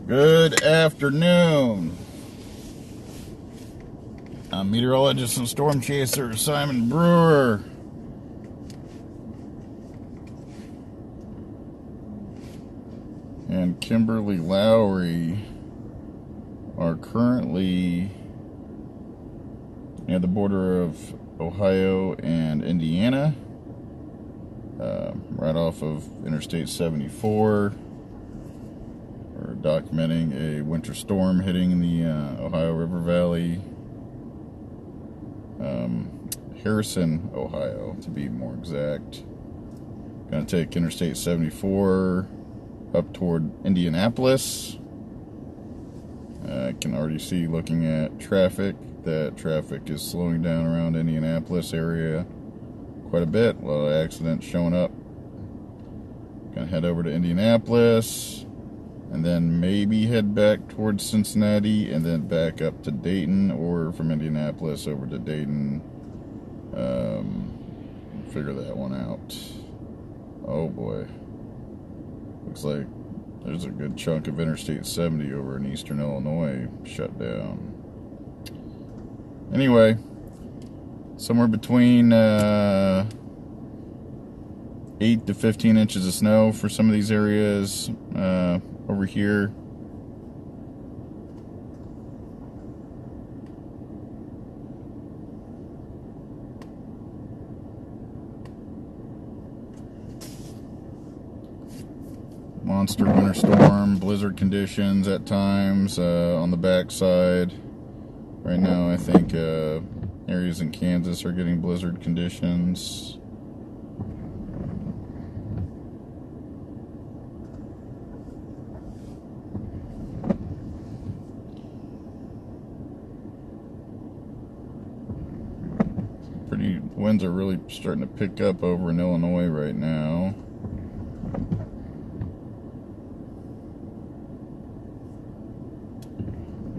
Good afternoon. I'm meteorologist and storm chaser Simon Brewer. And Kimberly Lowry are currently near the border of Ohio and Indiana, right off of Interstate 74. We're documenting a winter storm hitting the Ohio River Valley, Harrison, Ohio, to be more exact. Going to take Interstate 74 up toward Indianapolis. I can already see, looking at traffic, that traffic is slowing down around Indianapolis area quite a bit. A lot of accidents showing up. Going to head over to Indianapolis, and then maybe head back towards Cincinnati, and then back up to Dayton, or from Indianapolis over to Dayton. Figure that one out. Oh boy. Looks like there's a good chunk of Interstate 70 over in eastern Illinois shut down. Anyway, somewhere between 8 to 15 inches of snow for some of these areas over here. Monster winter storm, blizzard conditions at times on the backside. Right now, I think areas in Kansas are getting blizzard conditions. Winds are really starting to pick up over in Illinois right now.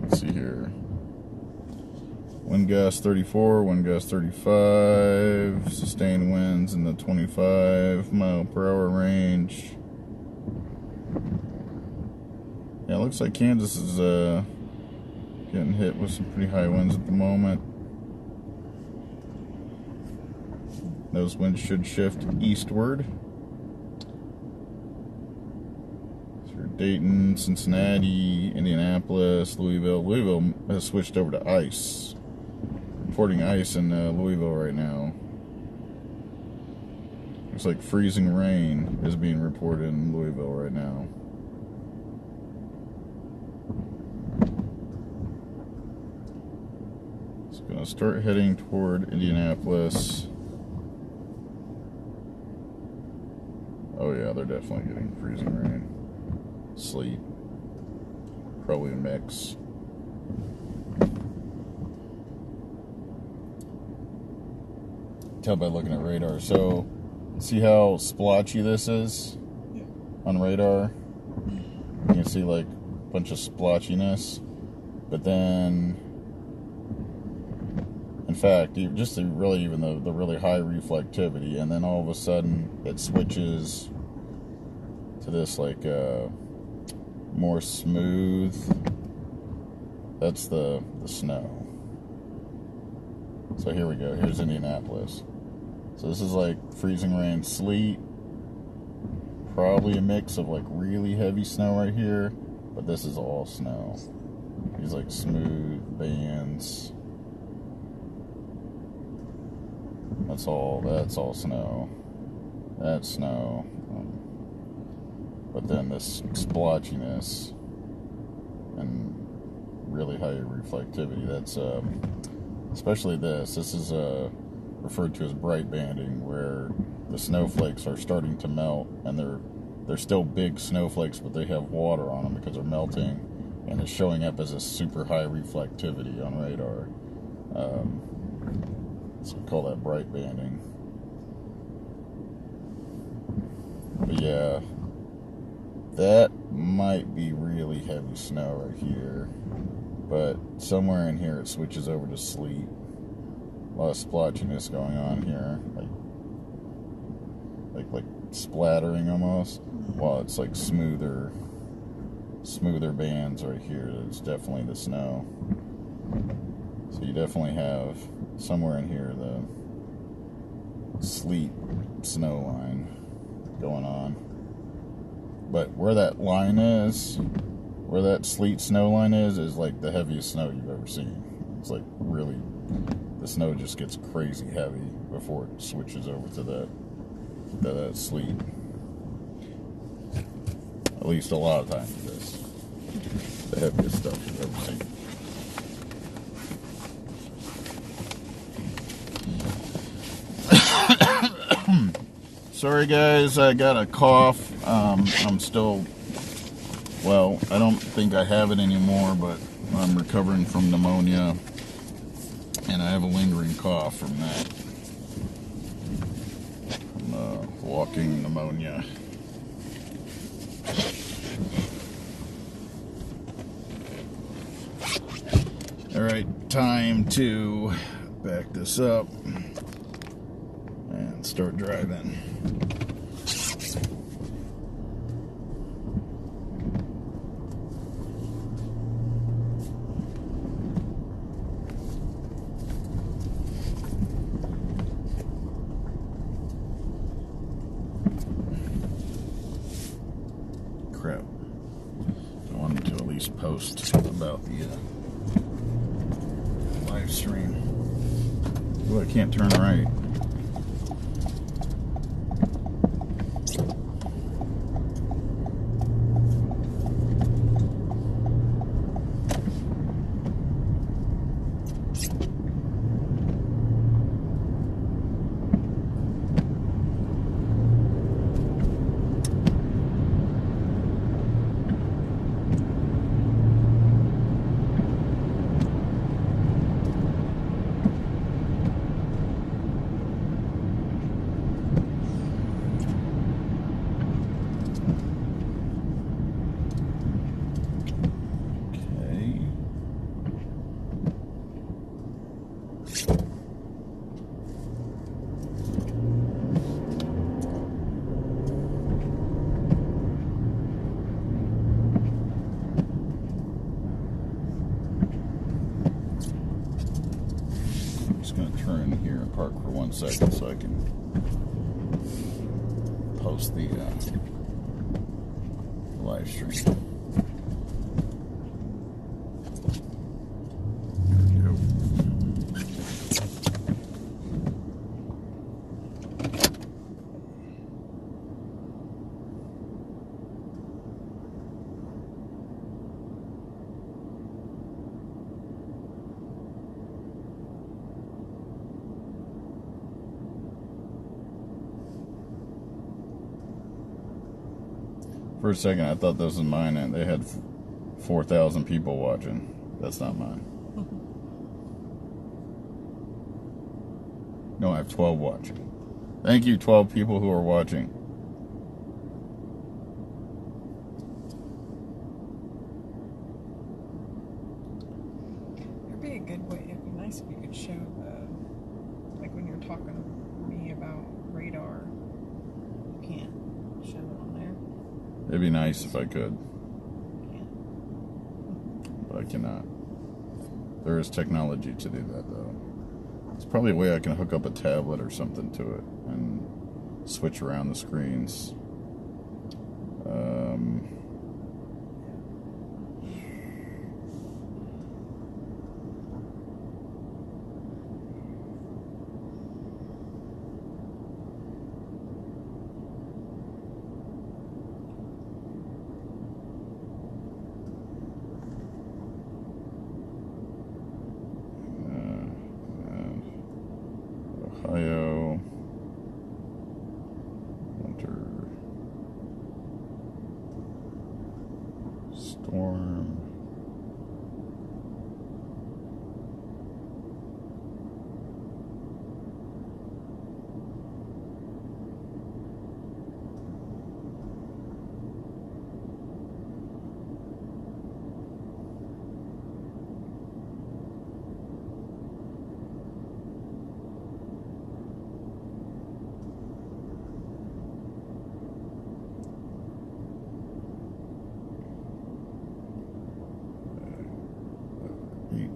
Let's see here. Wind gust 34, wind gust 35, sustained winds in the 25 mile per hour range. Yeah, it looks like Kansas is getting hit with some pretty high winds at the moment. Those winds should shift eastward through Dayton, Cincinnati, Indianapolis, Louisville. Louisville has switched over to ice. Reporting ice in Louisville right now. Looks like freezing rain is being reported in Louisville right now. It's going to start heading toward Indianapolis. Oh yeah, they're definitely getting freezing rain. Sleet. Probably a mix. Tell by looking at radar. So, see how splotchy this is on radar? You can see like a bunch of splotchiness. But then, in fact, just the really, even the really high reflectivity, and then all of a sudden it switches to this like more smooth. That's the snow. So here we go. Here's Indianapolis. So this is like freezing rain, sleet. Probably a mix of like really heavy snow right here, but this is all snow. These like smooth bands. That's all snow. That's snow. But then this splotchiness and really high reflectivity, that's especially this is referred to as bright banding, where the snowflakes are starting to melt, and they're still big snowflakes, but they have water on them because they're melting, and it's showing up as a super high reflectivity on radar. So we call that bright banding. But yeah, that might be really heavy snow right here, but somewhere in here it switches over to sleet. A lot of splotchiness going on here, like splattering almost, while it's like smoother smoother bands right here. It's definitely the snow. So you definitely have somewhere in here the sleet snow line going on. But where that line is, where that sleet snow line is like the heaviest snow you've ever seen. It's like really, the snow just gets crazy heavy before it switches over to that sleet. At least a lot of times it is. The heaviest stuff you've ever seen. Sorry guys, I got a cough. I'm still, well, I don't think I have it anymore, but I'm recovering from pneumonia, and I have a lingering cough from that. From walking pneumonia. Alright, time to back this up and start driving. Crap. I wanted to at least post about the live stream. Oh, I can't turn right. Park for 1 second so I can post the live stream. For a second, I thought this was mine, and they had 4,000 people watching. That's not mine. No, I have 12 watching. Thank you, 12 people who are watching. It'd be a good way. It'd be nice if you could show like when you're talking to me about radar, you can't show it on there. It'd be nice if I could, but I cannot. There is technology to do that, though. There's probably a way I can hook up a tablet or something to it and switch around the screens. Ohio, winter storm.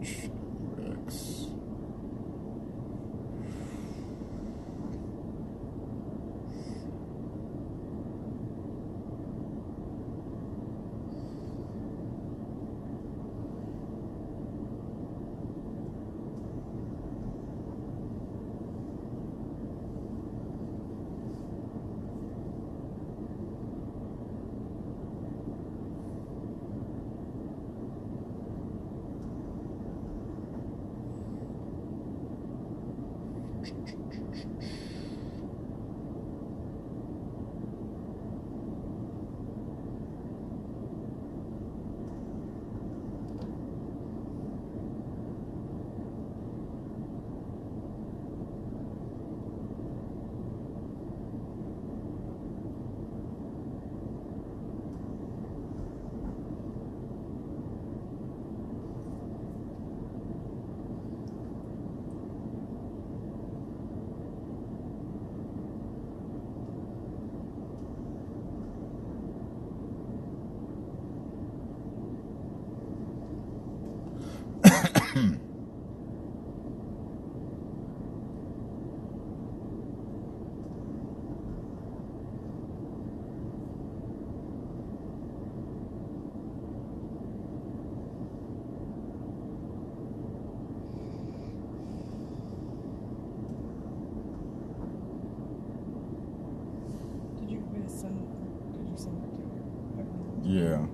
OHwx. Did you send that to you? Yeah.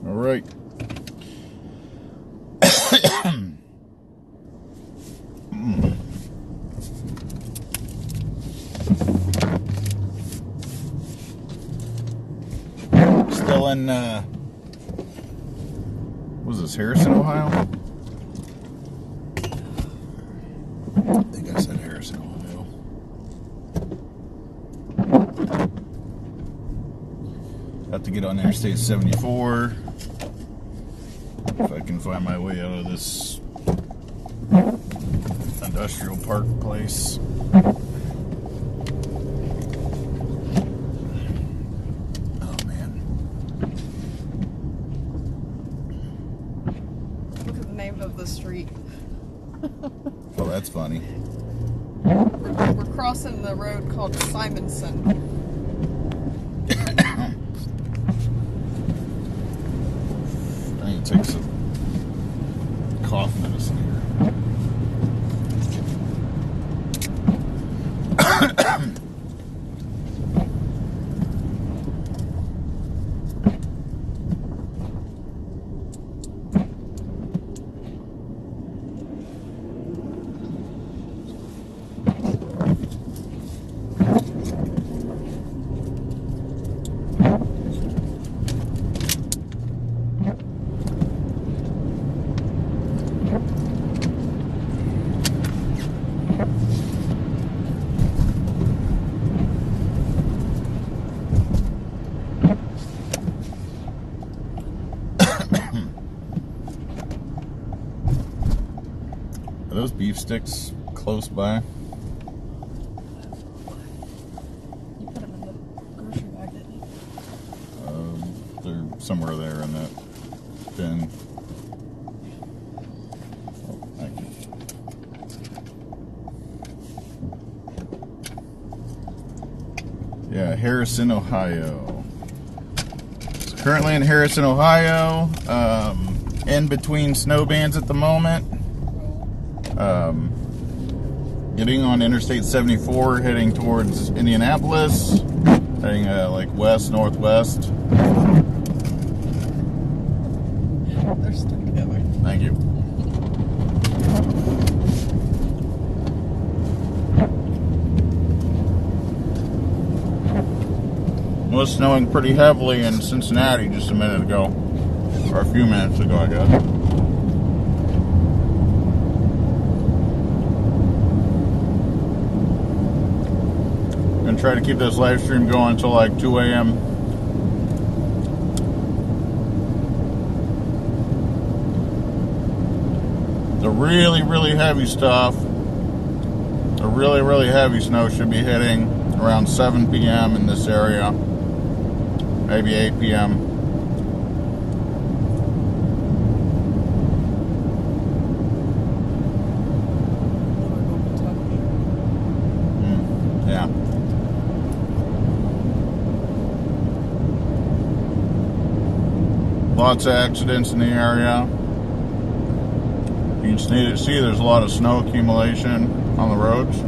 All right. Still in, what was this, Harrison, Ohio? I think I said Harrison, Ohio. Have to get on Interstate 74. If I can find my way out of this industrial park place. Oh man. Look at the name of the street. Oh, that's funny. We're crossing the road called Simonson. I need to take some cough medicine here. Are those beef sticks close by? You put them in the grocery bag, didn't you? They're somewhere there in that bin. Oh, thank you. Yeah, Harrison, Ohio. So currently in Harrison, Ohio. In between snow bands at the moment. Getting on Interstate 74, heading towards Indianapolis, heading like west, northwest. They're stuck together. Thank you. was snowing pretty heavily in Cincinnati just a minute ago, or a few minutes ago, I guess. Gonna try to keep this live stream going until like 2 a.m. The really, really heavy stuff, the really, really heavy snow should be hitting around 7 p.m. in this area, maybe 8 p.m. Yeah. Lots of accidents in the area. You can see there's a lot of snow accumulation on the roads.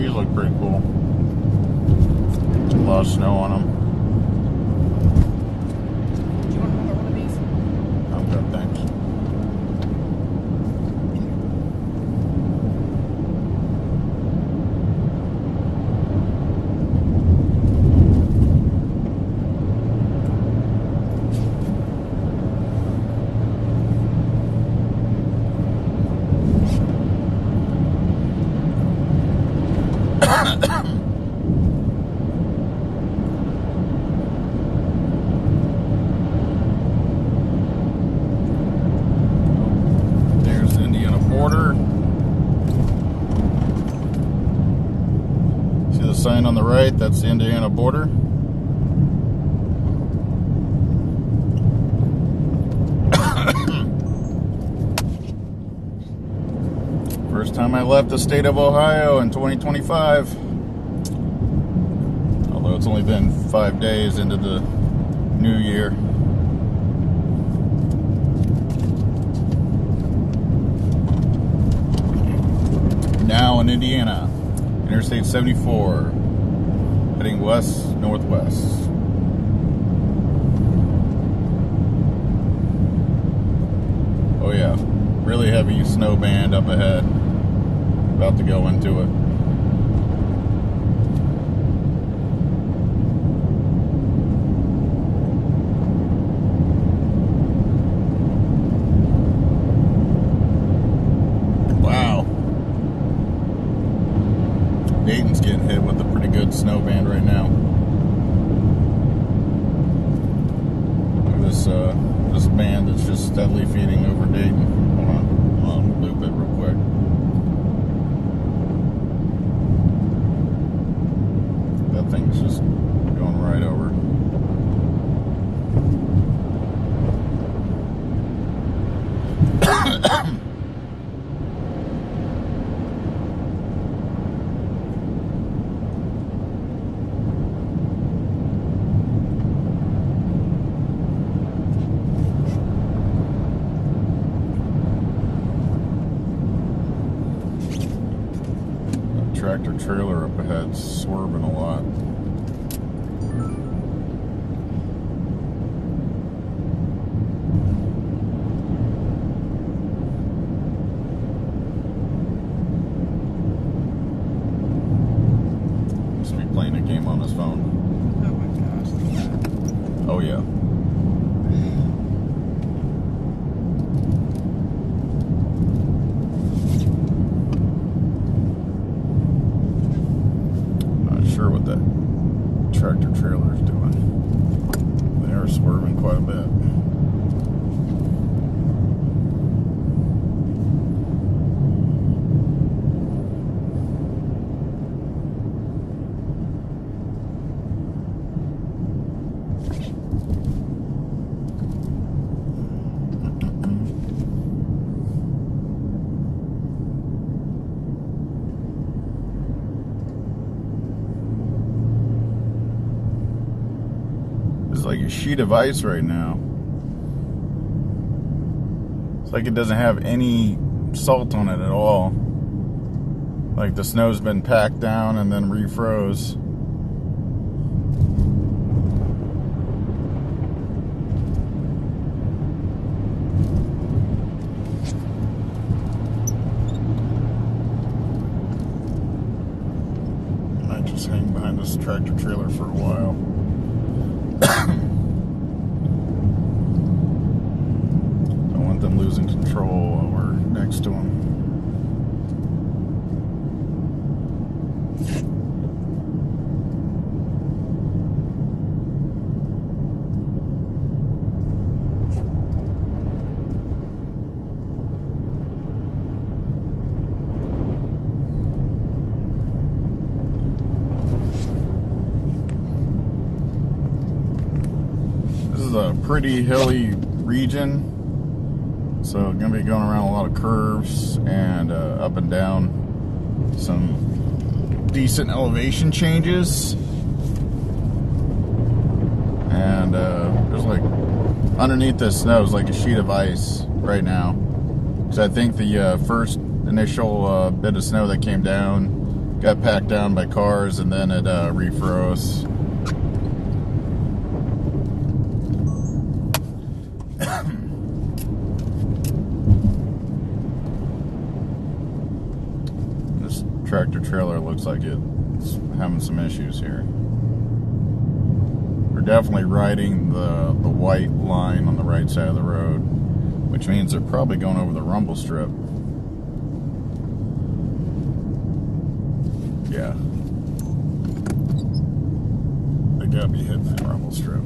Look pretty cool. A lot of snow on them. Do you want another one of these? I'm good, thanks. There's the Indiana border. See the sign on the right? That's the Indiana border. First time I left the state of Ohio in 2025. Although it's only been 5 days into the new year. Now in Indiana, Interstate 74, heading west-northwest. Oh yeah, really heavy snow band up ahead. About to go into it. Wow. Dayton's getting hit with a pretty good snow band right now. Look at this band that's just steadily feeding over Dayton. Hold on, loop it real quick. That thing's just going right over. tractor trailer up ahead swerving a lot. Must be playing a game on his phone. Oh my gosh, look at that. Oh yeah. Sure what that tractor trailer is doing. They are swerving quite a bit. Like a sheet of ice right now. It's like it doesn't have any salt on it at all. Like the snow's been packed down and then refroze. I might just hang behind this tractor trailer for a while. Don't want them losing control while we're next to them. A pretty hilly region, so going to be going around a lot of curves and up and down, some decent elevation changes, and there's like underneath this snow is like a sheet of ice right now, because I think the first initial bit of snow that came down got packed down by cars and then it refroze. Tractor trailer looks like it's having some issues here. We're definitely riding the white line on the right side of the road, which means they're probably going over the rumble strip. Yeah. They gotta be hitting that rumble strip.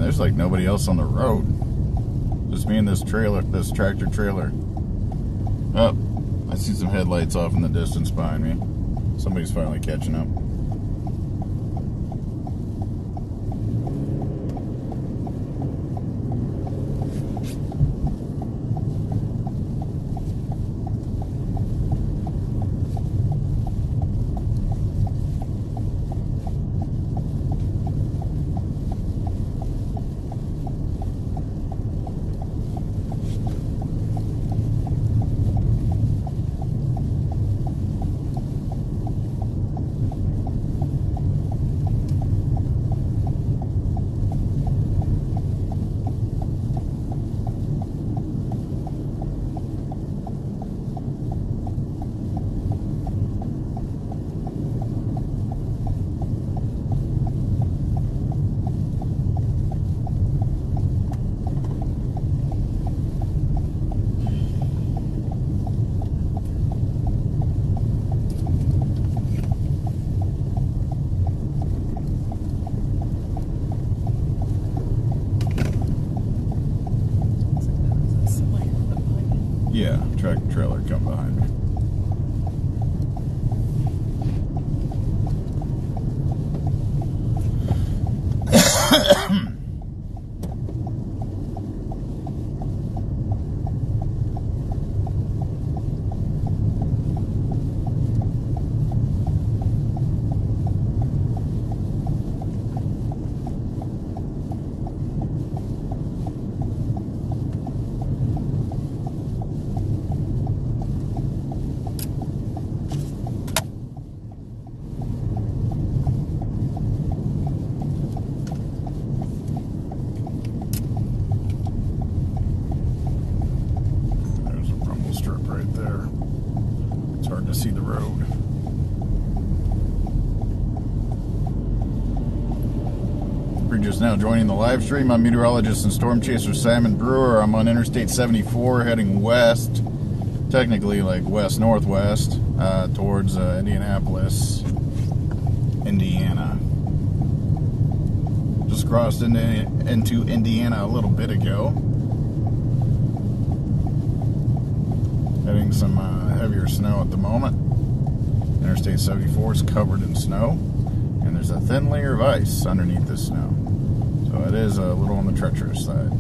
There's like nobody else on the road. Just me and this trailer, this tractor trailer. Oh, I see some headlights off in the distance behind me. Somebody's finally catching up. Yeah, tractor trailer come behind me. See the road. If you're just now joining the live stream, I'm meteorologist and storm chaser Simon Brewer. I'm on Interstate 74 heading west, technically like west-northwest, towards Indianapolis, Indiana. Just crossed into Indiana a little bit ago. Heading some heavier snow at the moment. Interstate 74 is covered in snow, and there's a thin layer of ice underneath the snow. So it is a little on the treacherous side.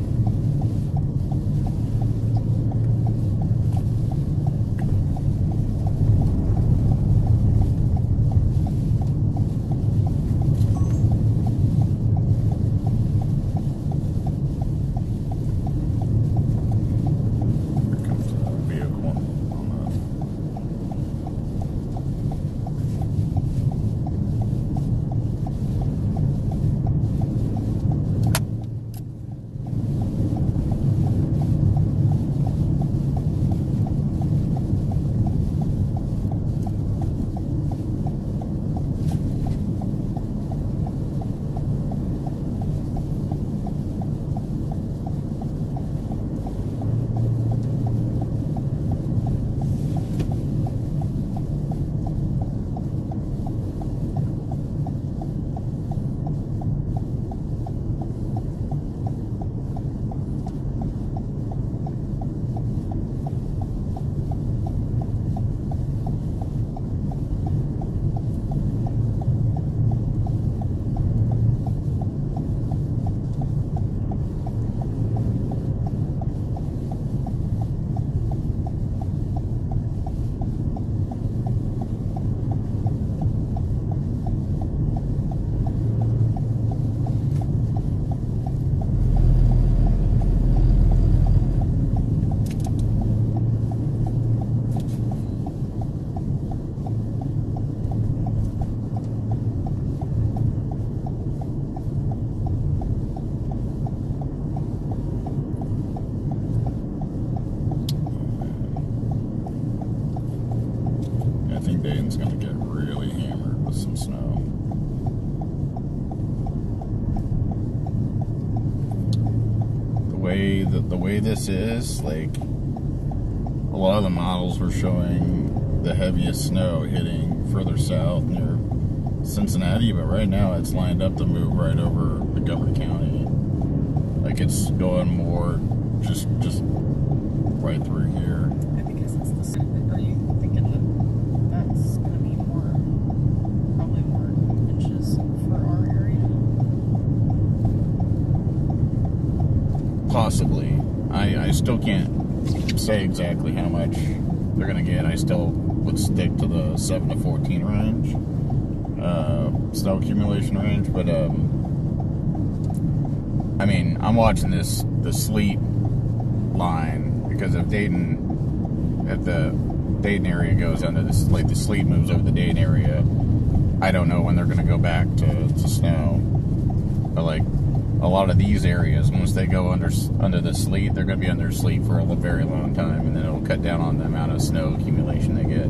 Dayton's going to get really hammered with some snow. The way this is, like, a lot of the models were showing the heaviest snow hitting further south near Cincinnati, but right now it's lined up to move right over Montgomery County. Like, it's going more just right through here. Because it's the same. Are you thinking that that's going to be probably more inches for our area? Possibly. I still can't say exactly how much they're going to get. I still would stick to the 7 to 14 range, snow accumulation range, but I mean, I'm watching the Sleet line, because if the Dayton area goes under this, like the Sleet moves over the Dayton area, I don't know when they're going to go back to snow. But like a lot of these areas, once they go under the Sleet, they're going to be under Sleet for a very long time, and then it'll cut down on the amount of snow accumulation they get.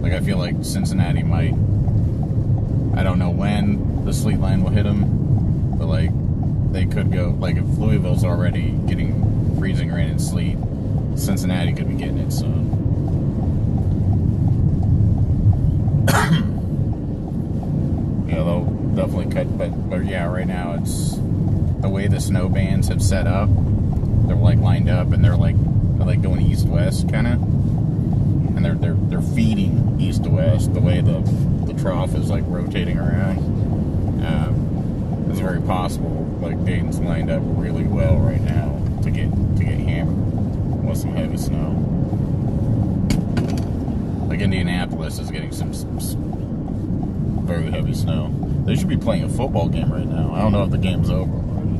Like, I feel like Cincinnati might, I don't know when the Sleet line will hit them, but like they could go, like if Louisville's already getting freezing rain and sleet, Cincinnati could be getting it soon. Yeah, they'll definitely cut, but yeah, right now it's the way the snow bands have set up. They're like lined up, and they're like Are they going east-west, kind of? And they're feeding east to west, the way the trough is like rotating around. It's very possible. Like Dayton's lined up really well right now to get hammered with some heavy snow. Like Indianapolis is getting some very heavy snow. They should be playing a football game right now. I don't know if the game's over already,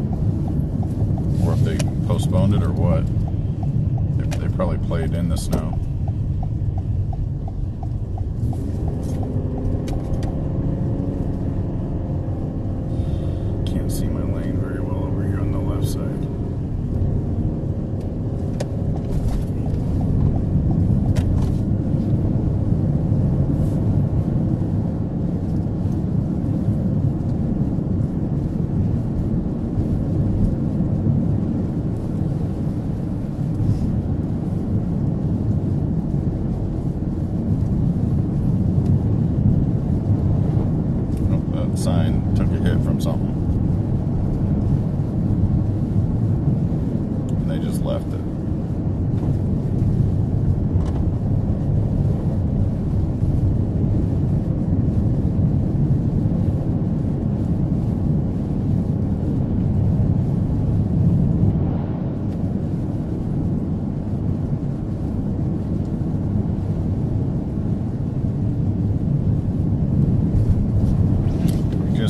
or if they postponed it or what. They probably played in the snow. Can't see my lane very well over here on the left side. Sign took a hit from something, and they just left it.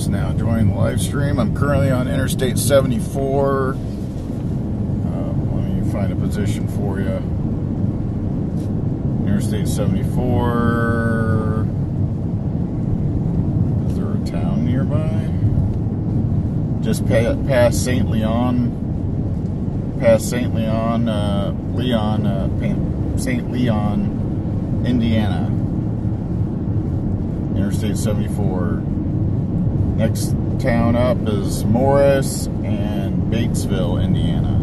Now joining the live stream. I'm currently on Interstate 74. Let me find a position for you. Interstate 74. Is there a town nearby? Just past St. Leon. Past St. Leon, St. Leon, Indiana. Interstate 74. Next town up is Morris and Batesville, Indiana.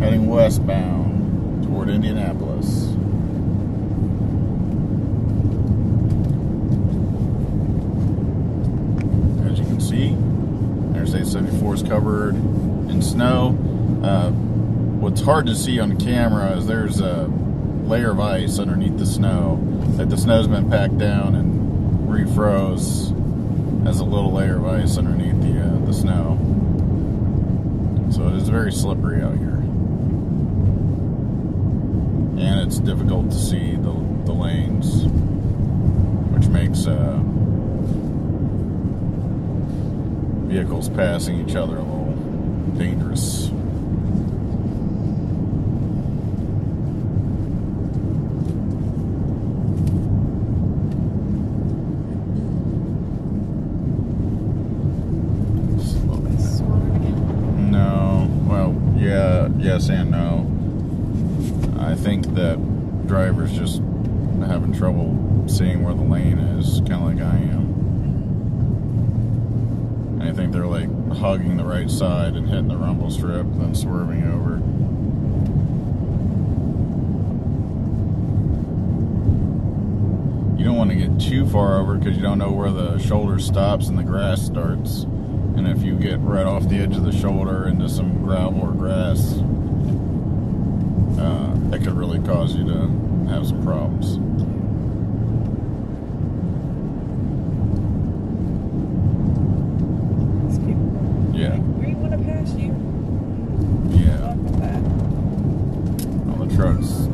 Heading westbound toward Indianapolis. As you can see, Interstate 74 is covered in snow. What's hard to see on the camera is there's a layer of ice underneath the snow. Like the snow's been packed down and refroze. Has a little layer of ice underneath the snow. So it is very slippery out here. And it's difficult to see the lanes, which makes vehicles passing each other a little dangerous. Yes and no. I think that drivers just having trouble seeing where the lane is, kind of like I am. And I think they're like hugging the right side and hitting the rumble strip and then swerving over. You don't want to get too far over because you don't know where the shoulder stops and the grass starts. And if you get right off the edge of the shoulder into some gravel or grass, that could really cause you to have some problems. Yeah. We want to pass you. Yeah. All the trucks.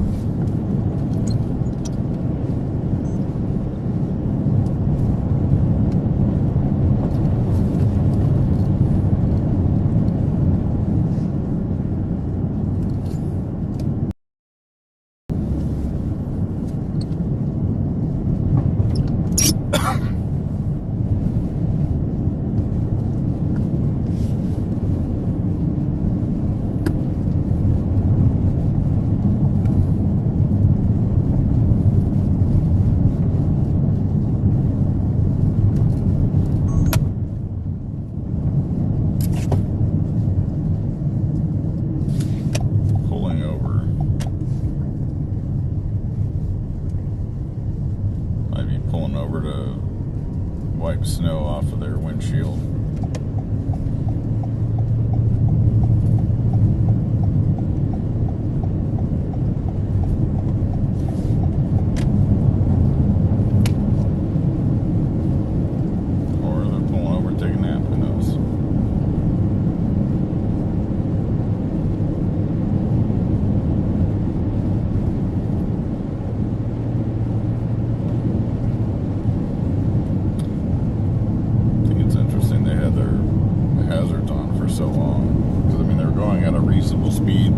so long. Because, I mean, they were going at a reasonable speed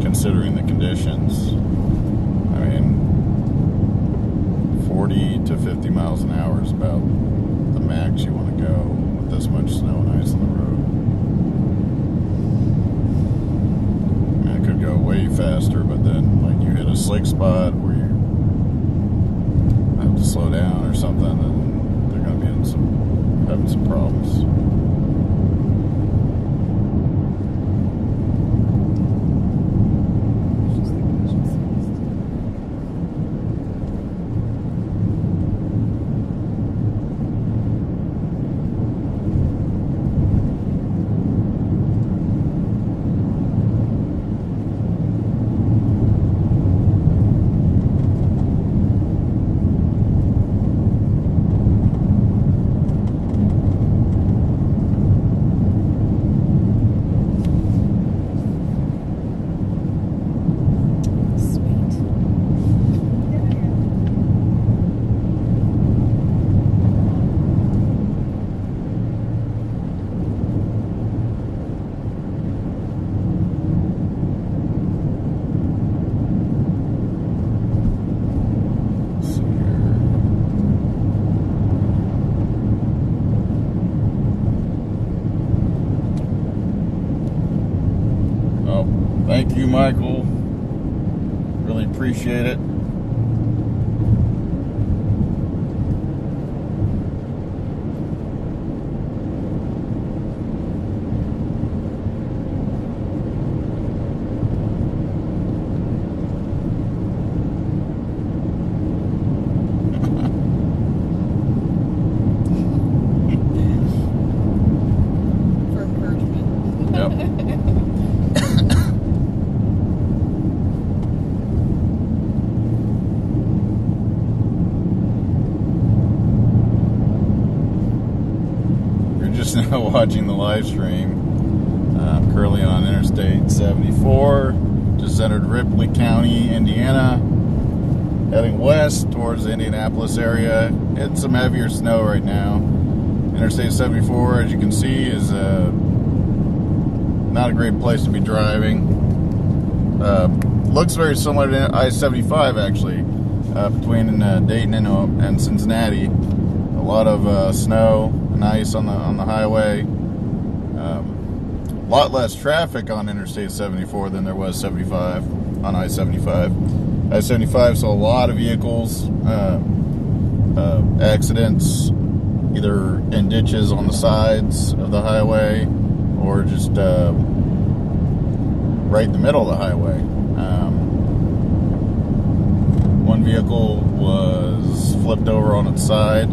considering the conditions. I mean, 40 to 50 miles an hour is about the max you want to go with this much snow and ice on the road. I mean, it could go way faster, but then, like, you hit a slick spot where you have to slow down or something, and they're going to be having some problems. Thank you, Michael. Really appreciate it. For encouragement. Yep. Now watching the live stream. I'm currently on Interstate 74, just entered Ripley County, Indiana, heading west towards the Indianapolis area. It's some heavier snow right now. Interstate 74, as you can see, is not a great place to be driving. Looks very similar to I-75 actually, between Dayton and Cincinnati. A lot of snow and ice on the highway. A lot less traffic on Interstate 74 than there was 75 on I-75. I-75 saw a lot of vehicles, accidents, either in ditches on the sides of the highway or just right in the middle of the highway. One vehicle was flipped over on its side.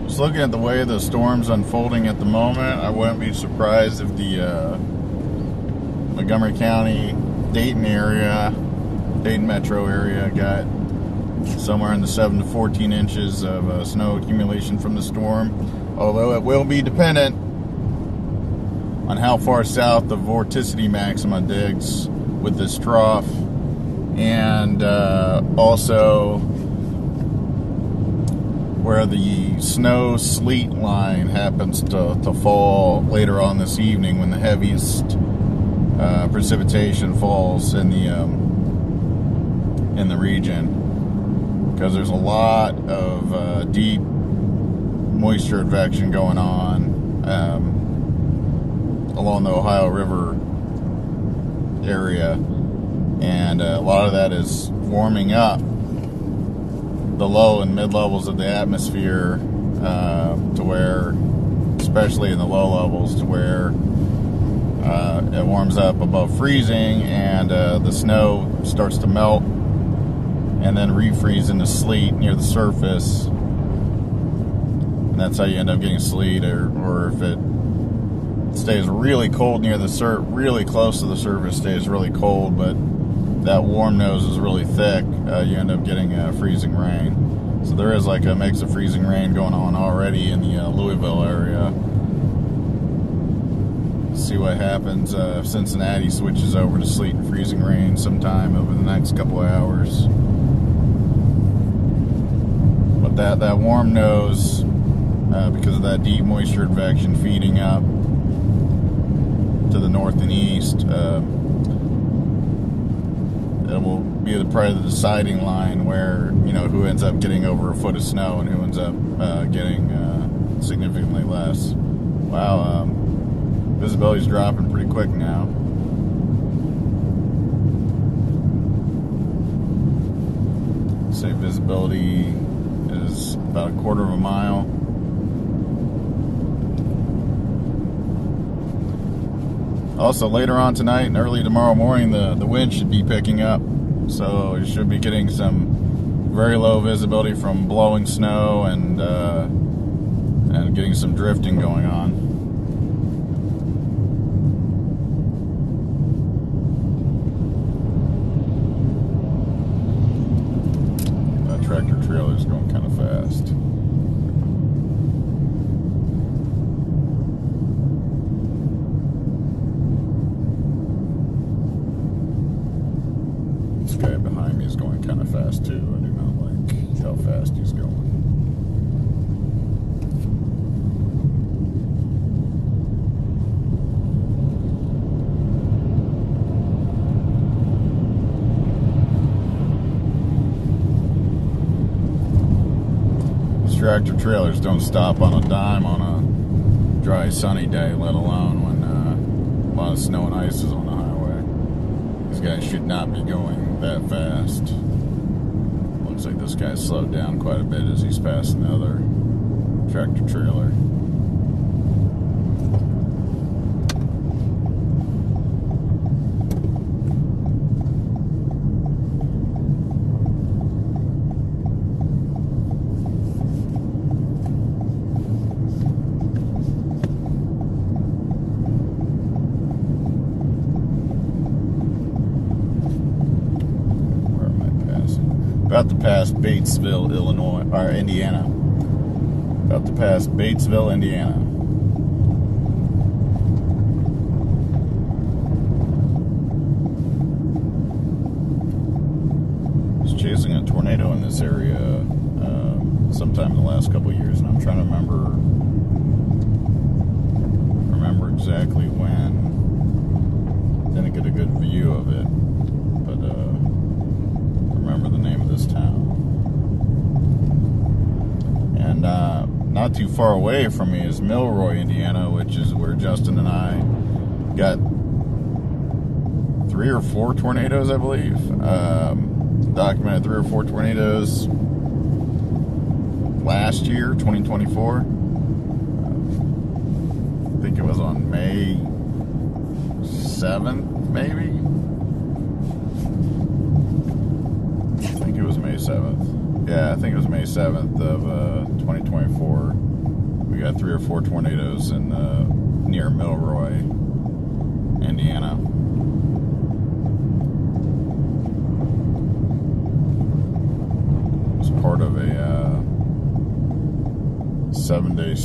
Just looking at the way the storm's unfolding at the moment, I wouldn't be surprised if the Montgomery County, Dayton area, Dayton metro area got somewhere in the 7 to 14 inches of snow accumulation from the storm. Although it will be dependent on how far south the vorticity maxima digs with this trough, and also where the snow sleet line happens to fall later on this evening, when the heaviest precipitation falls in the region, because there's a lot of deep moisture advection going on along the Ohio River area, and a lot of that is warming up the low and mid levels of the atmosphere to where, especially in the low levels, to where it warms up above freezing, and the snow starts to melt and then refreeze into sleet near the surface, and that's how you end up getting sleet. Or if it stays really cold near the really close to the surface, stays really cold, but that warm nose is really thick, you end up getting freezing rain. So there is like a mix of freezing rain going on already in the Louisville area. See what happens if Cincinnati switches over to sleet and freezing rain sometime over the next couple of hours. But that warm nose, because of that deep moisture advection feeding up to the north and east, it will be probably the deciding line where, you know, who ends up getting over a foot of snow and who ends up getting significantly less. Wow, visibility's dropping pretty quick now. Say visibility is about a quarter of a mile. Also, later on tonight and early tomorrow morning, the wind should be picking up. So you should be getting some very low visibility from blowing snow and getting some drifting going on. That tractor trailer is going kind of fast. This guy behind me is going kind of fast too. I do not like how fast he's going. These tractor trailers don't stop on a dime on a dry sunny day, let alone when a lot of snow and ice is on the highway. These guys should not be going that fast. Looks like this guy's slowed down quite a bit as he's passing the other tractor trailer. About to pass Batesville, Illinois, or Indiana. About to pass Batesville, Indiana. I was chasing a tornado in this area sometime in the last couple of years, and I'm trying to remember exactly when. Didn't get a good view of it, but remember the name of this town. And not too far away from me is Milroy, Indiana, which is where Justin and I got 3 or 4 tornadoes, I believe. Documented 3 or 4 tornadoes last year, 2024. I think it was on May 7th, maybe? It was May 7th. Yeah, I think it was May 7th of 2024. We got 3 or 4 tornadoes in near Milroy, Indiana. It was part of a 7-day,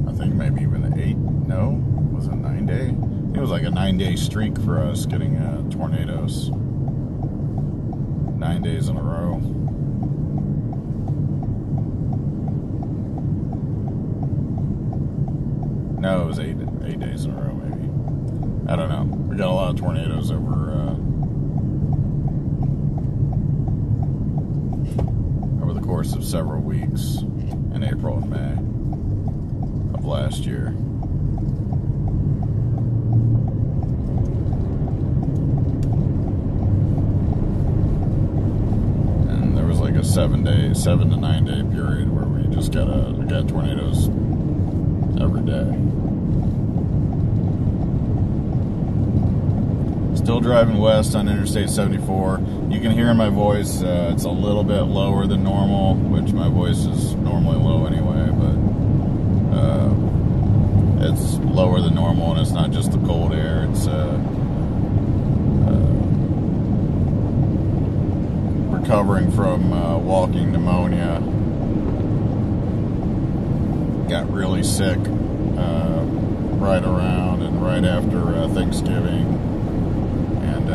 I think maybe even 8, no? Was it 9-day? I think it was like a 9-day streak for us getting tornadoes. 9 days in a row. No, it was 8 days in a row, maybe. I don't know. We got a lot of tornadoes over the course of several weeks in April and May of last year. Like a 7 to 9 day period where we just got tornadoes every day. Still driving west on Interstate 74. You can hear my voice. It's a little bit lower than normal, which my voice is normally low anyway, but it's lower than normal, and it's not just the cold air. It's recovering from walking pneumonia. Got really sick right around and right after Thanksgiving, and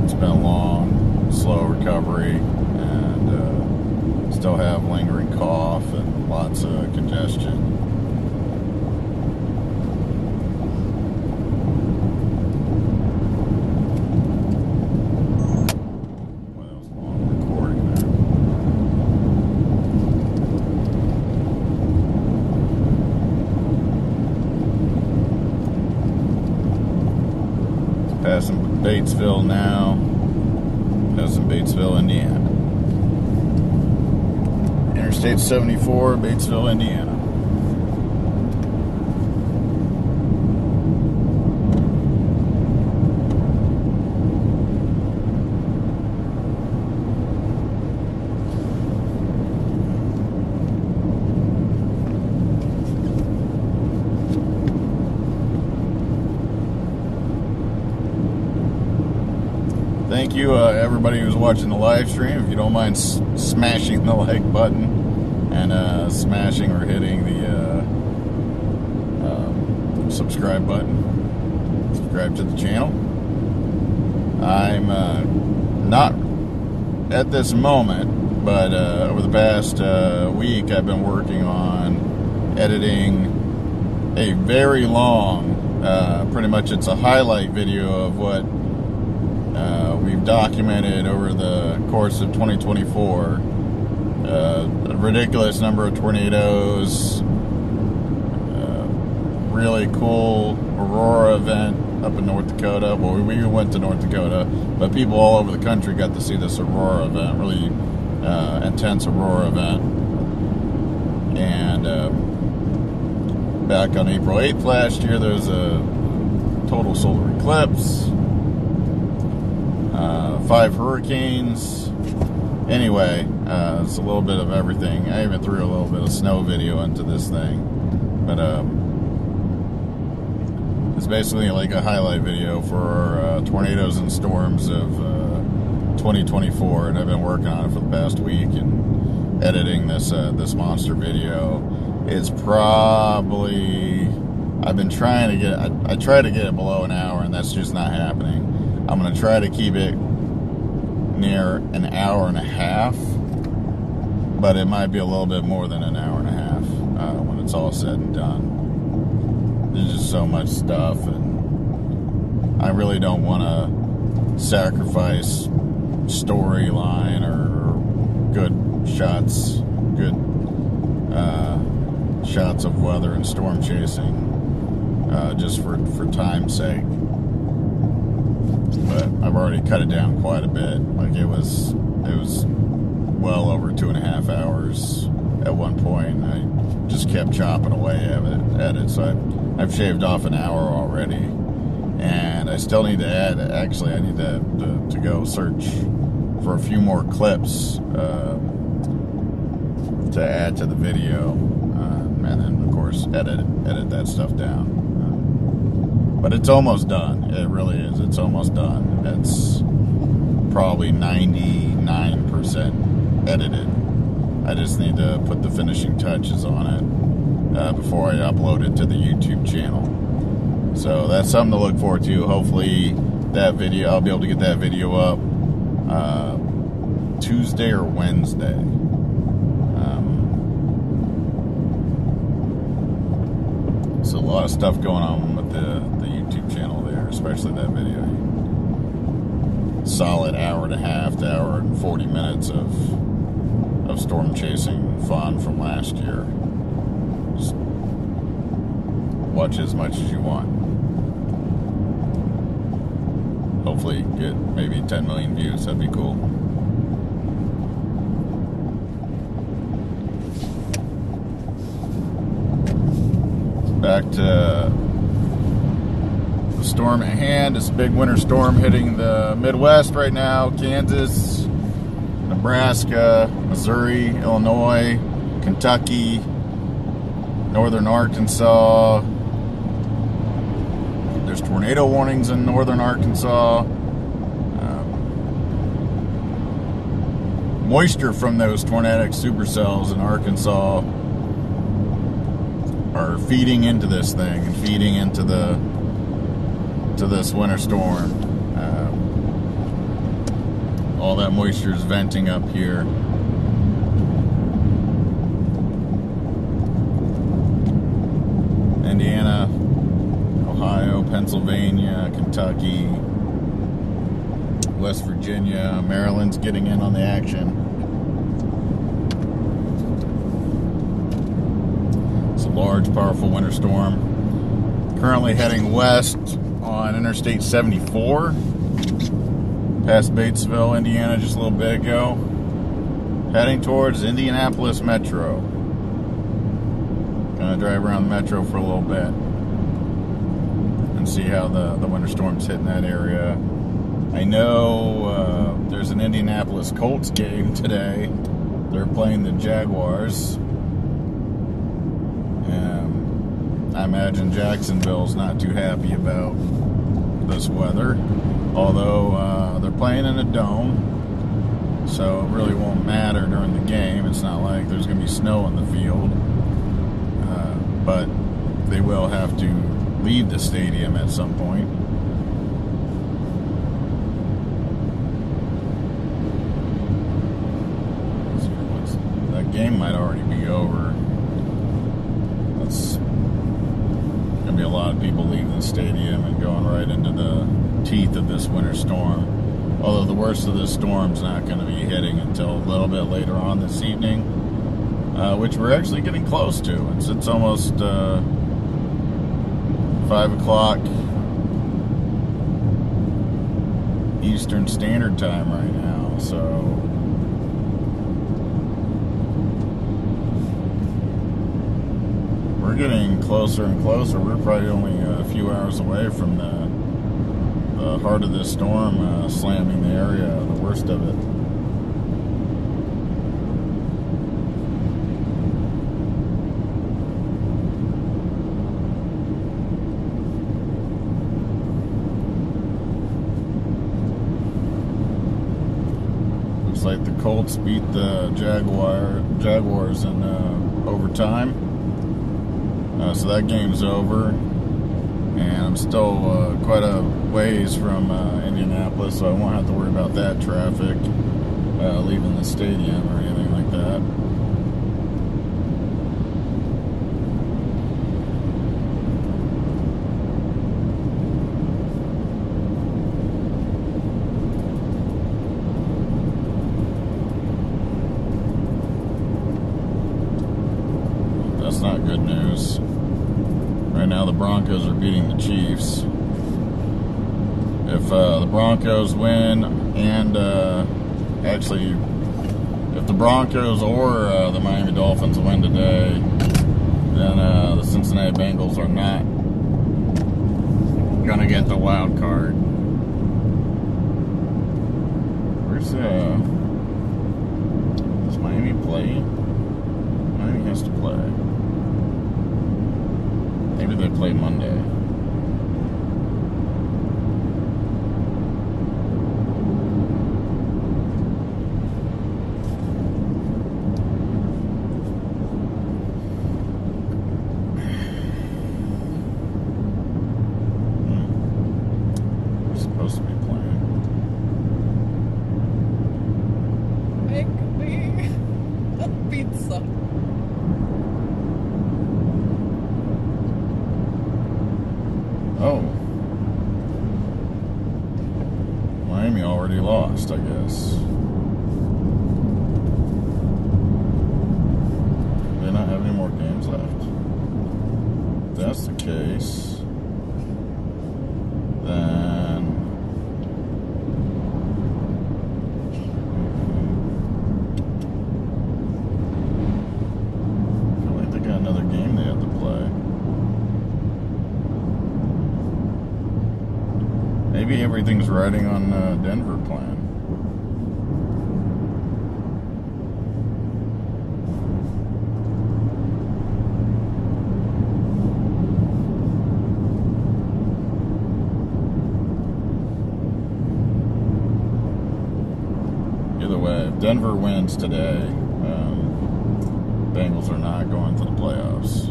it's been a long, slow recovery, and still have lingering cough and lots of congestion. Passing Batesville now. Passing Batesville, Indiana. Interstate 74, Batesville, Indiana. Thank you, everybody who's watching the live stream. If you don't mind smashing the like button and smashing or hitting the subscribe button, subscribe to the channel. I'm not at this moment, but over the past week, I've been working on editing a very long, pretty much it's a highlight video of what we've documented over the course of 2024. A ridiculous number of tornadoes, really cool aurora event up in North Dakota. Well, we went to North Dakota, but people all over the country got to see this aurora event, really intense aurora event. And back on April 8th last year, there was a total solar eclipse. 5 hurricanes. Anyway, it's a little bit of everything. I even threw a little bit of snow video into this thing, but it's basically like a highlight video for tornadoes and storms of 2024, and I've been working on it for the past week and editing this this monster video. It's probably, I've been trying to get, I try to get it below an hour, and that's just not happening. I'm going to try to keep it near an hour and a half, but it might be a little bit more than an hour and a half when it's all said and done. There's just so much stuff, and I really don't want to sacrifice storyline or good shots, shots of weather and storm chasing just for time's sake. But I've already cut it down quite a bit. Like it was well over 2.5 hours at one point. I just kept chopping away at it. So I've shaved off an hour already, and I still need to add. Actually, I need to go search for a few more clips to add to the video, and then of course edit that stuff down. But it's almost done. It really is. It's almost done. It's probably 99% edited. I just need to put the finishing touches on it before I upload it to the YouTube channel. So that's something to look forward to. Hopefully that video, I'll be able to get that video up Tuesday or Wednesday. So a lot of stuff going on with the YouTube channel there, especially that video. Solid hour and a half to hour and 40 minutes of storm chasing fun from last year. Just watch as much as you want. Hopefully get maybe 10 million views. That'd be cool. Back to the storm at hand. This big winter storm hitting the Midwest right now. Kansas, Nebraska, Missouri, Illinois, Kentucky, northern Arkansas. There's tornado warnings in northern Arkansas. moisture from those tornadic supercells in Arkansas are feeding into this thing and feeding into this winter storm. All that moisture is venting up here. Indiana, Ohio, Pennsylvania, Kentucky, West Virginia, Maryland's getting in on the action. It's a large, powerful winter storm. Currently heading west on Interstate 74, past Batesville, Indiana, just a little bit ago. Heading towards Indianapolis Metro. Gonna drive around the metro for a little bit and see how the winter storm's hitting that area. I know there's an Indianapolis Colts game today. They're playing the Jaguars. I imagine Jacksonville's not too happy about this weather, although they're playing in a dome, so it really won't matter during the game. It's not like there's going to be snow in the field, but they will have to leave the stadium at some point. That game might already be over. That's going to be a lot of people leaving the stadium and going right into the teeth of this winter storm. Although the worst of this storm's not going to be hitting until a little bit later on this evening, which we're actually getting close to. It's almost 5 o'clock Eastern Standard Time right now, so we're getting closer and closer. We're probably only a few hours away from the heart of this storm slamming the area, the worst of it. Looks like the Colts beat the Jaguars in overtime. So that game's over, and I'm still quite a ways from Indianapolis, so I won't have to worry about that traffic leaving the stadium or anything like that. That's not good news. Right now the Broncos are beating the Chiefs. If the Broncos win, and actually, if the Broncos or the Miami Dolphins win today, then the Cincinnati Bengals are not going to get the wild card. Where's does Miami play? Miami has to play. Maybe they play Monday. They're supposed to be playing. Make me a pizza. Oh. Miami already lost, I guess. Do they not have any more games left? If that's the case, then I feel like they got another game they have to play. Maybe everything's riding on Denver plan. Either way, if Denver wins today, Bengals are not going to the playoffs.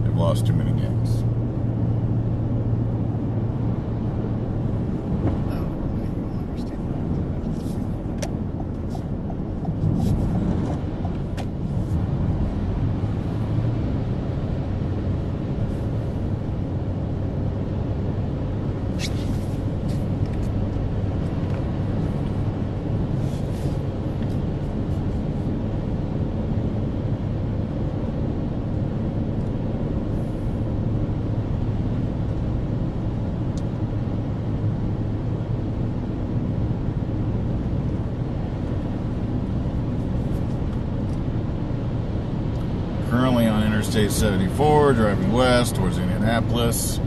They've lost too many games. Currently on Interstate 74, driving west towards Indianapolis.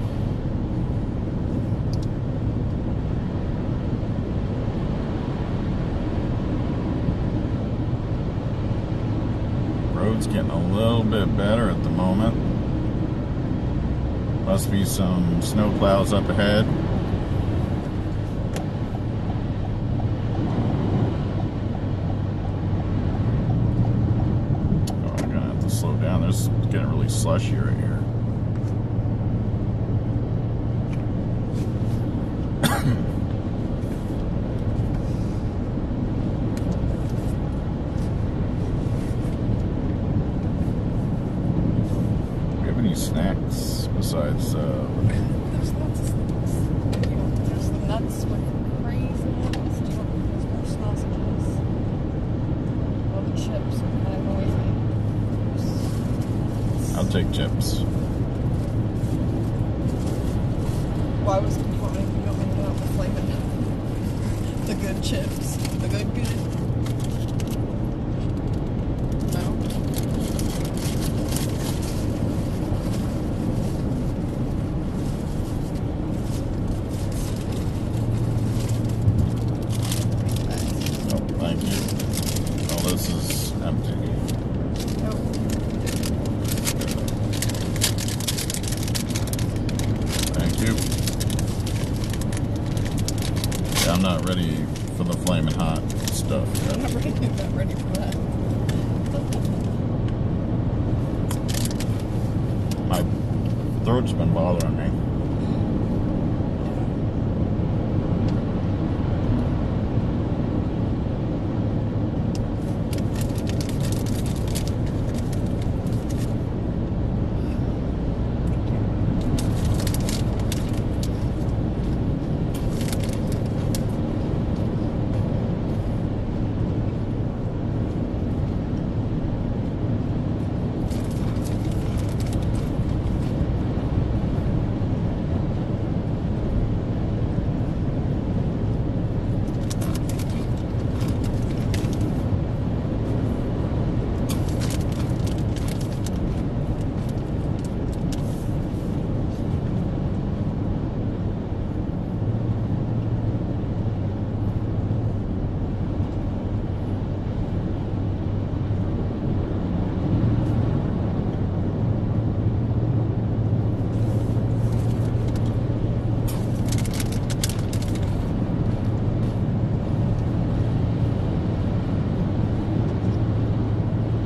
Road's getting a little bit better at the moment. Must be some snow plows up ahead. Slow down. It's getting really slushy right here. Do we have any snacks besides There's lots of snacks. There's the nuts with raisins. Do you want those more sausages? All the chips are kind of noisy. I'll take chips. Why was you want me to get out the flavor? The good chips. The good. No. Oh, thank you. Oh, this is empty. I'm not ready for the flaming hot stuff yet. I'm not ready for that. My throat's been bothering me.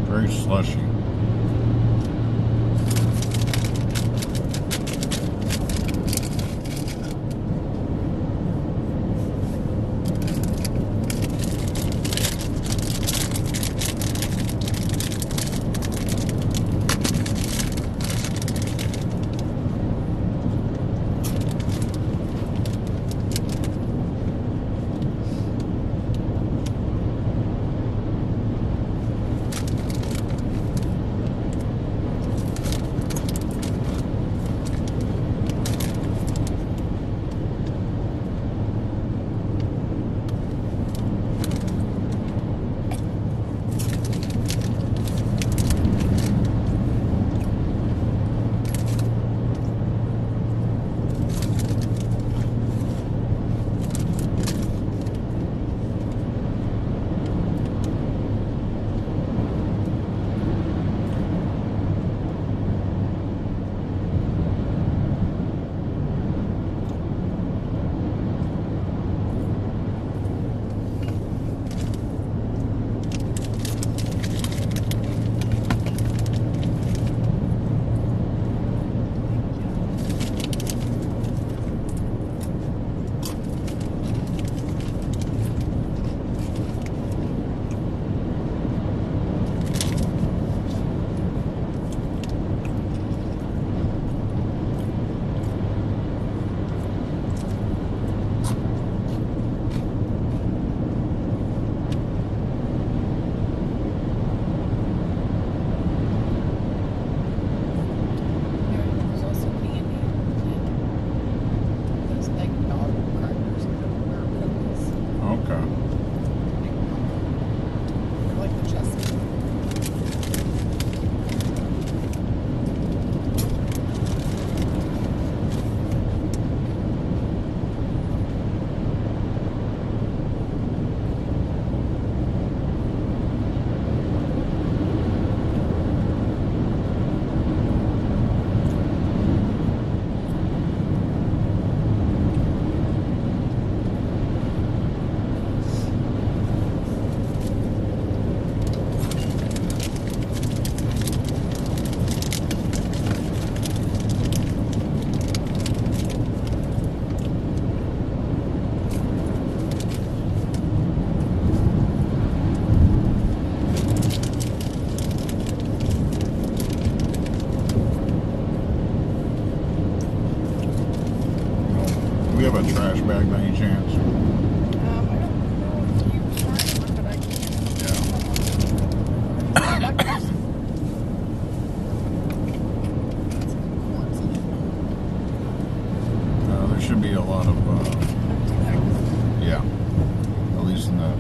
Very slushy. bag by any chance? I don't know if you tried one, but I can't. There should be a lot of, yeah, at least in the,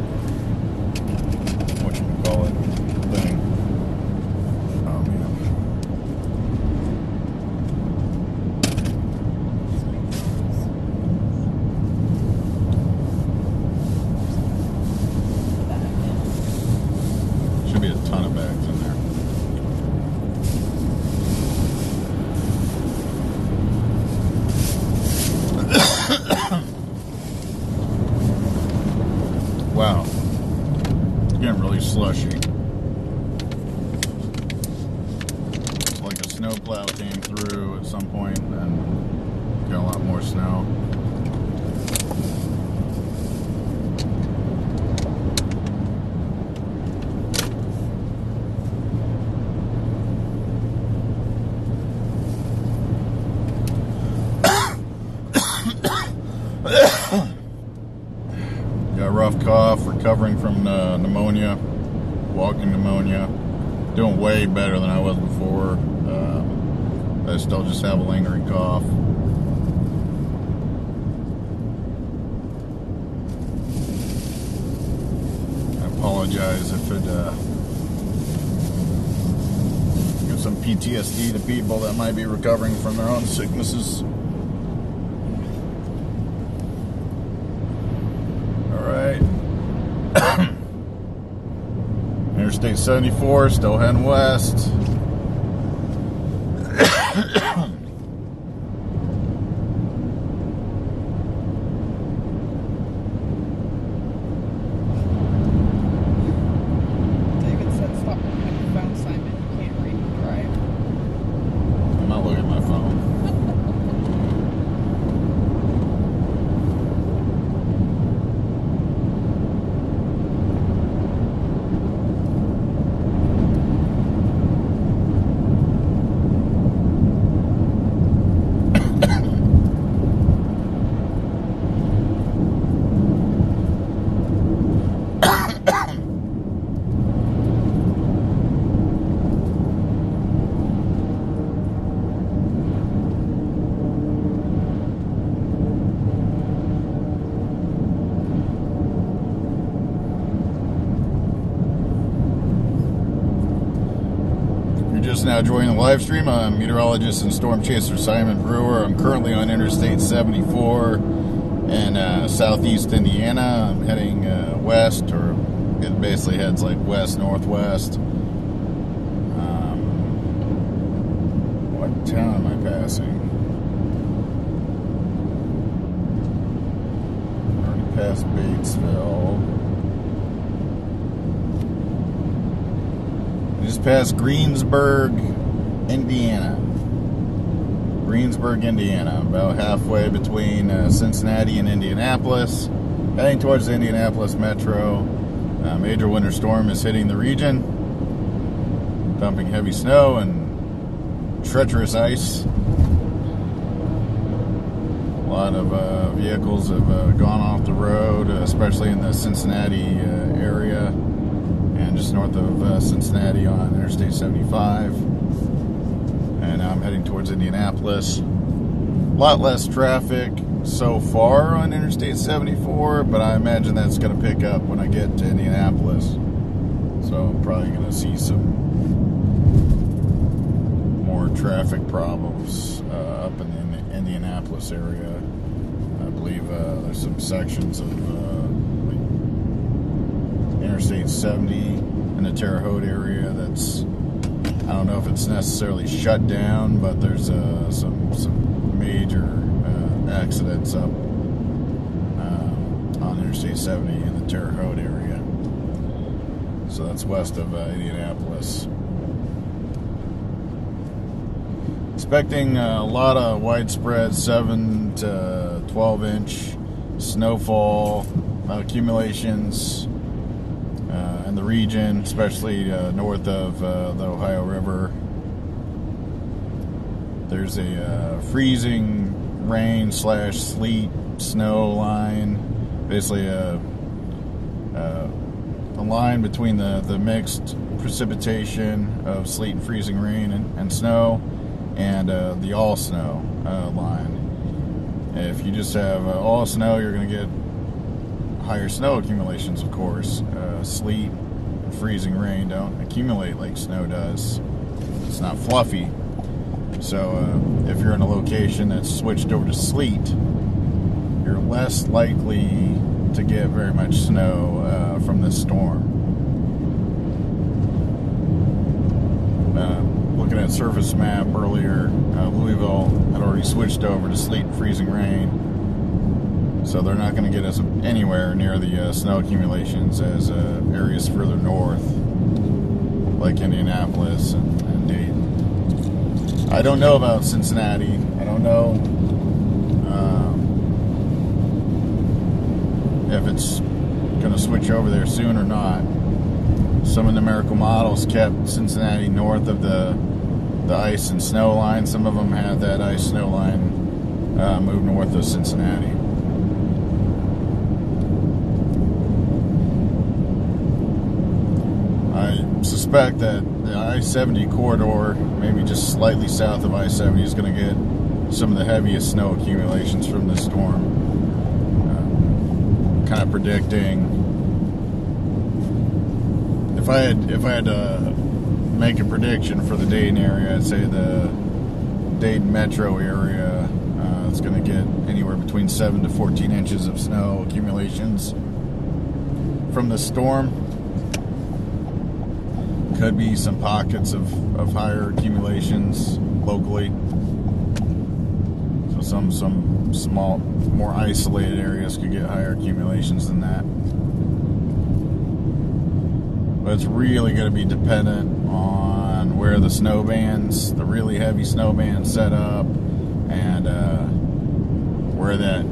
whatchamacallit thing. Oh, man. Should be a ton of bags in there. Wow. It's getting really slushy. It's like a snowplow came through at some point and got a lot more snow. Got a rough cough, recovering from pneumonia, walking pneumonia. Doing way better than I was before. I still just have a lingering cough. I apologize if it gives some PTSD to people that might be recovering from their own sicknesses. Interstate 74, still heading west. David said stop looking at your phone, Simon. You can't read and drive. I'm not looking at my phone. Just now joining the live stream. I'm meteorologist and storm chaser Simon Brewer. I'm currently on Interstate 74 in southeast Indiana. I'm heading west, or it basically heads like west-northwest. What town am I passing? Already past Batesville. Just past Greensburg, Indiana. Greensburg, Indiana. About halfway between Cincinnati and Indianapolis. Heading towards the Indianapolis metro. Major winter storm is hitting the region. Dumping heavy snow and treacherous ice. A lot of vehicles have gone off the road, especially in the Cincinnati area. And just north of Cincinnati on Interstate 75. And now I'm heading towards Indianapolis. A lot less traffic so far on Interstate 74, but I imagine that's going to pick up when I get to Indianapolis. So I'm probably going to see some more traffic problems up in the Indianapolis area. I believe there's some sections of Interstate 70 in the Terre Haute area that's, I don't know if it's necessarily shut down, but there's some major accidents up on Interstate 70 in the Terre Haute area. So that's west of Indianapolis. Expecting a lot of widespread 7 to 12 inch snowfall accumulations in the region, especially north of the Ohio River. There's a freezing rain / sleet snow line, basically a line between the mixed precipitation of sleet and freezing rain and snow, and the all snow line. If you just have all snow, you're going to get higher snow accumulations, of course. Sleet and freezing rain don't accumulate like snow does. It's not fluffy. So if you're in a location that's switched over to sleet, you're less likely to get very much snow from this storm. Looking at surface map earlier, Louisville had already switched over to sleet and freezing rain, so they're not going to get us anywhere near the snow accumulations as areas further north, like Indianapolis and Dayton. I don't know about Cincinnati. I don't know if it's going to switch over there soon or not. Some of the numerical models kept Cincinnati north of the ice and snow line. Some of them had that ice snow line move north of Cincinnati. I suspect that the I-70 corridor, maybe just slightly south of I-70, is going to get some of the heaviest snow accumulations from this storm. Kind of predicting, if I had to make a prediction for the Dayton area, I'd say the Dayton metro area is going to get anywhere between 7 to 14 inches of snow accumulations from the storm. Could be some pockets of higher accumulations locally. So some small, more isolated areas could get higher accumulations than that. But it's really going to be dependent on where the snow bands, the really heavy snow bands, set up, and where that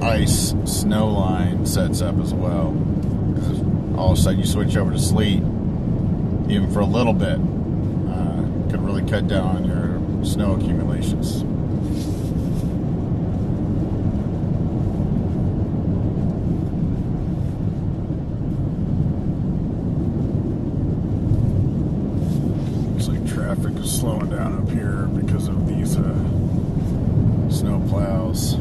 ice snow line sets up as well. Because all of a sudden you switch over to sleet, even for a little bit, could really cut down on your snow accumulations. Traffic is slowing down up here because of these snow plows.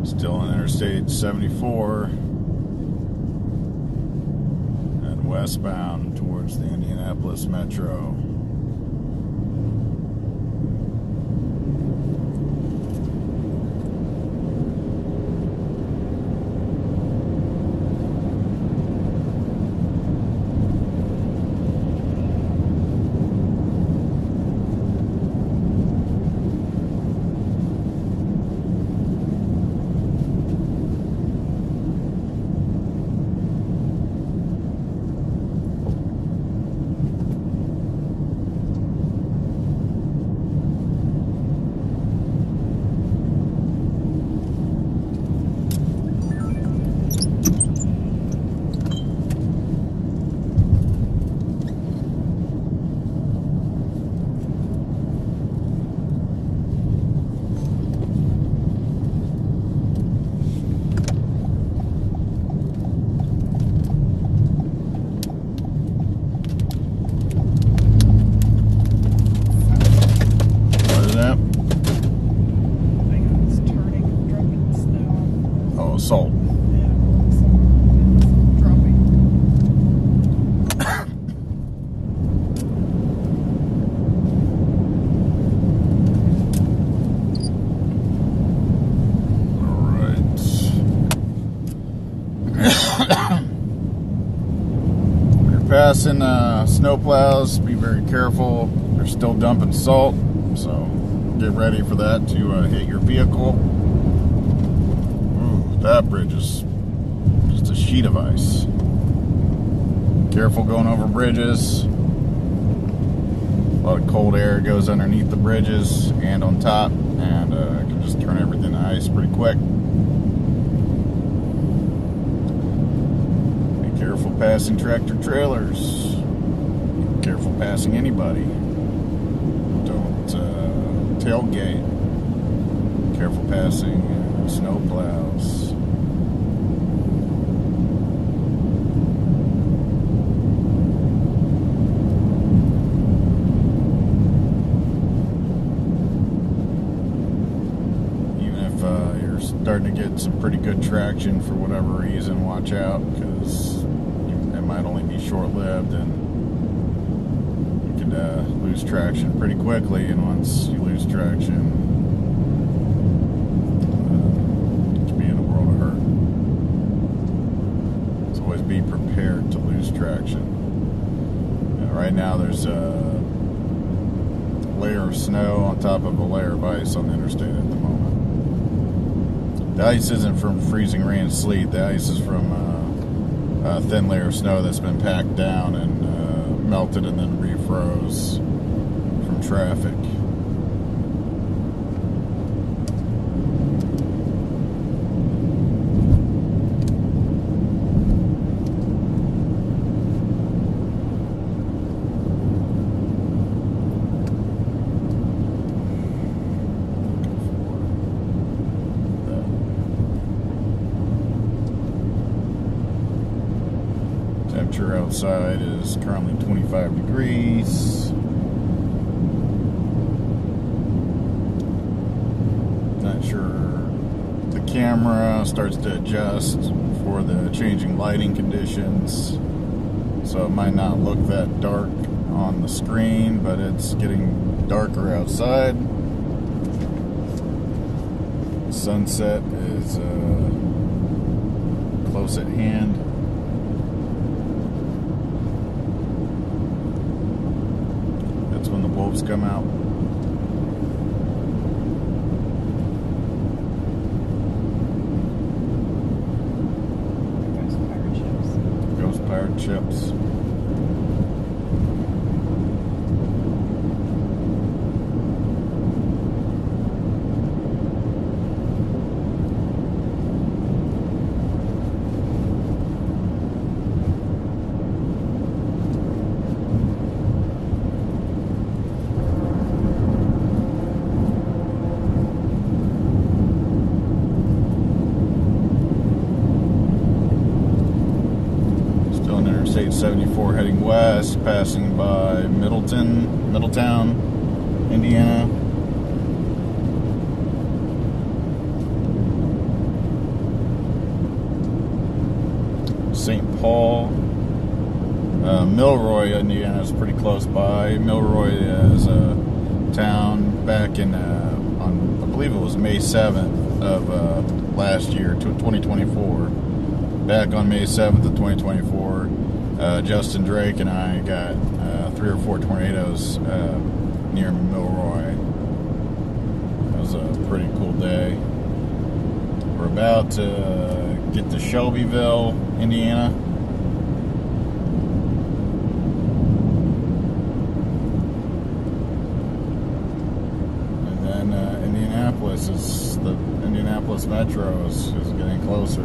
Still on Interstate 74 and westbound towards the Indianapolis metro. salt. Yeah, some dropping. Passing snowplows, be very careful. They're still dumping salt, so get ready for that to hit your vehicle. Ooh, that bridge is just a sheet of ice. Careful going over bridges. A lot of cold air goes underneath the bridges and on top, and it can just turn everything to ice pretty quick. Careful passing tractor trailers. Careful passing anybody. Don't tailgate. Careful passing snow plows. Even if you're starting to get some pretty good traction for whatever reason, watch out, because might only be short-lived, and you could lose traction pretty quickly, and once you lose traction, you could be in a world of hurt. So always be prepared to lose traction. Right now there's a layer of snow on top of a layer of ice on the interstate at the moment. The ice isn't from freezing rain and sleet. The ice is from a thin layer of snow that's been packed down and melted and then refroze from traffic. Temperature outside is currently 25 degrees. Not sure. The camera starts to adjust for the changing lighting conditions, so it might not look that dark on the screen, but it's getting darker outside. Sunset is close at hand. When the wolves come out. Ghost pirate ships. Interstate 74 heading west, passing by Middletown, Indiana. St. Paul. Milroy, Indiana is pretty close by. Milroy is a town back in, on, I believe it was May 7th of last year, 2024. Back on May 7th of 2024, Justin Drake and I got 3 or 4 tornadoes near Milroy. It was a pretty cool day. We're about to get to Shelbyville, Indiana. And then Indianapolis, the Indianapolis Metro is getting closer.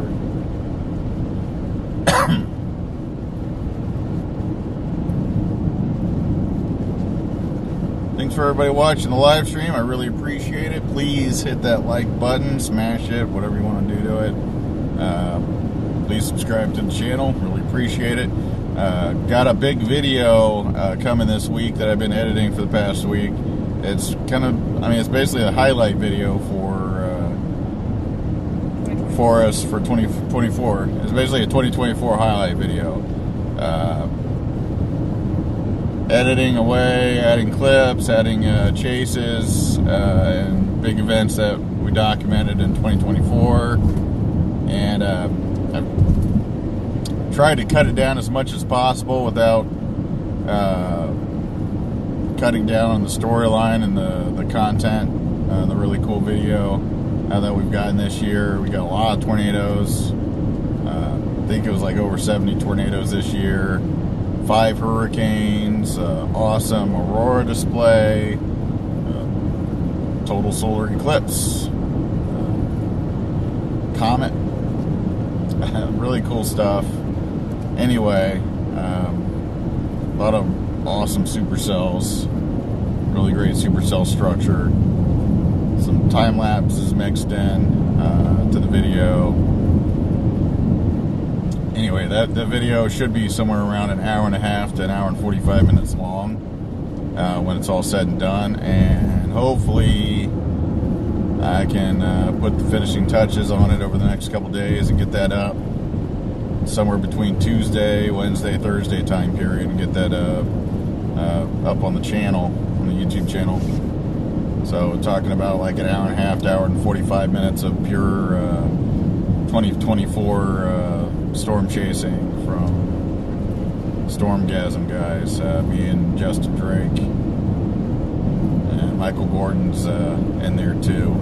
Thanks for everybody watching the live stream. I really appreciate it. Please hit that like button, smash it, whatever you want to do to it. Please subscribe to the channel. Really appreciate it. Got a big video coming this week that I've been editing for the past week. It's kind of, I mean, it's basically a highlight video for for us for 2024. It's basically a 2024 highlight video. Editing away, adding clips, adding chases, and big events that we documented in 2024. And I've tried to cut it down as much as possible without cutting down on the storyline and the content, the really cool video that we've gotten this year. We got a lot of tornadoes. I think it was like over 70 tornadoes this year. 5 hurricanes, awesome aurora display, total solar eclipse, comet, really cool stuff. Anyway, a lot of awesome supercells, really great supercell structure, some time lapses mixed in to the video. Anyway, that video should be somewhere around an hour and a half to an hour and 45 minutes long when it's all said and done, and hopefully I can put the finishing touches on it over the next couple days and get that up somewhere between Tuesday, Wednesday, Thursday time period, and get that up on the channel, on the YouTube channel. So we're talking about like an hour and a half to hour and 45 minutes of pure 2024 storm chasing from Stormgasm guys, me and Justin Drake, and Michael Gordon's in there too.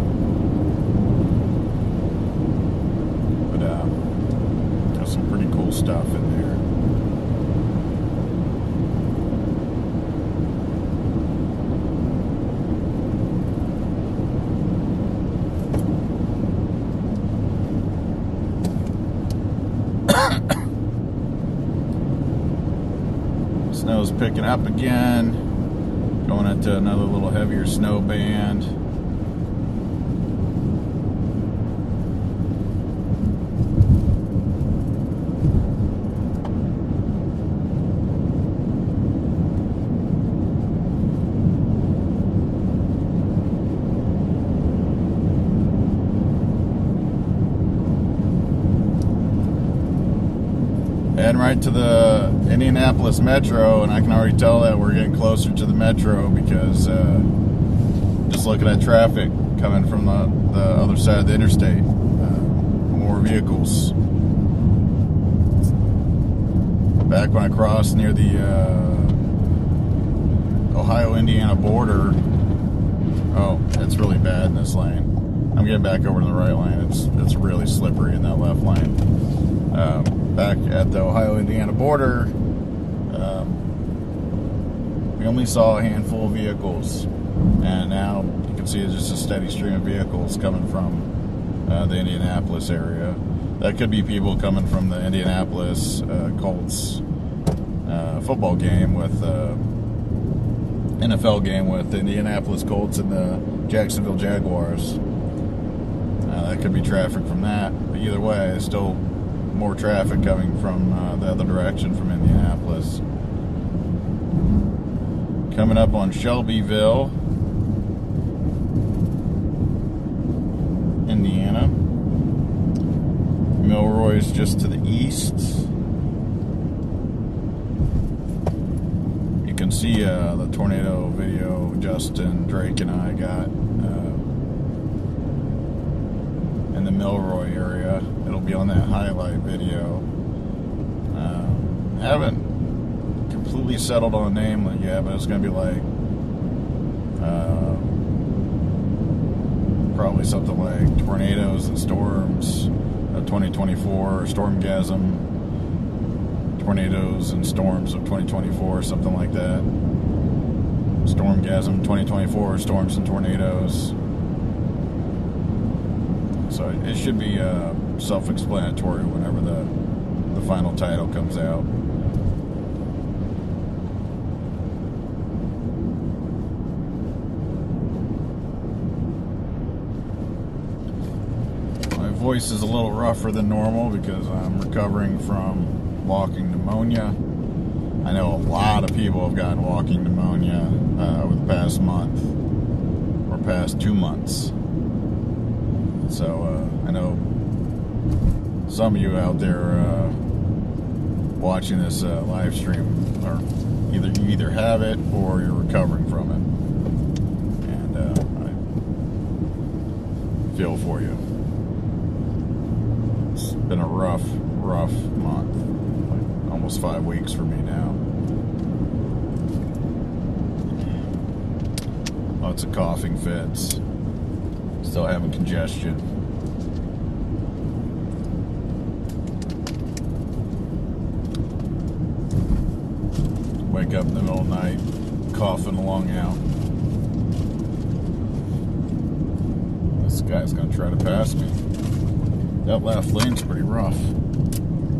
But there's some pretty cool stuff in there. Snow's picking up again, going into another little heavier snow band. Heading right to the Indianapolis Metro, and I can already tell that we're getting closer to the Metro because just looking at traffic coming from the other side of the interstate. More vehicles. Back when I crossed near the Ohio-Indiana border, oh, it's really bad in this lane. I'm getting back over to the right lane. It's really slippery in that left lane. Back at the Ohio-Indiana border, we only saw a handful of vehicles, and now you can see it's just a steady stream of vehicles coming from the Indianapolis area. That could be people coming from the Indianapolis Colts football game with NFL game with the Indianapolis Colts and the Jacksonville Jaguars. That could be traffic from that, but either way, it's still more traffic coming from the other direction from Indianapolis. Coming up on Shelbyville, Indiana. Milroy's just to the east. You can see the tornado video Justin, Drake, and I got in the Milroy area. It'll be on that highlight video. Haven't completely settled on a name yet, but it's going to be like probably something like Tornadoes and Storms 2024, or Stormgasm Tornadoes and Storms of 2024, something like that. Stormgasm 2024, Storms and Tornadoes. So it should be self-explanatory whenever the final title comes out. My voice is a little rougher than normal because I'm recovering from walking pneumonia. I know a lot of people have gotten walking pneumonia over the past month or past 2 months. So I know some of you out there watching this live stream are you either have it or you're recovering from it, and I feel for you. It's been a rough month, like almost 5 weeks for me now. Lots of coughing fits, still having congestion. Wake up in the middle of the night, coughing the lung out. This guy's gonna try to pass me. That left lane's pretty rough.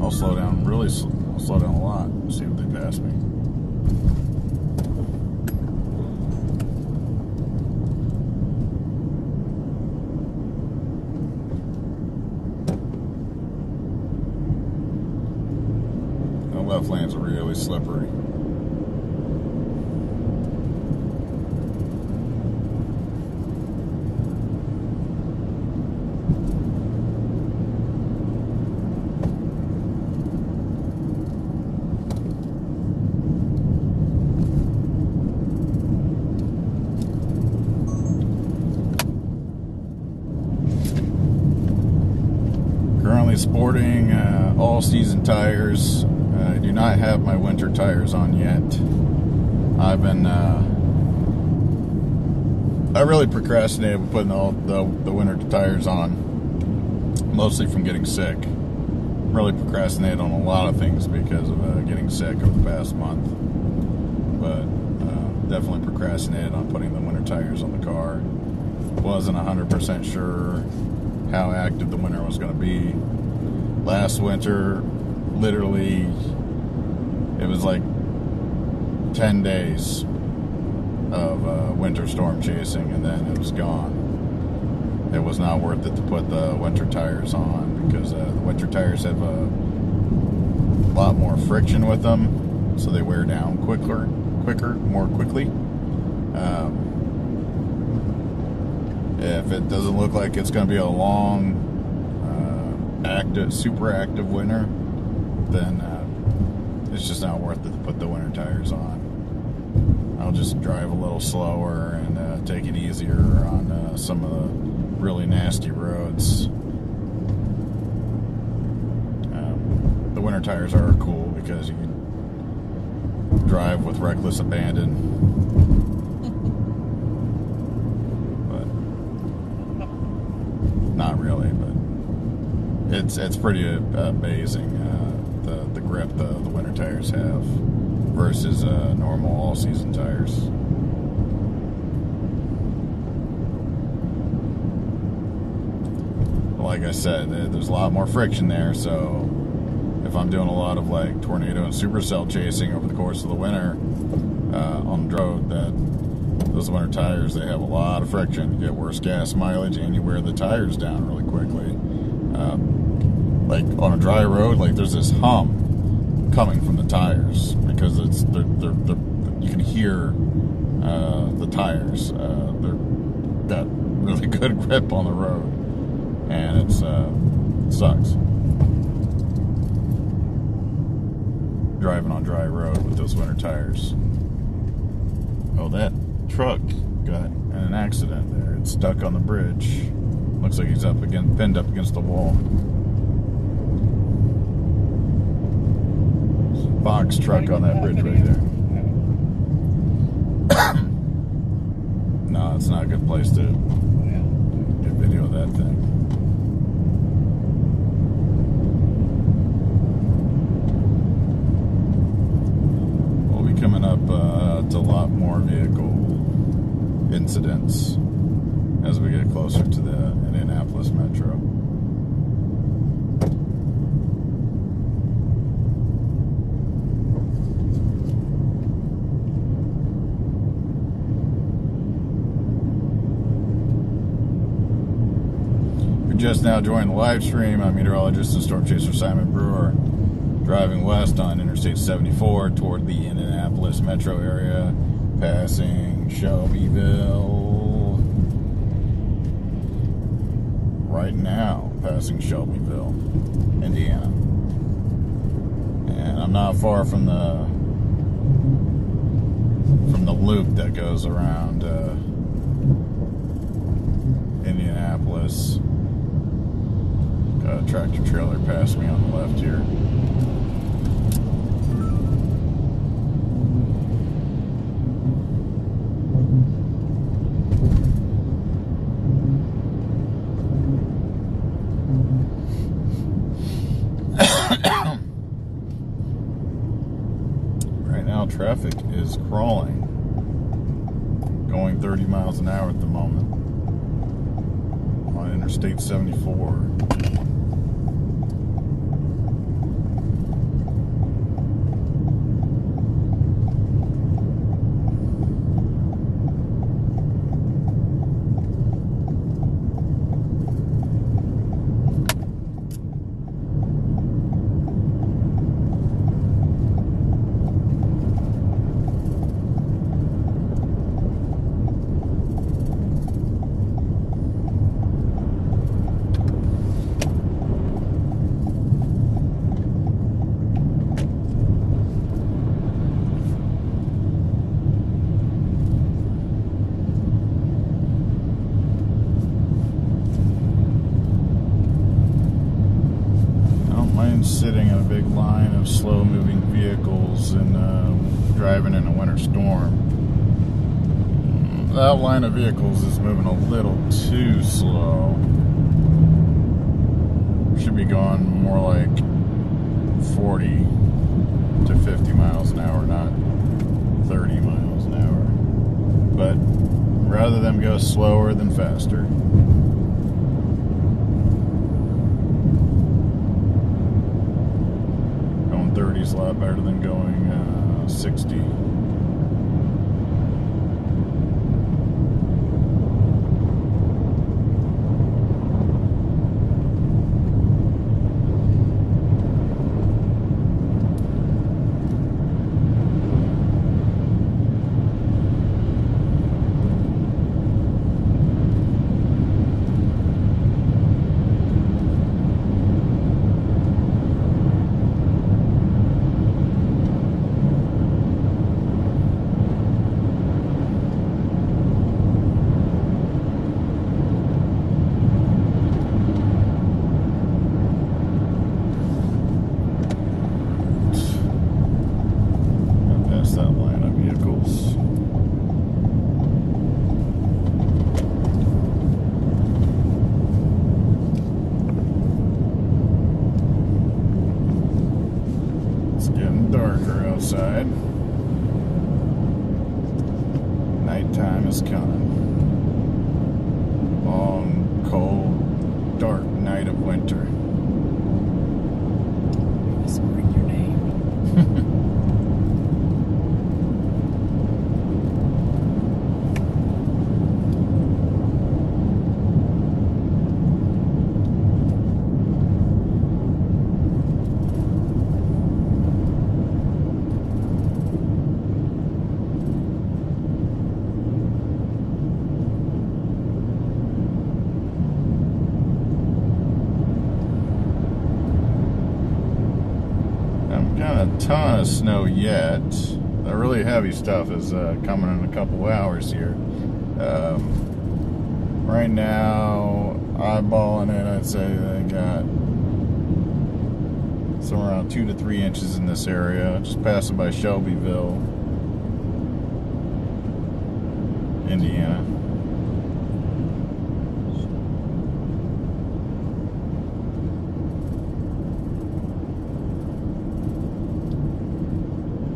I'll slow down I'll slow down a lot, see if they pass me. The left lane's really slippery. Sporting all-season tires. I do not have my winter tires on yet. I've been I really procrastinated with putting all the winter tires on, mostly from getting sick. Really procrastinated on a lot of things because of getting sick over the past month, but definitely procrastinated on putting the winter tires on the car. Wasn't 100% sure how active the winter was going to be. Last winter, literally, it was like 10 days of winter storm chasing, and then it was gone. It was not worth it to put the winter tires on because the winter tires have a lot more friction with them, so they wear down more quickly. If it doesn't look like it's going to be a long, super active winter, then it's just not worth it to put the winter tires on. I'll just drive a little slower and take it easier on some of the really nasty roads. The winter tires are cool because you can drive with reckless abandon. But not really, but it's pretty amazing the grip the winter tires have versus normal all-season tires. Like I said, there's a lot more friction there, so if I'm doing a lot of like tornado and supercell chasing over the course of the winter on the road, those winter tires, they have a lot of friction. You get worse gas mileage and you wear the tires down really quickly. Like on a dry road, like there's this hum coming from the tires because they're you can hear the tires. They're got really good grip on the road, and it sucks driving on dry road with those winter tires. Oh, that truck got in an accident there. It's stuck on the bridge. Looks like he's pinned up against the wall. Box truck on that bridge right there. No, it's not a good place to get video of that thing. We'll be coming up to a lot more vehicle incidents as we get closer to the Indianapolis metro. Just now joined the live stream. I'm meteorologist and storm chaser Simon Brewer, driving west on Interstate 74 toward the Indianapolis metro area, passing Shelbyville. right now, passing Shelbyville, Indiana. And I'm not far from the loop that goes around Indianapolis. Got a tractor trailer past me on the left here. Right now, traffic is crawling, going 30 miles an hour at the moment on Interstate 74. Sitting in a big line of slow-moving vehicles and driving in a winter storm. That line of vehicles is moving a little too slow. Should be going more like 40 to 50 miles an hour, not 30 miles an hour. But rather them go slower than faster. 30 is a lot better than going 60. Outside. Nighttime is coming. Long, cold, dark night of winter. Whispering your name. Not a ton of snow yet. The really heavy stuff is coming in a couple hours here. Right now, eyeballing it, I'd say they got somewhere around 2 to 3 inches in this area. Just passing by Shelbyville, Indiana.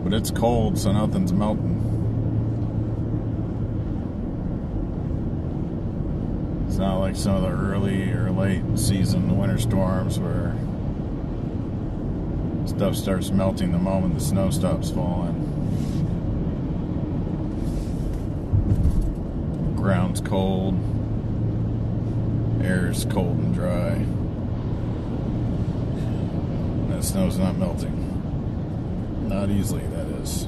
But it's cold, so nothing's melting. It's not like some of the early or late season winter storms where stuff starts melting the moment the snow stops falling. Ground's cold, air is cold and dry, and that snow's not melting. Not easily, that is.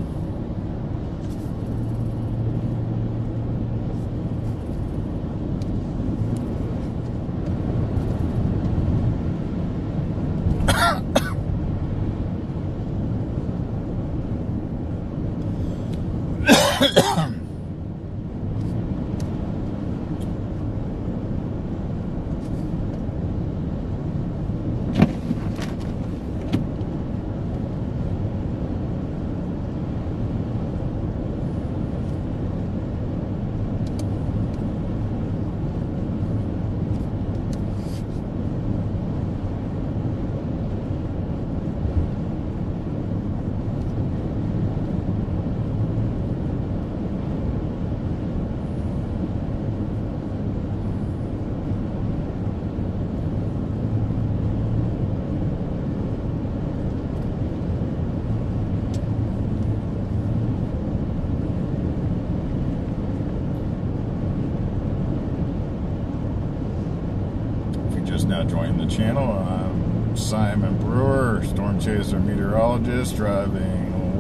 Just now joining the channel, I'm Simon Brewer, storm chaser meteorologist, driving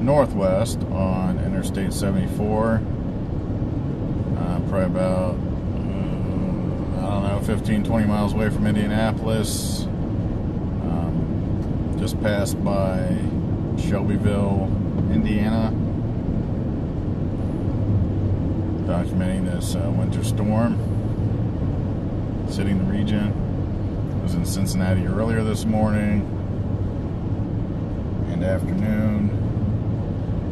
northwest on Interstate 74. Probably about, I don't know, 15-20 miles away from Indianapolis. Just passed by Shelbyville, Indiana, documenting this winter storm hitting the region. I was in Cincinnati earlier this morning and afternoon,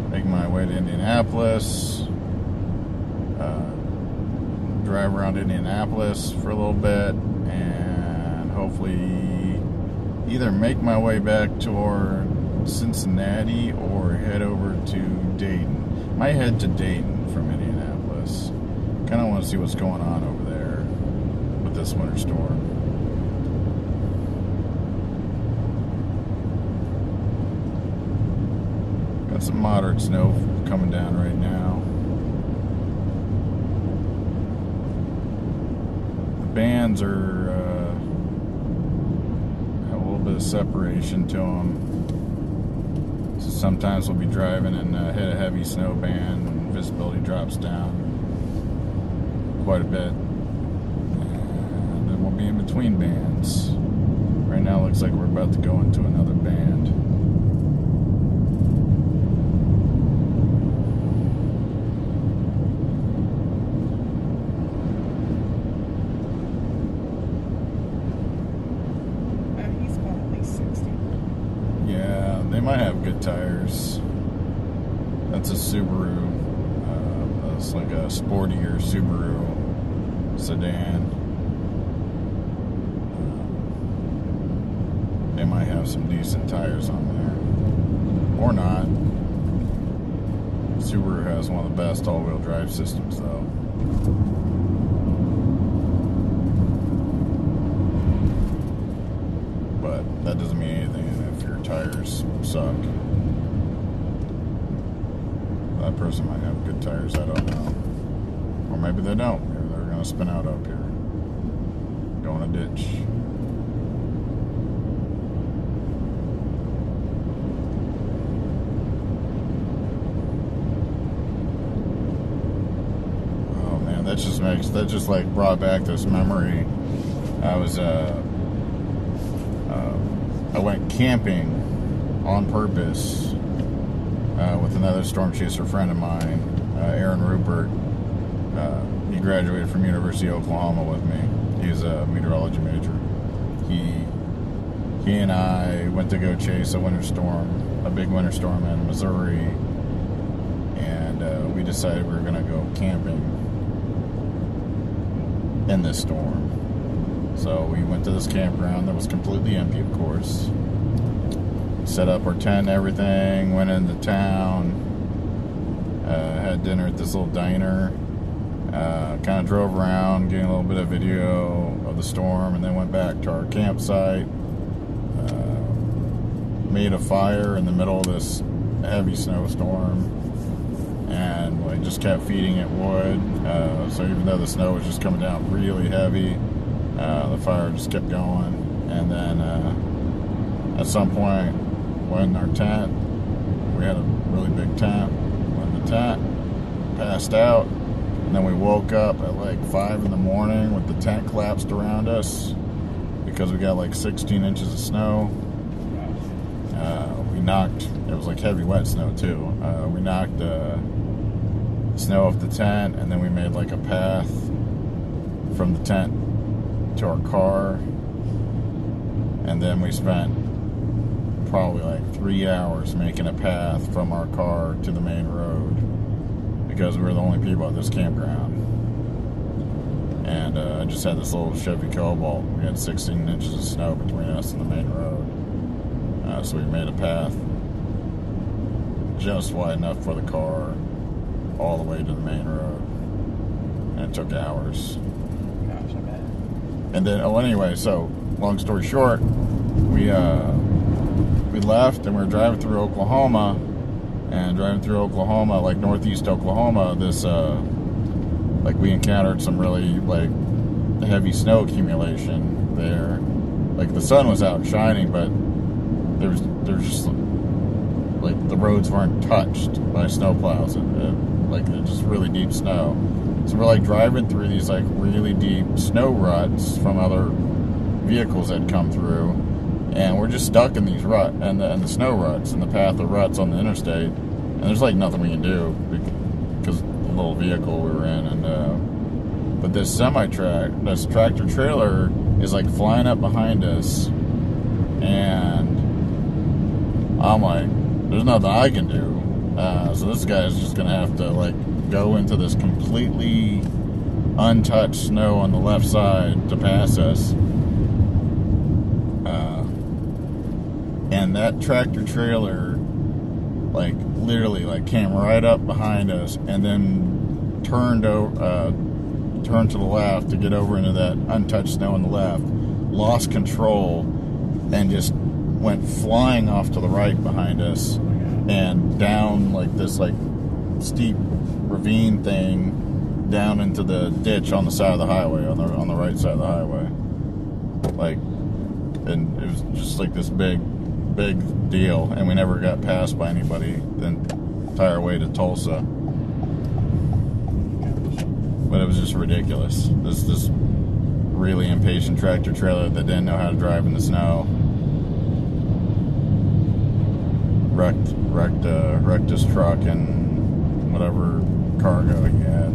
making my way to Indianapolis, drive around Indianapolis for a little bit, and hopefully either make my way back toward Cincinnati or head over to Dayton. Might head to Dayton from Indianapolis. Kind of want to see what's going on over there with this winter storm. Got some moderate snow coming down right now. The bands are have a little bit of separation to them. So sometimes we'll be driving and hit a heavy snow band and visibility drops down quite a bit. Be in between bands. Right now it looks like we're about to go into another band. He's got at least 60. Yeah, they might have good tires. That's a Subaru. It's like a sportier Subaru sedan. They might have some decent tires on there. Or not. Subaru has one of the best all-wheel drive systems, though. But that doesn't mean anything if your tires suck. That person might have good tires, I don't know. Or maybe they don't. Maybe they're going to spin out up here. Go in a ditch. That just like brought back this memory. I went camping on purpose with another storm chaser friend of mine, Aaron Rupert. He graduated from University of Oklahoma with me. He's a meteorology major. He and I went to go chase a big winter storm in Missouri, and we decided we were going to go camping in this storm. So we went to this campground that was completely empty, of course. Set up our tent and everything, went into town, had dinner at this little diner, kind of drove around, getting a little bit of video of the storm, and then went back to our campsite, made a fire in the middle of this heavy snowstorm, and we just kept feeding it wood. So even though the snow was just coming down really heavy, the fire just kept going. And then at some point, when our tent, we had a really big tent, when the tent passed out, and then we woke up at like 5 in the morning with the tent collapsed around us because we got like 16 inches of snow. We knocked, it was like heavy wet snow too. We knocked snow off the tent, and then we made like a path from the tent to our car, and then we spent probably like 3 hours making a path from our car to the main road because we were the only people at this campground. And I just had this little Chevy Cobalt. We had 16 inches of snow between us and the main road. So we made a path just wide enough for the car all the way to the main road. And it took hours. Gosh, I bet. And then, anyway, so long story short, we left and we were driving through Oklahoma. And driving through Oklahoma, like northeast Oklahoma, this, like we encountered some really, like, heavy snow accumulation there. Like the sun was out shining, but there's just, like, the roads weren't touched by snowplows. Like, they're just really deep snow. So we're, like, driving through these, like, really deep snow ruts from other vehicles that come through. And we're just stuck in these ruts, and the snow ruts, and the path of ruts on the interstate. And there's, like, nothing we can do because of the little vehicle we were in. And but this this tractor trailer is, like, flying up behind us. And I'm like, there's nothing I can do. So this guy's just going to have to, like, go into this completely untouched snow on the left side to pass us. And that tractor trailer, like, literally, like, came right up behind us and then turned to the left to get over into that untouched snow on the left, lost control, and just went flying off to the right behind us and down, like, this, like, steep ravine thing down into the ditch on the side of the highway, on the right side of the highway. Like, and it was just like this big deal, and we never got passed by anybody the entire way to Tulsa. But it was just ridiculous. This really impatient tractor trailer that didn't know how to drive in the snow wrecked his truck and whatever cargo he had.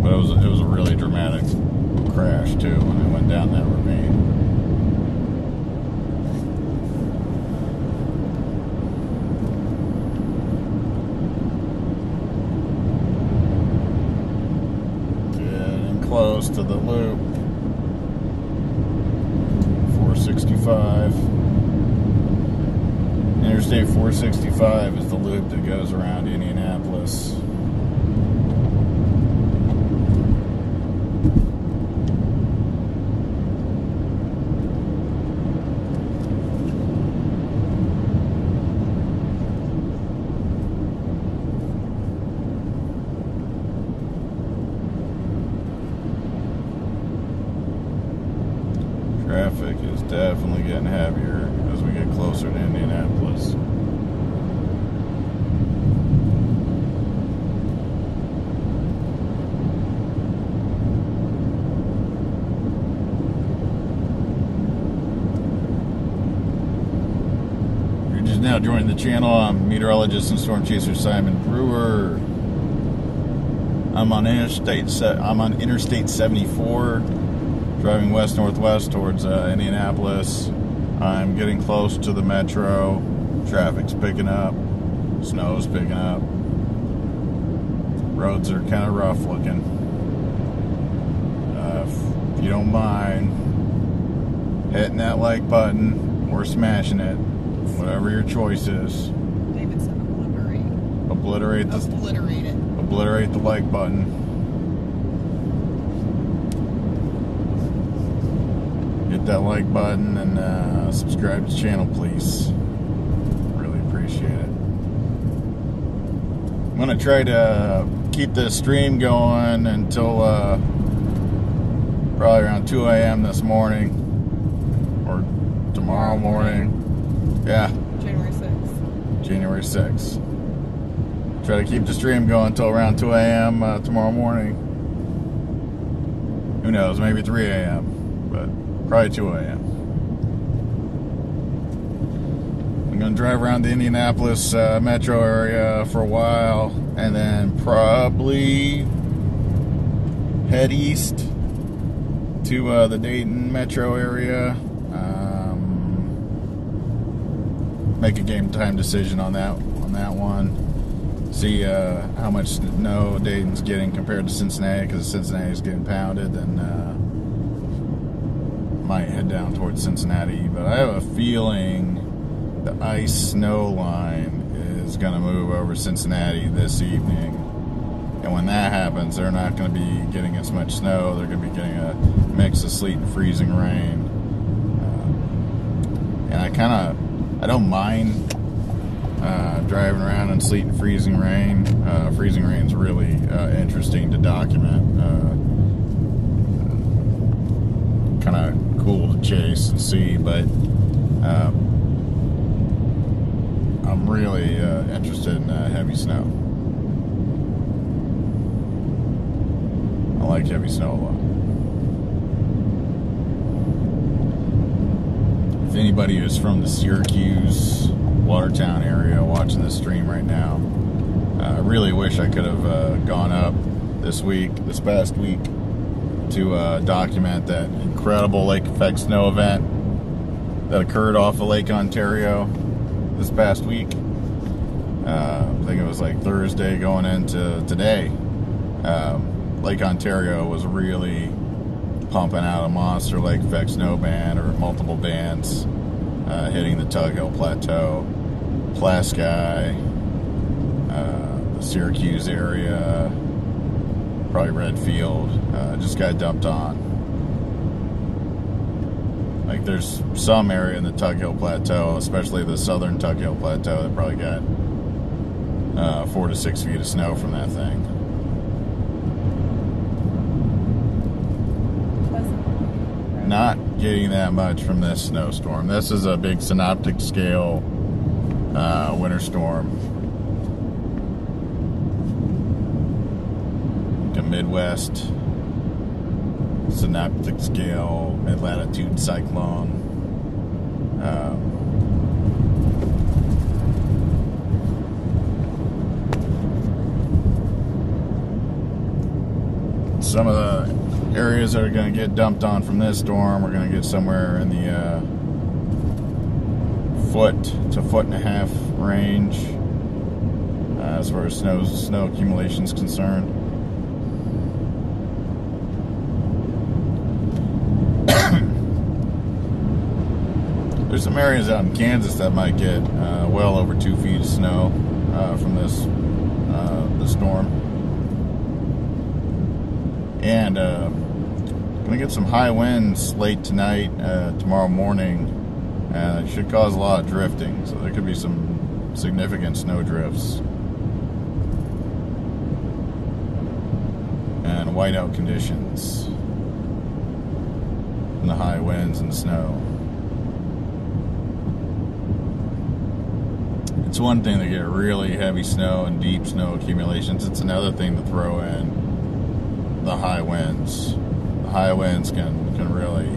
But it was a really dramatic crash too when it went down that ravine. Getting close to the loop. 465. Interstate 465 is the loop that goes around Indianapolis. Traffic is definitely getting heavier as we get closer to Indianapolis. You're just now joining the channel. I'm meteorologist and storm chaser Simon Brewer. I'm on Interstate 74. Driving west-northwest towards Indianapolis. I'm getting close to the metro. Traffic's picking up. Snow's picking up. Roads are kind of rough looking. If you don't mind hitting that like button or smashing it, whatever your choice is. David said obliterate. Obliterate the like button. Hit that like button and subscribe to the channel, please. Really appreciate it. I'm going to try to keep this stream going until probably around 2 a.m. this morning or tomorrow morning. Yeah. January 6th. January 6th. Try to keep the stream going until around 2 a.m. Tomorrow morning. Who knows, maybe 3 a.m., but probably 2 a.m. I'm going to drive around the Indianapolis metro area for a while, and then probably head east to the Dayton metro area. Make a game time decision on that one. See how much snow Dayton's getting compared to Cincinnati, because Cincinnati's getting pounded, and might head down towards Cincinnati. But I have a feeling the ice snow line is going to move over Cincinnati this evening, and when that happens, they're not going to be getting as much snow. They're going to be getting a mix of sleet and freezing rain. And I don't mind driving around in sleet and freezing rain. Freezing rain is really interesting to document. Kind of cool to chase and see, but I'm really interested in heavy snow. I like heavy snow a lot. If anybody is from the Syracuse, Watertown area watching this stream right now, I really wish I could have gone up this past week, to document that incredible lake effect snow event that occurred off of Lake Ontario this past week. I think it was like Thursday going into today. Lake Ontario was really pumping out a monster lake effect snow band, or multiple bands, hitting the Tug Hill Plateau, Plasky, the Syracuse area, probably Redfield, just got dumped on. Like, there's some area in the Tug Hill Plateau, especially the southern Tug Hill Plateau, that probably got 4 to 6 feet of snow from that thing. Not getting that much from this snowstorm. This is a big synoptic scale winter storm. Like a Midwest synoptic scale mid-latitude cyclone. Some of the areas that are going to get dumped on from this storm are going to get somewhere in the foot to foot and a half range as far as snow accumulation is concerned. There's some areas out in Kansas that might get well over 2 feet of snow from this storm. And gonna get some high winds late tonight, tomorrow morning. It should cause a lot of drifting, so there could be some significant snow drifts and whiteout conditions from the high winds and snow. It's one thing to get really heavy snow and deep snow accumulations. It's another thing to throw in the high winds. The high winds can really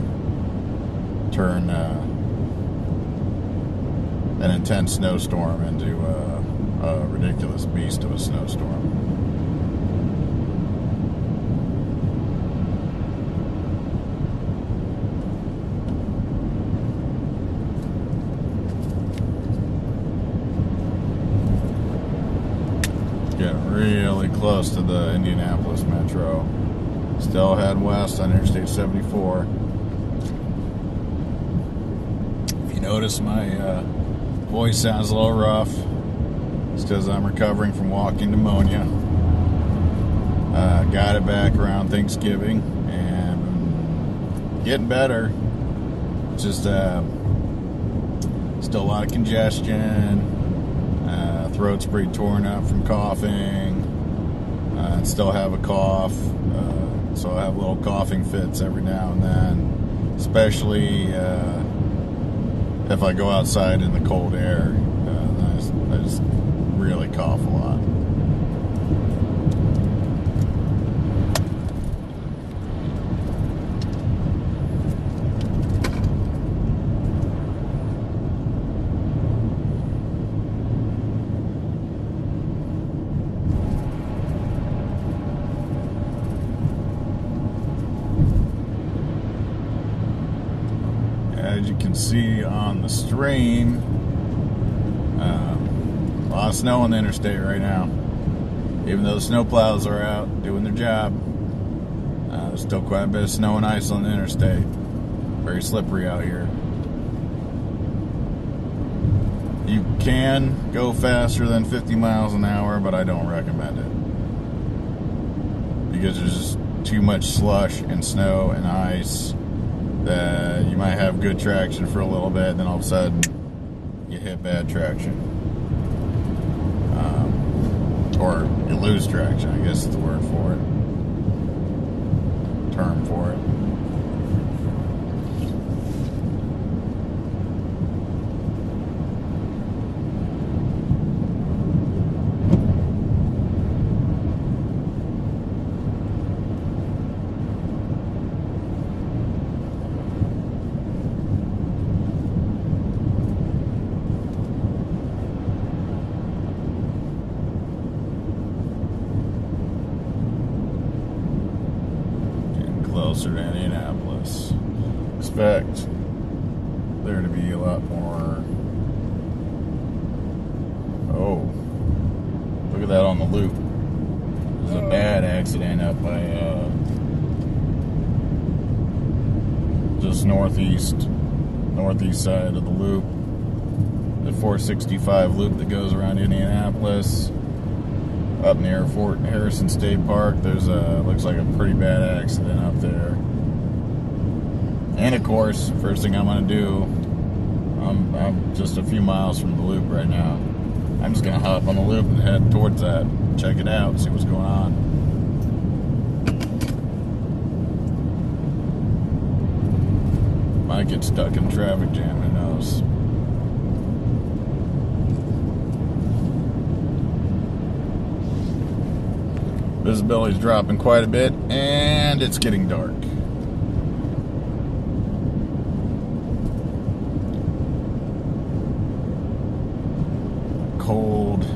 turn an intense snowstorm into a ridiculous beast of a snowstorm. Getting really close to the Indianapolis metro. Still head west on Interstate 74. If you notice my voice sounds a little rough, it's because I'm recovering from walking pneumonia. Got it back around Thanksgiving and getting better. Just still a lot of congestion. Throat's pretty torn up from coughing. I still have a cough. So I have little coughing fits every now and then, especially if I go outside in the cold air. I just really cough a lot. as you can see on the stream, a lot of snow on the interstate right now. Even though the snowplows are out doing their job, there's still quite a bit of snow and ice on the interstate. Very slippery out here. You can go faster than 50 miles an hour, but I don't recommend it. Because there's just too much slush and snow and ice that you might have good traction for a little bit, then all of a sudden you hit bad traction. Or you lose traction, I guess is the word for it. Term for it. Closer to Indianapolis. Expect there to be a lot more. Oh, look at that on the loop. There's a bad accident up by just northeast side of the loop. The 465 loop that goes around Indianapolis. Up near Fort Harrison State Park, there's looks like a pretty bad accident up there. And of course, first thing I'm gonna do, I'm just a few miles from the loop right now. I'm just gonna hop on the loop and head towards that, check it out, see what's going on. Might get stuck in traffic jam, who knows? Visibility's dropping quite a bit, and it's getting dark. Cold,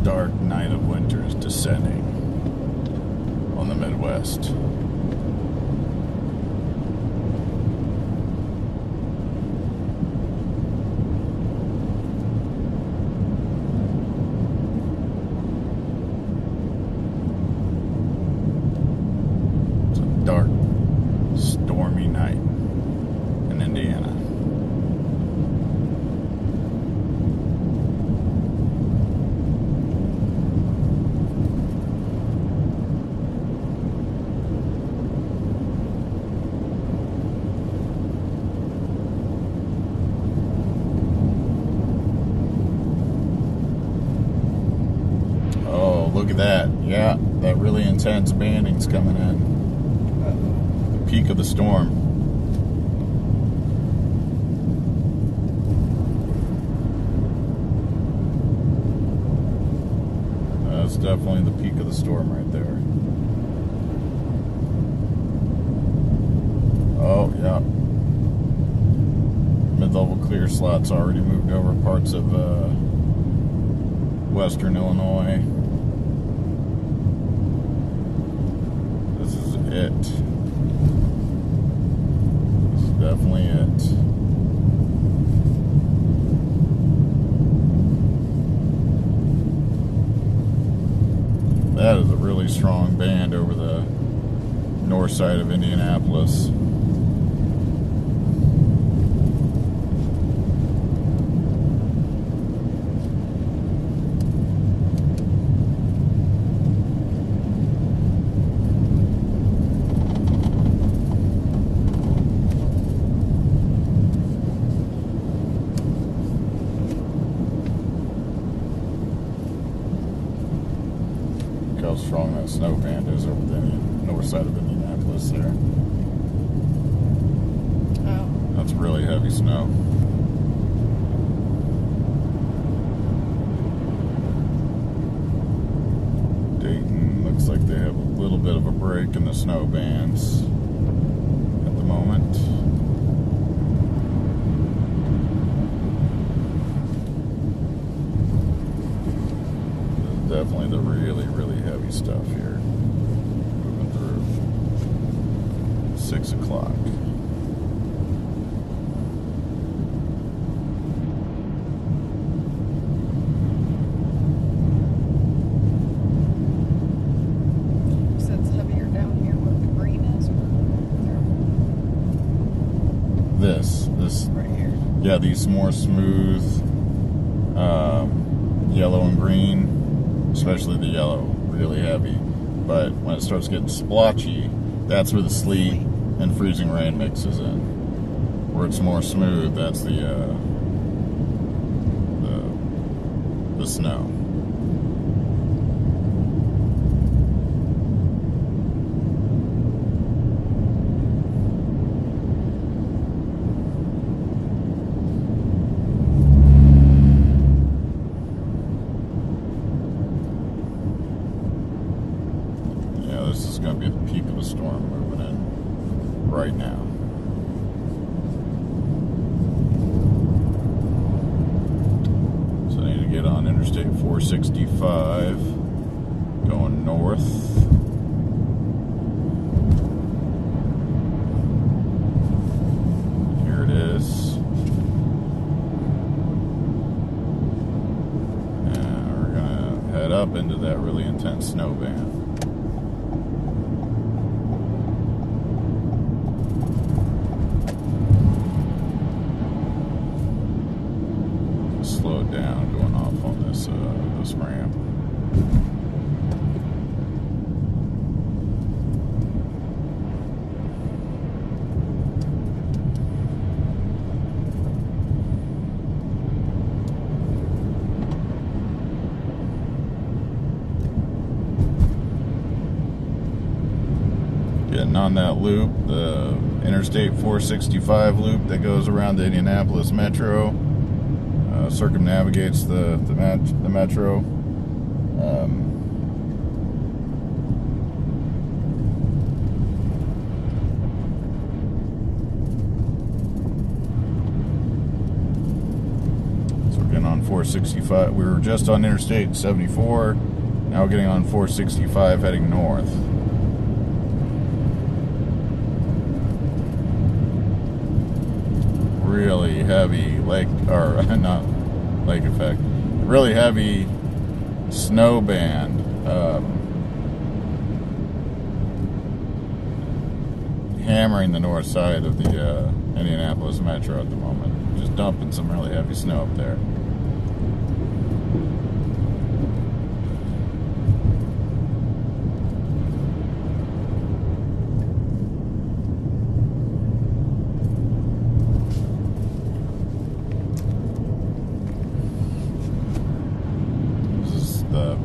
dark night of winter is descending on the Midwest. Dark, stormy night in Indiana. Oh, look at that. Yeah, that really intense banding's coming in. Peak of the storm. That's definitely the peak of the storm right there. Oh, yeah. Mid-level clear slot's already moved over parts of western Illinois. This is it. Definitely it. That is a really strong band over the north side of Indianapolis. How strong that snow band is over the north side of Indianapolis there. Oh. That's really heavy snow. Dayton looks like they have a little bit of a break in the snow bands at the moment. Definitely the really, really heavy stuff here moving through. 6 o'clock. So it's heavier down here where the green is, or there? This Right here. yeah, these more smooth yellow and green, especially the yellow, really heavy. But when it starts getting splotchy, that's where the sleet and freezing rain mixes in. Where it's more smooth, that's the snow. This is going to be the peak of the storm moving in right now. So I need to get on Interstate 465 going north. Here it is. And we're going to head up into that really intense snow band. Slow down going off on this ramp. Getting on that loop, the Interstate 465 loop that goes around the Indianapolis Metro. Circumnavigates the metro. So we're getting on 465. We were just on Interstate 74. Now we're getting on 465 heading north. Really heavy lake, or not lake effect, really heavy snow band. Hammering the north side of the Indianapolis Metro at the moment. Just dumping some really heavy snow up there.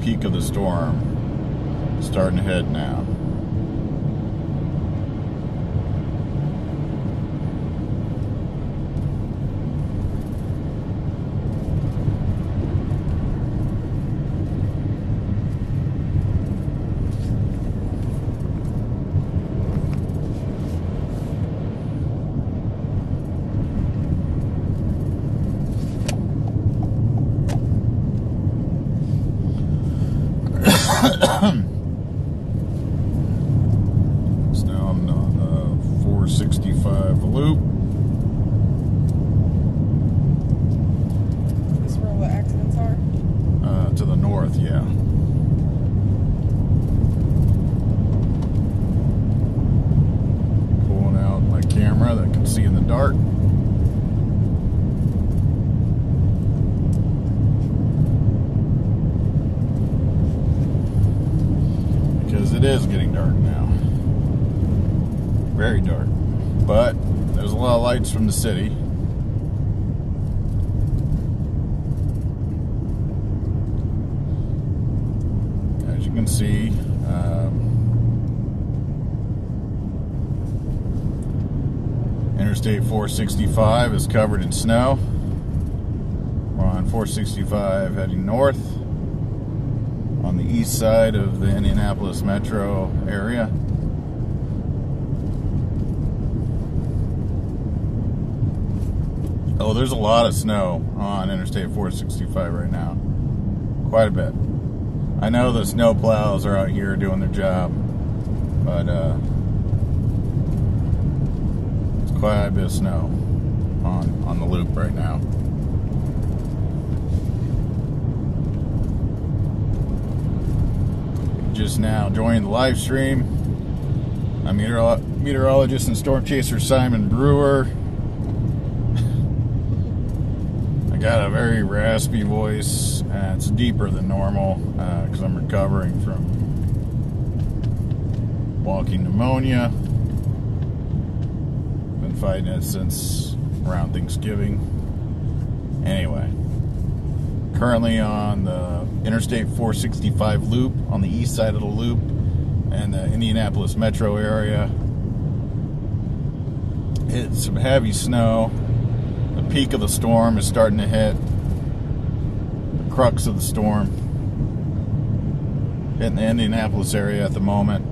Peak of the storm starting to head now. It's now on 465 loop. Is this where all the accidents are? To the north, yeah. Pulling out my camera that can see in the dark. It is getting dark now. Very dark. But there's a lot of lights from the city. As you can see, Interstate 465 is covered in snow. We're on 465 heading north. On the east side of the Indianapolis metro area. Oh, there's a lot of snow on Interstate 465 right now. Quite a bit. I know the snow plows are out here doing their job, but quite a bit of snow on the loop right now. Just now joining the live stream. I'm meteorologist and storm chaser Simon Brewer. I got a very raspy voice, and it's deeper than normal because I'm recovering from walking pneumonia. Been fighting it since around Thanksgiving. Anyway, currently on the Interstate 465 loop, on the east side of the loop, and the Indianapolis metro area. Hit some heavy snow. The peak of the storm is starting to hit. The crux of the storm hitting the Indianapolis area at the moment.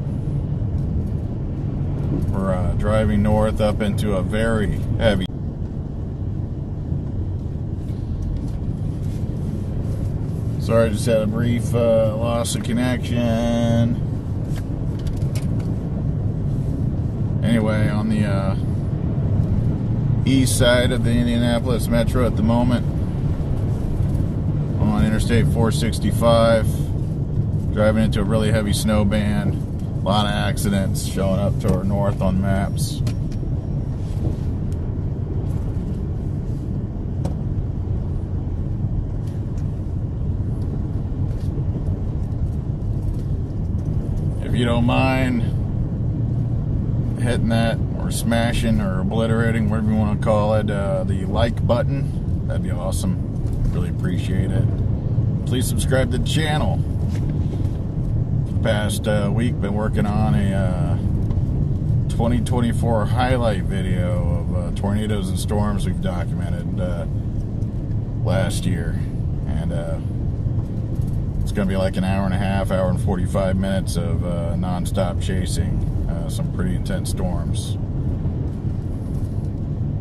We're driving north up into a very heavy. Sorry, I just had a brief loss of connection. Anyway, on the east side of the Indianapolis metro at the moment, on Interstate 465, driving into a really heavy snow band. A lot of accidents showing up to our north on maps. If you don't mind hitting that or smashing or obliterating, whatever you want to call it, the like button, that'd be awesome. Really appreciate it. Please subscribe to the channel. For the past week, been working on a 2024 highlight video of tornadoes and storms we've documented last year, and it's going to be like an hour and a half, hour and 45 minutes of non-stop chasing some pretty intense storms.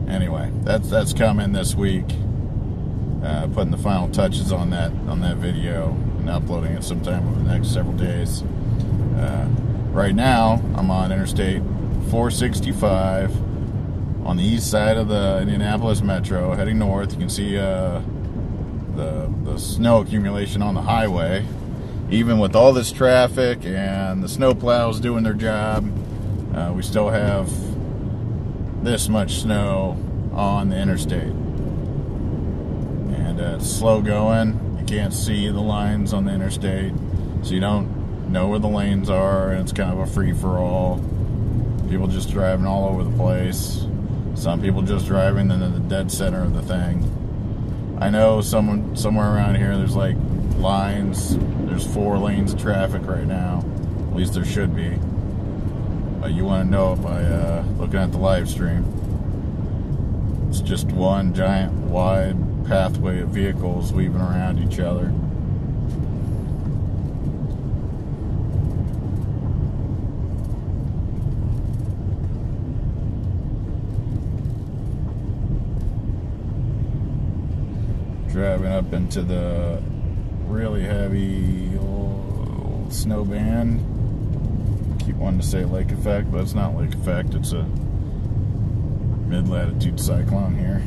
Anyway, that's coming this week. Putting the final touches on that video and uploading it sometime over the next several days. Right now, I'm on Interstate 465 on the east side of the Indianapolis metro, heading north. You can see the snow accumulation on the highway. Even with all this traffic and the snow plows doing their job, we still have this much snow on the interstate. And it's slow going. You can't see the lines on the interstate, so you don't know where the lanes are, and it's kind of a free-for-all. People just driving all over the place. Some people just driving in the dead center of the thing. I know somewhere around here there's like lines. There's 4 lanes of traffic right now. At least there should be. But you want to know it by looking at the live stream. It's just one giant wide pathway of vehicles weaving around each other. Driving up into the really heavy old snow band. Keep wanting to say lake effect, but it's not lake effect. It's a mid-latitude cyclone here.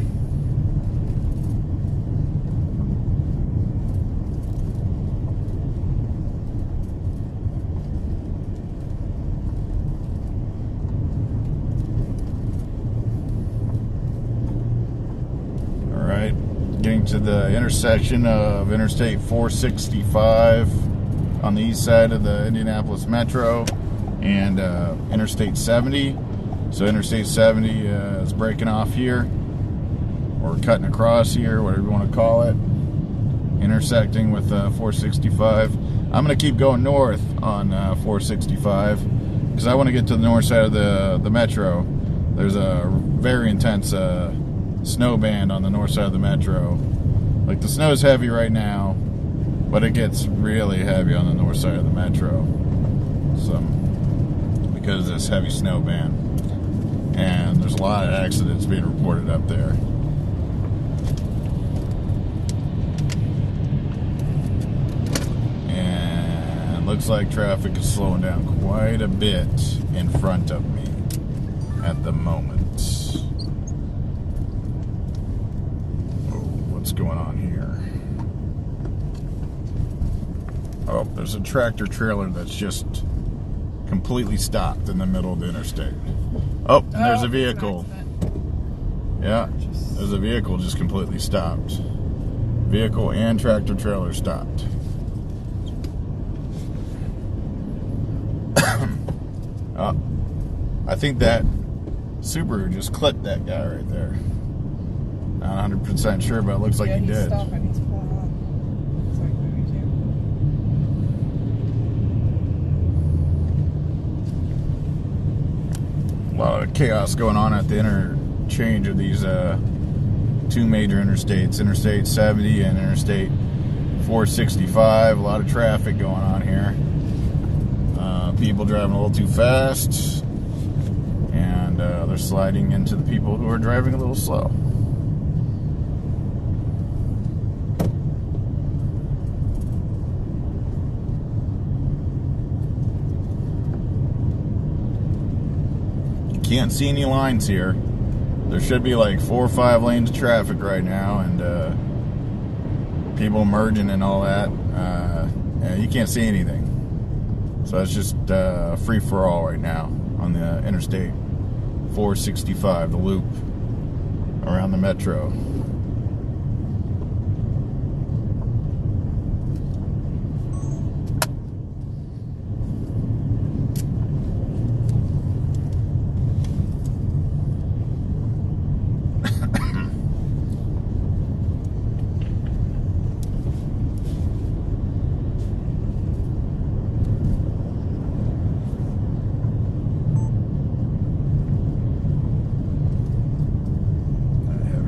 All right, getting to the intersection of Interstate 465 on the east side of the Indianapolis metro and Interstate 70. So Interstate 70 is breaking off here, or cutting across here, whatever you want to call it, intersecting with 465. I'm going to keep going north on 465 because I want to get to the north side of the metro. There's a very intense snow band on the north side of the metro. Like, the snow is heavy right now, but it gets really heavy on the north side of the metro. So, because of this heavy snow band. And there's a lot of accidents being reported up there. And looks like traffic is slowing down quite a bit in front of me at the moment. what's going on here. Oh, there's a tractor trailer that's just completely stopped in the middle of the interstate. Oh, and there's a vehicle. Yeah, there's a vehicle just completely stopped. Vehicle and tractor trailer stopped. I think that Subaru just clipped that guy right there. Not 100% sure, but it looks like he did. Stopping. He's pulling off. It's like movie too. A lot of chaos going on at the interchange of these two major interstates, Interstate 70 and Interstate 465. A lot of traffic going on here. People driving a little too fast, and they're sliding into the people who are driving a little slow. You can't see any lines here. There should be like 4 or 5 lanes of traffic right now, and people merging and all that. You can't see anything. So it's just free for all right now on the Interstate 465, the loop around the metro.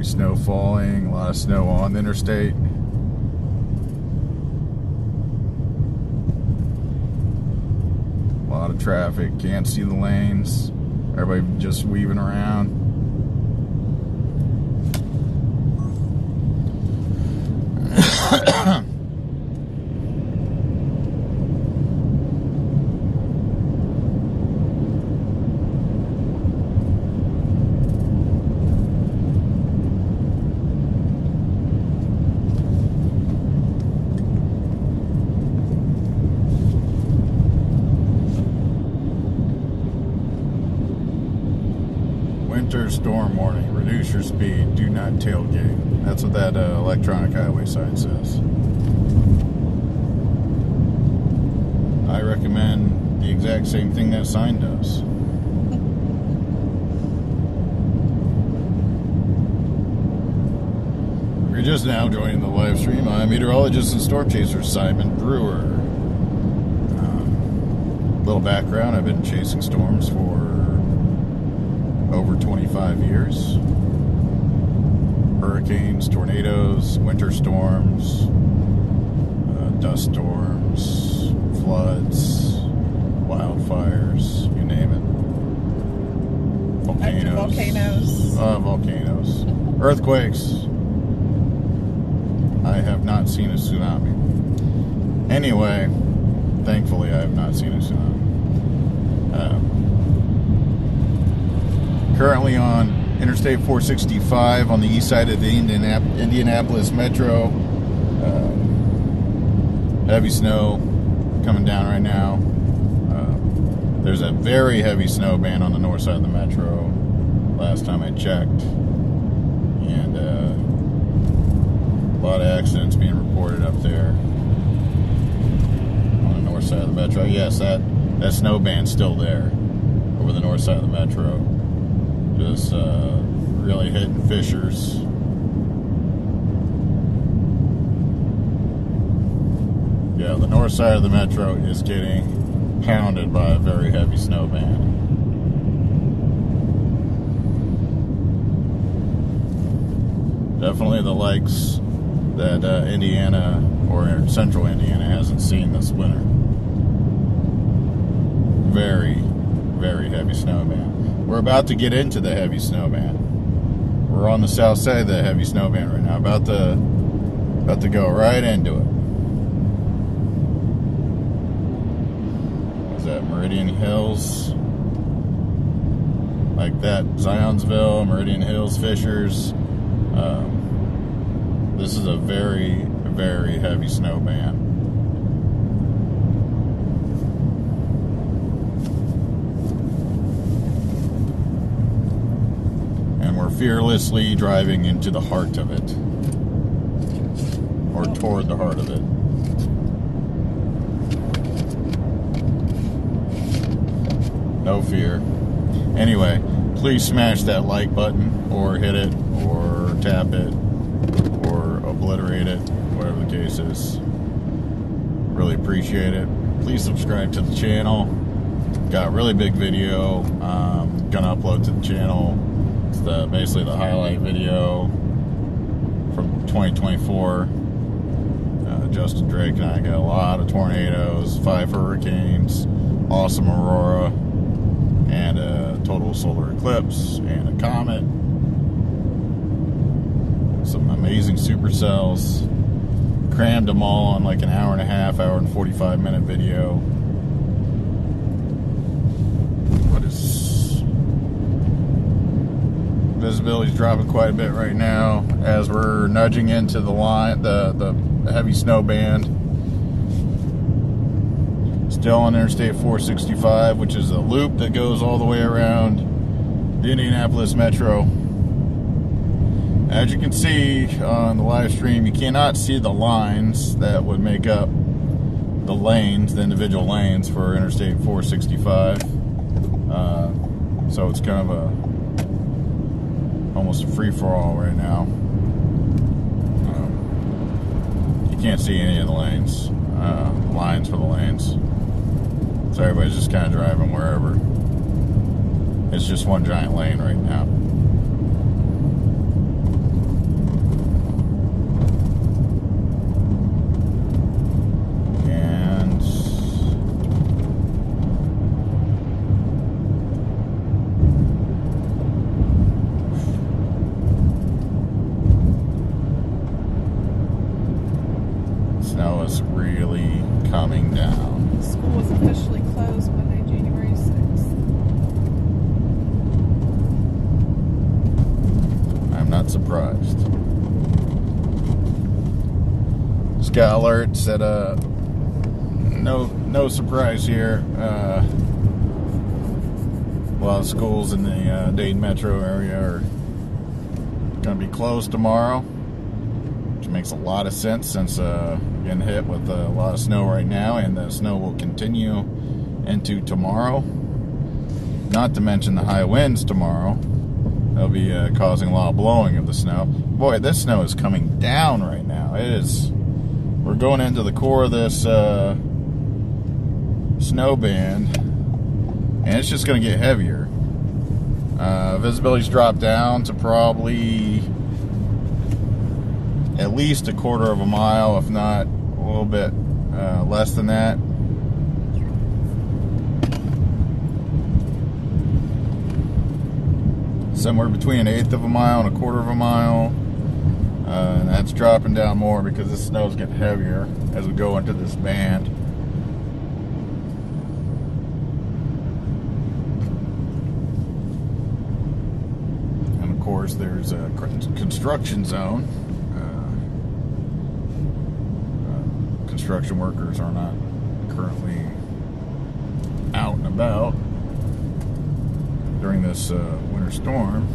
Snow falling, a lot of snow on the interstate. A lot of traffic, can't see the lanes. Everybody just weaving around. Winter storm warning, reduce your speed, do not tailgate. That's what that electronic highway sign says. I recommend the exact same thing that sign does. If you're just now joining the live stream, I'm meteorologist and storm chaser Simon Brewer. Little background, I've been chasing storms for over 25 years. Hurricanes, tornadoes, winter storms, dust storms, floods, wildfires, you name it. Volcanoes. Volcanoes. Earthquakes. I have not seen a tsunami. Anyway, thankfully I have not seen a tsunami. Currently on Interstate 465 on the east side of the Indianapolis metro. Heavy snow coming down right now. There's a very heavy snow band on the north side of the metro last time I checked. And a lot of accidents being reported up there on the north side of the metro. Yes, that snow band's still there over the north side of the metro. Just really hitting fissures. Yeah, the north side of the metro is getting pounded by a very heavy snow band. Definitely the likes that Indiana or central Indiana hasn't seen this winter. Very, very heavy snow band. We're about to get into the heavy snow band. We're on the south side of the heavy snow band right now. About to go right into it. Is that Meridian Hills? Like that, Zionsville, Meridian Hills, Fishers. This This is a very, very heavy snow band. And we're fearlessly driving into the heart of it. Or toward the heart of it. No fear. Anyway, please smash that like button, or hit it, or tap it, or obliterate it, whatever the case is. Really appreciate it. Please subscribe to the channel. Got a really big video gonna upload to the channel. It's basically the highlight video from 2024. Justin Drake and I got a lot of tornadoes, 5 hurricanes, awesome aurora, and a total solar eclipse, and a comet. Some amazing supercells. Crammed them all on like an hour and a half, hour and 45-minute video. What is... Visibility's dropping quite a bit right now as we're nudging into the line, the heavy snow band. Still on Interstate 465, which is a loop that goes all the way around the Indianapolis Metro. As you can see on the live stream, you cannot see the lines that would make up the lanes, the individual lanes for Interstate 465. So it's kind of almost a free-for-all right now. You can't see any of the lanes, lines for the lanes. So everybody's just kind of driving wherever. It's just one giant lane right now. And snow is really coming down. School was officially closed Monday, January 6th. I'm not surprised. Just got alerts that no surprise here. A lot of schools in the Dayton metro area are going to be closed tomorrow, which makes a lot of sense since getting hit with a lot of snow right now, and the snow will continue into tomorrow. Not to mention the high winds tomorrow. They'll be causing a lot of blowing of the snow. Boy, this snow is coming down right now. It is. We're going into the core of this snow band, and it's just going to get heavier. Visibility's dropped down to probably at least a quarter of a mile, if not a little bit less than that. Somewhere between an eighth of a mile and a quarter of a mile. And that's dropping down more because the snow's getting heavier as we go into this band. And of course there's a construction zone. Construction workers are not currently out and about during this winter storm.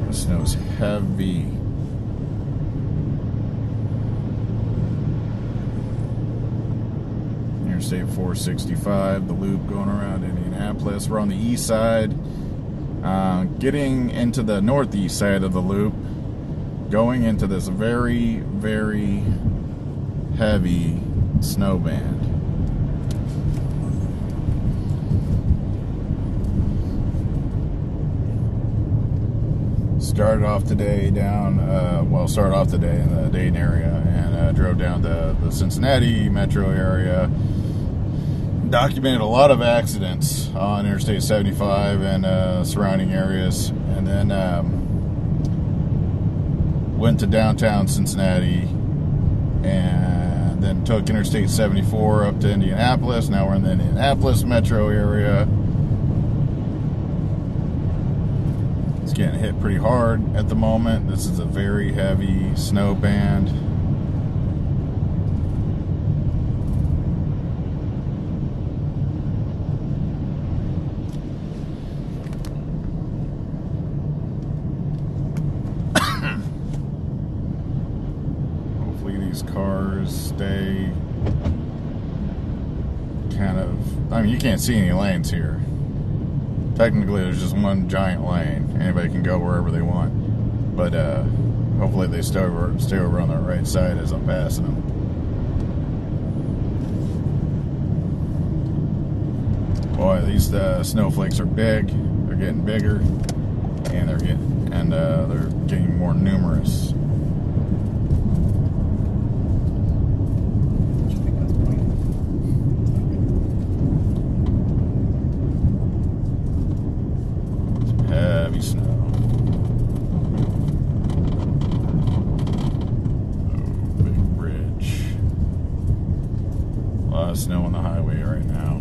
The snow's heavy. Interstate 465, the loop going around Indianapolis. We're on the east side, getting into the northeast side of the loop, going into this very, very heavy snow band. Started off today down, started off today in the Dayton area, and drove down to the Cincinnati metro area. Documented a lot of accidents on Interstate 75 and surrounding areas, and then went to downtown Cincinnati, and then took Interstate 74 up to Indianapolis. Now we're in the Indianapolis metro area. It's getting hit pretty hard at the moment. This is a very heavy snow band. Cars stay kind of, I mean, you can't see any lanes here. Technically there's just one giant lane. Anybody can go wherever they want, but hopefully they stay over on the right side as I'm passing them. Boy, these snowflakes are big. They're getting bigger, and they're getting more numerous. Heavy snow. Oh, big bridge. A lot of snow on the highway right now.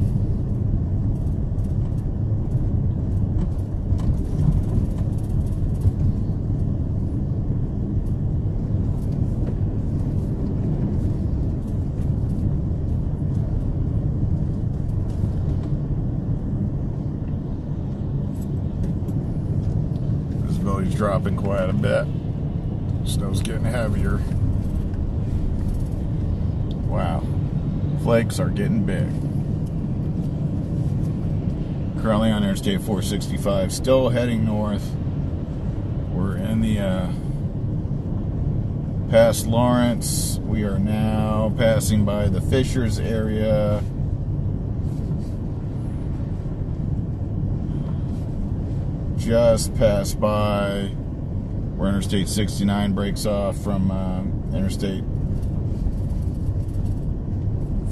Visibility's dropping quite a bit. Snow's getting heavier. Wow. Flakes are getting big. Currently on Interstate 465, still heading north. We're in the past Lawrence. We are now passing by the Fishers area. Just passed by where Interstate 69 breaks off from Interstate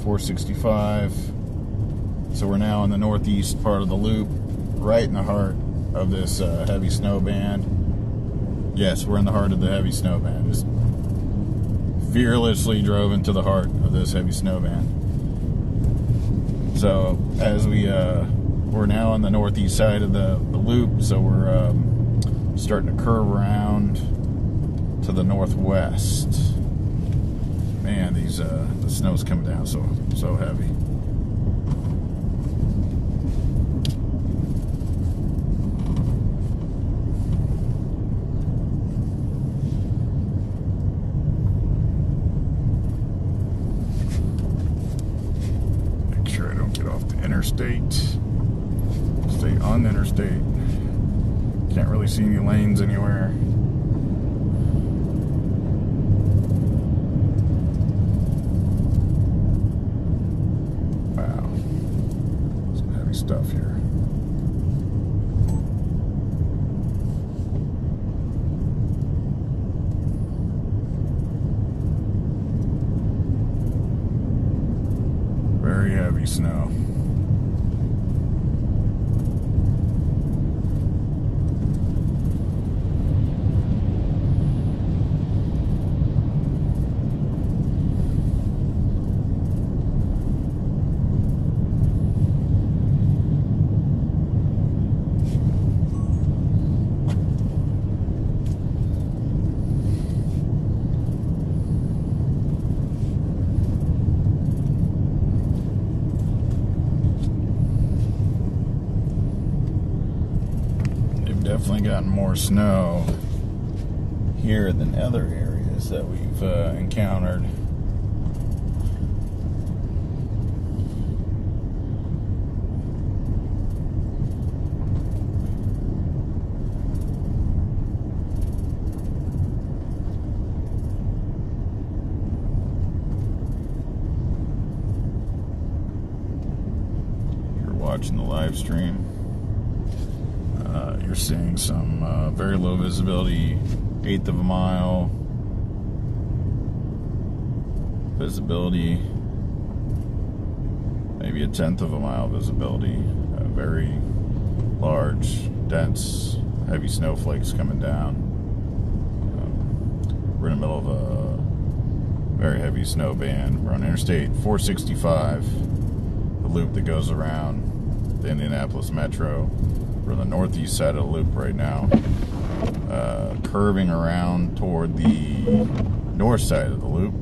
465. So we're now in the northeast part of the loop, right in the heart of this heavy snow band. Yes, we're in the heart of the heavy snow band. Just fearlessly drove into the heart of this heavy snow band. So as we're now on the northeast side of the loop, so we're starting to curve around to the northwest. Man, the snow's coming down so heavy. Make sure I don't get off the interstate. Stay on the interstate. Can't really see any lanes anywhere. Wow. Some heavy stuff here. Very heavy snow. Definitely gotten more snow here than other areas that we've encountered. You're watching the live stream. You're seeing some very low visibility, 1/8 of a mile visibility, maybe 1/10 of a mile visibility. Very large, dense, heavy snowflakes coming down. We're in the middle of a Very heavy snow band. We're on Interstate 465, the loop that goes around the Indianapolis Metro. We're on the northeast side of the loop right now, curving around toward the north side of the loop.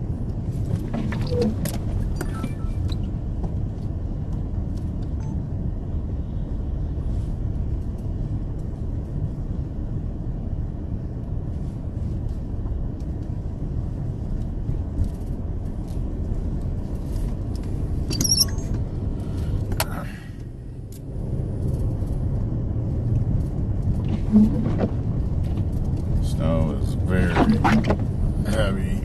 Snow is very heavy.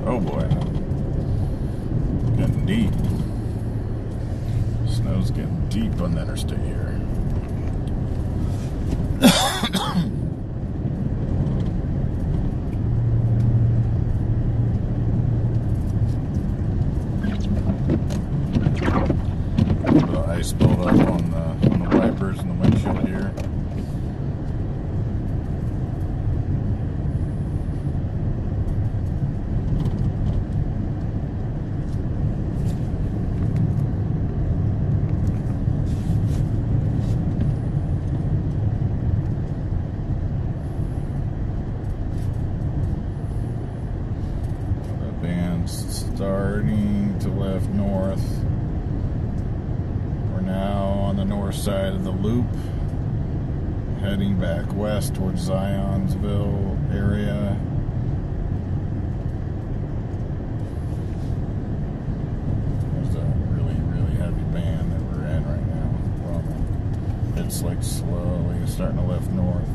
Oh boy. Getting deep. Snow's getting deep on the interstate here. The ice built up on the wipers and the windshield here. Starting to left north. We're now on the north side of the loop, heading back west towards Zionsville area. There's a really heavy band that we're in right now. Well, it's like slowly starting to left north.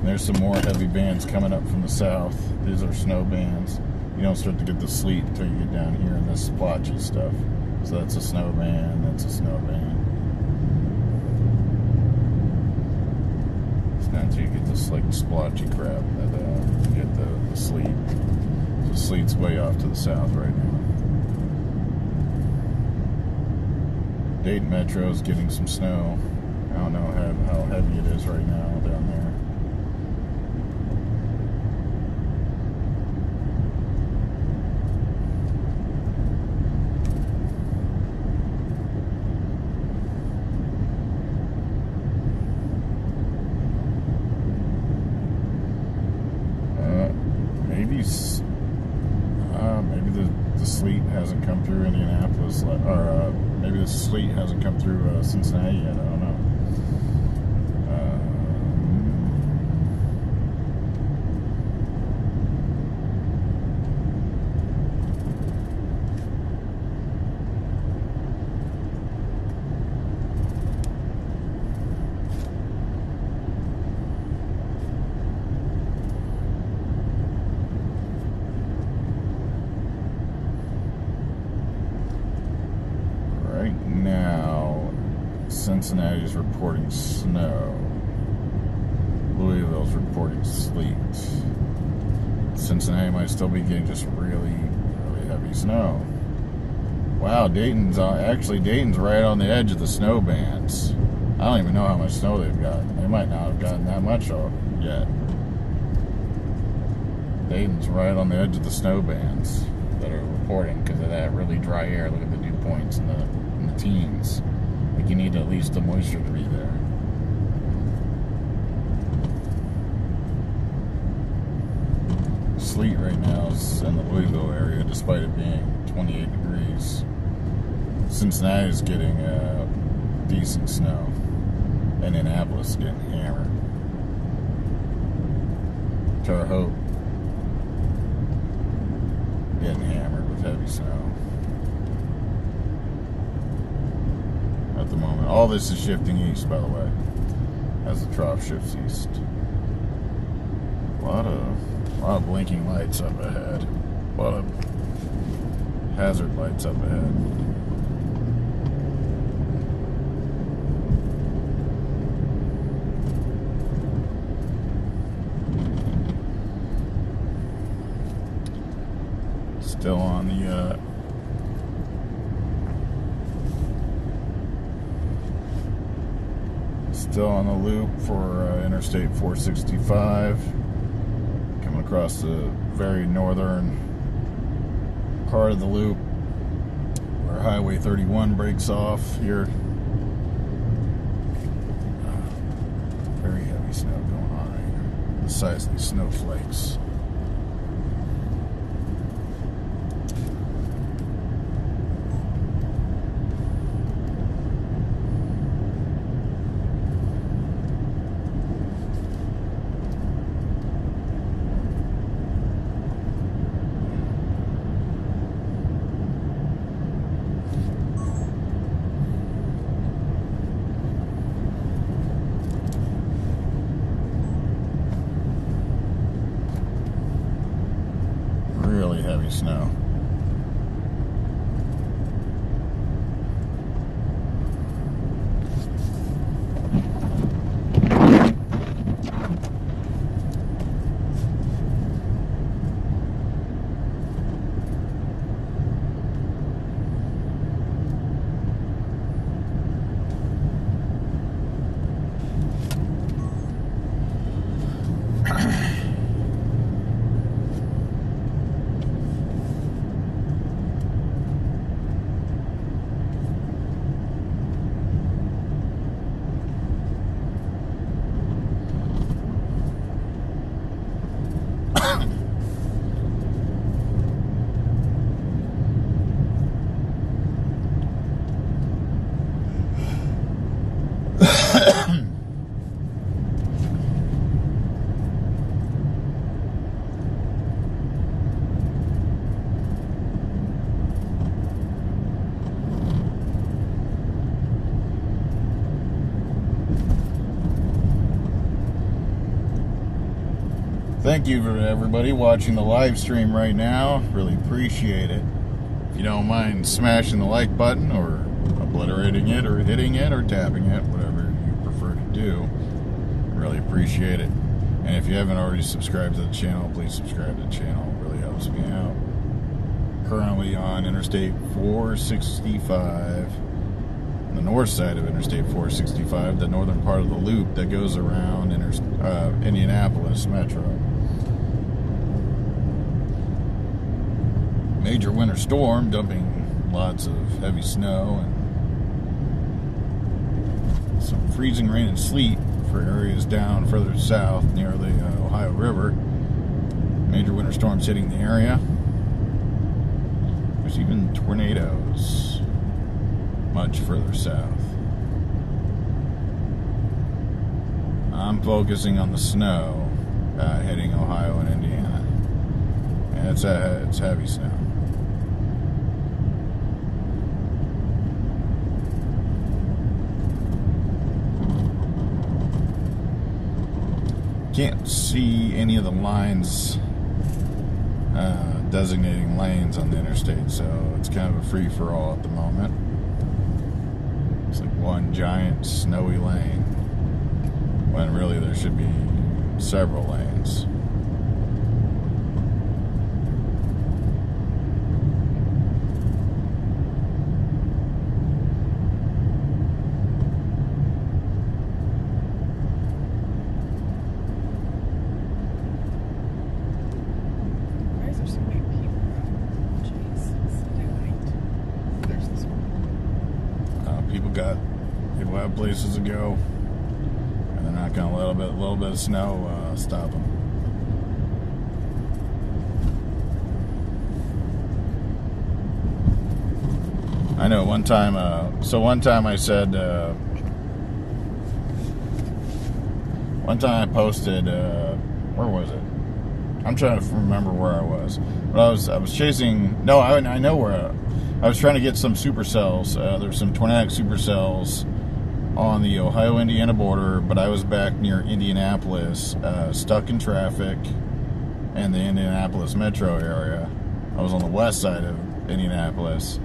There's some more heavy bands coming up from the south. These are snow bands. You don't start to get the sleet until you get down here in this splotchy stuff. So that's a snow band, that's a snow band. It's not until you get this like splotchy crap that you get the sleet. So sleet's way off to the south right now. Dayton Metro is getting some snow. I don't know how heavy it is right now down there. Maybe the sleet hasn't come through Indianapolis, or maybe the sleet hasn't come through Cincinnati yet. I don't know. Now, Cincinnati is reporting snow. Louisville's reporting sleet. Cincinnati might still be getting just really heavy snow. Wow, Dayton's right on the edge of the snow bands. I don't even know how much snow they've got. They might not have gotten that much yet. Dayton's right on the edge of the snow bands that are reporting because of that really dry air. Look at the dew points in the teens. Like you need at least the moisture to be there. Sleet right now is in the Louisville area despite it being 28 degrees. Cincinnati is getting decent snow. Indianapolis is getting hammered. Terre Haute getting hammered with heavy snow. At the moment. All this is shifting east, by the way, as the trough shifts east. A lot of blinking lights up ahead. A lot of hazard lights up ahead. Still on the loop for Interstate 465. Coming across the very northern part of the loop where Highway 31 breaks off here. Very heavy snow going on right here. The size of these snowflakes. Really heavy snow. Thank you for everybody watching the live stream right now. Really appreciate it. If you don't mind smashing the like button or obliterating it or hitting it or tapping it, whatever you prefer to do, really appreciate it. And if you haven't already subscribed to the channel, please subscribe to the channel. It really helps me out. Currently on Interstate 465, on the north side of Interstate 465, the northern part of the loop that goes around Indianapolis Metro. Major winter storm dumping lots of heavy snow and some freezing rain and sleet for areas down further south near the Ohio River. Major winter storms hitting the area. There's even tornadoes much further south. I'm focusing on the snow hitting Ohio and Indiana. And it's heavy snow. Can't see any of the lines designating lanes on the interstate, so it's kind of a free-for-all at the moment. It's like one giant snowy lane, when really there should be several lanes. People have places to go, and they're not going to let a little bit of snow stop them. I know one time I said, one time I posted, where was it? I'm trying to remember where I was. But I was chasing, no, I know where I was trying to get some supercells. There's some tornadic supercells on the Ohio-Indiana border, but I was back near Indianapolis, stuck in traffic in the Indianapolis metro area. I was on the west side of Indianapolis,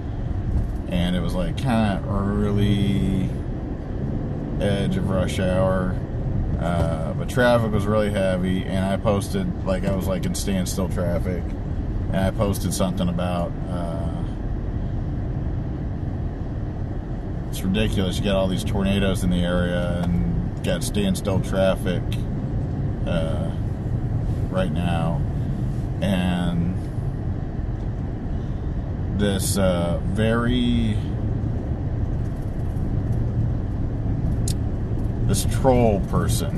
and it was like kind of early edge of rush hour, but traffic was really heavy, and I posted, like, I was like in standstill traffic, and I posted something about it's ridiculous, you got all these tornadoes in the area, and at standstill traffic right now, and this this troll person,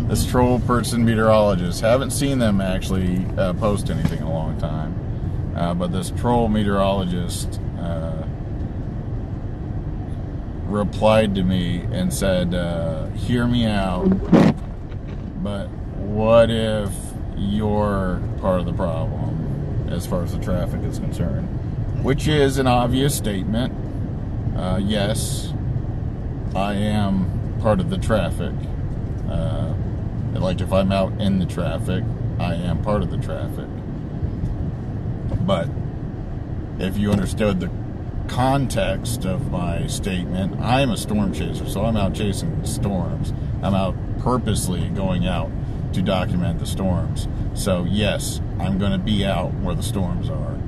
this troll person meteorologist. Haven't seen them actually post anything in a long time, but this troll meteorologist replied to me and said, hear me out, but what if you're part of the problem as far as the traffic is concerned? Which is an obvious statement. Yes, I am part of the traffic. Like if I'm out in the traffic, I am part of the traffic. But if you understood the context of my statement, I'm a storm chaser, so I'm out chasing storms. I'm out purposely going out to document the storms. So yes, I'm going to be out where the storms are.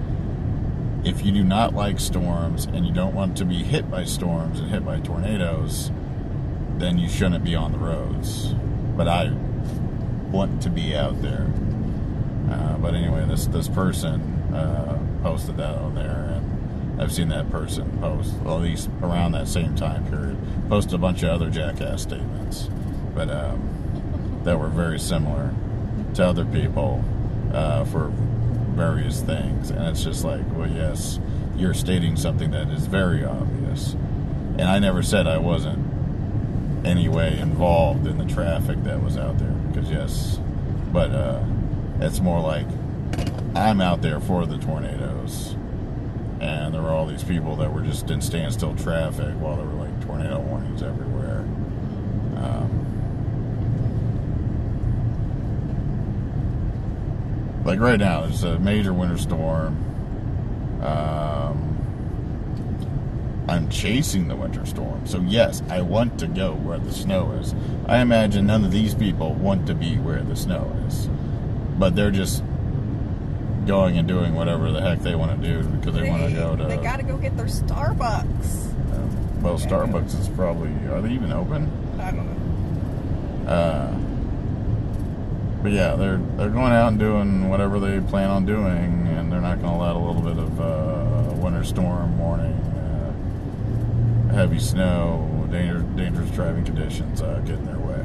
If you do not like storms and you don't want to be hit by storms and hit by tornadoes, then you shouldn't be on the roads. But I want to be out there. But anyway, this person posted that on there, and I've seen that person post, well, at least around that same time period, post a bunch of other jackass statements, but that were very similar to other people for various things. And it's just like, well, yes, you're stating something that is very obvious. And I never said I wasn't any way involved in the traffic that was out there, because yes, but it's more like I'm out there for the tornadoes, and there were all these people that were just in standstill traffic while there were like tornado warnings everywhere. Like right now, it's a major winter storm. I'm chasing the winter storm. So yes, I want to go where the snow is. I imagine none of these people want to be where the snow is. But they're just going and doing whatever the heck they want to do because they want to go to... They got to go get their Starbucks. Well, Starbucks is probably... Are they even open? I don't know. But yeah, they're going out and doing whatever they plan on doing, and they're not going to let a little bit of winter storm warning, heavy snow, dangerous driving conditions get in their way.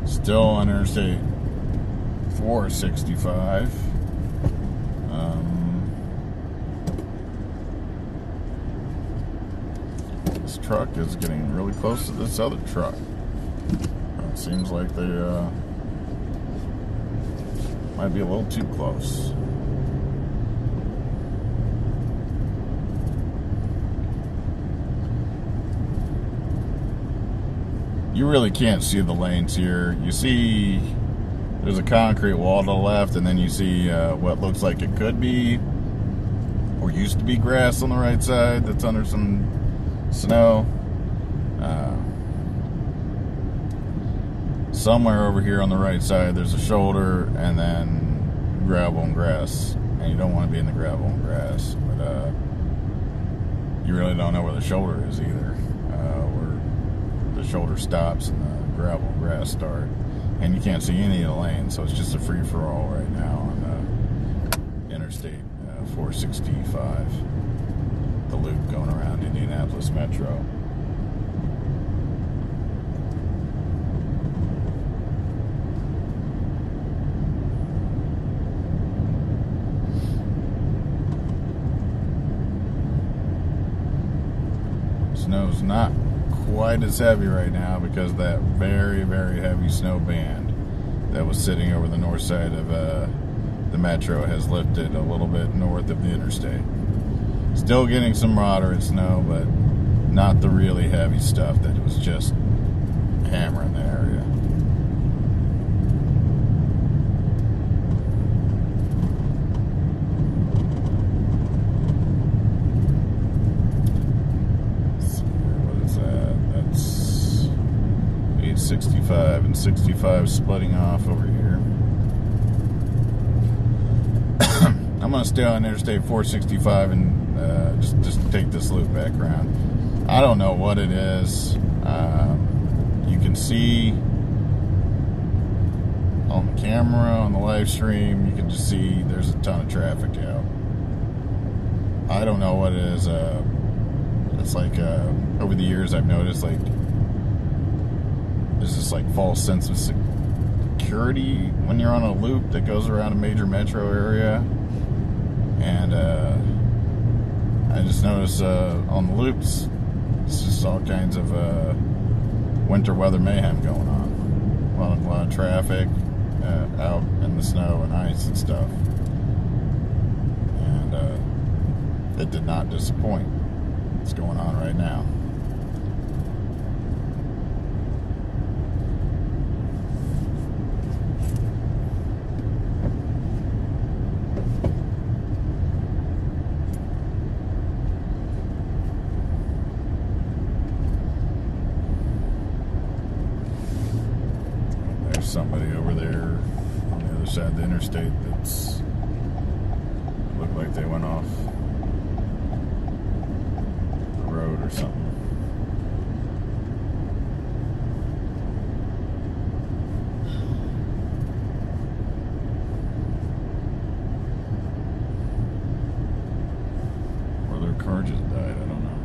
Still on Interstate 465. This truck is getting really close to this other truck. It seems like they might be a little too close. You really can't see the lanes here. You see there's a concrete wall to the left, and then you see what looks like it could be or used to be grass on the right side that's under some snow. Somewhere over here on the right side there's a shoulder and then gravel and grass, and you don't want to be in the gravel and grass, but you really don't know where the shoulder is either. The shoulder stops and the gravel and grass start, and you can't see any of the lanes, so it's just a free-for-all right now on Interstate 465, the loop going around Indianapolis Metro. Snow's not quite as heavy right now because that very, very heavy snow band that was sitting over the north side of the metro has lifted a little bit north of the interstate. Still getting some moderate snow, but not the really heavy stuff that was just hammering the area. What is that? That's 865 and 65 splitting off over here. I'm going to stay on Interstate 465 and just take this loop back around. I don't know what it is. You can see on the camera, on the live stream, you can just see there's a ton of traffic out. I don't know what it is. It's like over the years I've noticed like there's this like false sense of security when you're on a loop that goes around a major metro area. And I just noticed on the loops, it's just all kinds of winter weather mayhem going on. A lot of traffic out in the snow and ice and stuff. And it did not disappoint. What's going on right now? Somebody over there on the other side of the interstate that's looked like they went off the road or something. Or their car just died, I don't know.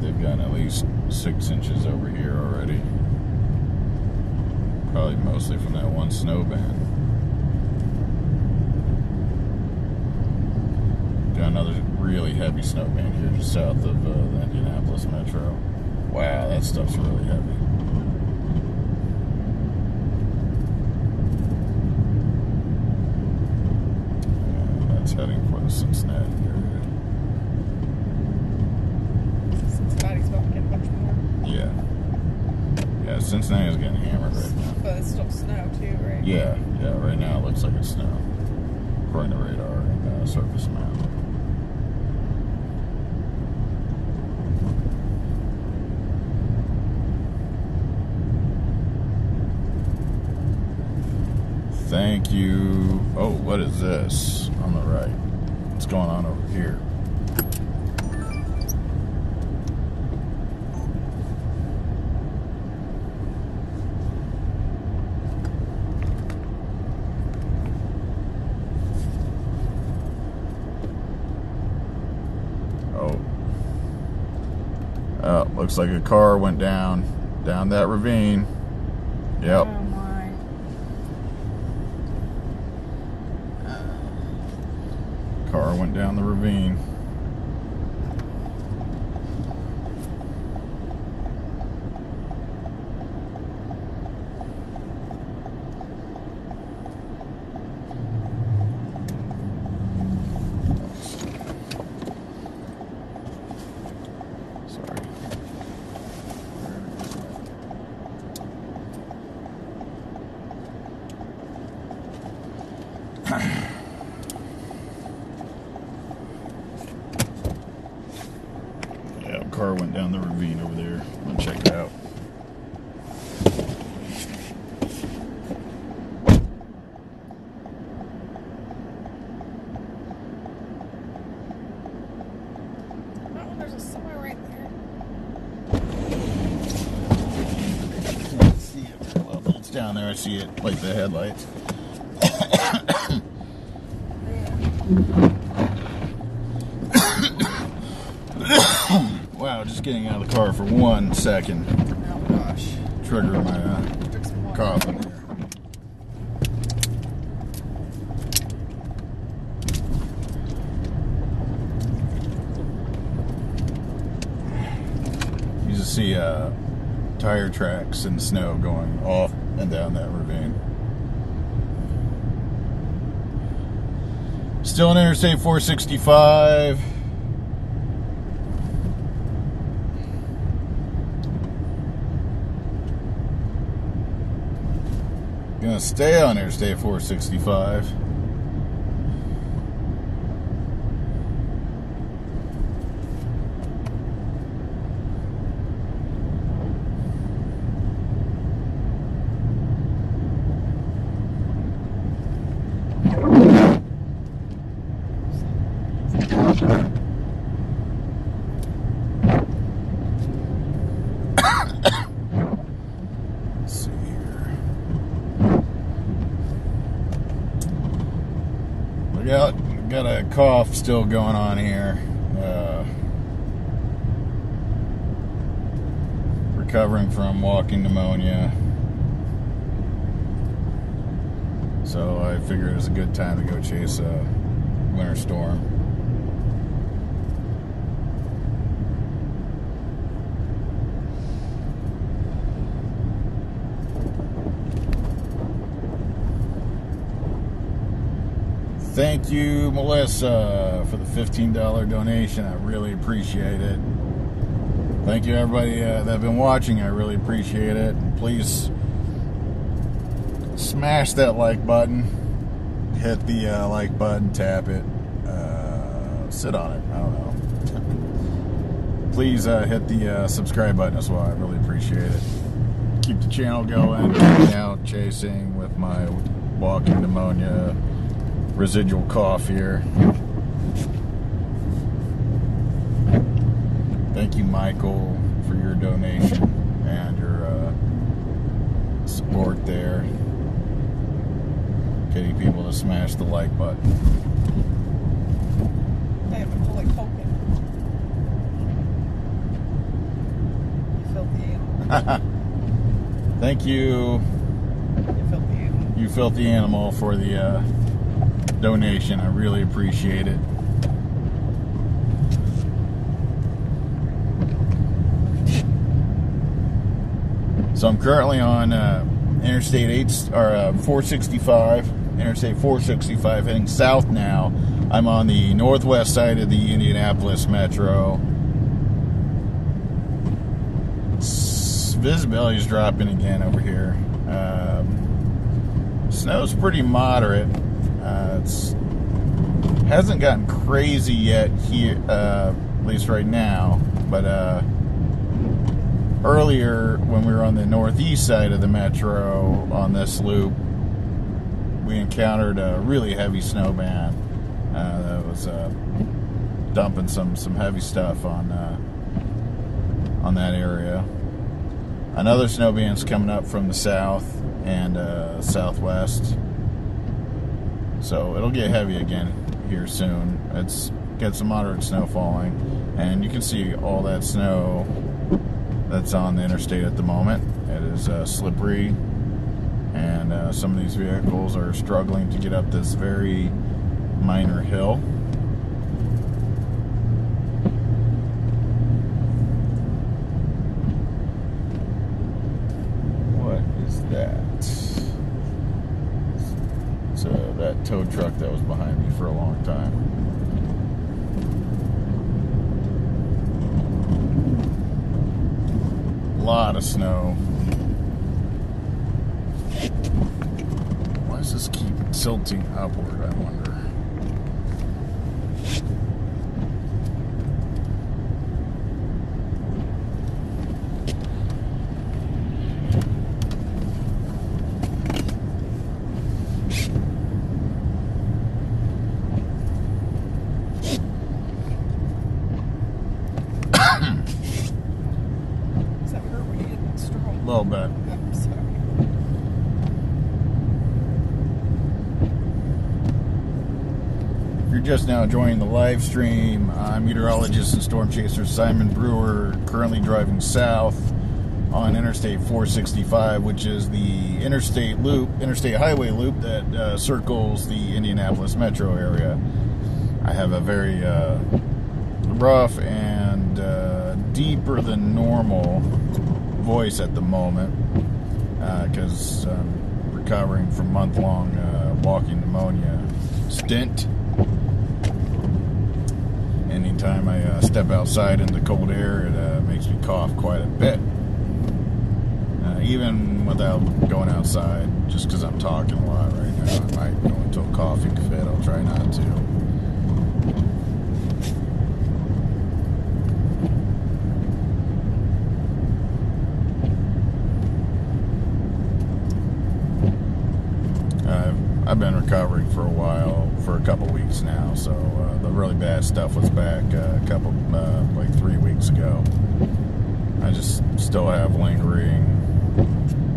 They've gotten at least 6 inches over here already. Probably mostly from that one snow band. Got another really heavy snow band here just south of the Indianapolis metro. Wow, that stuff's really heavy. Yeah, that's heading for the Cincinnati area. Yeah, Cincinnati's getting hammered right now. But it's still snow too, right? Yeah, right now it looks like it's snow. According to radar and surface map. Thank you. Oh, what is this on the right? What's going on over here? Oh, looks like a car went down that ravine. Yep. Oh my. Car went down the ravine. Yeah, car went down the ravine over there. I'm gonna check it out. Oh, there's a semi right there. Can't see it very well, but it's down there. I see it, like the headlights. Wow, just getting out of the car for 1 second. Oh gosh. Triggered my coughing here. You just see tire tracks in the snow going off and down that ravine. Still on Interstate 465. Gonna stay on Interstate 465. Got a cough still going on here. Recovering from walking pneumonia. So I figured it was a good time to go chase a winter storm. Thank you, Melissa, for the $15 donation. I really appreciate it. Thank you, everybody that have been watching. I really appreciate it. And please smash that like button. Hit the like button, tap it, sit on it. I don't know. Please hit the subscribe button as well. I really appreciate it. Keep the channel going. Out chasing with my walking pneumonia. Residual cough here. Thank you, Michael, for your donation and your support there. Getting people to smash the like button. They have been fully poking. You filthy animal. Thank you. You filthy animal. You filthy animal for the donation. I really appreciate it. So I'm currently on Interstate 465, Interstate 465, heading south now. I'm on the northwest side of the Indianapolis metro. Visibility is dropping again over here. Snow's pretty moderate. It hasn't gotten crazy yet here, at least right now, but earlier when we were on the northeast side of the metro on this loop, we encountered a really heavy snow band that was dumping some heavy stuff on that area. Another snow band's coming up from the south and southwest. So it'll get heavy again here soon. It's got some moderate snow falling, and you can see all that snow that's on the interstate at the moment. It is slippery, and some of these vehicles are struggling to get up this very minor hill. What is that? That tow truck that was behind me for a long time. A lot of snow. Why does this keep tilting upward, I wonder? A little bit. I'm sorry. If you're just now joining the live stream, I'm meteorologist and storm chaser Simon Brewer, currently driving south on Interstate 465, which is the interstate highway loop that circles the Indianapolis metro area. I have a very rough and deeper than normal voice at the moment because I'm recovering from month-long walking pneumonia stint. anytime I step outside in the cold air, it makes me cough quite a bit. Even without going outside, just because I'm talking a lot right now, I might go into a coughing fit. I'll try not to. I've been recovering for a while, for a couple weeks now, so the really bad stuff was back like 3 weeks ago. I just still have lingering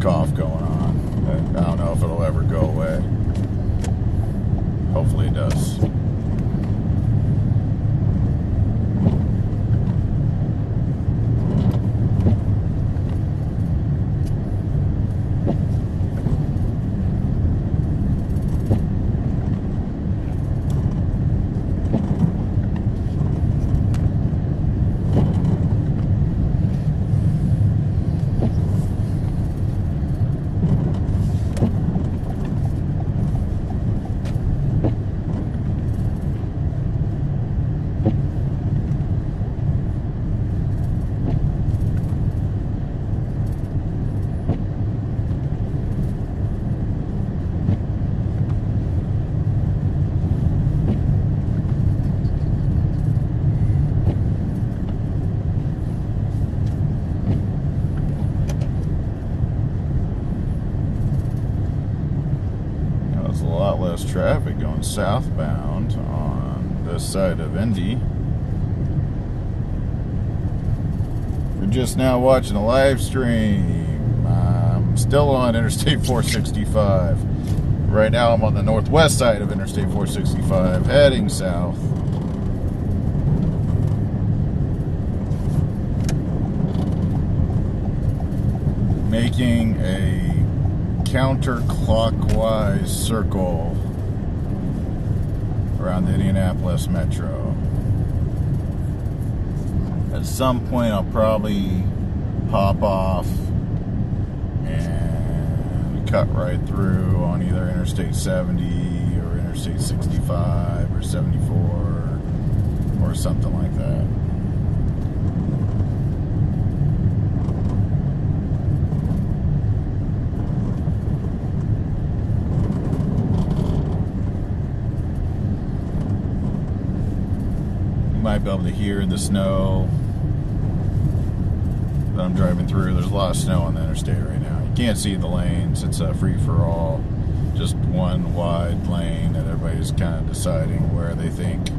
cough going on. I don't know if it'll ever go away. Hopefully it does. Traffic going southbound on this side of Indy. You're just now watching a live stream. I'm still on Interstate 465. Right now I'm on the northwest side of Interstate 465, heading south. Making a counterclockwise circle around the Indianapolis metro. At some point I'll probably pop off and cut right through on either Interstate 70 or Interstate 65 or 74 or something like that. Might be able to hear the snow that I'm driving through. There's a lot of snow on the interstate right now. You can't see the lanes. It's a free-for-all, just one wide lane that everybody's kind of deciding where they think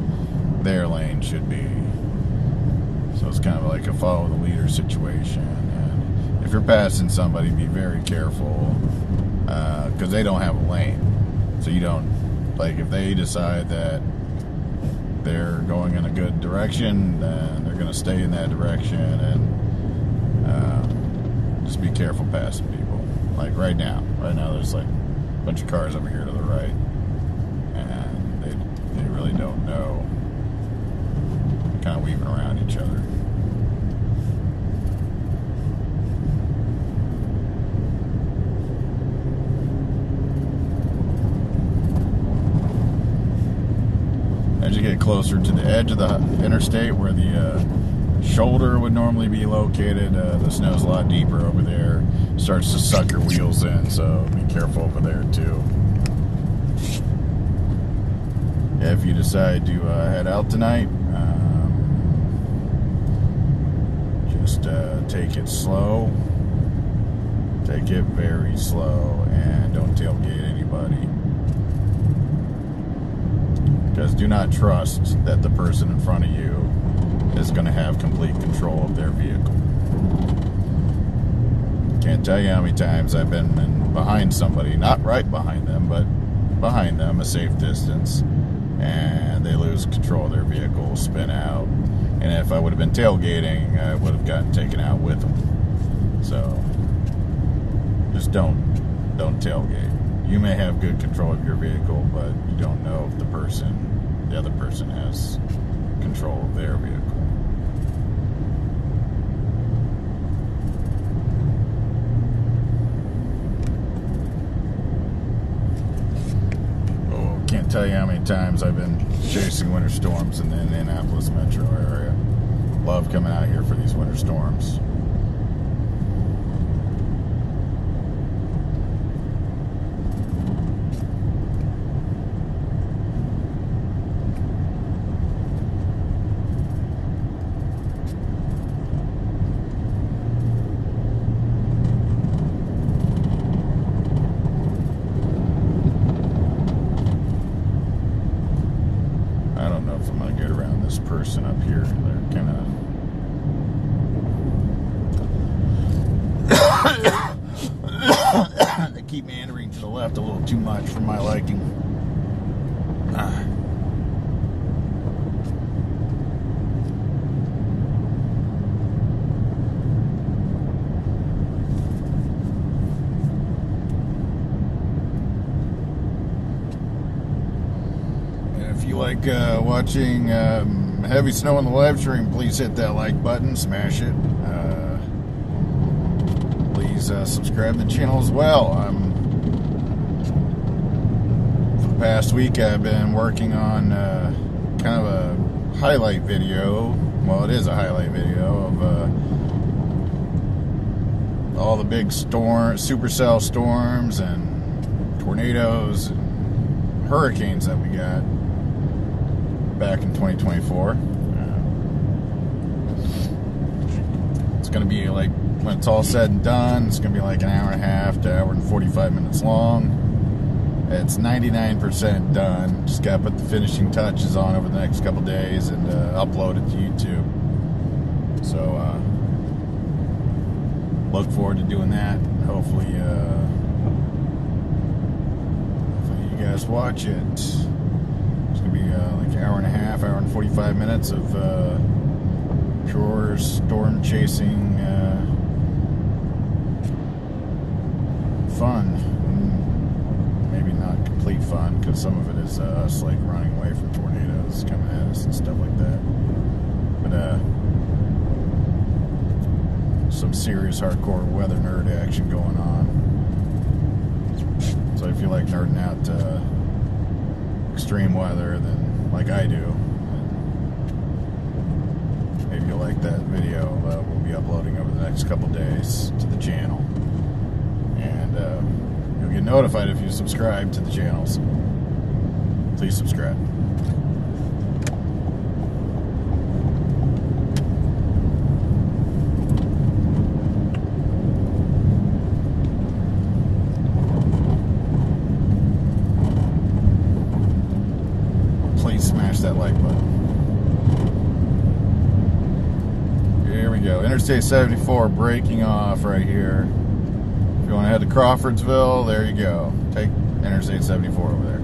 their lane should be. So it's kind of like a follow the leader situation. And if you're passing somebody, be very careful because they don't have a lane. So you don't, like, if they decide that they're going in a good direction, then they're going to stay in that direction, and just be careful passing people. Like right now there's like a bunch of cars over here to the right, and they really don't know. They're kind of weaving around each other. As you get closer to the edge of the interstate where the shoulder would normally be located, the snow's a lot deeper over there. Starts to suck your wheels in, so be careful over there too. If you decide to head out tonight, just take it slow. Take it very slow, and don't tailgate anybody. Because do not trust that the person in front of you is going to have complete control of their vehicle. Can't tell you how many times I've been behind somebody, not right behind them, but behind them, a safe distance, and they lose control of their vehicle, spin out, and if I would have been tailgating, I would have gotten taken out with them. So just don't tailgate. You may have good control of your vehicle, but you don't know if the other person has control of their vehicle. tell you how many times I've been chasing winter storms in the Indianapolis metro area. Love coming out here for these winter storms. Person up here, they're kind of they keep meandering to the left a little too much for my liking. If you like watching heavy snow on the live stream, please hit that like button, smash it. Please subscribe to the channel as well. For the past week I've been working on kind of a highlight video. Well, it is a highlight video of all the big supercell storms and tornadoes and hurricanes that we got back in 2024. It's going to be like, when it's all said and done, it's going to be like an hour and a half to hour and 45 minutes long. It's 99% done. Just got to put the finishing touches on over the next couple days and upload it to YouTube. So look forward to doing that. Hopefully you guys watch it. It's going to be like an hour and a half, hour and 45 minutes of pure storm chasing fun. Maybe not complete fun, because some of it is us like running away from tornadoes coming at us and stuff like that. But some serious hardcore weather nerd action going on. So if you like nerding out extreme weather, then like I do, maybe you'll like that video we'll be uploading over the next couple days to the channel. And you'll get notified if you subscribe to the channel, so please subscribe. Please smash that like button. Here we go. Interstate 74 breaking off right here. If you want to head to Crawfordsville, there you go. Take Interstate 74 over there.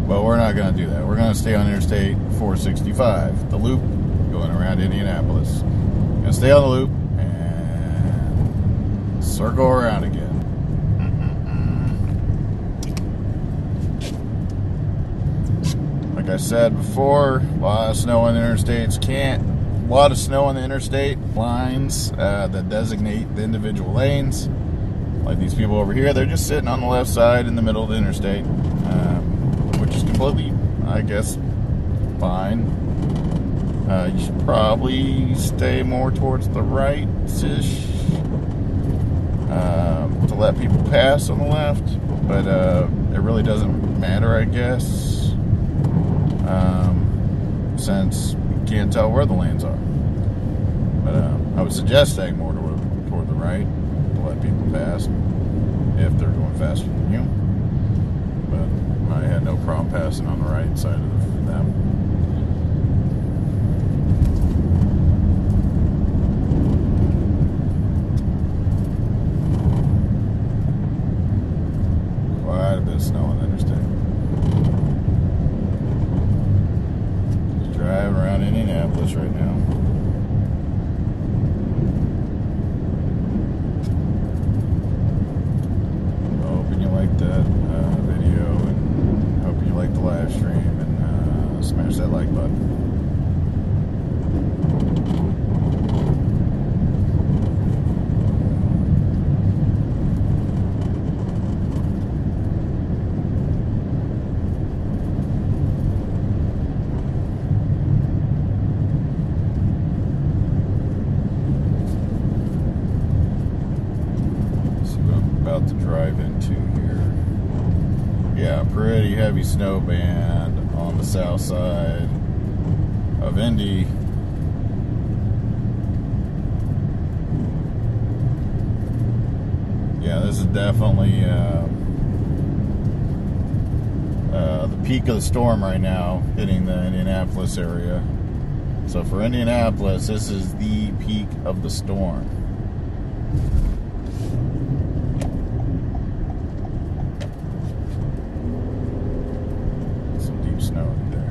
But we're not going to do that. We're going to stay on Interstate 465, the loop going around Indianapolis. Going to stay on the loop and circle around again. Like I said before, a lot of snow on the interstates. A lot of snow on the interstate lines that designate the individual lanes. Like these people over here, they're just sitting on the left side in the middle of the interstate, which is completely, I guess, fine. You should probably stay more towards the right-ish to let people pass on the left, but it really doesn't matter, I guess, since you can't tell where the lanes are. But I would suggest staying more toward the right to let people pass if they're going faster than you. But I had no problem passing on the right side of them. Quite a bit of snow on the interstate. Just driving around Indianapolis right now. That video, and hope you like the live stream, and smash that like button. about to drive into here. Yeah, pretty heavy snow band on the south side of Indy. Yeah, this is definitely the peak of the storm right now, hitting the Indianapolis area. So for Indianapolis, this is the peak of the storm. Some deep snow in there.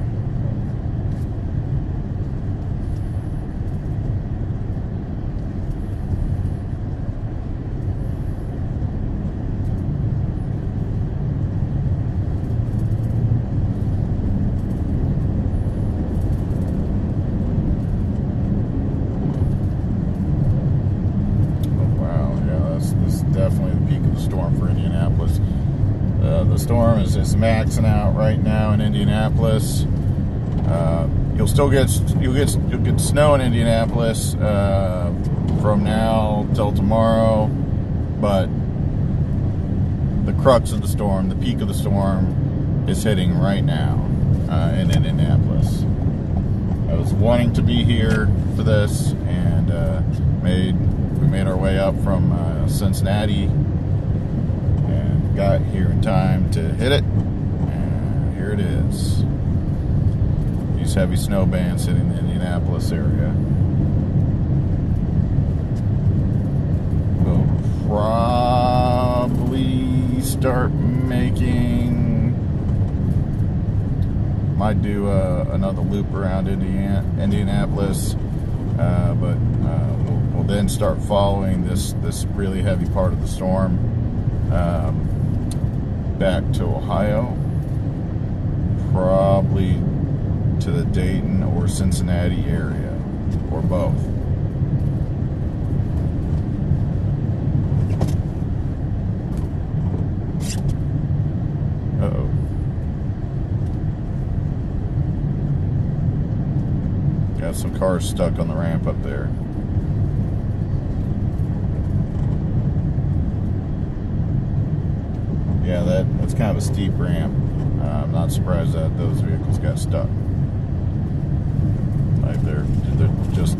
Definitely the peak of the storm for Indianapolis. The storm is maxing out right now in Indianapolis. You'll get snow in Indianapolis from now till tomorrow, but the crux of the storm, the peak of the storm, is hitting right now in Indianapolis. I was wanting to be here for this, and we made our way up from Cincinnati and got here in time to hit it, and here it is. These heavy snow bands hitting the Indianapolis area. We'll probably start might do another loop around Indianapolis, but we'll then start following this really heavy part of the storm back to Ohio, probably to the Dayton or Cincinnati area, or both. Uh-oh. Got some cars stuck on the ramp up there. Yeah, that's kind of a steep ramp. I'm not surprised that those vehicles got stuck. Like they just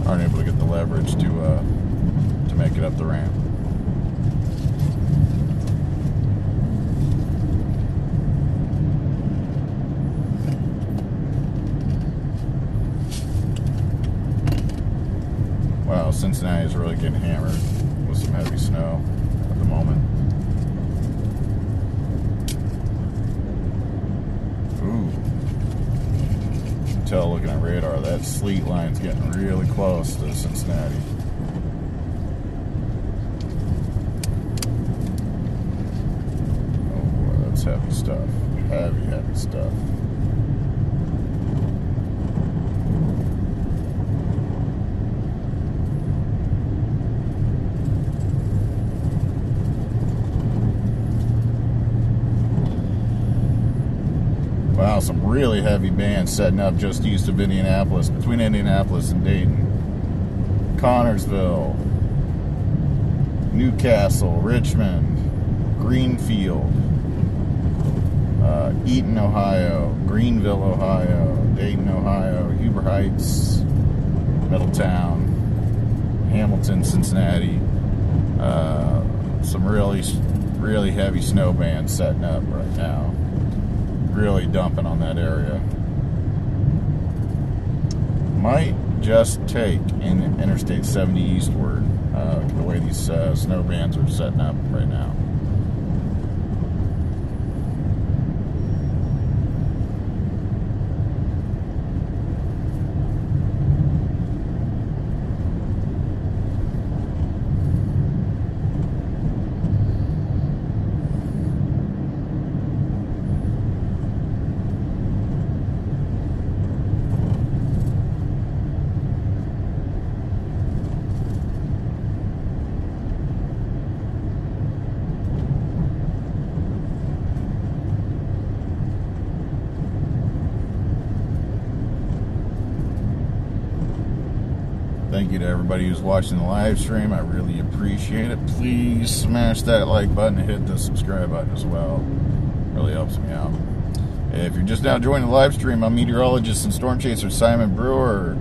aren't able to get the leverage to make it up the ramp. Wow, Cincinnati is really getting hammered with some heavy snow at the moment. Ooh. You can tell looking at radar, that sleet line's getting really close to Cincinnati. Oh boy, that's heavy stuff. Heavy stuff. Wow, some really heavy bands setting up just east of Indianapolis, between Indianapolis and Dayton. Connorsville, Newcastle, Richmond, Greenfield, Eaton, Ohio, Greenville, Ohio, Dayton, Ohio, Huber Heights, Middletown, Hamilton, Cincinnati. Some really heavy snow bands setting up right now. Really dumping on that area. Might just take in Interstate 70 eastward, the way these snow bands are setting up right now. Thank you to everybody who's watching the live stream. I really appreciate it. Please smash that like button and hit the subscribe button as well. Really helps me out. If you're just now joining the live stream, I'm meteorologist and storm chaser Simon Brewer.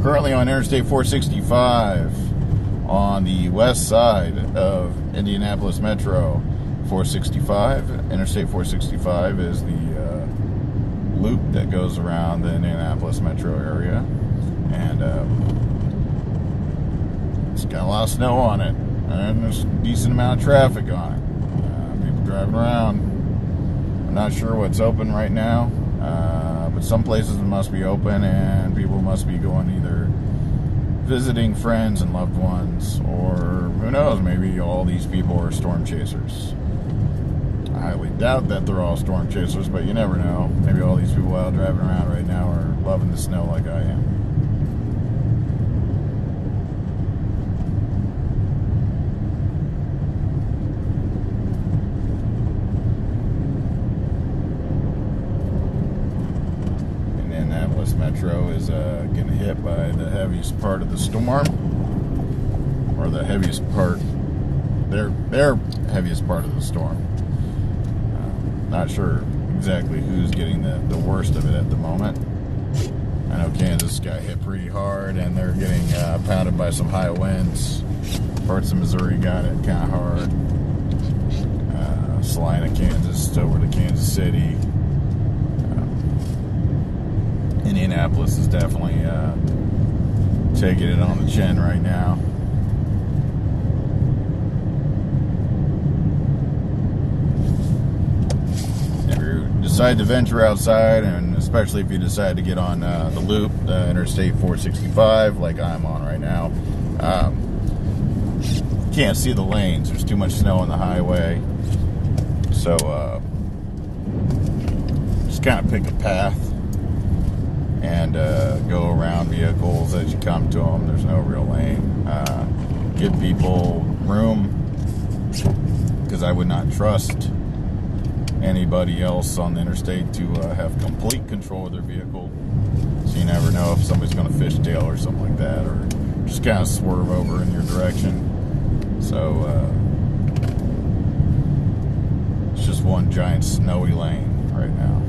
Currently on Interstate 465 on the west side of Indianapolis Metro. 465, Interstate 465 is the loop that goes around the Indianapolis metro area, and it's got a lot of snow on it, and there's a decent amount of traffic on it. People driving around. I'm not sure what's open right now, but some places must be open, and people must be going either visiting friends and loved ones, or who knows, maybe all these people are storm chasers. I highly doubt that they're all storm chasers, but you never know. Maybe all these people out driving around right now are loving the snow like I am. Indianapolis Metro is getting hit by the heaviest part of the storm, or the heaviest part, their heaviest part of the storm. Not sure exactly who's getting the worst of it at the moment. I know Kansas got hit pretty hard, and they're getting pounded by some high winds. Parts of Missouri got it kind of hard. Salina, Kansas, over to Kansas City. Indianapolis is definitely taking it on the chin right now. Decide to venture outside, and especially if you decide to get on the loop, Interstate 465, like I'm on right now, can't see the lanes. There's too much snow on the highway, so just kind of pick a path and go around vehicles as you come to them. There's no real lane. Give people room, because I would not trust anybody else on the interstate to have complete control of their vehicle. So you never know if somebody's going to fishtail or something like that, or just kind of swerve over in your direction. So it's just one giant snowy lane right now.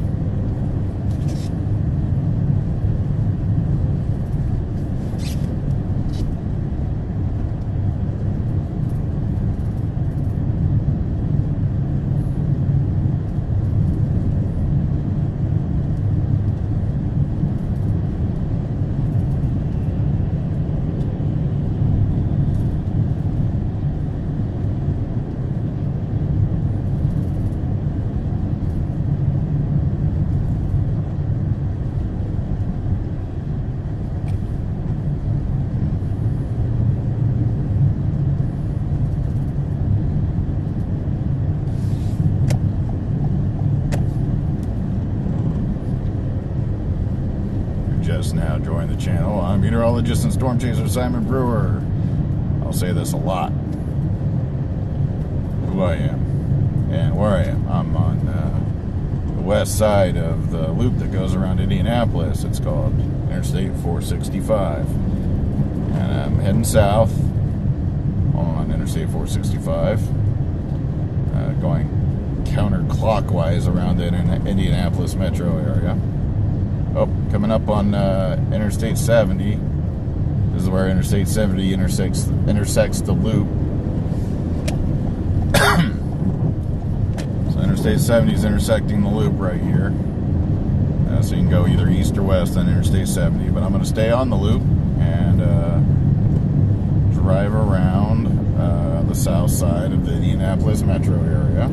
Just now joined the channel. I'm meteorologist and storm chaser Simon Brewer. I'll say this a lot. Who I am and where I am. I'm on the west side of the loop that goes around Indianapolis. It's called Interstate 465. And I'm heading south on Interstate 465, going counterclockwise around the Indianapolis metro area. Oh, coming up on Interstate 70. This is where Interstate 70 intersects the loop. So Interstate 70 is intersecting the loop right here. So you can go either east or west on Interstate 70. But I'm going to stay on the loop and drive around the south side of the Indianapolis metro area.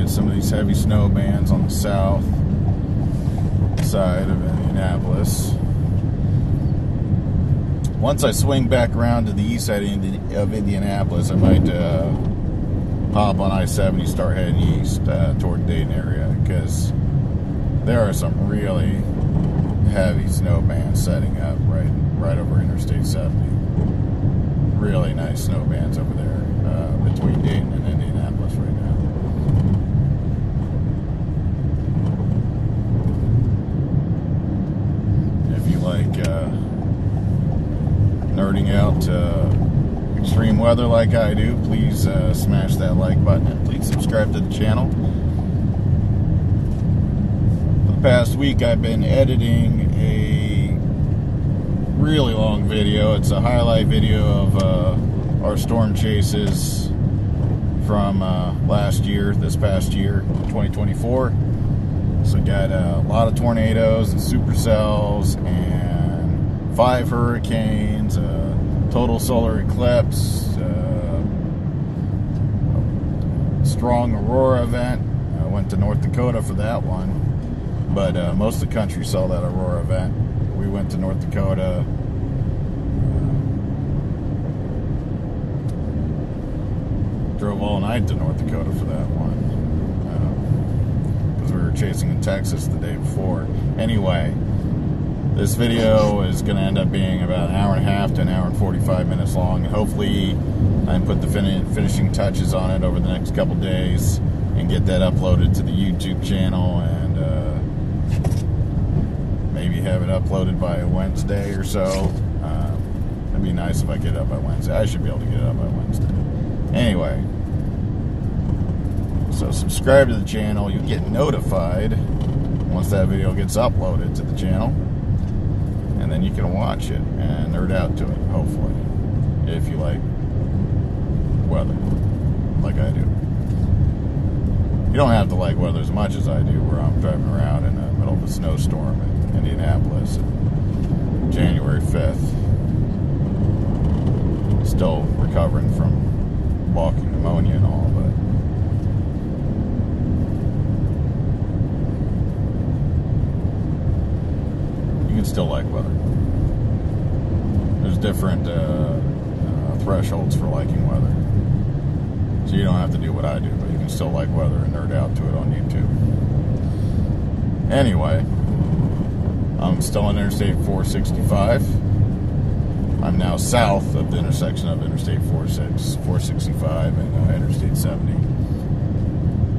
Some of these heavy snow bands on the south side of Indianapolis. Once I swing back around to the east side of Indianapolis, I might hop on I-70, start heading east toward Dayton area, because there are some really heavy snow bands setting up right over Interstate 70. Really nice snow bands over there between Dayton and Indianapolis right now. nerding out extreme weather like I do, please smash that like button and please subscribe to the channel. For the past week I've been editing a really long video. It's a highlight video of our storm chases from this past year, 2024. So got a lot of tornadoes and supercells and 5 hurricanes, total solar eclipse, strong aurora event. I went to North Dakota for that one, but most of the country saw that aurora event. We went to North Dakota. Drove all night to North Dakota for that one, because we were chasing in Texas the day before. Anyway, this video is going to end up being about an hour and a half to an hour and 45 minutes long. And hopefully I can put the finishing touches on it over the next couple days and get that uploaded to the YouTube channel, and maybe have it uploaded by Wednesday or so. It'd be nice if I get it up by Wednesday. I should be able to get it up by Wednesday. Anyway, so subscribe to the channel. You get notified once that video gets uploaded to the channel, and then you can watch it and nerd out to it, hopefully, if you like weather like I do. You don't have to like weather as much as I do, where I'm driving around in the middle of a snowstorm in Indianapolis on January 5th, still recovering from walking pneumonia and all, but you can still like weather. There's different thresholds for liking weather, so you don't have to do what I do, but you can still like weather and nerd out to it on YouTube. Anyway, I'm still on Interstate 465. I'm now south of the intersection of Interstate 465 and Interstate 70.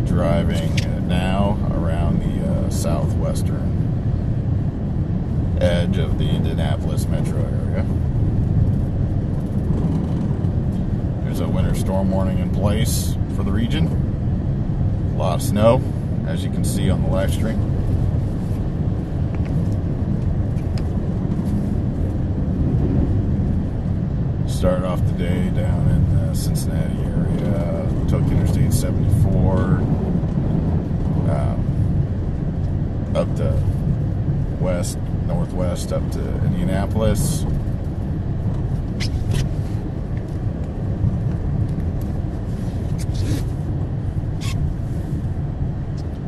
Driving now around the southwestern edge of the Indianapolis metro area. There's a winter storm warning in place for the region. A lot of snow, as you can see on the live stream. Started off the day down in the Cincinatti area, took Interstate 74 up to northwest up to Indianapolis.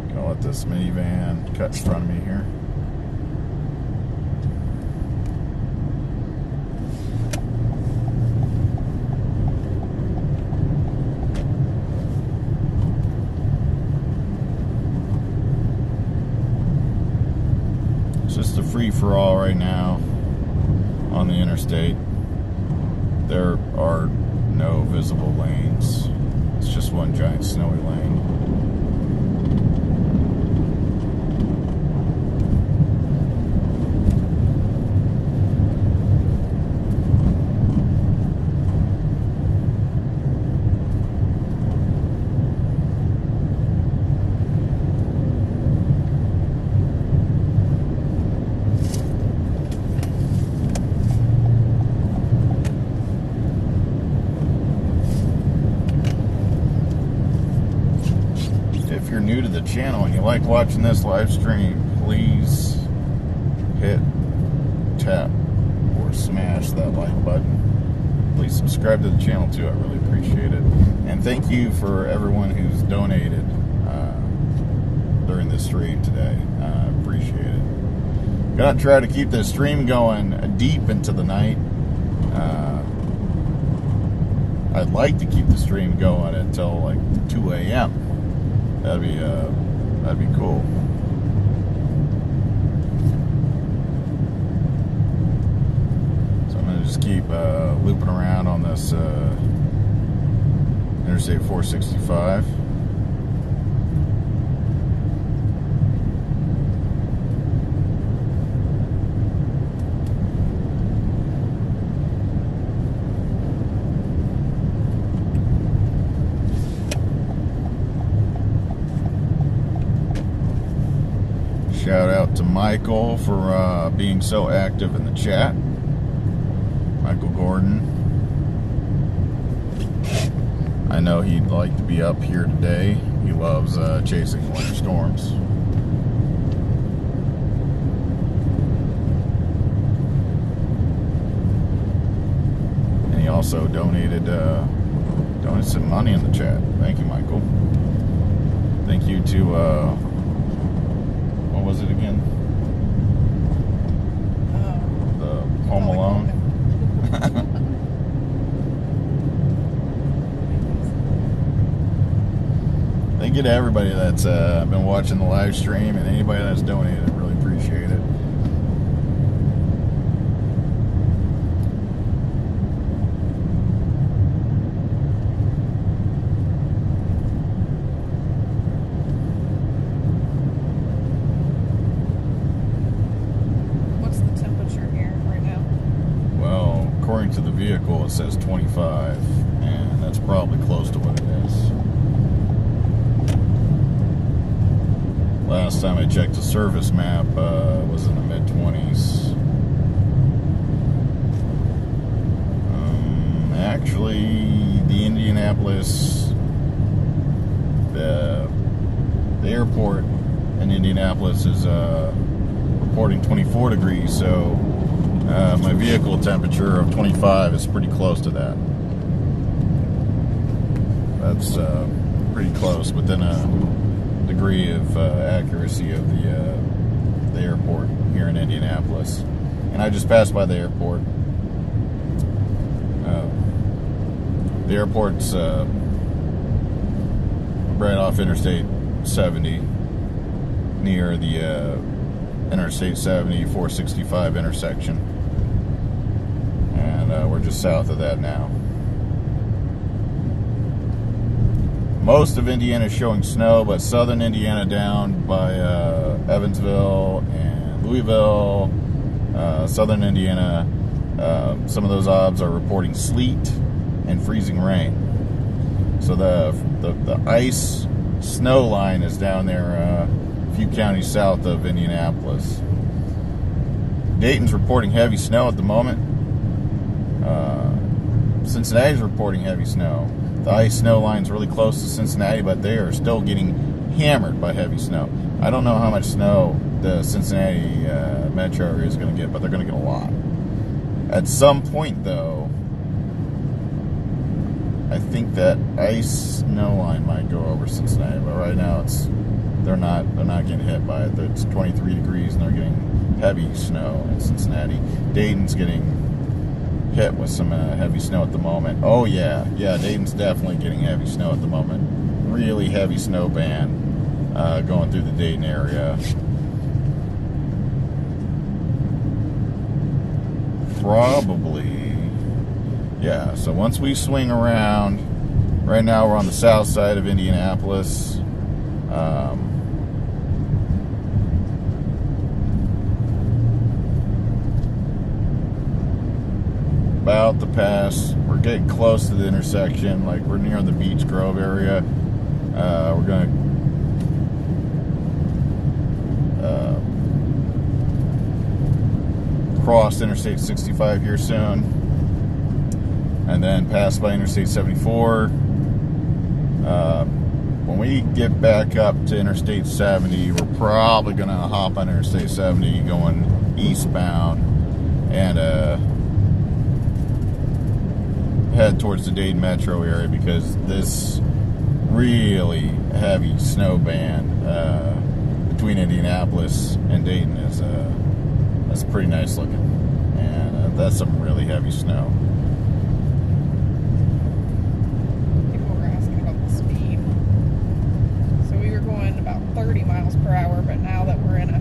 Gonna let this minivan cut in front of me here. Just a free-for-all right now on the interstate. There are no visible lanes. It's just one giant snowy lane. If you're new to the channel and you like watching this live stream, please hit, tap, or smash that like button. Please subscribe to the channel too. I really appreciate it. And thank you for everyone who's donated during this stream today. I appreciate it. Gonna try to keep this stream going deep into the night. I'd like to keep the stream going until like 2 a.m. That'd be cool. So I'm gonna just keep looping around on this Interstate 465. Shout out to Michael for being so active in the chat. Michael Gordon. I know he'd like to be up here today. He loves chasing winter storms. And he also donated some money in the chat. Thank you, Michael. Thank you to what was it again? The Home Alone. Thank you to everybody that's been watching the live stream and anybody that's donated. I really appreciate it. What's the temperature here right now? Well, according to the vehicle, it says 25, and that's probably close to what it is. Last time I checked the service map, was in the mid-20s. Actually, the Indianapolis, the airport in Indianapolis is reporting 24 degrees, so my vehicle temperature of 25 is pretty close to that. That's pretty close, within a degree of accuracy of the airport here in Indianapolis. And I just passed by the airport. The airport's right off Interstate 70, near the Interstate 70 465 intersection, and we're just south of that now. Most of Indiana is showing snow, but southern Indiana down by Evansville and Louisville, southern Indiana, some of those obs are reporting sleet and freezing rain. So the ice snow line is down there a few counties south of Indianapolis. Dayton's reporting heavy snow at the moment. Cincinnati's reporting heavy snow. The ice snow line's really close to Cincinnati, but they are still getting hammered by heavy snow. I don't know how much snow the Cincinnati metro area is going to get, but they're going to get a lot. At some point, though, I think that ice snow line might go over Cincinnati, but right now they're not getting hit by it. It's 23 degrees and they're getting heavy snow in Cincinnati. Dayton's getting hit with some heavy snow at the moment. Oh yeah, Dayton's definitely getting heavy snow at the moment. Really heavy snow band going through the Dayton area. Probably, yeah. So once we swing around, right now we're on the south side of Indianapolis. About to pass. We're getting close to the intersection. Like, we're near the Beach Grove area. We're gonna cross Interstate 65 here soon, and then pass by Interstate 74. When we get back up to Interstate 70, we're probably gonna hop on Interstate 70 going eastbound and head towards the Dayton metro area, because this really heavy snow band between Indianapolis and Dayton is that's pretty nice looking, and that's some really heavy snow. People were asking about the speed. So we were going about 30 miles per hour, but now that we're in a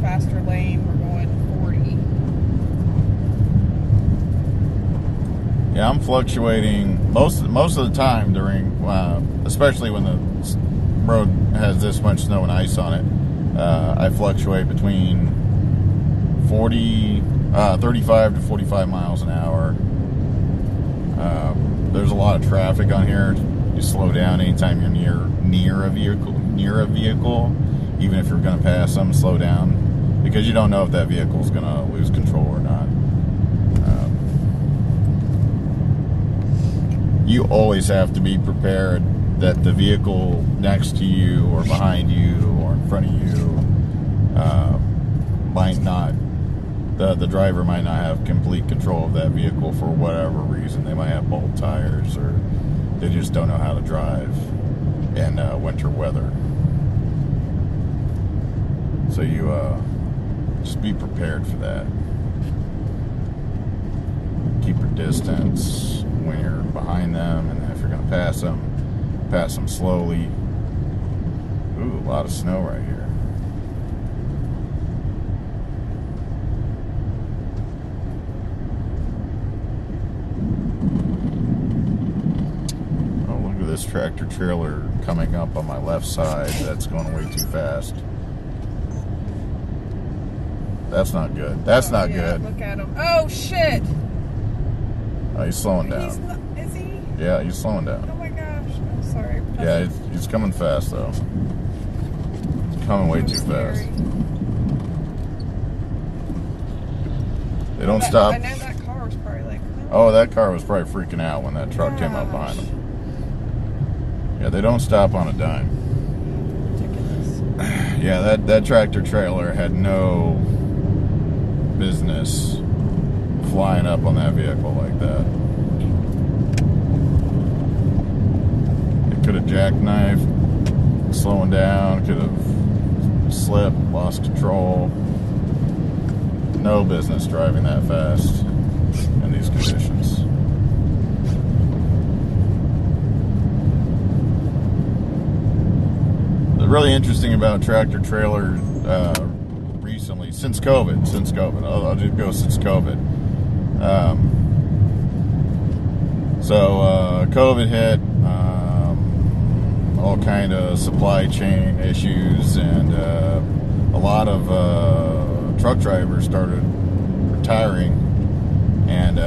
faster lane, we're going 40. Yeah, I'm fluctuating most of the time during, especially when the road has this much snow and ice on it. I fluctuate between 35 to 45 miles an hour. There's a lot of traffic on here. You slow down anytime you're near a vehicle, even if you're going to pass them, slow down, because you don't know if that vehicle is going to lose control or not. You always have to be prepared that the vehicle next to you or behind you or in front of you might not, the driver might not have complete control of that vehicle for whatever reason. They might have bald tires, or they just don't know how to drive in winter weather. So you just be prepared for that. Keep your distance when you're behind them, and if you're going to pass them slowly. Ooh, a lot of snow right here. Oh, look at this tractor trailer coming up on my left side. That's going way too fast. That's not good. That's not good. Look at him. Oh, shit! Oh, he's slowing down. Is he? Yeah, he's slowing down. Oh my gosh. I'm sorry. Yeah, he's coming fast, though. He's coming way too fast. They don't stop. I know that car was probably like... Oh, that car was probably freaking out when that truck came up behind them. Yeah, they don't stop on a dime. Ridiculous. Yeah, that tractor trailer had no business flying up on that vehicle like that. It could have jackknifed, slowing down, could have slipped, lost control. No business driving that fast in these conditions. The really interesting about tractor trailer recently, since COVID, I'll just go since COVID. So COVID hit, all kind of supply chain issues, and a lot of truck drivers started retiring, and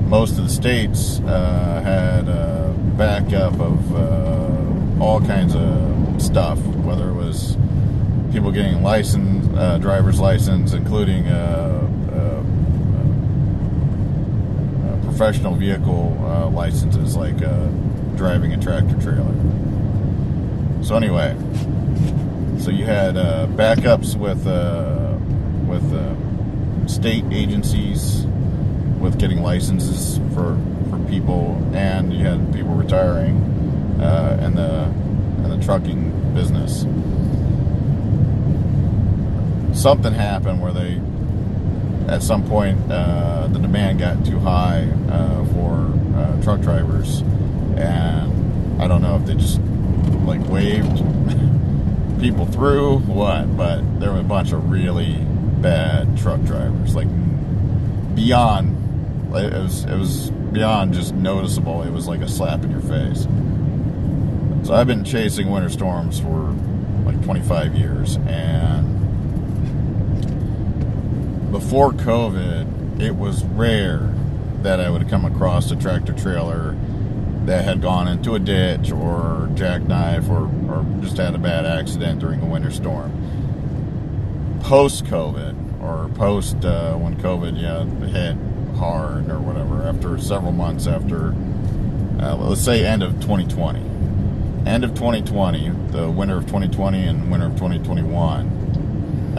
most of the states had a backup of all kinds of stuff, whether it was people getting license, driver's license, including professional vehicle licenses, like driving a tractor trailer. So anyway, so you had backups with state agencies with getting licenses for people, and you had people retiring in the trucking business. Something happened where they, at some point, the demand got too high for truck drivers, and I don't know if they just like waved people through what, but there were a bunch of really bad truck drivers, like beyond. It was beyond just noticeable. It was like a slap in your face. So I've been chasing winter storms for like 25 years, and before COVID, it was rare that I would come across a tractor trailer that had gone into a ditch or jackknife or just had a bad accident during a winter storm. Post-COVID, or post when COVID hit hard or whatever, after several months after, let's say end of 2020. End of 2020, the winter of 2020 and winter of 2021,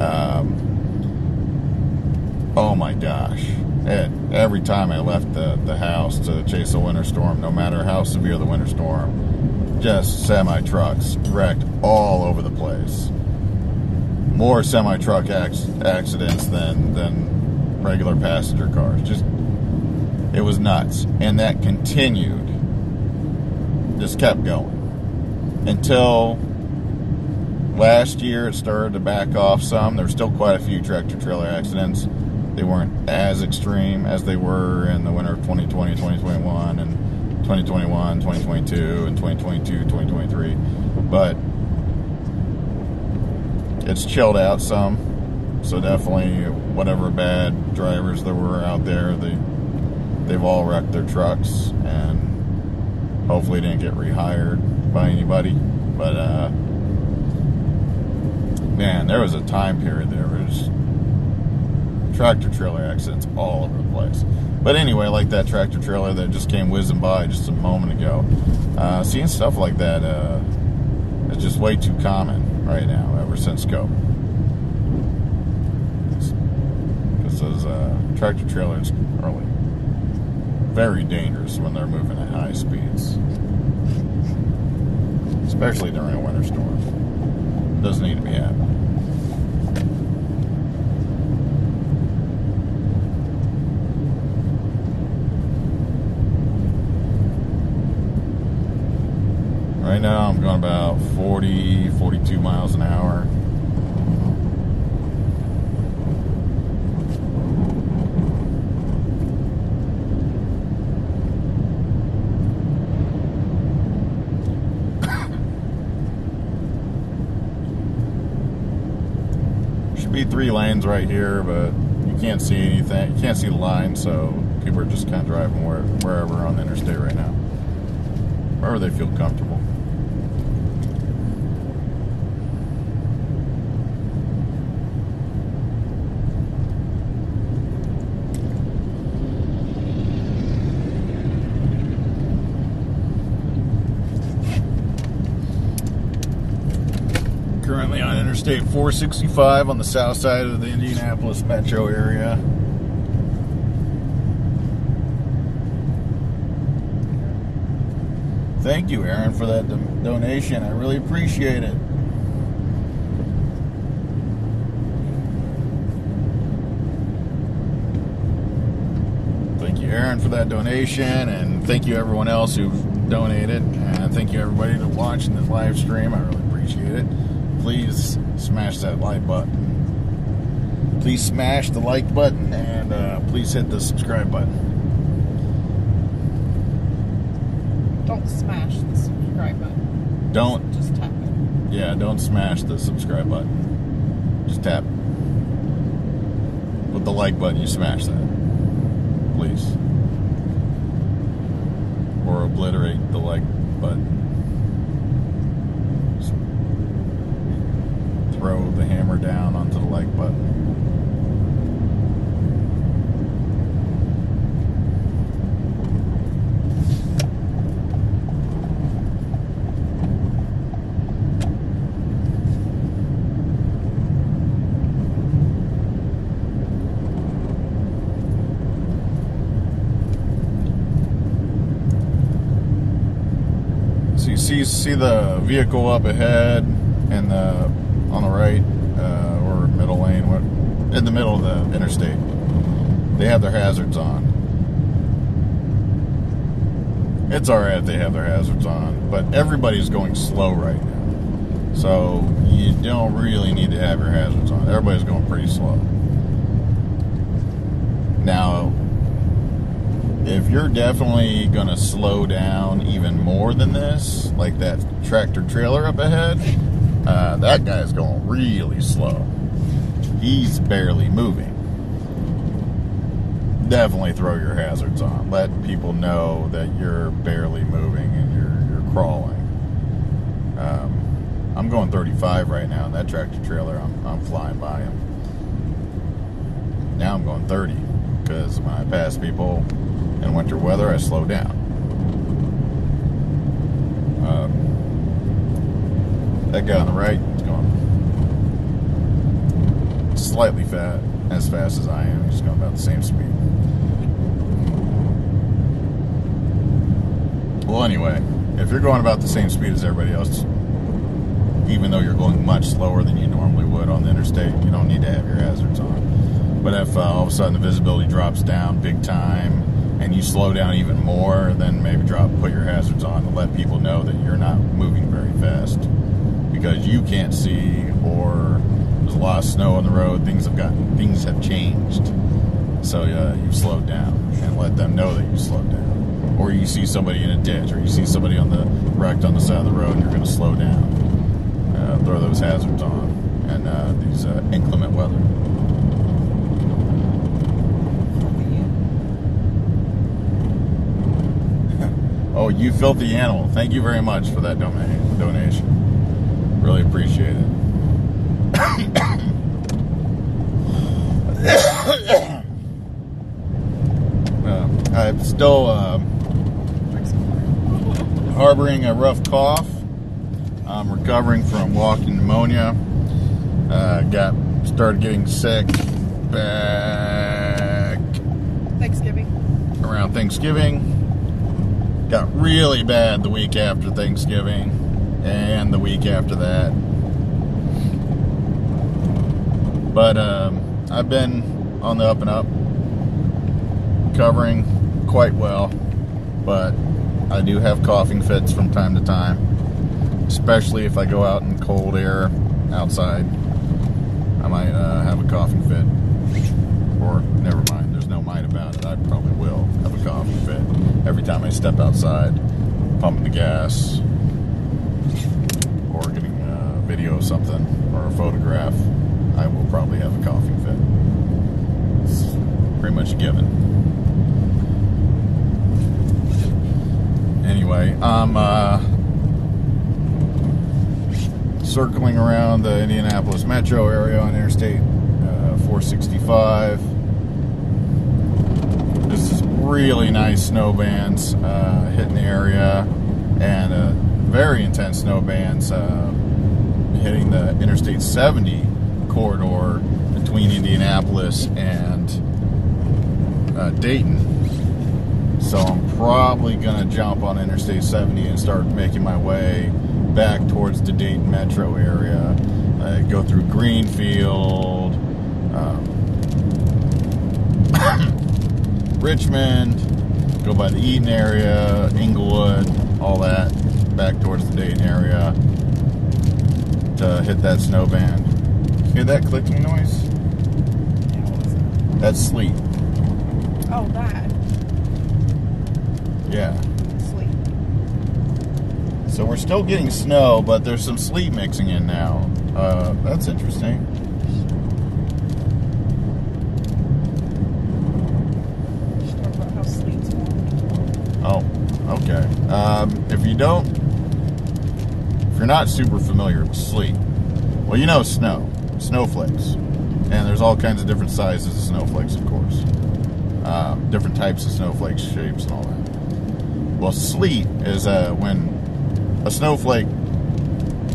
oh my gosh. Every time I left the house to chase a winter storm, no matter how severe the winter storm, just semi-trucks wrecked all over the place. More semi-truck accidents than regular passenger cars. Just, it was nuts. And that continued. Just kept going. Until last year, it started to back off some. There were still quite a few tractor trailer accidents. They weren't as extreme as they were in the winter of 2020, 2021, and 2021, 2022, and 2022, 2023. But it's chilled out some. So definitely, whatever bad drivers there were out there, they've all wrecked their trucks, and hopefully didn't get rehired by anybody. But Man, there was a time period there was tractor trailer accidents all over the place. But anyway, like that tractor trailer that just came whizzing by just a moment ago, seeing stuff like that is just way too common right now ever since COVID. Because those tractor trailers are very dangerous when they're moving at high speeds, especially during a winter storm. It doesn't need to be happening. Right now I'm going about 40, 42 miles an hour. Should be 3 lanes right here, but you can't see anything. You can't see the line, so people are just kind of driving wherever on the interstate right now. Wherever they feel comfortable. Currently on Interstate 465 on the south side of the Indianapolis metro area. Thank you, Aaron, for that donation. I really appreciate it. Thank you, Aaron, for that donation, and thank you everyone else who donated, and thank you everybody that's watching this live stream. I really appreciate it. Please smash that like button. Please smash the like button, and please hit the subscribe button. Don't smash the subscribe button. Don't. Just tap it. Yeah, don't smash the subscribe button. Just tap. With the like button, you smash that. Please. Or obliterate the like button. Just throw the hammer down onto the like button. See the vehicle up ahead and on the right or middle lane, in the middle of the interstate. They have their hazards on. It's alright if they have their hazards on, but everybody's going slow right now. So you don't really need to have your hazards on. Everybody's going pretty slow. Now, if you're definitely going to slow down even more than this, like that tractor trailer up ahead, that guy's going really slow. He's barely moving. Definitely throw your hazards on. Let people know that you're barely moving and you're crawling. I'm going 35 right now, and that tractor trailer, I'm flying by him. Now I'm going 30, because when I pass people in winter weather, I slow down. That guy on the right is going slightly as fast as I am. He's going about the same speed. Well, anyway, if you're going about the same speed as everybody else, even though you're going much slower than you normally would on the interstate, you don't need to have your hazards on. But if all of a sudden the visibility drops down big time, and you slow down even more, then maybe put your hazards on to let people know that you're not moving very fast, because you can't see, or there's a lot of snow on the road. Things have changed, so you've slowed down, and let them know that you slowed down. Or you see somebody in a ditch, or you see somebody wrecked on the side of the road, and you're going to slow down. Throw those hazards on, and these inclement weather. Oh, you filthy animal. Thank you very much for that donation. Really appreciate it. I'm still harboring a rough cough. I'm recovering from walking pneumonia. Started getting sick back around Thanksgiving. Got really bad the week after Thanksgiving and the week after that. But I've been on the up and up, recovering quite well, but I do have coughing fits from time to time, especially if I go out in cold air outside. I might have a coughing fit. Or, never mind, there's no might about it. I probably will have a coughing fit. Every time I step outside, pumping the gas, or getting a video of something, or a photograph, I will probably have a coughing fit. It's pretty much a given. Anyway, I'm circling around the Indianapolis metro area on Interstate 465. This is really nice snow bands hitting the area, and very intense snow bands hitting the Interstate 70 corridor between Indianapolis and Dayton. So I'm probably gonna jump on Interstate 70 and start making my way back towards the Dayton metro area. Go through Greenfield, Richmond, go by the Eaton area, Inglewood, all that, back towards the Dayton area to hit that snow band. Hear that clicking noise? Yeah, what was that? That's sleet. Oh, that. Yeah. Sleet. So we're still getting snow, but there's some sleet mixing in now. That's interesting. Just talk about how sleet's formed. Oh, okay. If you're not super familiar with sleet, well, you know snow, snowflakes, and there's all kinds of different sizes of snowflakes, of course. Different types of snowflakes, shapes, and all that. Well, sleet is when a snowflake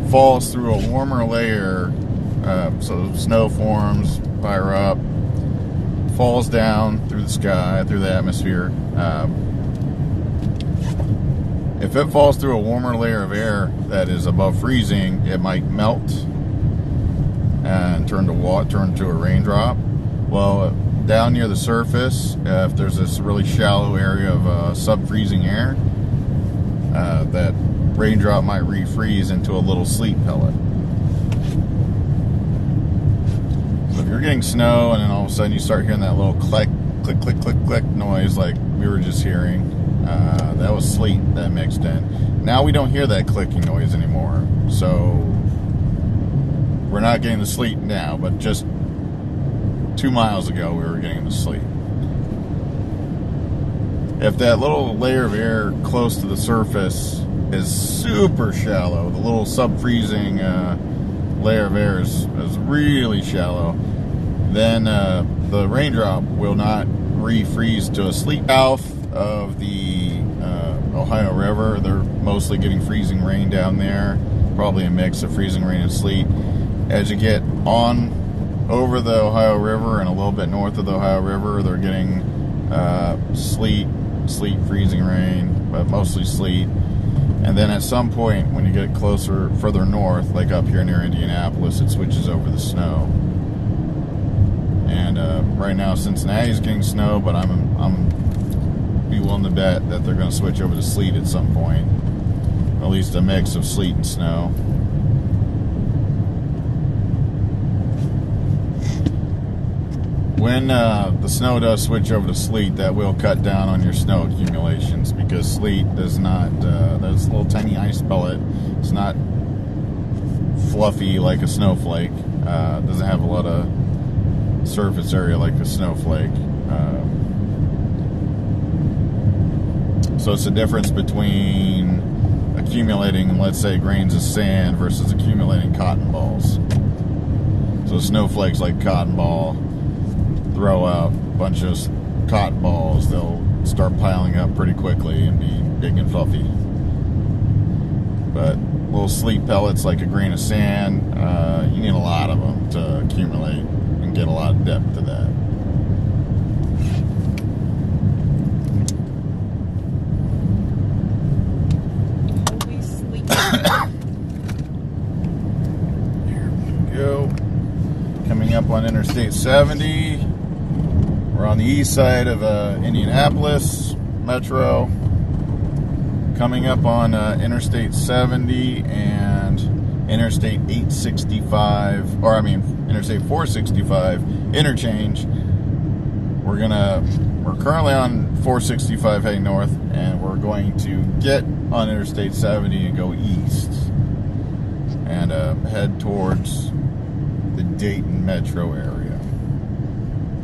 falls through a warmer layer, so snow forms, fire up, falls down through the sky, through the atmosphere. If it falls through a warmer layer of air that is above freezing, it might melt and turn to a raindrop. Well, down near the surface, if there's this really shallow area of sub-freezing air, that raindrop might refreeze into a little sleet pellet. So if you're getting snow and then all of a sudden you start hearing that little click, click, click, click, click noise like we were just hearing, that was sleet that mixed in. Now we don't hear that clicking noise anymore. So we're not getting the sleet now, but just 2 miles ago we were getting the sleet. If that little layer of air close to the surface is super shallow, the little sub-freezing layer of air is really shallow, then the raindrop will not refreeze to a sleet. South of the Ohio River, they're mostly getting freezing rain down there, probably a mix of freezing rain and sleet. As you get on over the Ohio River and a little bit north of the Ohio River, they're getting sleet, freezing rain, but mostly sleet. And then at some point, when you get further north, like up here near Indianapolis, it switches over the snow. And right now, Cincinnati's getting snow, but I'm be willing to bet that they're going to switch over to sleet at some point. At least a mix of sleet and snow. When the snow does switch over to sleet, that will cut down on your snow accumulations, because sleet does not, that's a little tiny ice pellet. It's not fluffy like a snowflake. Doesn't have a lot of surface area like a snowflake. So it's the difference between accumulating, let's say, grains of sand versus accumulating cotton balls. So snowflakes like cotton ball, throw out a bunch of cotton balls, they'll start piling up pretty quickly and be big and fluffy. But little sleet pellets like a grain of sand, you need a lot of them to accumulate and get a lot of depth to that. Holy sleet. Here we go. Coming up on Interstate 70. We're on the east side of Indianapolis Metro. Coming up on Interstate 70 and Interstate 865, or I mean Interstate 465 interchange. We're currently on 465 heading north, and we're going to get on Interstate 70 and go east and head towards the Dayton metro area.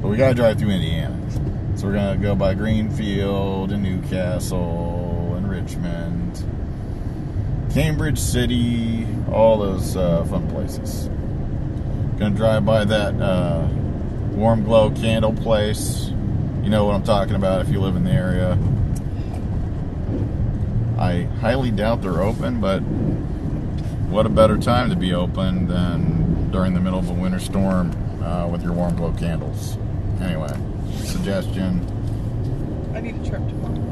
But we gotta drive through Indiana, so we're gonna go by Greenfield and Newcastle and Richmond, Cambridge City, all those fun places. Gonna drive by that warm glow candle place. You know what I'm talking about if you live in the area. I highly doubt they're open, but what a better time to be open than during the middle of a winter storm with your warm glow candles. Anyway, suggestion. I need a trip to Buffalo.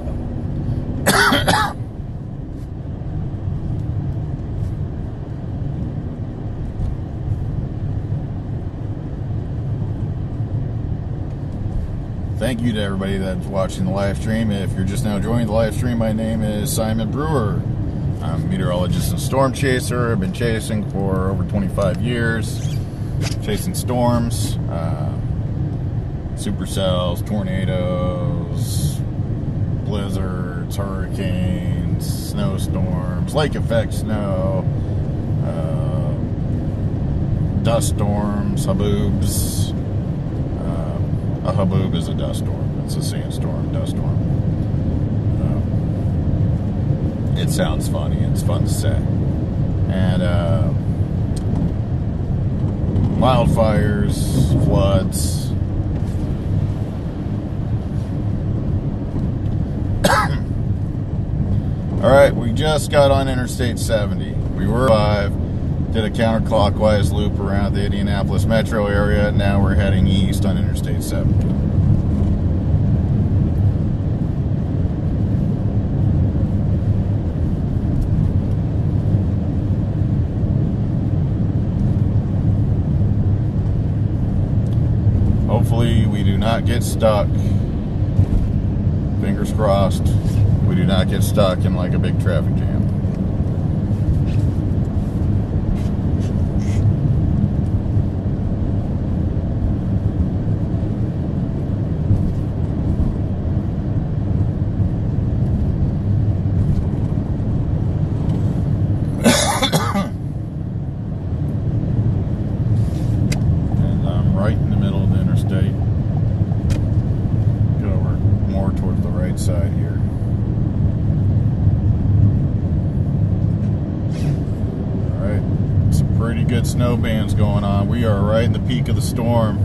Thank you to everybody that's watching the live stream. If you're just now joining the live stream, my name is Simon Brewer. I'm a meteorologist and storm chaser. I've been chasing for over 25 years, chasing storms, supercells, tornadoes, blizzards, hurricanes, snowstorms, lake effect snow, dust storms, haboobs. A haboob is a dust storm. It's a sandstorm, dust storm. It sounds funny. It's fun to say. And wildfires, floods. All right, we just got on Interstate 70. We were live, did a counterclockwise loop around the Indianapolis metro area. Now we're heading east on Interstate 70. Hopefully we do not get stuck. Fingers crossed. We do not get stuck in like a big traffic jam. And I'm right in the middle of the interstate. Go over more towards the right side here. Pretty good snow bands going on. We are right in the peak of the storm.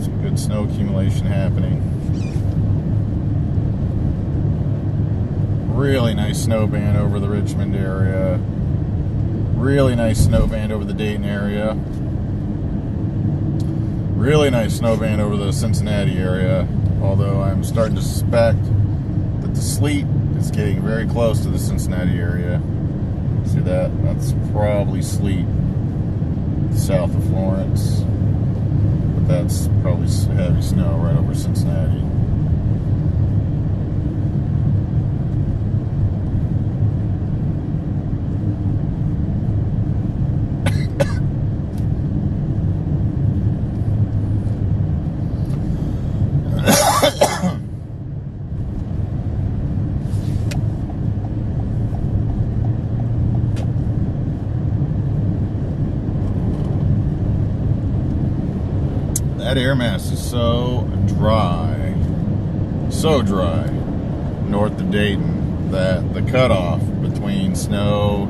Some good snow accumulation happening. Really nice snow band over the Richmond area. Really nice snow band over the Dayton area. Really nice snow band over the Cincinnati area. Although I'm starting to suspect that the sleet is getting very close to the Cincinnati area. See that? That's probably sleet south of Florence. But that's probably heavy snow right over Cincinnati. That air mass is so dry north of Dayton that the cutoff between snow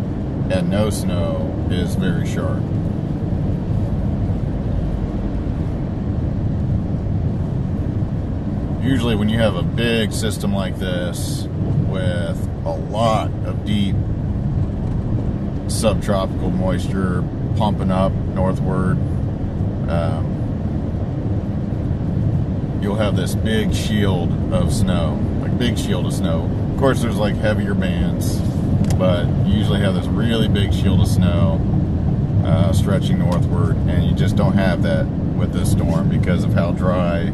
and no snow is very sharp. Usually when you have a big system like this with a lot of deep subtropical moisture pumping up northward, you'll have this big shield of snow, like big shield of snow. Of course there's like heavier bands, but you usually have this really big shield of snow stretching northward, and you just don't have that with this storm because of how dry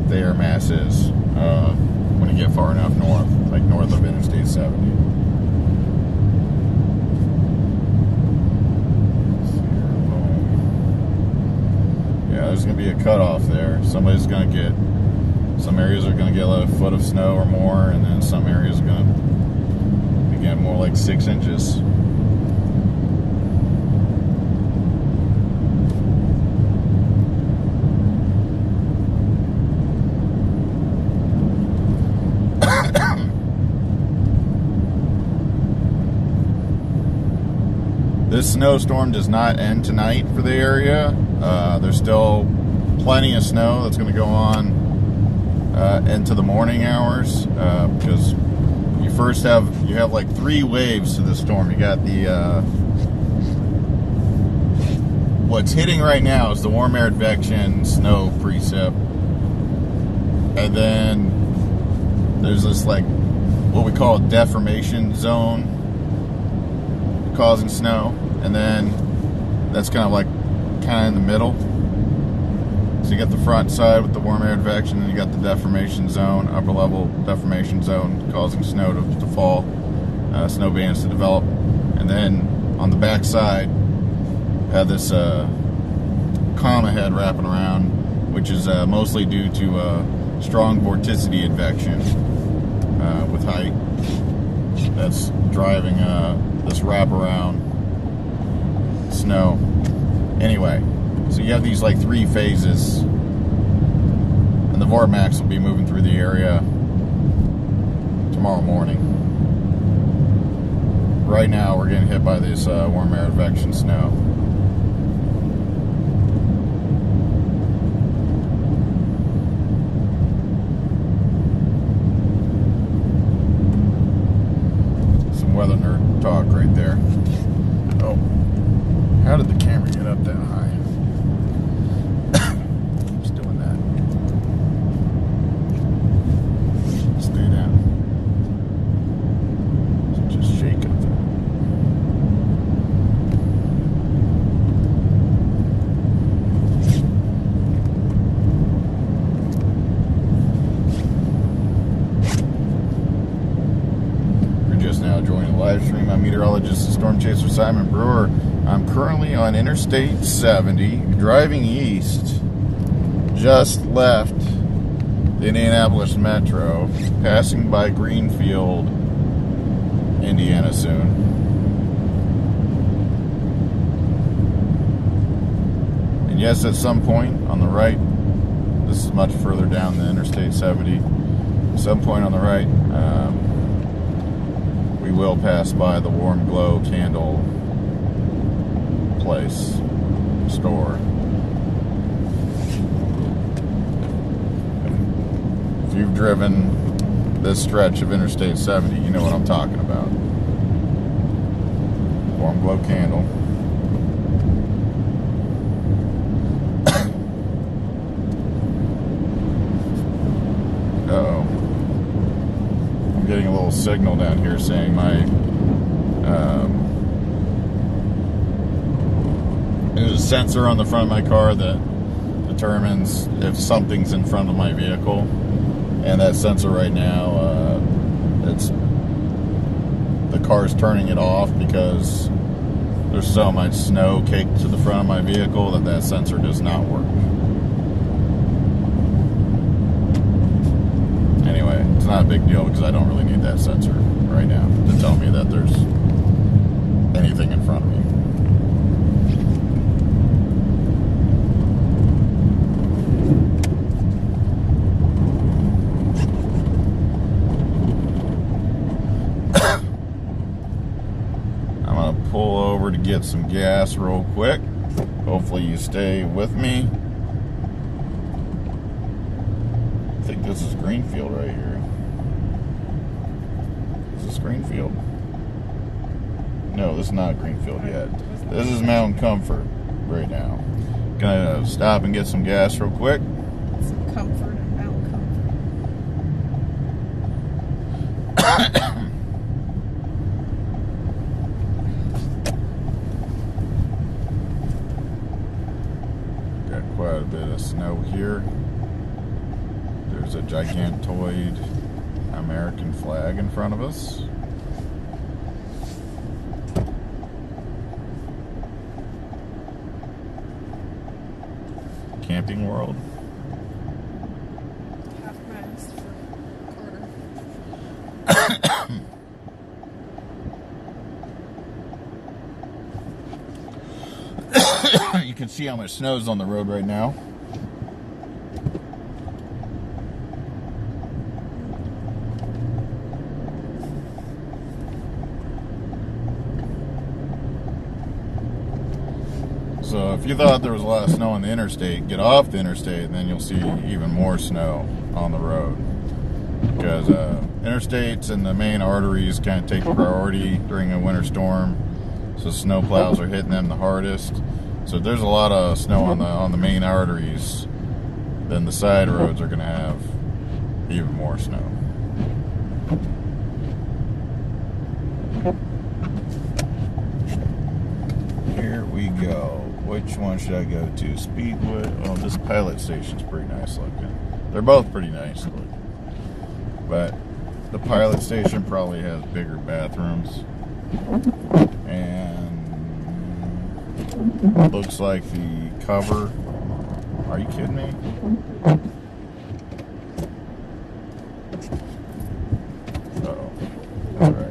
the air mass is when you get far enough north, like north of Interstate 70. Yeah, there's going to be a cutoff there. Somebody's going to get, some areas are going to get a foot of snow or more, and then some areas are going to get more like 6 inches. This snowstorm does not end tonight for the area. There's still plenty of snow that's going to go on into the morning hours, because you have like 3 waves to the storm. You got the what's hitting right now is the warm air advection snow precip, and then there's this like what we call a deformation zone causing snow, and then that's kind of in the middle. So you got the front side with the warm air advection, and you got the deformation zone, upper level deformation zone, causing snow to fall, snow bands to develop. And then on the back side, have this comma head wrapping around, which is mostly due to strong vorticity advection with height. That's driving this wraparound snow. Anyway, so you have these like 3 phases, and the vortex will be moving through the area tomorrow morning. Right now we're getting hit by this warm air advection snow. Some weather nerd talk right there. Oh, how did the camera get up that high? Just doing that. Stay down. Just shake it. You're just now joining the live stream. I'm meteorologist and storm chaser Simon Brewer. I'm currently on Interstate 70, driving east. Just left the Indianapolis Metro, passing by Greenfield, Indiana soon. And yes, at some point on the right, this is much further down than Interstate 70, at some point on the right, we will pass by the Warm Glow Candle place, store. If you've driven this stretch of Interstate 70, you know what I'm talking about. Warm Glow Candle. Uh-oh. I'm getting a little signal down here saying my there's a sensor on the front of my car that determines if something's in front of my vehicle, and that sensor right now, the car's turning it off because there's so much snow caked to the front of my vehicle that sensor does not work. Anyway, it's not a big deal because I don't really need that sensor right now to tell me that there's anything in front of me. Pull get some gas real quick. Hopefully you stay with me. I think this is Greenfield right here. Is this Greenfield? No, this is not Greenfield yet. This is Mountain Comfort right now. Gonna stop and get some gas real quick. Some comfort and Mountain Got quite a bit of snow here. There's a gigantoid American flag in front of us. Camping World. half mast for Carter. You can see how much snow is on the road right now. So if you thought there was a lot of snow on the interstate, get off the interstate and then you'll see even more snow on the road. Because interstates and the main arteries kind of take priority during a winter storm. So snow plows are hitting them the hardest. So if there's a lot of snow on the main arteries, then the side roads are going to have even more snow. Here we go. Which one should I go to? Speedway? Oh, this pilot station's pretty nice looking. They're both pretty nice looking. But the pilot station probably has bigger bathrooms. And looks like the cover. Are you kidding me? Uh-oh. All right.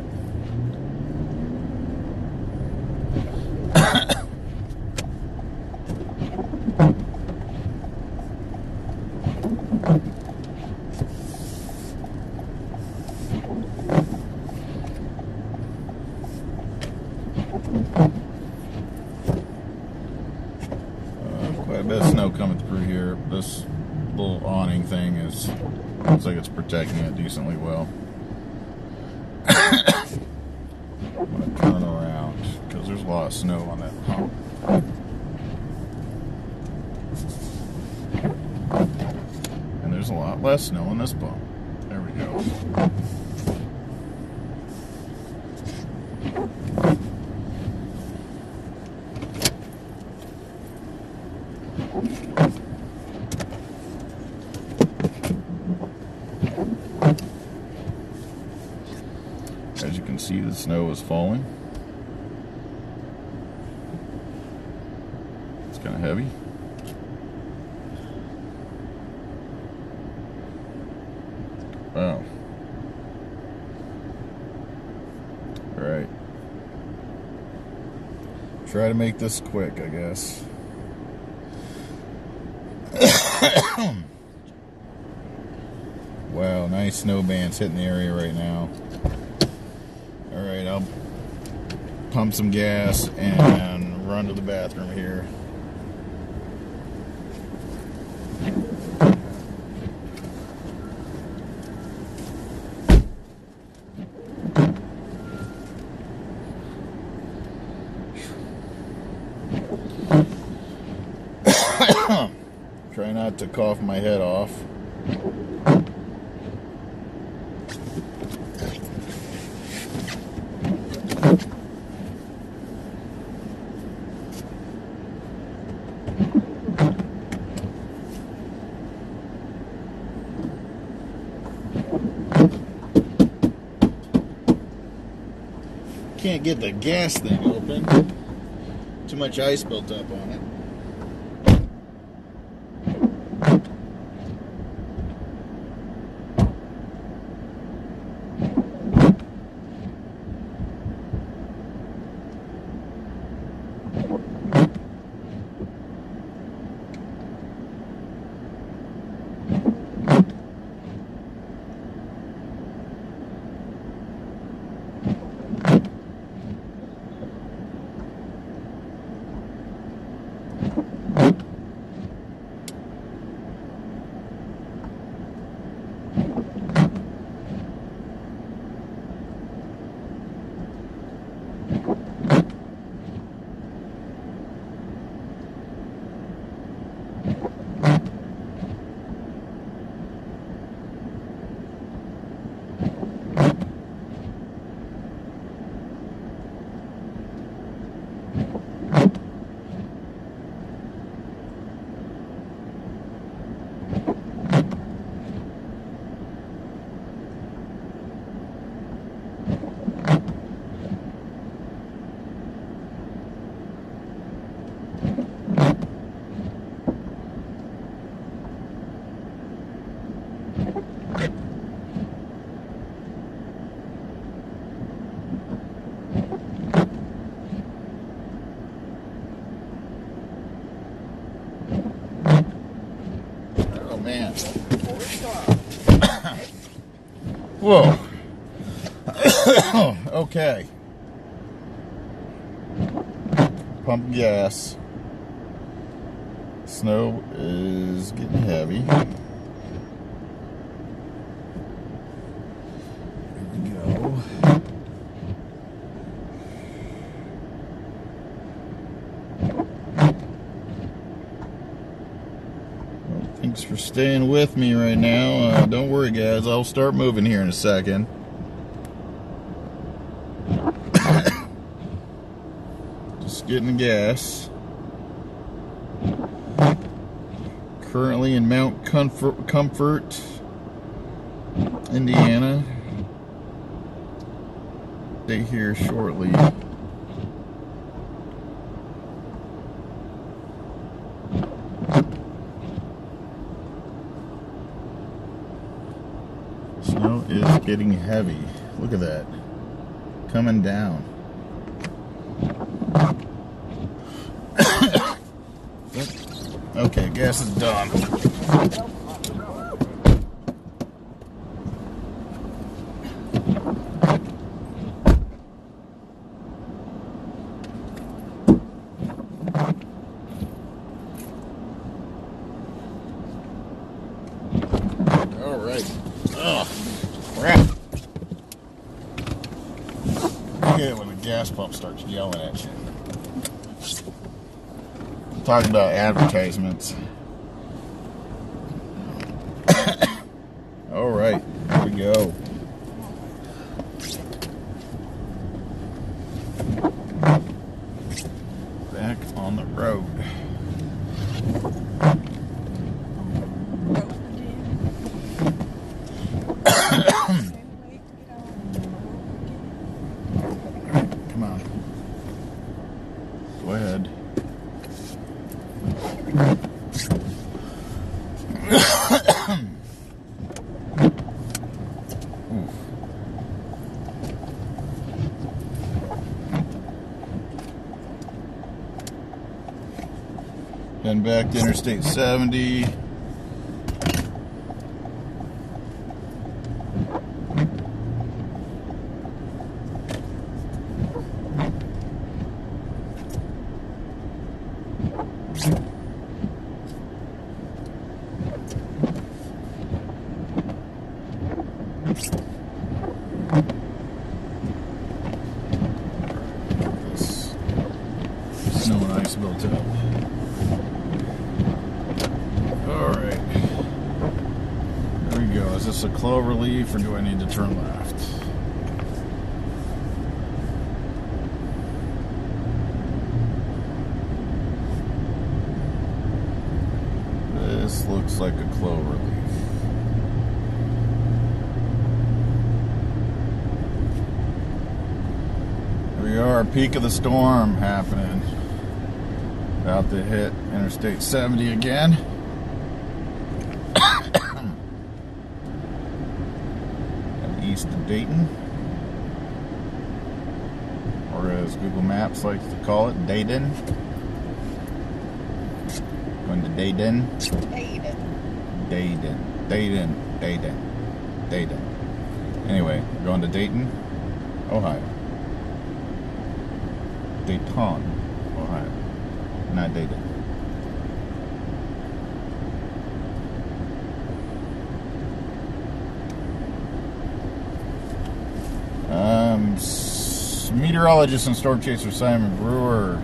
Quite a bit of snow coming through here. This little awning thing looks like it's protecting it decently well. I'm going to turn around because there's a lot of snow on that hump. And there's a lot less snow on this bump. There we go. As you can see, the snow is falling. It's kind of heavy. Wow. All right. Try to make this quick, I guess. Wow, nice snow bands hitting the area right now. All right, I'll pump some gas and run to the bathroom here. Try not to cough my head off. Can't get the gas thing open. Too much ice built up on it. man. Whoa. Okay. Pump gas. Snow is getting heavy. Here we go. Well, thanks for staying with me right now. Don't worry, guys. I'll start moving here in a second. Just getting the gas. Currently in Mount Comfort, Indiana. Stay here shortly. Snow is getting heavy. Look at that. Coming down. Okay, gas is done. All right. Oh, crap. I hate it when the gas pump starts yelling at you. Talking about advertisements. All right, here we go. Back on the road. Come on. Go ahead. Then back to Interstate 70. This snow and ice built up. Alright. There we go. Is this a clover leaf or do I need to turn left? This looks like a clover leaf. Here we are, peak of the storm happening. About to hit Interstate 70 again. And east of Dayton. Or as Google Maps likes to call it, Dayton. Going to Dayton. Dayton. Anyway, we're going to Dayton, Ohio. Dayton, Ohio. Not Dayton. Meteorologist and storm chaser Simon Brewer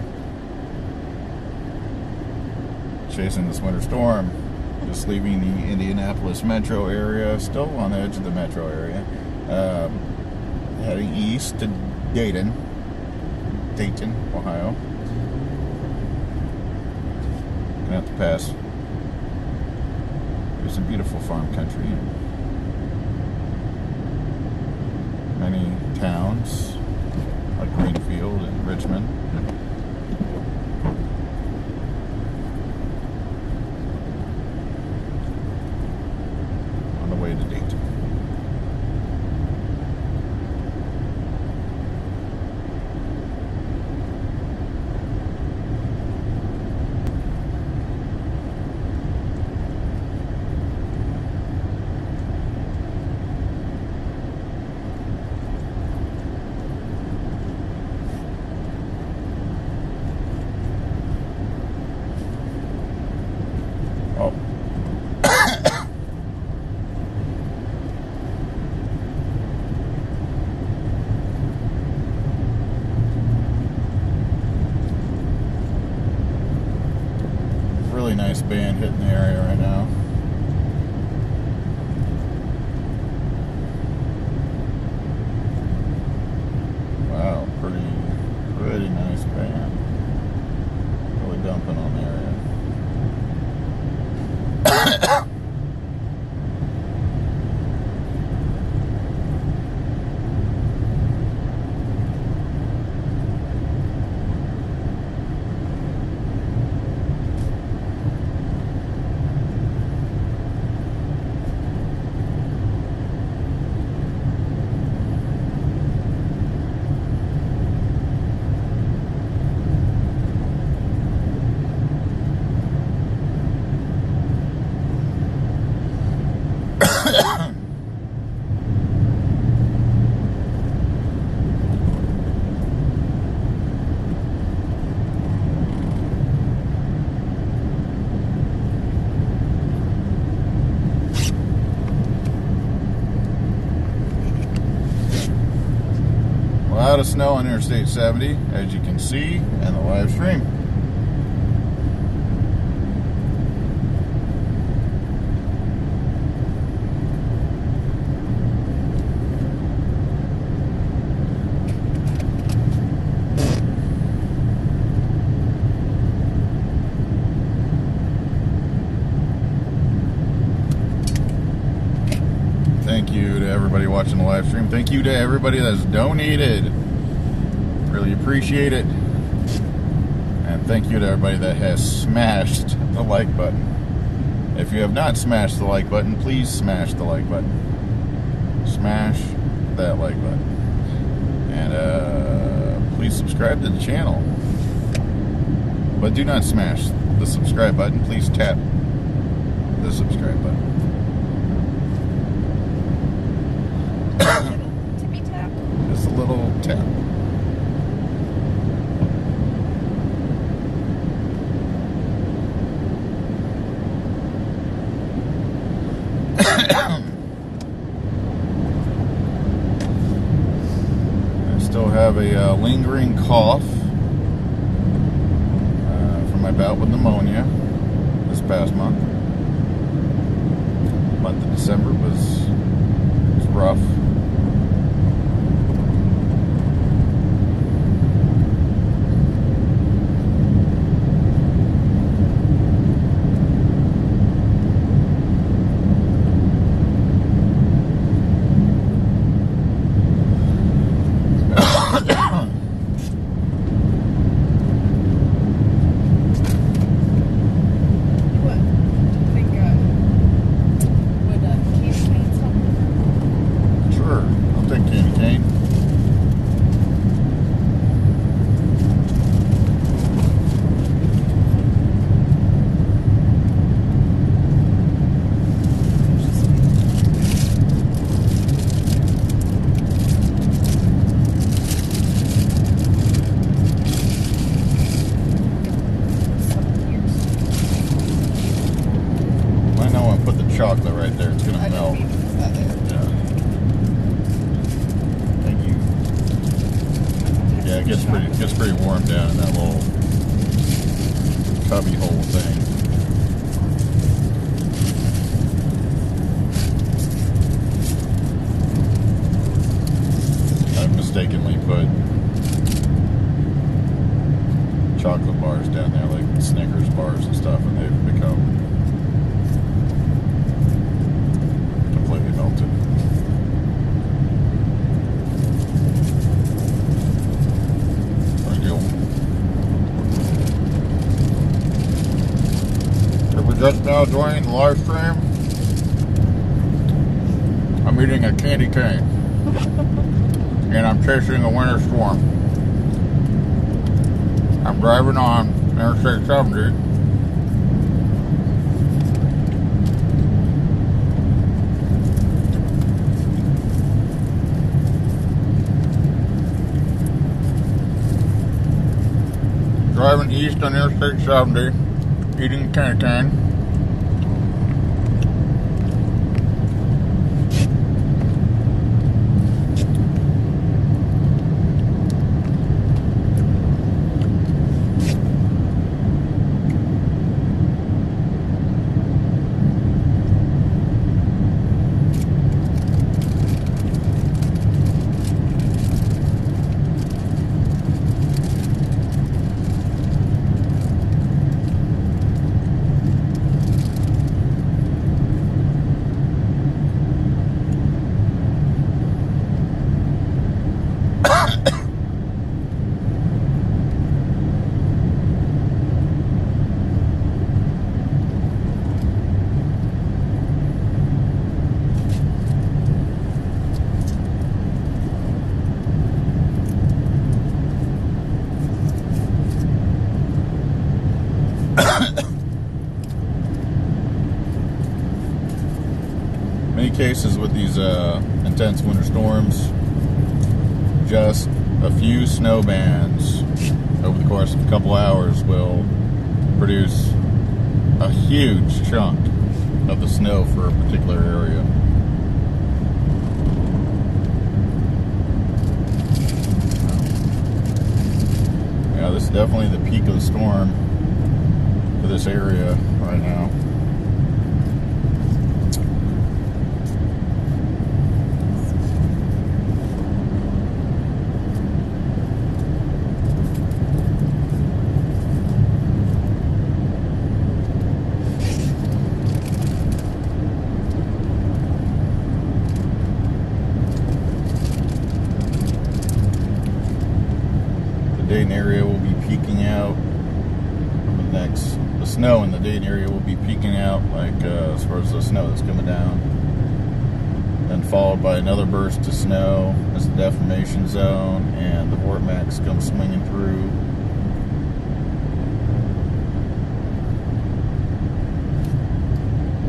chasing this winter storm. Just leaving the Indianapolis metro area, still on the edge of the metro area. Heading east to Dayton, Ohio. Gonna have to pass. There's some beautiful farm country and many towns like Greenfield and Richmond. On the way to Dayton. wind hitting the area right now. Wow, pretty nice band. Really dumping on the area. A lot of snow on Interstate 70, as you can see in the live stream. Thank you to everybody watching the live stream. Thank you to everybody that's donated. Really appreciate it. And thank you to everybody that has smashed the like button. If you have not smashed the like button, please smash the like button. Smash that like button. And please subscribe to the channel. But do not smash the subscribe button. Please tap the subscribe button. Tippy tap. Just a little tap. I still have a lingering cough from my bout with pneumonia this past month. The month of December was rough. Chocolate right there. It's gonna melt. Yeah. Thank you. Yeah, it gets pretty warm down in that little cubby hole thing. I've mistakenly put chocolate bars down there, like Snickers bars and stuff, and they've become melted. If we're just now joining the live stream, I'm eating a candy cane and I'm chasing a winter storm. I'm driving on Interstate 70. Driving east on Interstate 70, eating a candy cane. many cases with these intense winter storms, just a few snow bands over the course of a couple hours will produce a huge chunk of the snow for a particular area. Yeah, this is definitely the peak of the storm for this area right now. Dayton area will be peaking out the snow in the Dayton area will be peaking out, like as far as the snow that's coming down, then followed by another burst of snow as the deformation zone and the OHwx comes swinging through.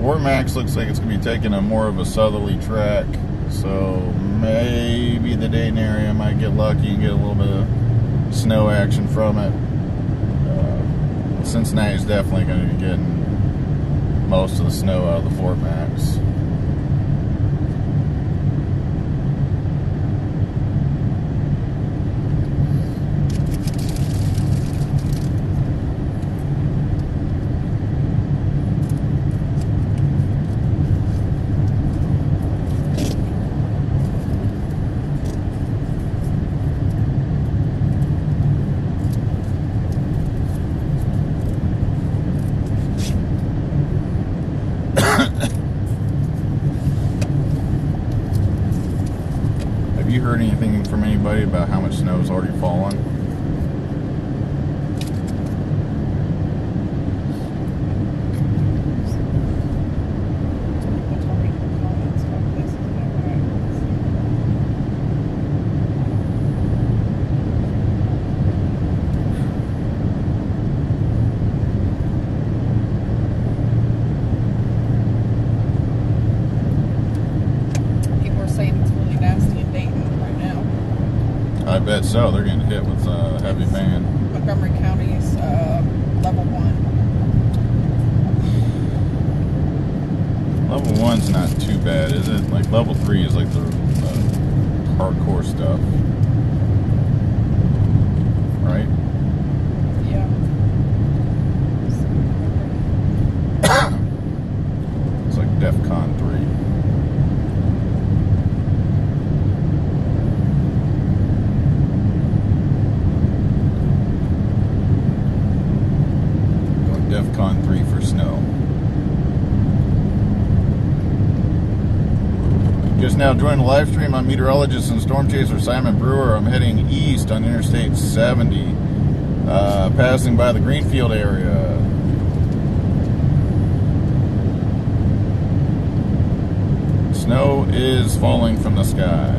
OHwx looks like it's going to be taking a more of a southerly track, so maybe the Dayton area might get lucky and get a little bit of snow action from it. Cincinnati is definitely going to be getting most of the snow out of the OHwx. Have you heard anything from anybody about how much snow has already fallen? I bet so. They're getting hit with heavy van. Montgomery County's level 1. Level 1's not too bad, is it? Like level 3 is like the hardcore stuff, right? Yeah. It's like DEFCON 3. DEFCON 3 for snow. Just now joined the live stream on Meteorologist and Storm Chaser Simon Brewer. I'm heading east on Interstate 70, passing by the Greenfield area. Snow is falling from the sky,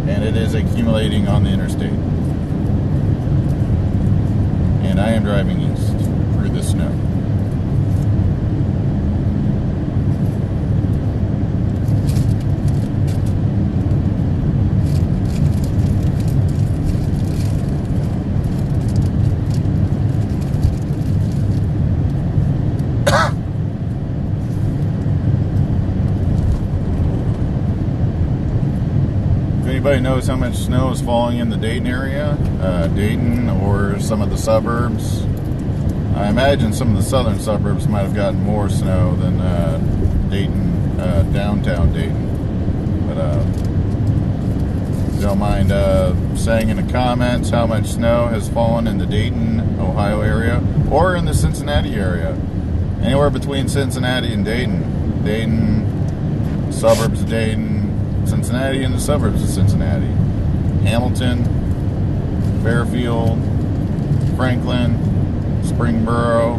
and it is accumulating on the interstate. And I am driving east through the snow. If anybody knows how much snow is falling in the Dayton area, Dayton or some of the suburbs, I imagine some of the southern suburbs might have gotten more snow than Dayton, downtown Dayton. But if you don't mind saying in the comments how much snow has fallen in the Dayton, Ohio area, or in the Cincinnati area. Anywhere between Cincinnati and Dayton. Dayton, suburbs of Dayton, Cincinnati, and the suburbs of Cincinnati. Hamilton, Fairfield, Franklin, Springboro,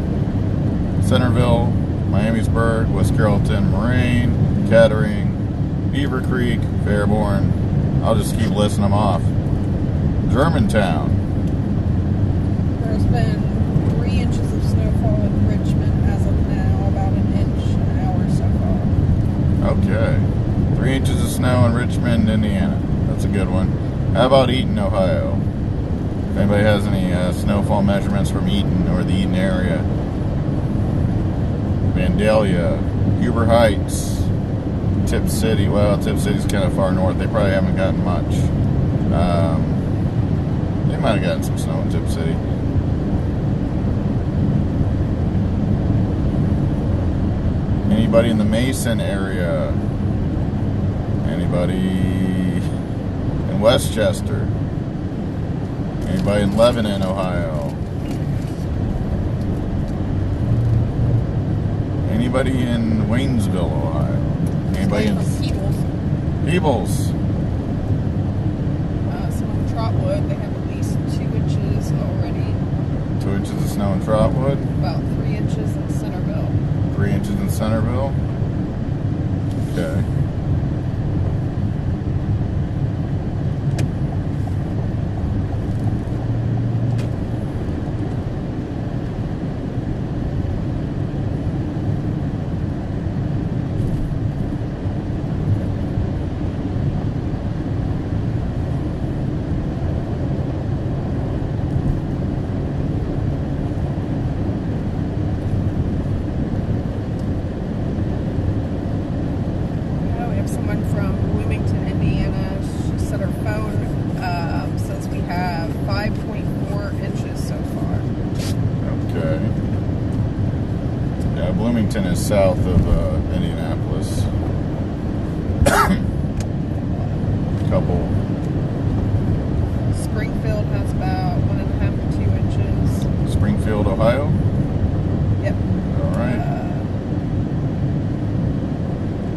Centerville, Miamisburg, West Carrollton, Moraine, Kettering, Beaver Creek, Fairborn. I'll just keep listing them off. Germantown. There's been 3 inches of snowfall in Richmond as of now, about an inch an hour so far. Okay. 3 inches of snow in Richmond, Indiana. That's a good one. How about Eaton, Ohio? If anybody has any snowfall measurements from Eaton or the Eaton area. Vandalia, Huber Heights, Tip City. Well, Tip City's kind of far north. They probably haven't gotten much. They might have gotten some snow in Tip City. Anybody in the Mason area? Anybody in Westchester? Anybody in Lebanon, Ohio? Anybody in Waynesville, Ohio? Anybody in Peebles? So in Trotwood, they have at least 2 inches already. 2 inches of snow in Trotwood? About 3 inches in Centerville. 3 inches in Centerville? Okay. Someone from Bloomington, Indiana. She said her phone says we have 5.4 inches so far. Okay. Yeah, Bloomington is south of Indianapolis. Couple. Springfield has about 1.5 to 2 inches. Springfield, Ohio? Yep. All right.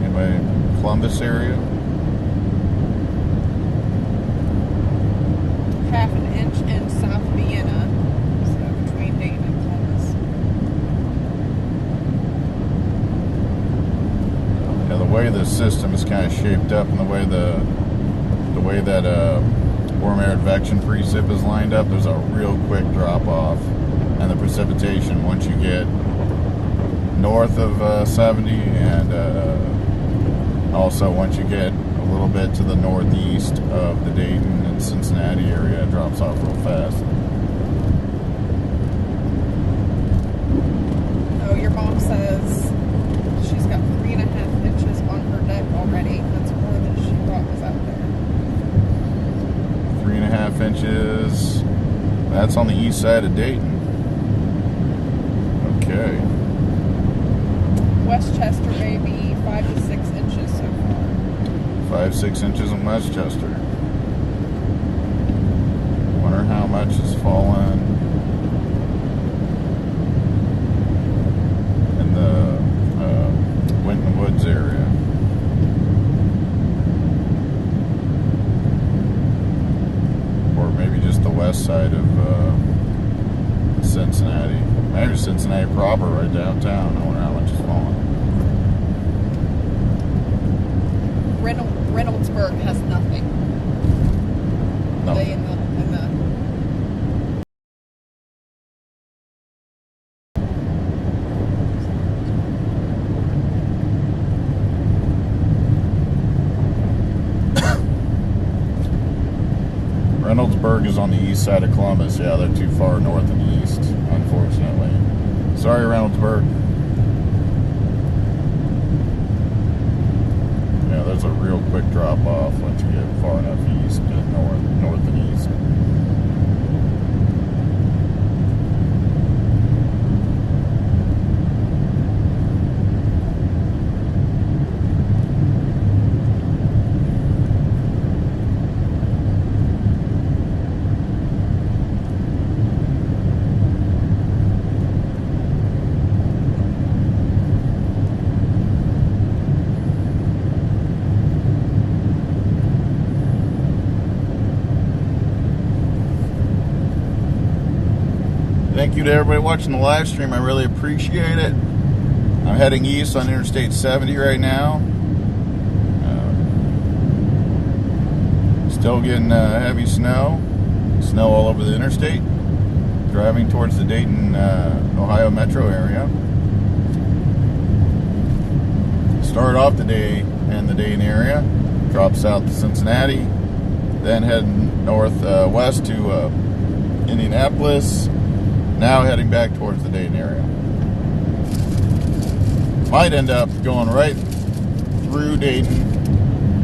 Anybody in Columbus area? Half an inch in South Vienna, so between Dayton and Columbus. Yeah, the way the system is kind of shaped up, and the way that warm air advection precip is lined up, there's a real quick drop off, and the precipitation once you get north of 70 and also once you get a little bit to the northeast of the Dayton and Cincinnati area, it drops off real fast. Oh, your mom says she's got 3.5 inches on her deck already. That's more than she thought was out there. 3.5 inches. That's on the east side of Dayton. Okay. Westchester, maybe 5 to 6 inches so far. 5-6 inches in Westchester. Wonder how much has fallen in the Winton Woods area. Or maybe just the west side of Cincinnati. Maybe Cincinnati proper right downtown. I wonder how much has fallen. Reynoldsburg has nothing. No. They in the Reynoldsburg is on the east side of Columbus. Yeah, they're too far north and east, unfortunately. Sorry, Reynoldsburg. Yeah, there's a real quick drop off once you get far enough east and north and east. Thank you to everybody watching the live stream. I really appreciate it. I'm heading east on Interstate 70 right now. Still getting heavy snow. Snow all over the interstate. Driving towards the Dayton, Ohio metro area. Start off the day in the Dayton area, drop south to Cincinnati, then heading northwest to Indianapolis, now heading back towards the Dayton area. Might end up going right through Dayton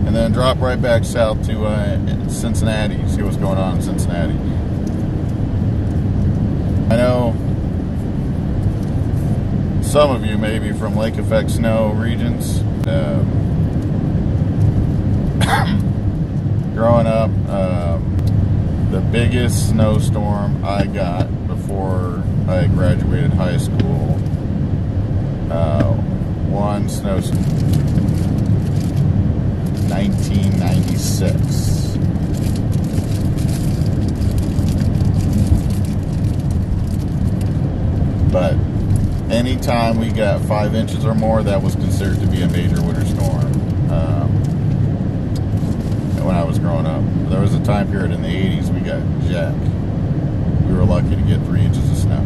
and then drop right back south to Cincinnati, see what's going on in Cincinnati. I know some of you may be from lake effect snow regions. Growing up, the biggest snowstorm I got before I graduated high school, one snowstorm, 1996. But anytime we got 5 inches or more, that was considered to be a major winter storm. When I was growing up, there was a time period in the 80s we got jack. We were lucky to get 3 inches of snow.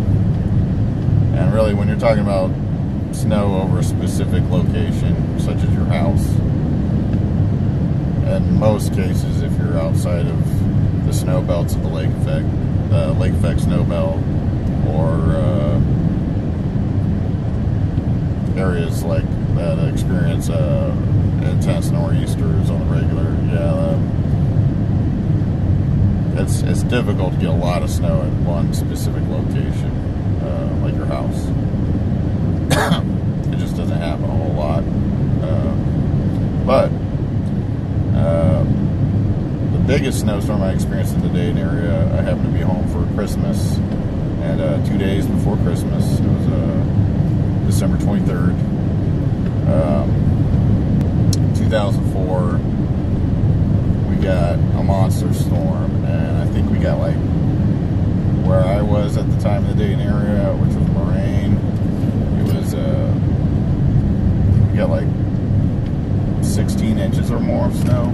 And really, when you're talking about snow over a specific location, such as your house, in most cases, if you're outside of the snow belts of the lake effect snow belt, or areas like that experience intense nor'easters on the regular, it's difficult to get a lot of snow at one specific location, like your house. It just doesn't happen a whole lot. But the biggest snowstorm I experienced in the Dayton area, I happened to be home for Christmas, and 2 days before Christmas, it was December 23rd, 2004, we got a monster storm, and I think we got, like, where I was at the time in the Dayton area, which was Moraine, it was, we got like 16 inches or more of snow,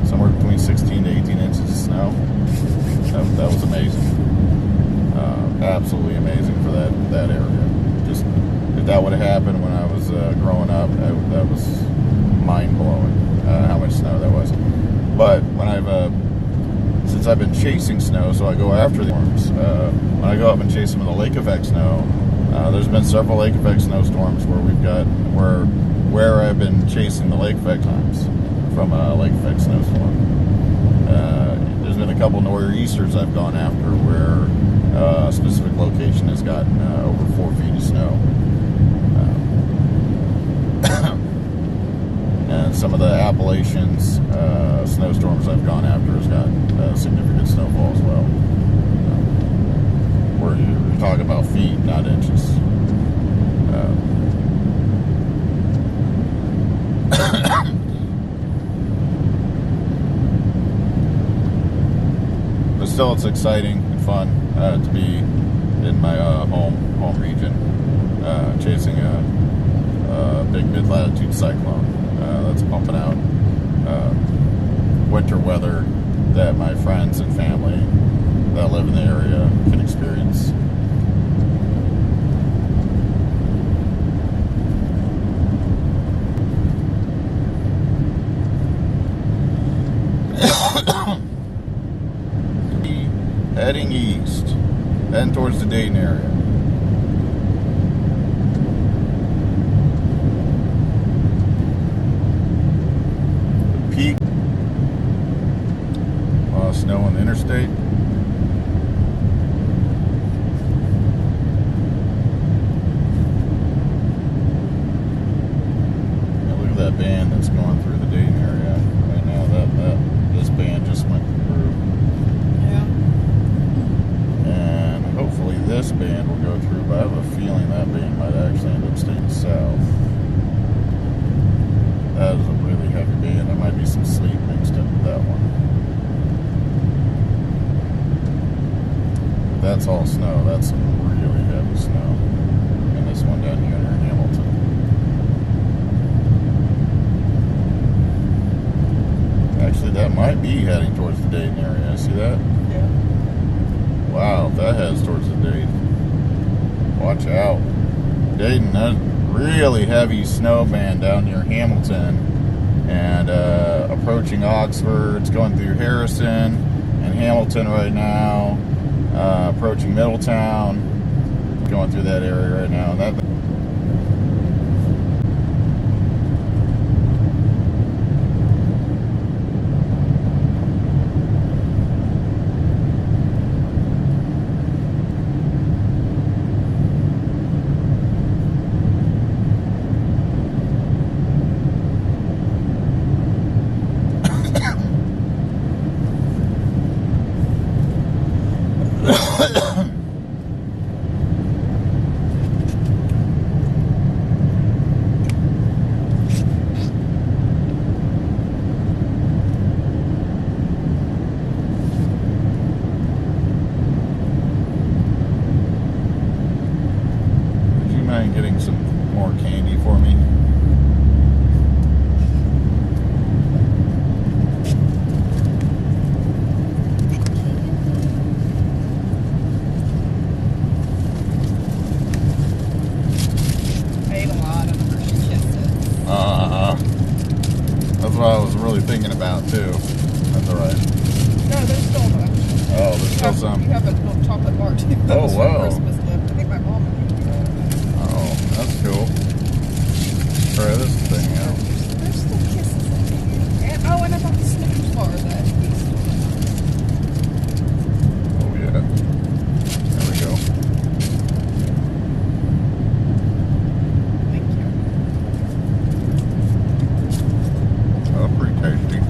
somewhere between 16 to 18 inches of snow. That was amazing. Absolutely amazing for that area. Just, if that would have happened when I was growing up, that was mind-blowing, how much snow that was. But when since I've been chasing snow, so I go after the storms, when I go up and chase some of the lake effect snow, there's been several lake effect snowstorms where I've been chasing the lake effect times from a lake effect snowstorm. There's been a couple nor'easters I've gone after where a specific location has gotten over 4 feet of snow. And some of the Appalachians snowstorms I've gone after has got significant snowfall as well. Where you're talking about feet, not inches. But still, it's exciting and fun to be in my home region, chasing a big mid-latitude cyclone that's pumping out winter weather that my friends and family that live in the area can experience. Heading east, heading towards the Dayton area. The peak. A lot of snow on the interstate. Now look at that band that's going through the Dayton area right now. This band just went through. Hopefully this band will go through, but I have a feeling that band might actually end up staying south. That is a really heavy band. There might be some sleet mixed in with that one. But that's all snow. That's some really heavy snow. And this one down here near Hamilton. Actually, that might be heading towards the Dayton area. See that? Yeah. Wow, that heads towards the Dayton. Watch out. Dayton, that really heavy snow band down near Hamilton and approaching Oxford. It's going through Harrison and Hamilton right now, approaching Middletown, going through that area right now. That getting some more candy for me. I ate a lot of Hershey Kisses. That's what I was really thinking about too. That's alright. No, there's still a bunch. Oh, there's still some. You have a little chocolate bar too. That Oh, was wow. from Christmas gift. I think my mom had given me that. Oh, that's cool. Try this thing out. There's still Kisses in here. And, oh, and I bought the Snickers bar that we still have. Oh yeah. There we go. Thank you. Oh, pretty tasty.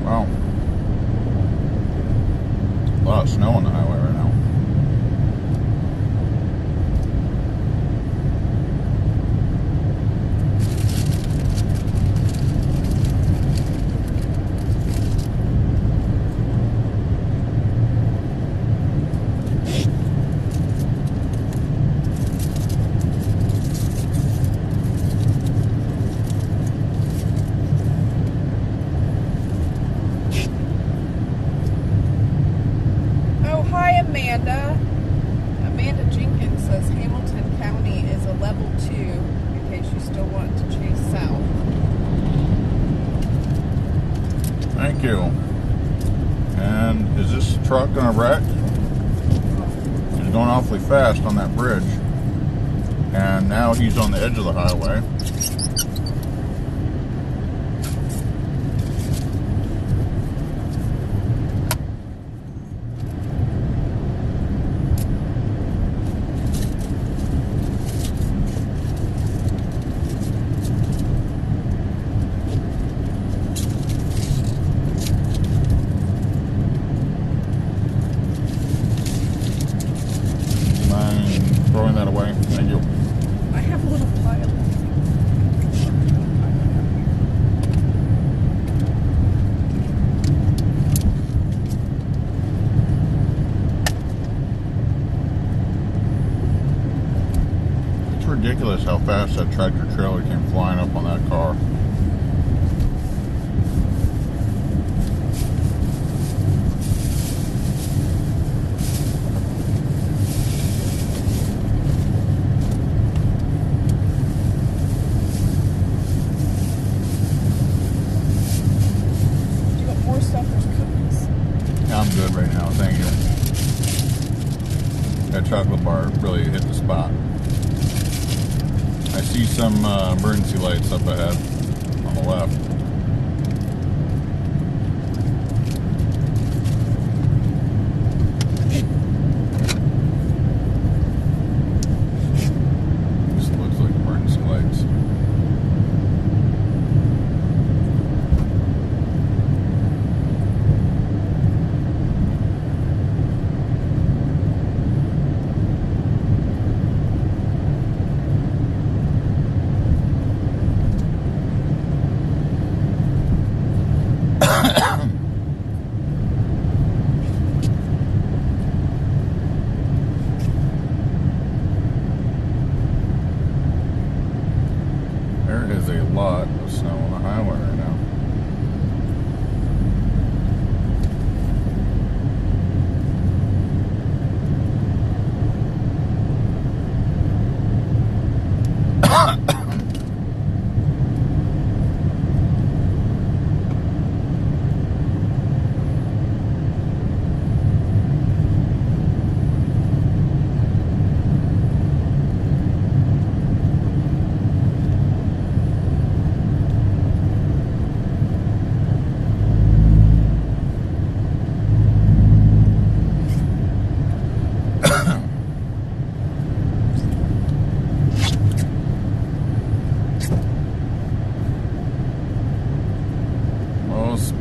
Wow. A lot of snow on the highway right now. Amanda Jenkins says Hamilton County is a level 2 in case you still want to chase south. Thank you. And is this truck gonna wreck? He's going awfully fast on that bridge. And now he's on the edge of the highway. Throwing that away. Thank you. I have a little pile. It's ridiculous how fast that tractor trailer came flying up on that car. I'm good right now, thank you. That chocolate bar really hit the spot. I see some emergency lights up ahead on the left. This looks like emergency lights.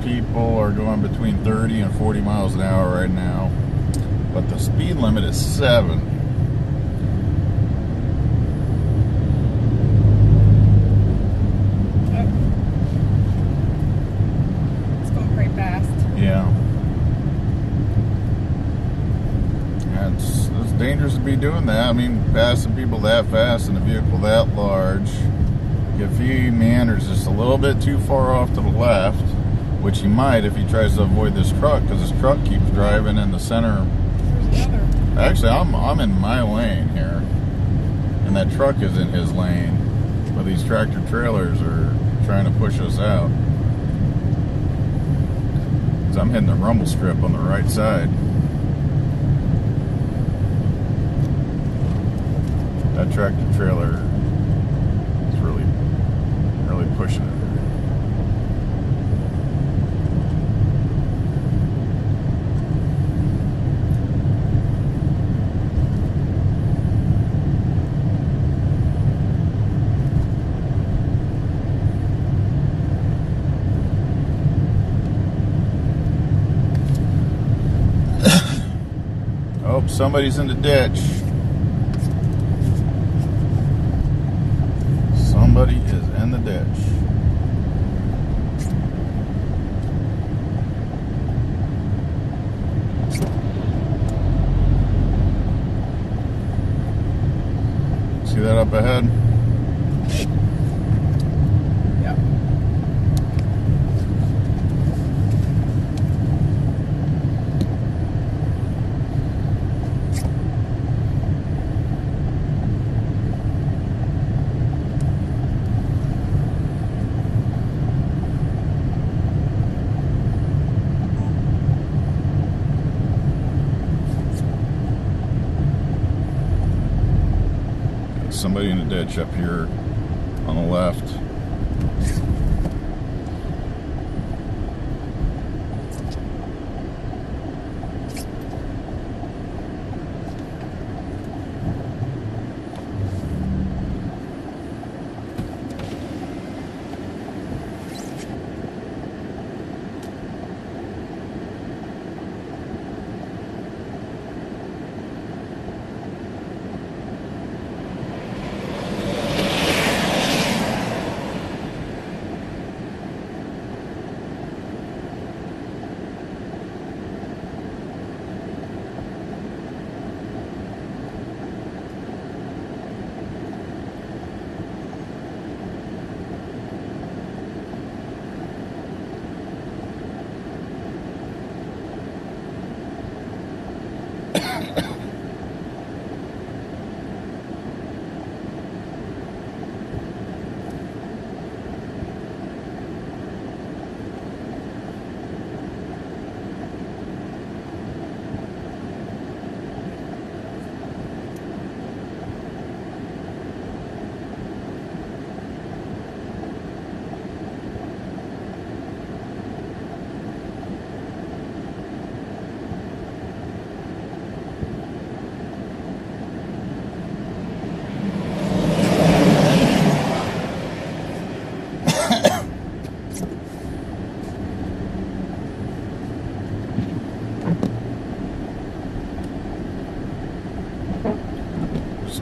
people are going between 30 and 40 miles an hour right now, but the speed limit is 7. It's going pretty fast. Yeah. It's dangerous to be doing that. I mean, passing people that fast in a vehicle that large. If he meanders just a little bit too far off to the left, which he might if he tries to avoid this truck, because this truck keeps driving in the center. There's the other. Actually, I'm in my lane here, and that truck is in his lane, but these tractor trailers are trying to push us out. So I'm hitting the rumble strip on the right side. That tractor trailer is really pushing it. Oh, somebody's in the ditch. Somebody is in the ditch. See that up ahead? Yep. Somebody in the ditch up here on the left.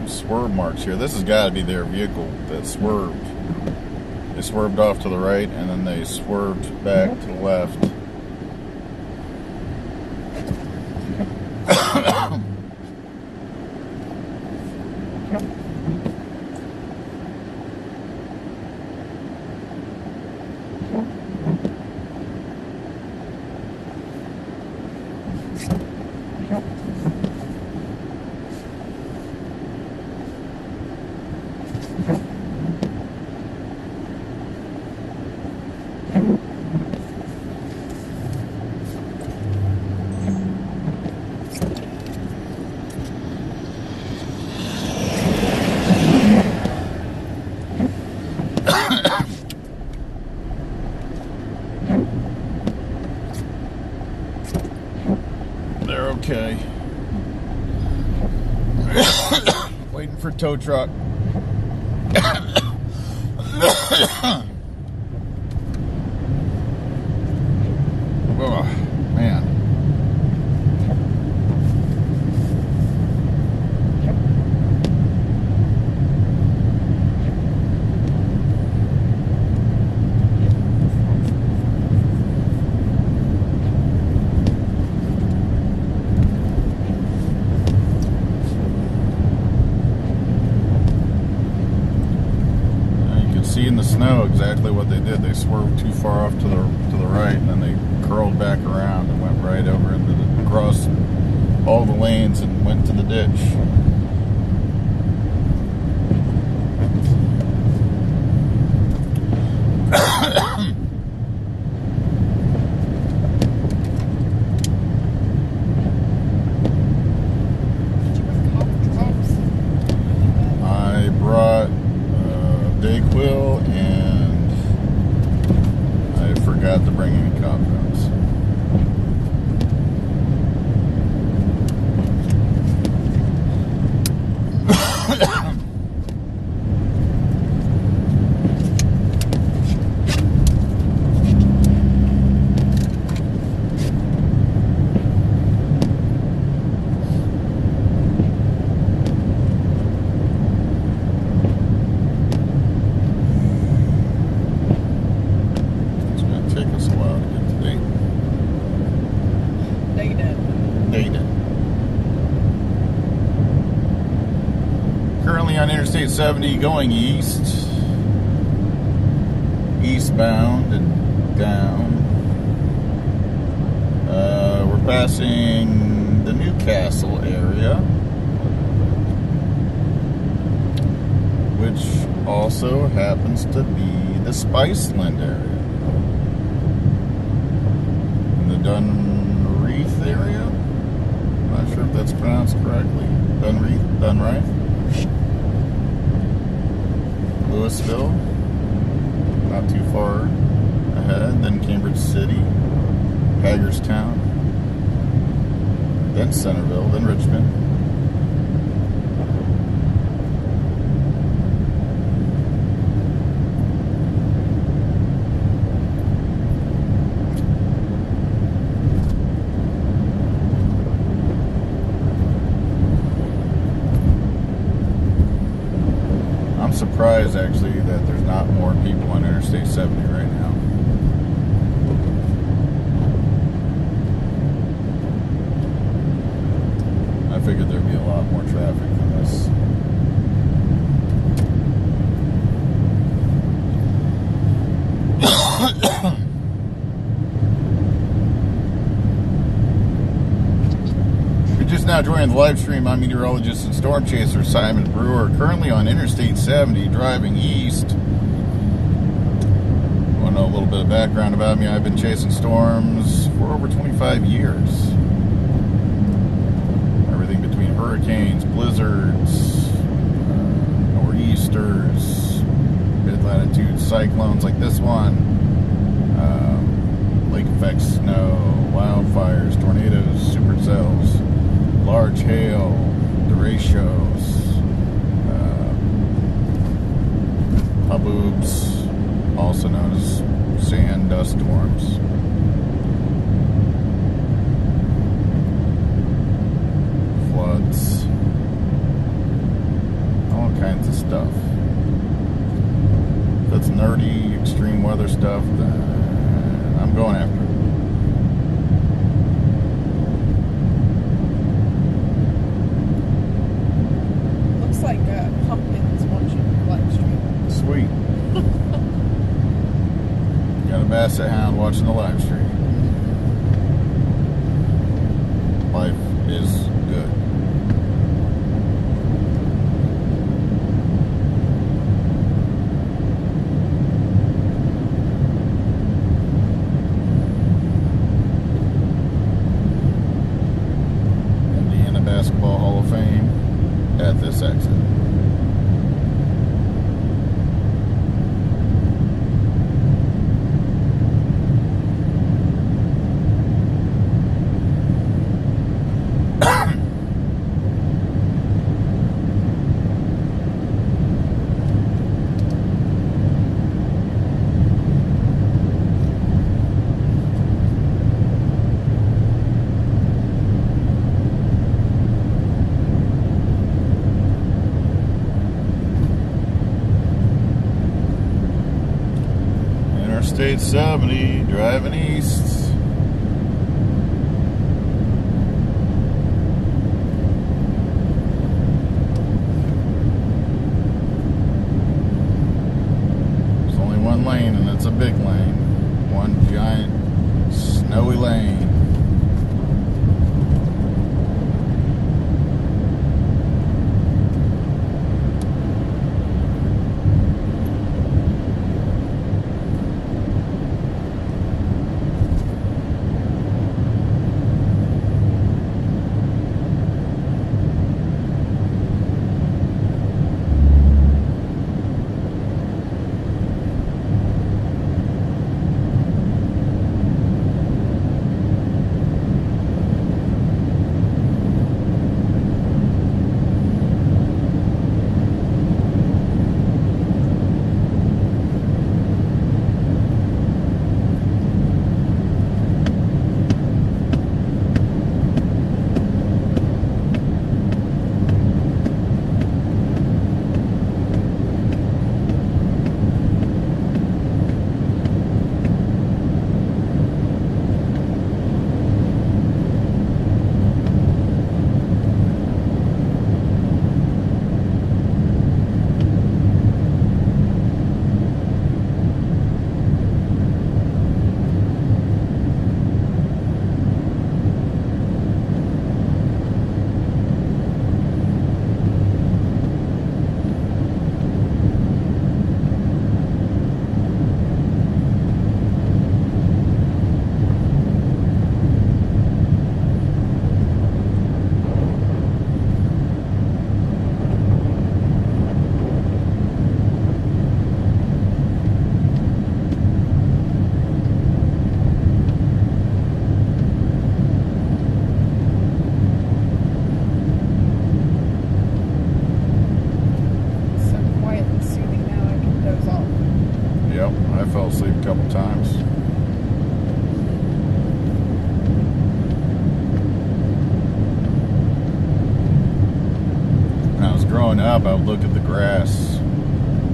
Swerve marks here. This has got to be their vehicle that swerved. They swerved off to the right and then they swerved back to the left. They're okay. Waiting for tow truck. Oh, man. See in the snow exactly what they did. They swerved too far off to the right, and then they curled back around and went right over into across all the lanes and went to the ditch. I brought Dayquil, and I forgot to bring any cough drops. Dayton. Currently on Interstate 70 going eastbound and down. We're passing the Newcastle area, which also happens to be the Spiceland area. In the Dunreath area? I'm not sure if that's pronounced correctly. Dunreath? Louisville, not too far ahead. Then Cambridge City, Hagerstown, then Centerville, then Richmond. Surprised actually that there's not more people on Interstate 70 right now. I figured there'd be a lot more traffic than this. Just now joining the live stream, I'm meteorologist and storm chaser Simon Brewer, currently on Interstate 70 driving east. Want to know a little bit of background about me? I've been chasing storms for over 25 years. Everything between hurricanes, blizzards, nor'easters, mid-latitude cyclones like this one, lake effect snow, wildfires, tornadoes, supercells, large hail, derechos, haboobs, also known as sand dust storms. Floods, all kinds of stuff. If it's nerdy, extreme weather stuff, then I'm going after it. Like pumpkins watching your live stream. Sweet. Got a basset hound watching the live stream. Life is good. Indiana Basketball Hall of Fame at this exit. Interstate 70, driving east. There's only one lane, and it's a big lane. One giant snowy lane. I fell asleep a couple times. When I was growing up, I would look at the grass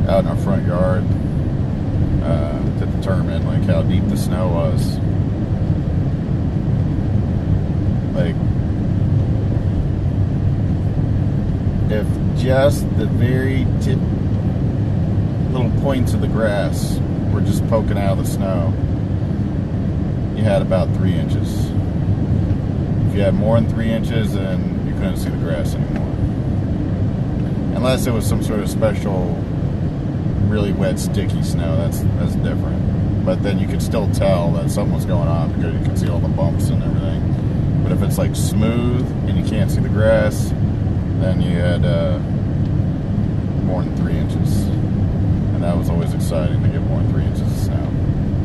out in our front yard to determine like how deep the snow was. Like, if just the very tip little points of the grass were just poking out of the snow, you had about 3 inches. If you had more than 3 inches, then you couldn't see the grass anymore. Unless it was some sort of special, really wet, sticky snow, that's different. But then you could still tell that something was going on because you could see all the bumps and everything. But if it's like smooth and you can't see the grass, then you had more than 3 inches. And that was always exciting to get more than 3 inches of snow,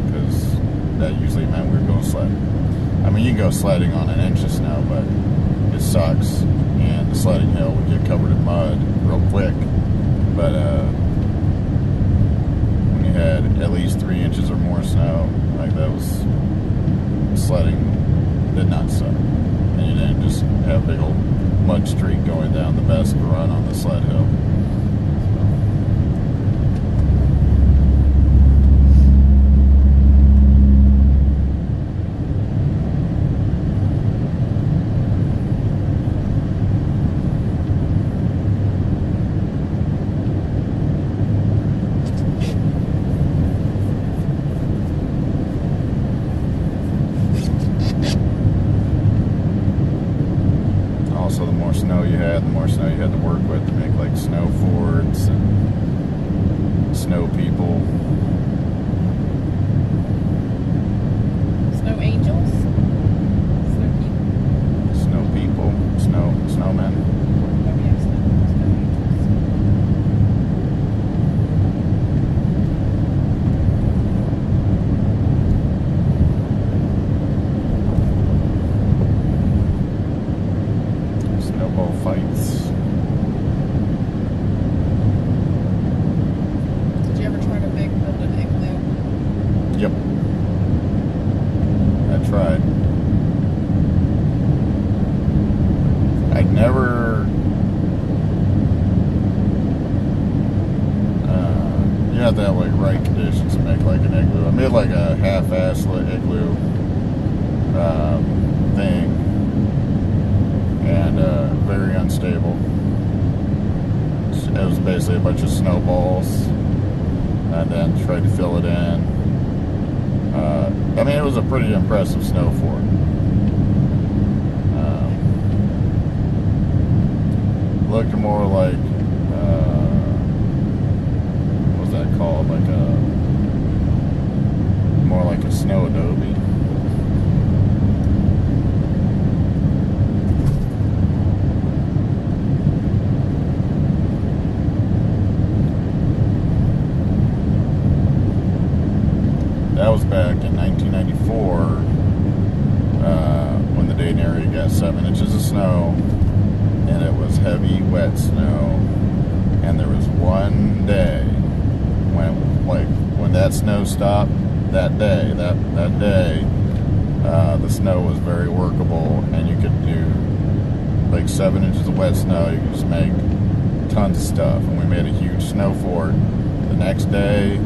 because that usually meant we were going sledding. I mean, you can go sledding on an inch of snow, but it sucks, and the sledding hill would get covered in mud real quick. But when you had at least 3 inches or more snow, like that was, sledding did not suck. And you didn't just have a big old mud streak going down the best run on the sled hill. Also, the more snow you had to work with to make like snow half-assed igloo thing, and very unstable. It was basically a bunch of snowballs, and then tried to fill it in. I mean, it was a pretty impressive snow fort. Looked more like, what was that called? Like more like a snow adobe. That was back in 1994, when the Dayton area got 7 inches of snow, and it was heavy, wet snow. And there was one day when that snow stopped. That day, the snow was very workable, and you could do like 7 inches of wet snow. You could just make tons of stuff, and we made a huge snow fort. The next day,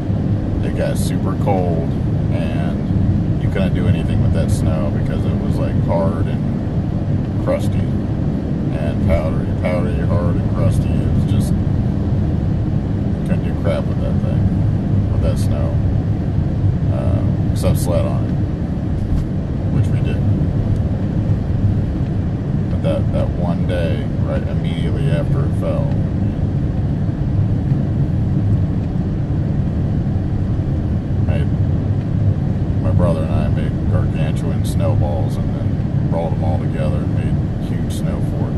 it got super cold, and you couldn't do anything with that snow because it was like hard and crusty and powdery, hard and crusty. It was just, you couldn't do crap with that thing, with that snow, except sled on it, which we did. But that one day, right immediately after it fell, my brother and I made gargantuan snowballs, and then rolled them all together and made a huge snow fort.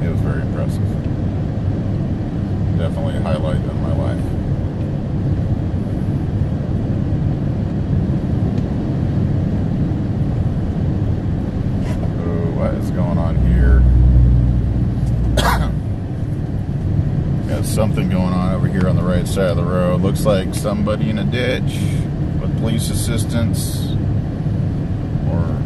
It was very impressive. Definitely a highlight of my life. Oh, what is going on here? Got something going on over here on the right side of the road. Looks like somebody in a ditch with police assistance, or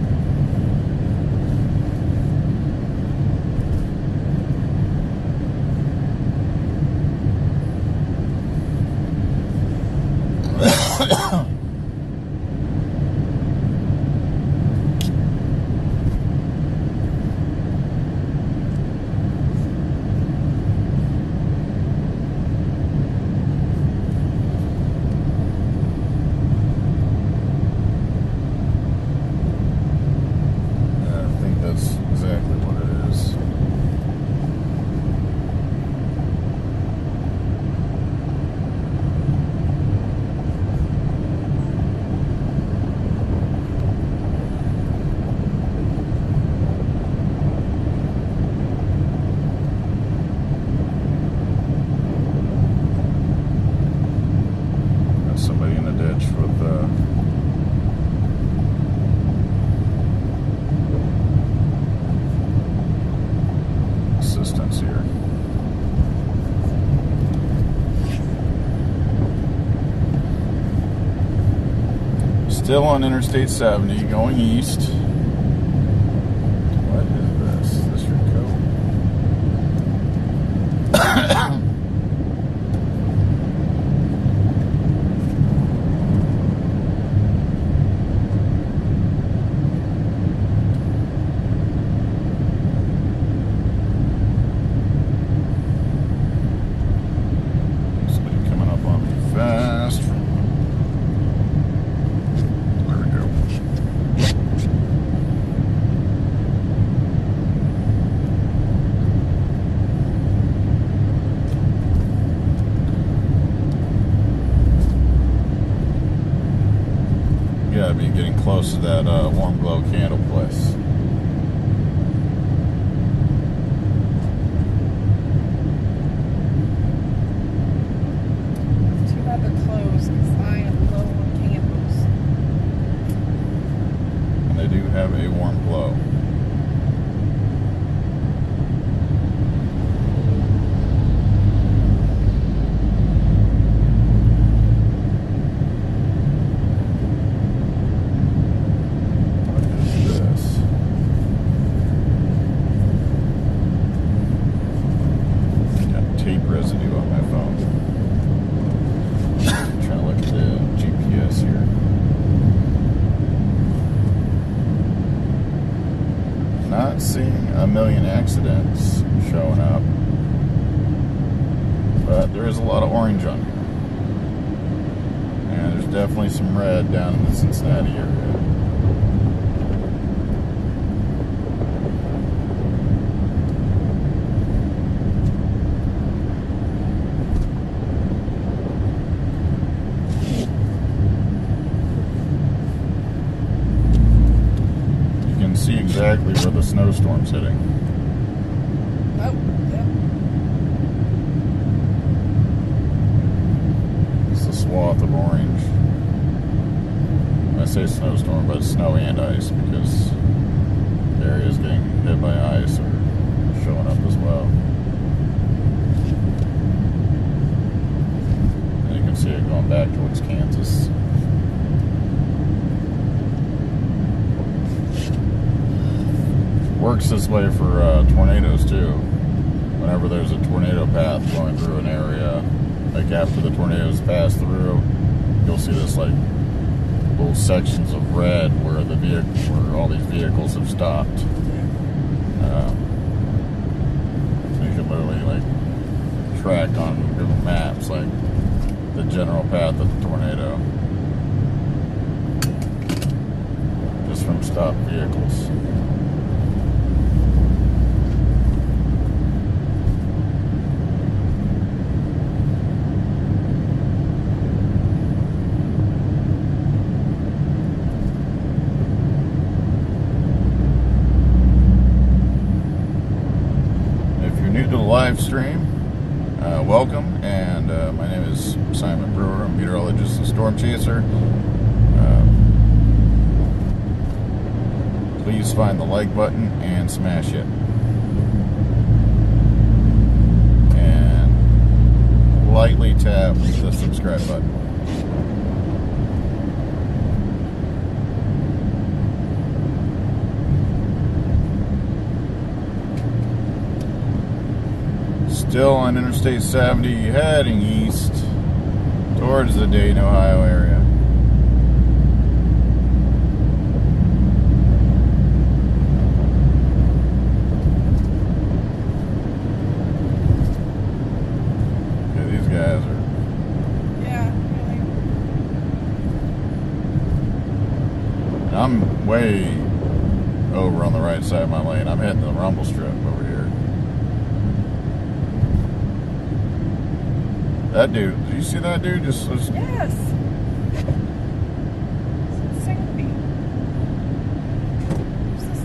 still on Interstate 70, going east. What is this? This should go. Somebody coming up on me fast. Gotta be getting close to that warm glow candle place. Too bad they're closed because I am low on candles. And they do have a warm glow. What is this? million accidents showing up. But there is a lot of orange on here. And there's definitely some red down in the Cincinnati area. You can see exactly where the snowstorm's hitting. Oh, yeah. Swath of orange. I say snowstorm, but it's snow and ice because areas getting hit by ice are showing up as well. And you can see it going back towards Kansas. Works this way for tornadoes too. Whenever there's a tornado path going through an area, like after the tornadoes pass through, you'll see this like little sections of red where where all these vehicles have stopped. So you can literally like track on Google Maps like the general path of the tornado just from stopped vehicles. Live stream. Welcome, and my name is Simon Brewer. I'm a meteorologist and storm chaser. Please find the like button and smash it. And lightly tap the subscribe button. Still on Interstate 70, heading east towards the Dayton, Ohio area. Yeah, these guys are... Yeah, really. I'm way over on the right side of my lane. I'm heading the rumble strip over here. That dude, did you see that dude? Just Yes. Cincinatti. Who's this?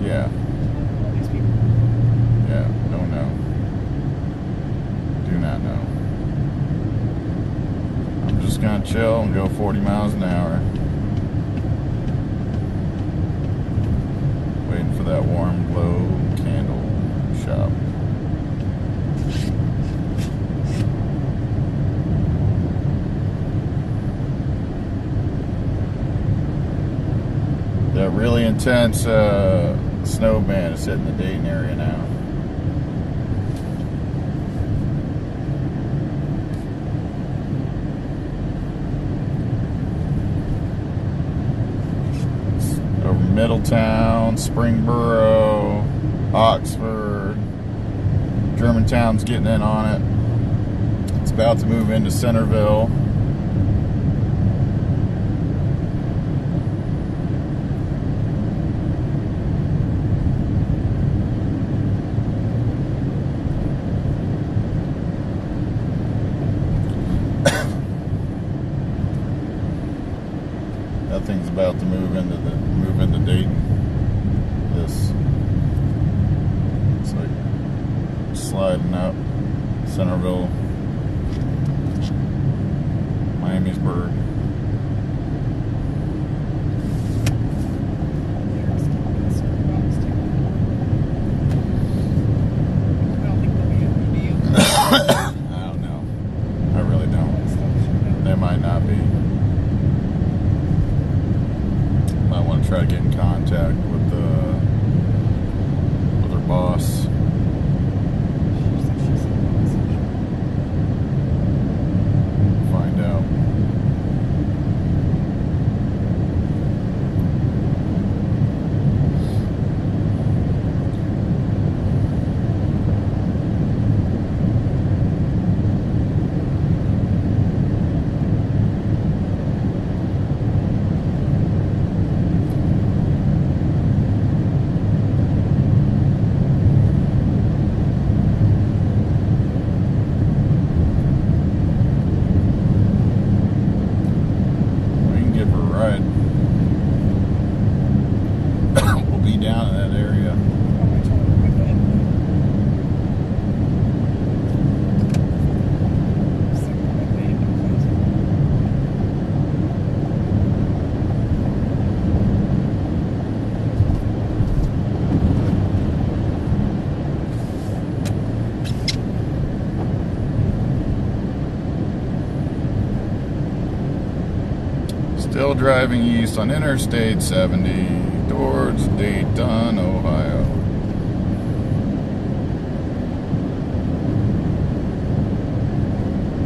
yeah, All these people. yeah, don't know. Do not know. I'm just gonna chill and go 40 miles an hour. Waiting for that warm glow candle shop. That really intense snow band is hitting the Dayton area now. It's over Middletown, Springboro, Oxford, Germantown's getting in on it. It's about to move into Centerville. That thing's about to move into Dayton. It's like sliding up Centerville, Miamisburg. I don't know. I really don't. They might not be. I want to try to get in contact with her boss. Find out. Still driving east on Interstate 70 towards Dayton, Ohio.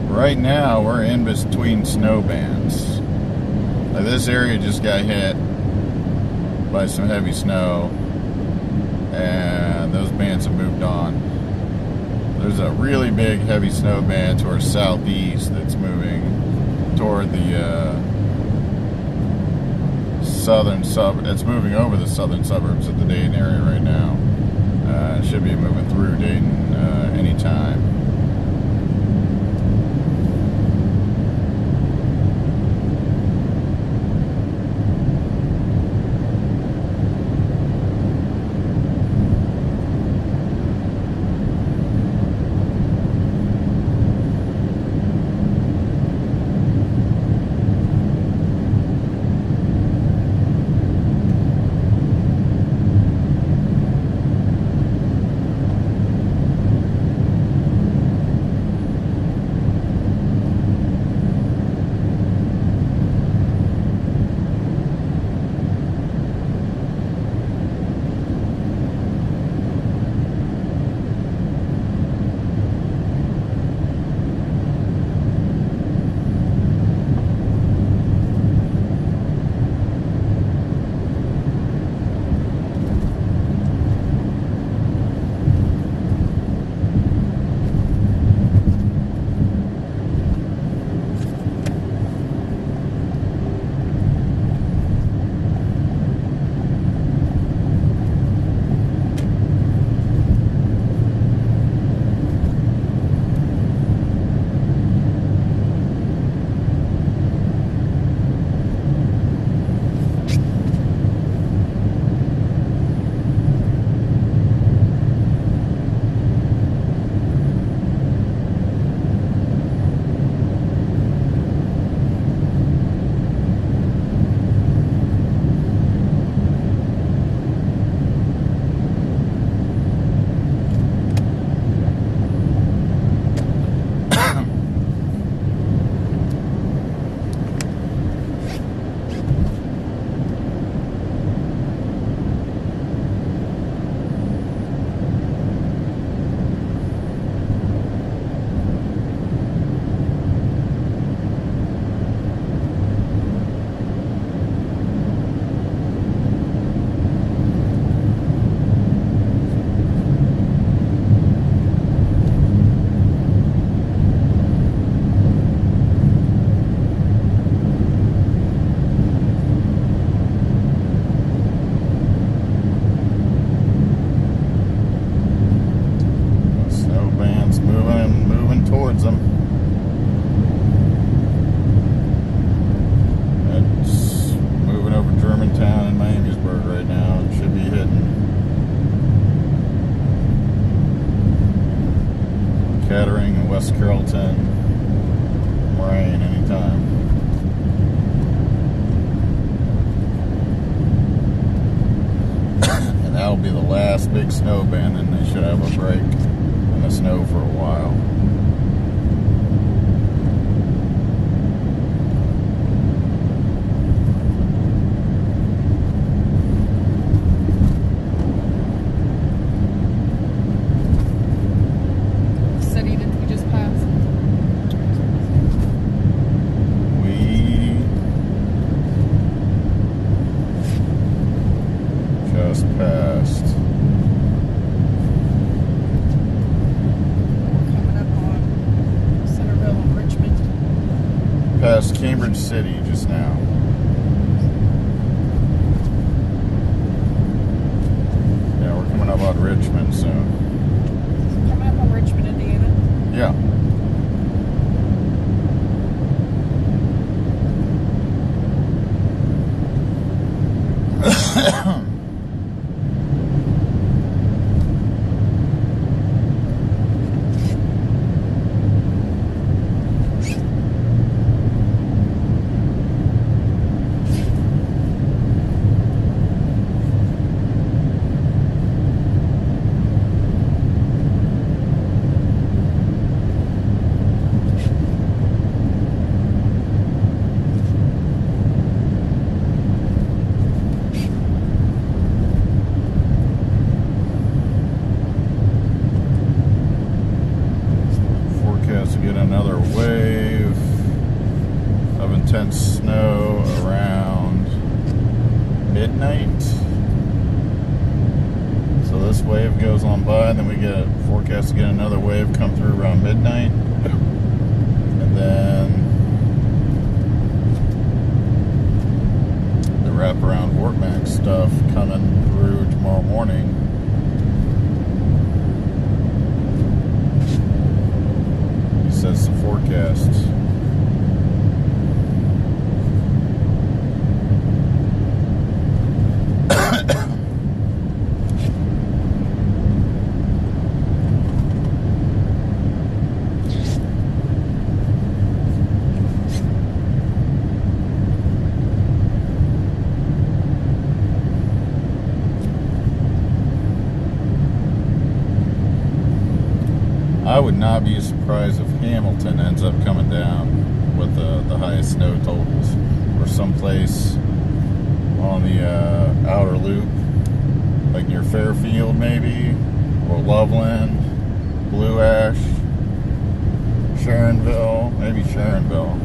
Right now, we're in between snow bands. Like, this area just got hit by some heavy snow, and those bands have moved on. There's a really big heavy snow band to our southeast that's moving toward the southern it's moving over the southern suburbs of the Dayton area right now. It should be moving through Dayton anytime. Rain anytime. And that'll be the last big snow band, and they should have a break in the snow for a while. Cambridge City just now. Yeah, we're coming up on Richmond soon. Coming up on Richmond, Indiana? Yeah. intense snow around midnight. So this wave goes on by, and then we get forecast to get another wave come through around midnight. And then the wraparound OHwx stuff coming through tomorrow morning. He says the forecast. I would not be surprised if Hamilton ends up coming down with the highest snow totals, or someplace on the outer loop, like near Fairfield maybe, or Loveland, Blue Ash, Sharonville, maybe Sharonville.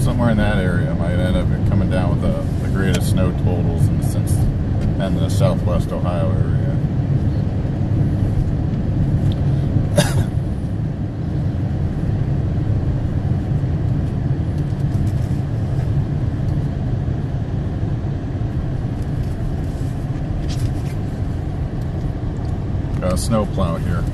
Somewhere in that area might end up coming down with the greatest snow totals in the southwest Ohio area. Got a snowplow here.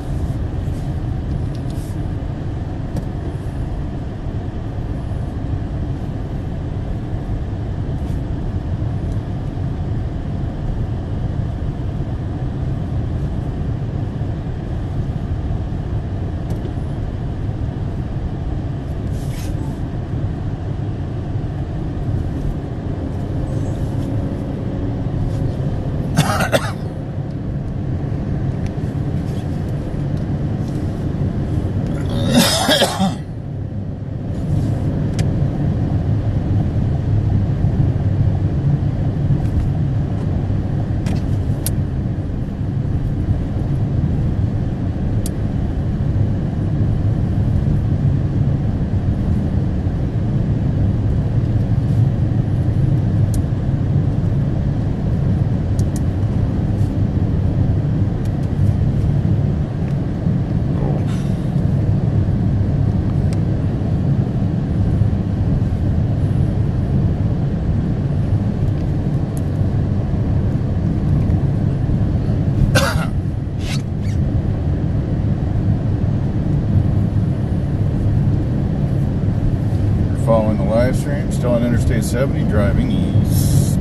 Following the live stream, still on Interstate 70, driving east.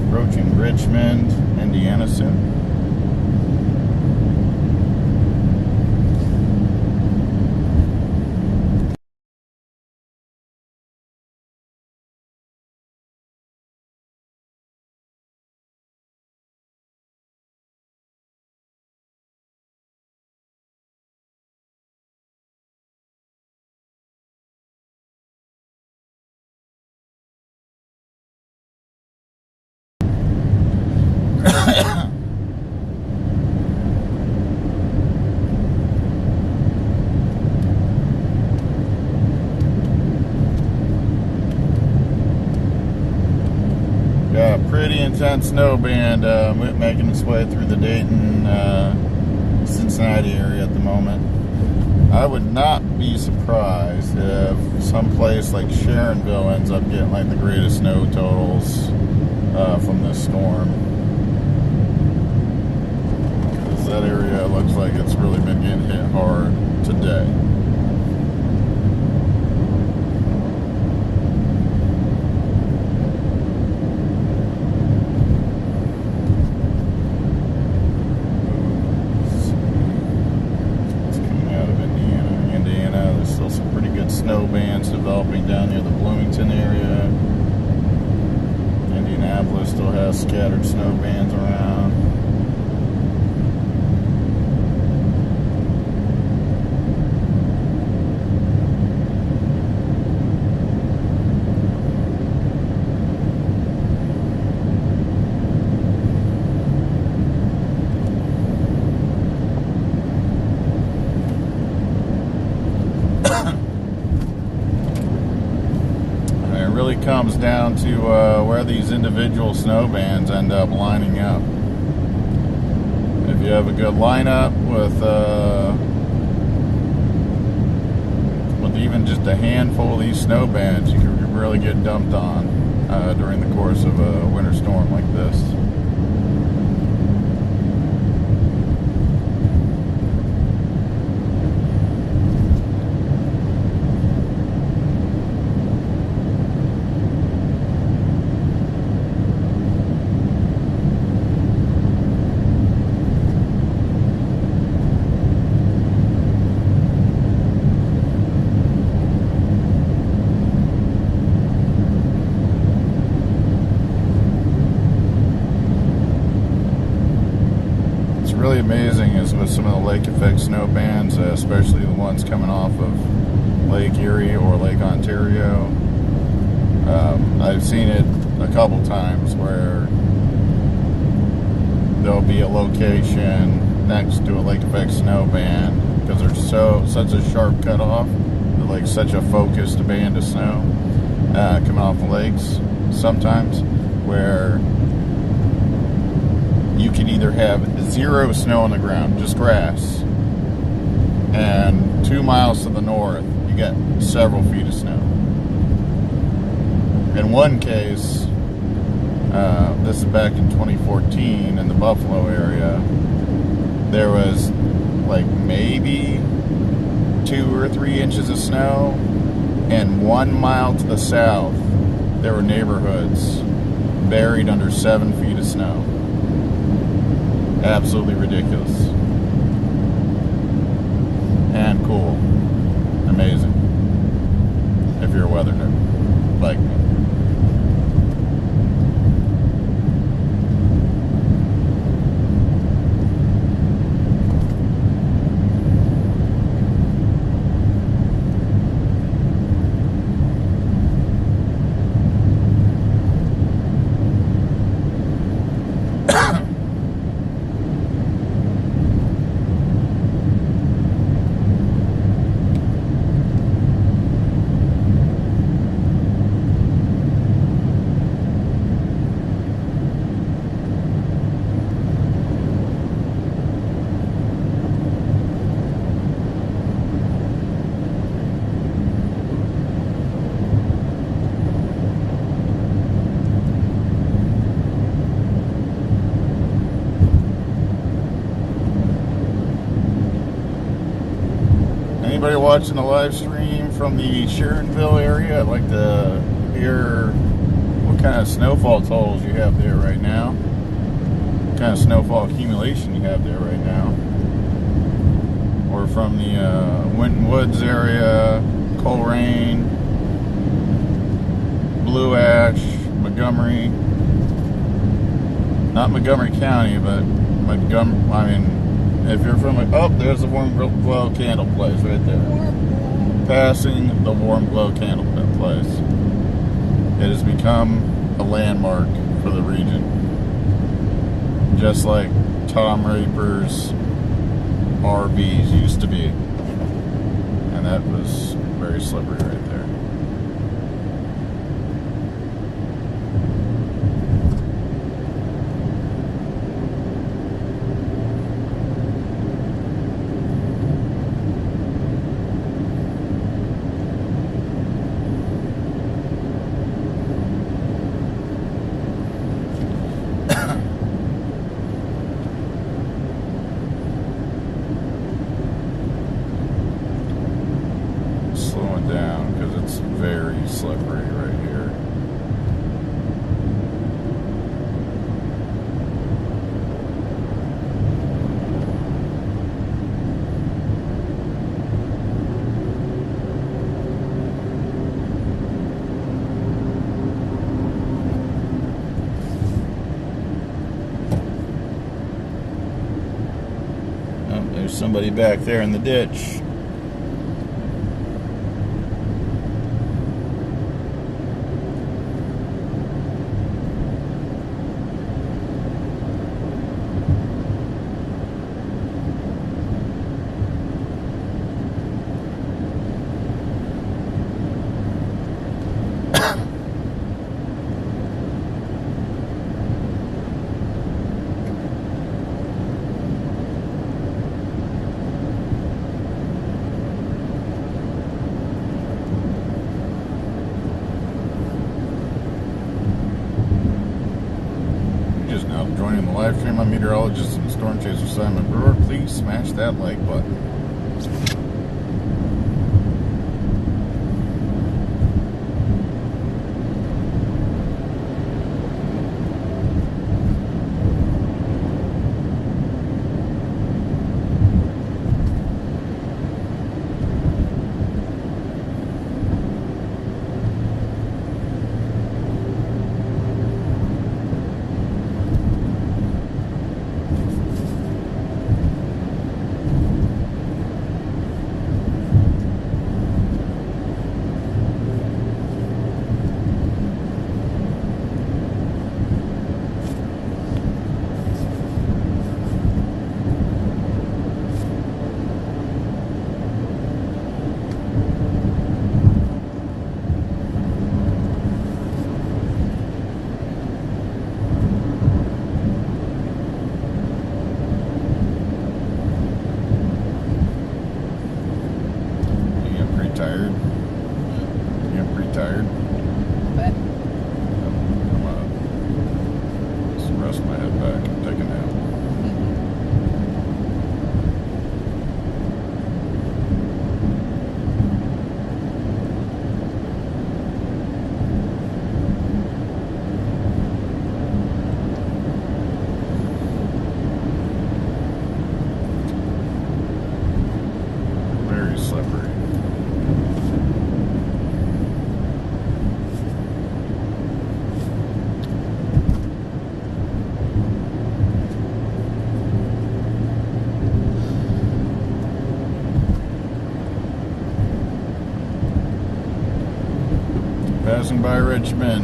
Approaching Richmond, Indiana soon. Pretty intense snow band making its way through the Dayton, Cincinnati area at the moment. I would not be surprised if someplace like Sharonville ends up getting like the greatest snow totals from this storm. Because that area looks like it's really been getting hit hard today. Snow bands developing down near the Bloomington area. Indianapolis still has scattered snow bands around. really comes down to where these individual snow bands end up lining up. If you have a good lineup with even just a handful of these snow bands, you can really get dumped on during the course of a winter storm like this. Really amazing is with some of the lake effect snow bands, especially the ones coming off of Lake Erie or Lake Ontario. I've seen it a couple times where there'll be a location next to a lake effect snow band because there's such a sharp cutoff, like such a focused band of snow coming off the lakes sometimes, where you can either have zero snow on the ground, just grass, and 2 miles to the north, you get several feet of snow. In one case, this is back in 2014 in the Buffalo area, there was like maybe 2 or 3 inches of snow, and 1 mile to the south, there were neighborhoods buried under 7 feet of snow. Absolutely ridiculous. And cool. Amazing. If you're a weather nerd like me. Anybody watching the live stream from the Sharonville area? I'd like to hear what kind of snowfall totals you have there right now. What kind of snowfall accumulation you have there right now. Or from the Winton Woods area, Coleraine, Blue Ash, Montgomery. Not Montgomery County, but Montgomery, I mean, if you're from, oh, there's the Warm Glow Candle place right there. Passing the Warm Glow Candle place. It has become a landmark for the region. Just like Tom Raper's RVs used to be. And that was very slippery right there. Somebody back there in the ditch. joining the live stream. I'm Meteorologist and Storm Chaser Simon Brewer. Please smash that like button. Passing by Richmond,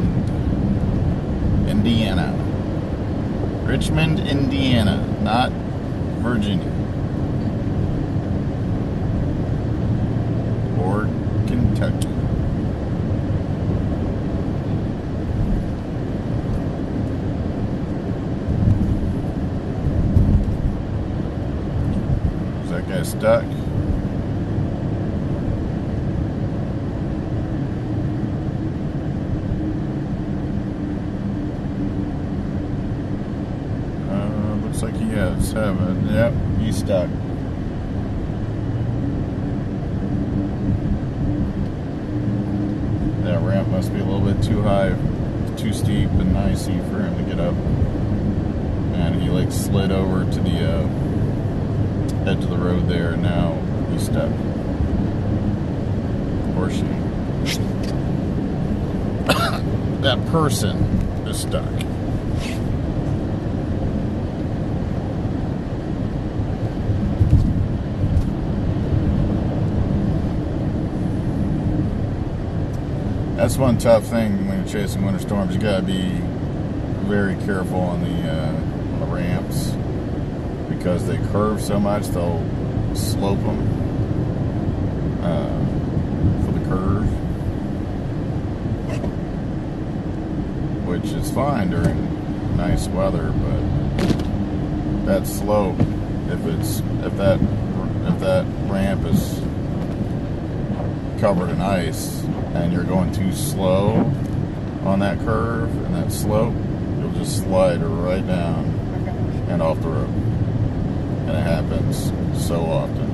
Indiana. Richmond, Indiana, not Virginia. Or Kentucky. Is that guy stuck? Looks like he has 7. Yep, he's stuck. That ramp must be a little bit too high, too steep and icy for him to get up. And he like slid over to the edge of the road there, and now he's stuck. Or she. That person is stuck. That's one tough thing when you're chasing winter storms. You gotta be very careful on the ramps, because they curve so much. They'll slope them for the curve, which is fine during nice weather. But that slope, if that ramp is covered in ice and you're going too slow on that curve and that slope, you'll just slide right down and off the road. And it happens so often.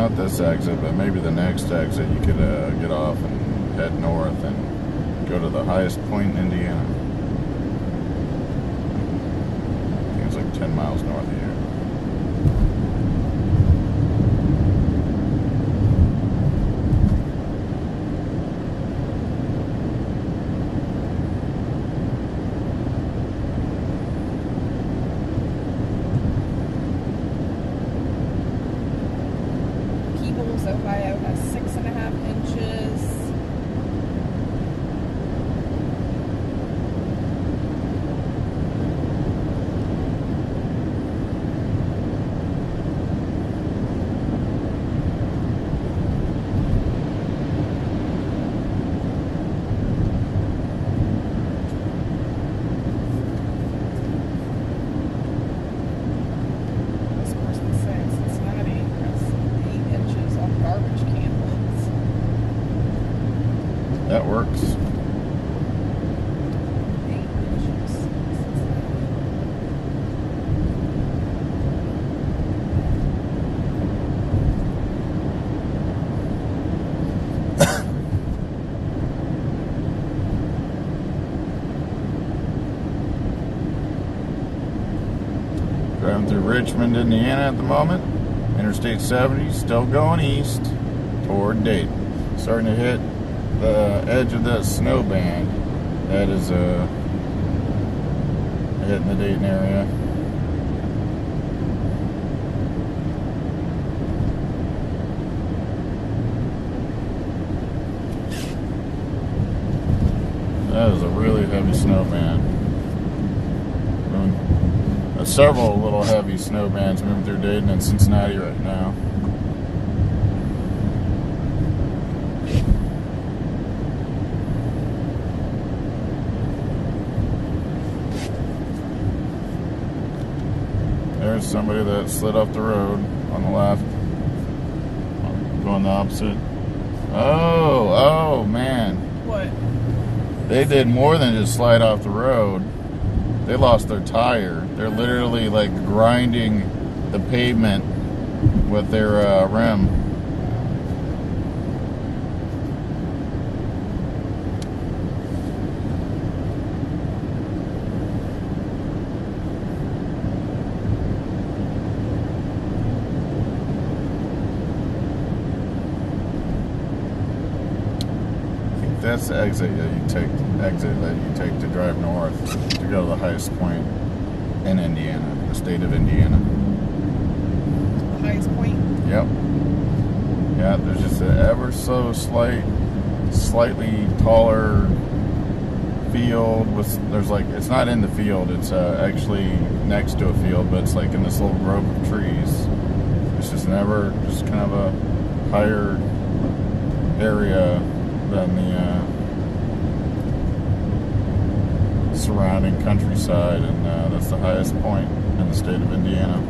not this exit, but maybe the next exit, you could get off and head north and go to the highest point in Indiana. I think it's like 10 miles north of here. Ohio has 6.5 inches. Cincinnati has 8 inches on garbage can lids. That works. 8 inches. Driving through Richmond, Indiana at the moment. Interstate 70, still going east toward Dayton. Starting to hit the edge of that snow band. That is hitting the Dayton area. That is a really heavy snow band. Several little heavy snow bands moving through Dayton and Cincinnati right now. There's somebody that slid off the road on the left. Going the opposite. Oh man. What? They did more than just slide off the road. They lost their tire. They're literally like grinding the pavement with their rim. I think that's the exit that you take. To drive north to go to the highest point in Indiana, the state of Indiana. The highest point? Yep. Yeah, there's just an ever so slightly taller field with, there's like, it's not in the field, it's actually next to a field, but it's like in this little grove of trees. It's just kind of a higher area than the surrounding countryside, and that's the highest point in the state of Indiana.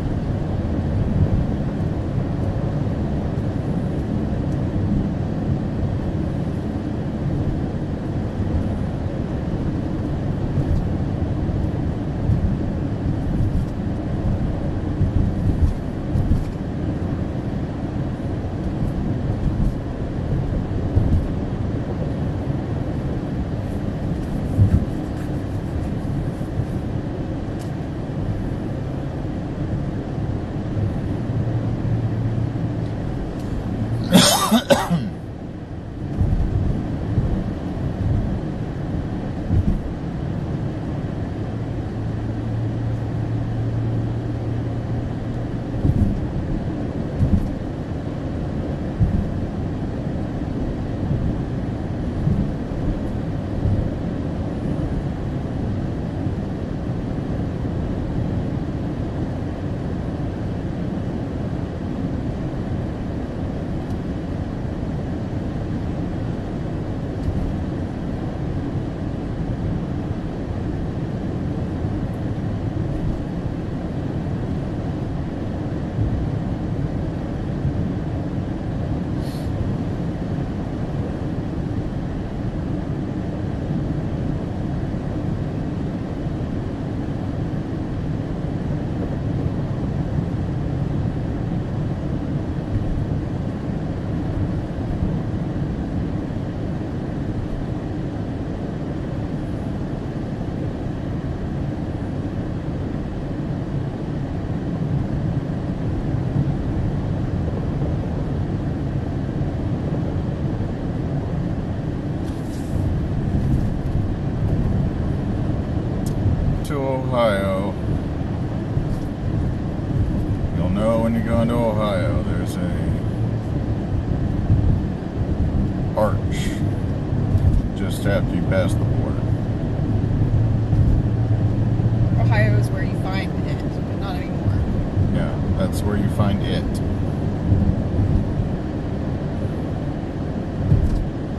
Ohio, you'll know when you go into Ohio, there's a arch just after you pass the border. Ohio is where you find it, but not anymore. Yeah, that's where you find it.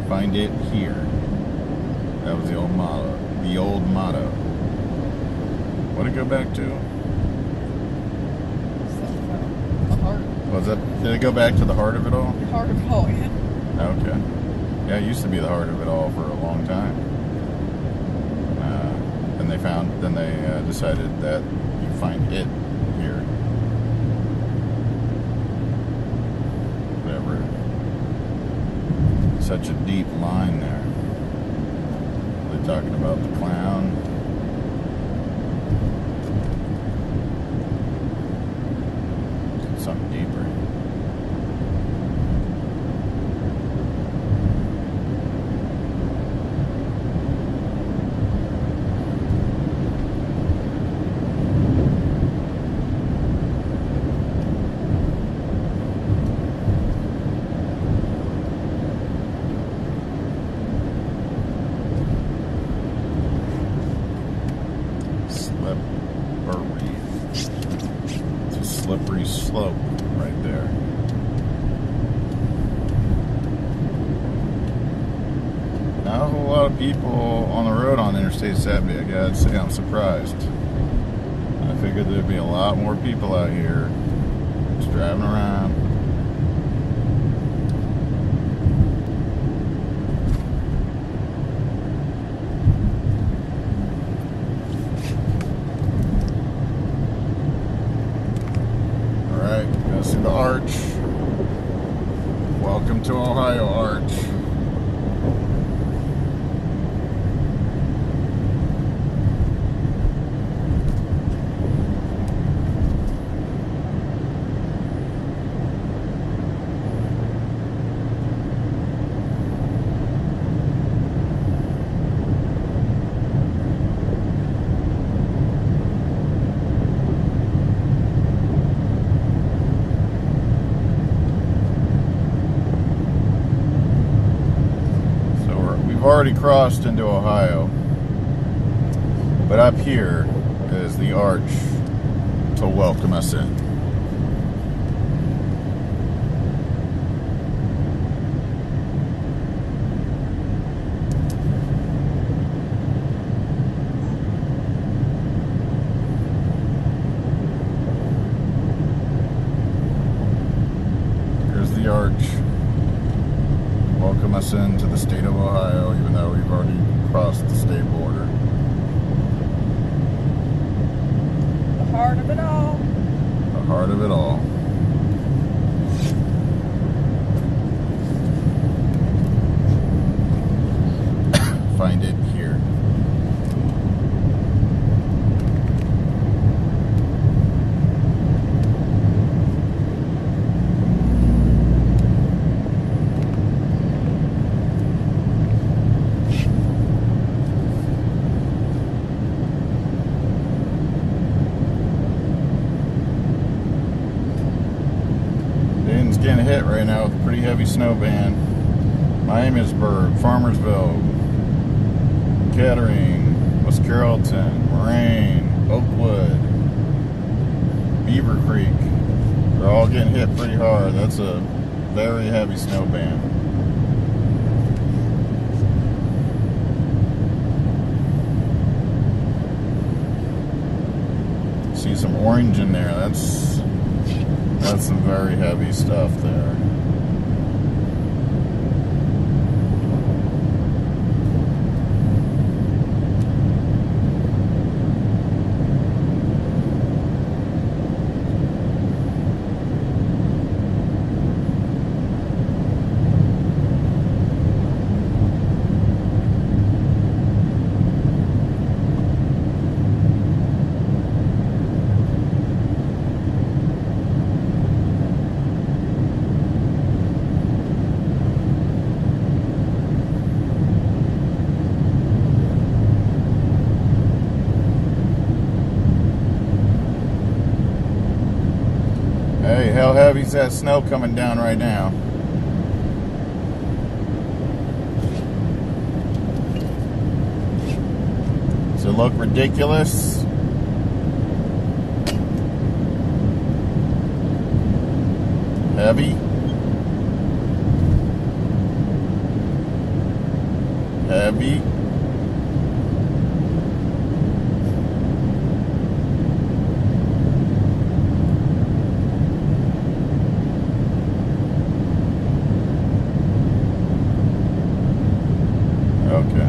Find it here. That was the old motto. The old motto. What did it go back to? The heart. Was that? Did it go back to the heart of it all? The heart of it all, yeah. Okay. Yeah, it used to be the heart of it all for a long time. Then they decided that you find it here. Whatever. Such a deep line there. They're talking about the clown. Something deeper. It's a slippery slope right there. Not a whole lot of people on the road on Interstate 70. I gotta say, I'm surprised. I figured there'd be a lot more people out here just driving around. See the arch. Welcome to Ohio Arch. Already crossed into Ohio, but up here is the arch to welcome us in. Here's the arch. Welcome us into the state of Ohio, even though we've already crossed the state border. The heart of it all. The heart of it all. Find it here. Getting hit right now with a pretty heavy snow band. Miamisburg, Farmersville, Kettering, West Carrollton, Moraine, Oakwood, Beaver Creek. They're all getting hit pretty hard. That's a very heavy snow band. See some orange in there. That's some very heavy stuff there. Hey, how heavy's that snow coming down right now? Does it look ridiculous? Heavy? Heavy? Okay.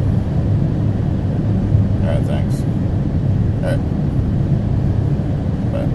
Alright, thanks. Alright. Bye.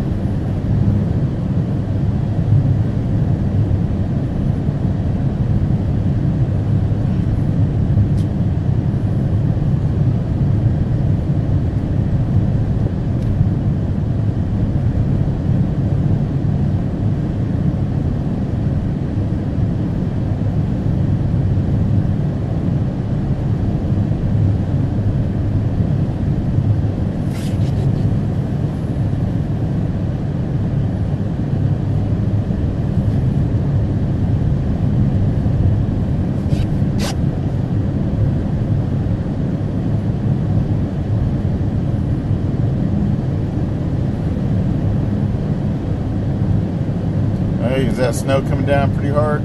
Hey, is that snow coming down pretty hard?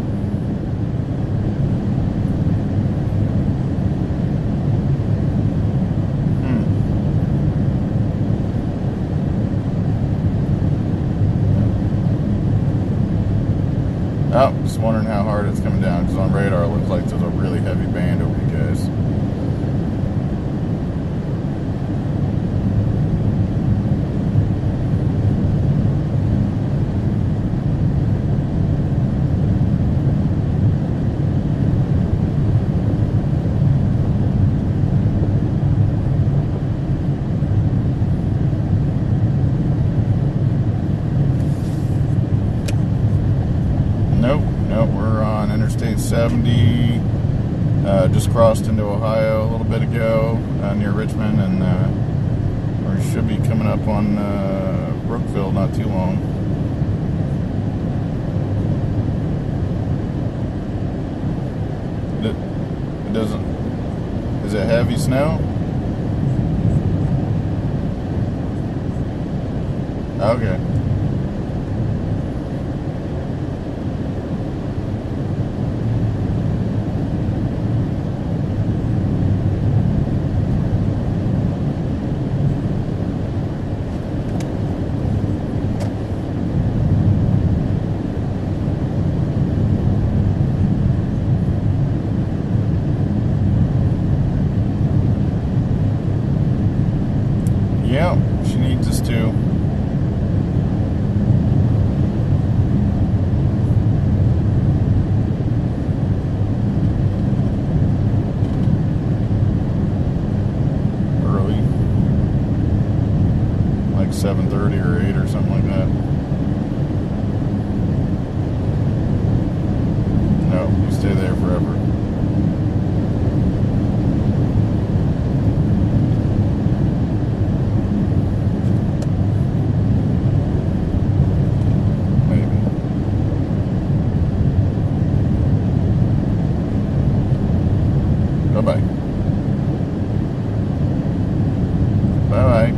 Oh, just wondering how hard it's coming down, because on radar it looks like there's a really heavy band over you guys. Nope, we're on Interstate 70. Just crossed into Ohio a little bit ago, near Richmond, and we should be coming up on Brookville not too long. It doesn't. Is it heavy snow? Okay. Yeah, she needs us to. Early. Like 7:30 or 8 or something like that. No, you stay there forever. Bye-bye. Bye-bye.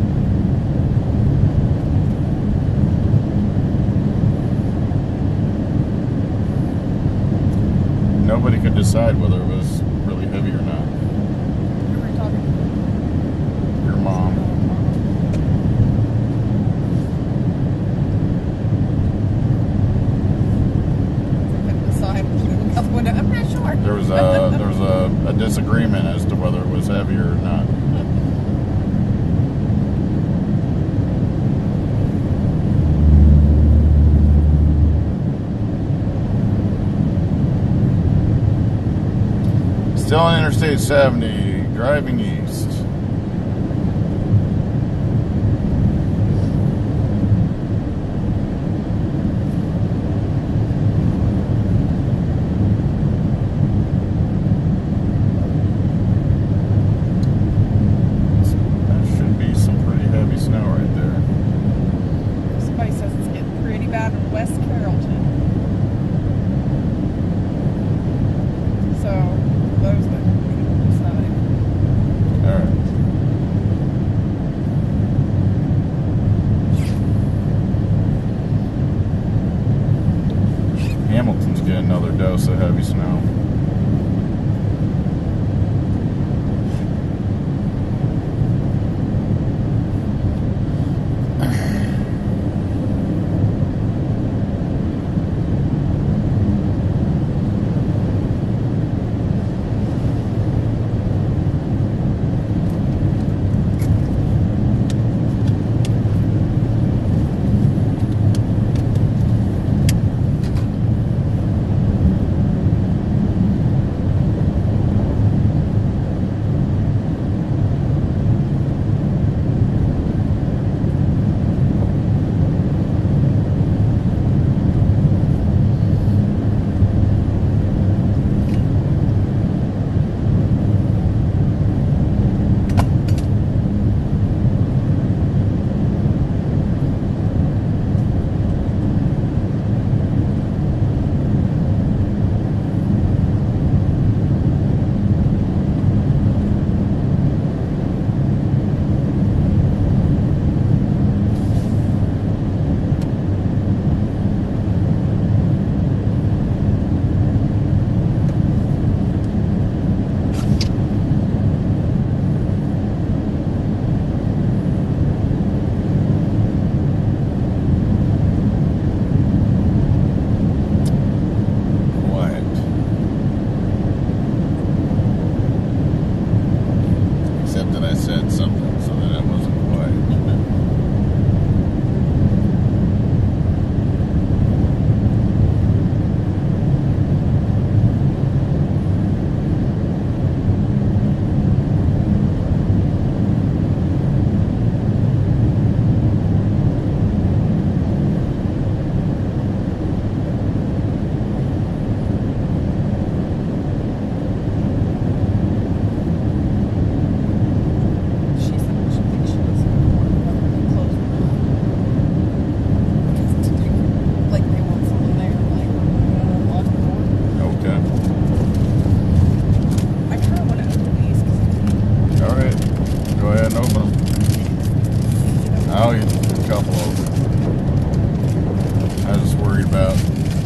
Nobody could decide whether it was really heavy or not. Who were you talking to? Your mom. Couldn't decide. I'm not sure. There was a disagreement as to whether it was heavy or not. Still on Interstate 70, driving east. That should be some pretty heavy snow right there. Somebody says it's getting pretty bad down in West Carrollton. So, those that decide. Alright. Hamilton's getting another dose of heavy snow.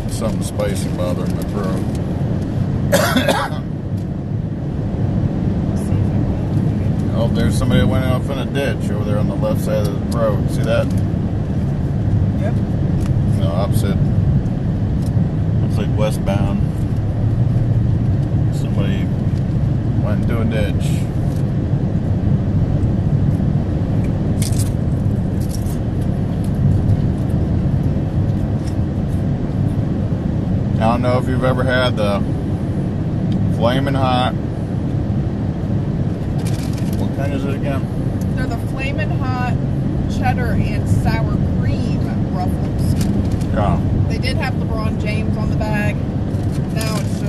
Something spicy bothering my throat. Oh, there's somebody that went off in a ditch over there on the left side of the road. See that? Yep. No, opposite. Looks like westbound. Somebody went into a ditch. I don't know if you've ever had the Flamin' Hot. What kind is it again? They're the Flamin' Hot cheddar and sour cream ruffles. Yeah. They did have LeBron James on the bag. Now it's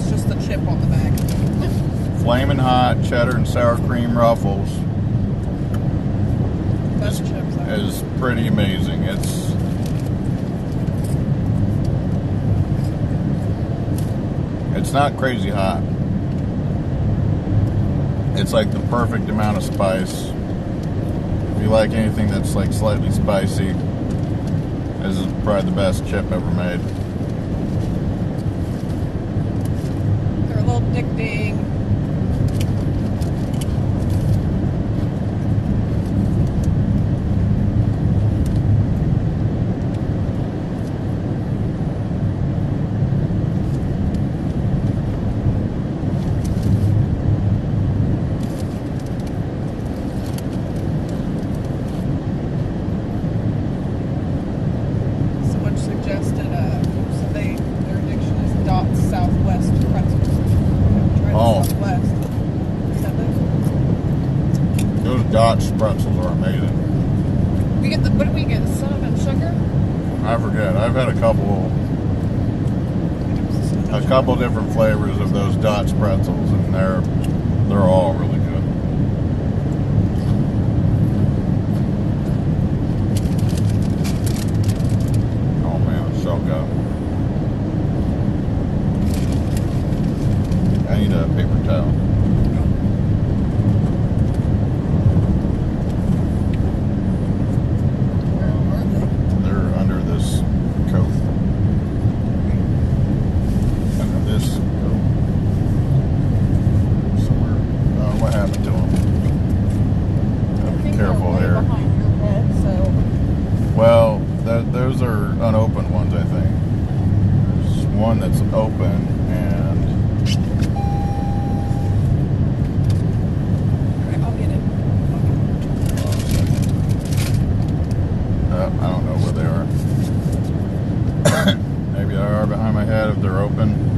just the chip on the bag. Flamin' Hot cheddar and sour cream ruffles. Best chips ever. Is pretty amazing. It's not crazy hot. It's like the perfect amount of spice. If you like anything that's like slightly spicy, this is probably the best chip ever made. They're a little addicting. Pretzels are amazing. We get what do we get? Cinnamon sugar? I forget. I've had a couple different flavors of those Dots pretzels, and they're all really good. those are unopened ones, I think. There's one that's open, and I'll get it. I don't know where they are. Maybe they are behind my head if they're open.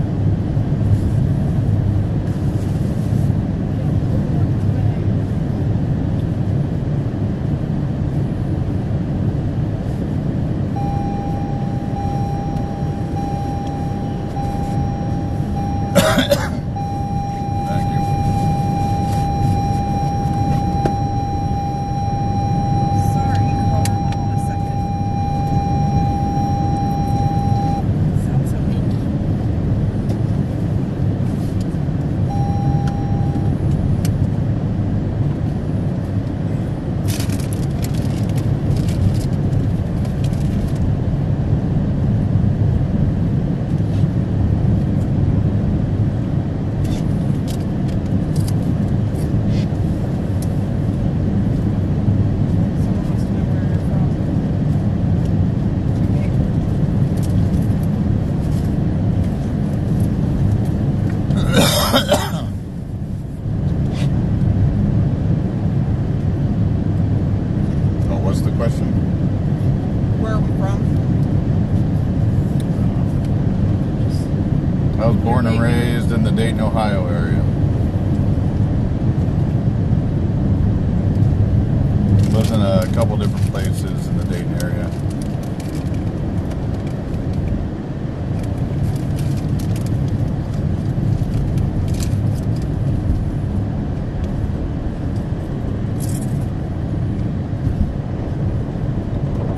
I was born and raised in the Dayton, Ohio area. Lived in a couple different places in the Dayton area.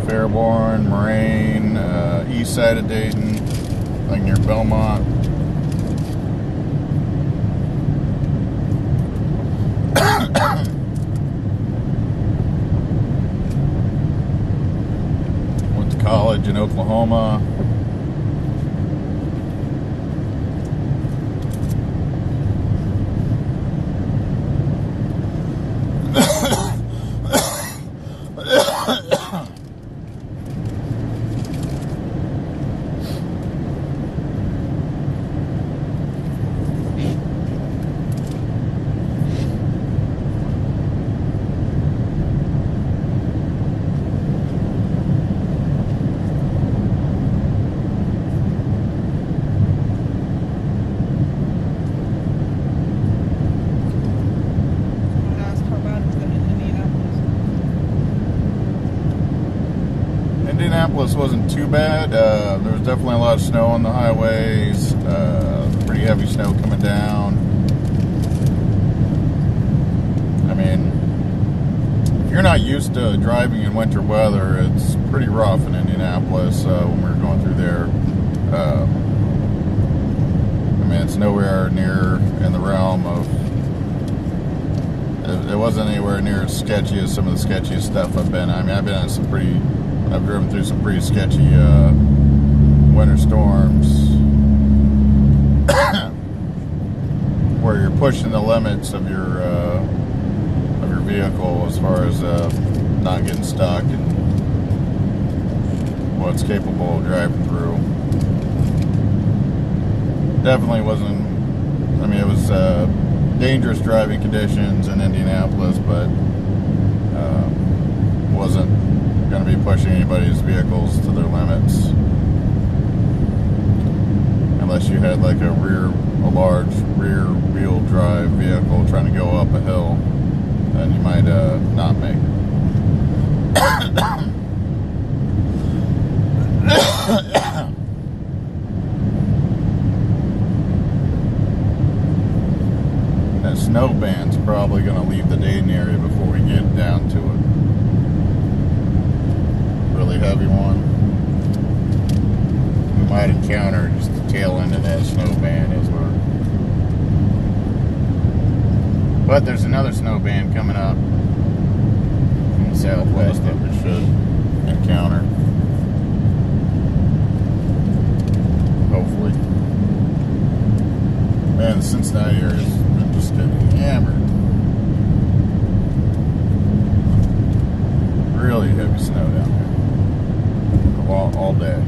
Fairborn, Moraine, east side of Dayton, like near Belmont. Went to college in Oklahoma. Indianapolis wasn't too bad. There was definitely a lot of snow on the highways, pretty heavy snow coming down. I mean, if you're not used to driving in winter weather, it's pretty rough in Indianapolis when we were going through there. I mean, it's nowhere near in the realm of, it wasn't anywhere near as sketchy as some of the sketchiest stuff I've been. I mean, I've been in some pretty, I've driven through some pretty sketchy winter storms where you're pushing the limits of your vehicle as far as not getting stuck and what it's capable of driving through. Definitely wasn't, I mean, it was dangerous driving conditions in Indianapolis, but wasn't going to be pushing anybody's vehicles to their limits unless you had like a large rear wheel drive vehicle trying to go up a hill, then you might not make it. That snow band's probably going to leave the Dayton area before we get down to it. Really heavy one. We might encounter just the tail end of that snow band as well. But there's another snow band coming up from the southwest that we should encounter. Hopefully. Man, the Cincinnati area has been just getting hammered. Really heavy snow down there. all day.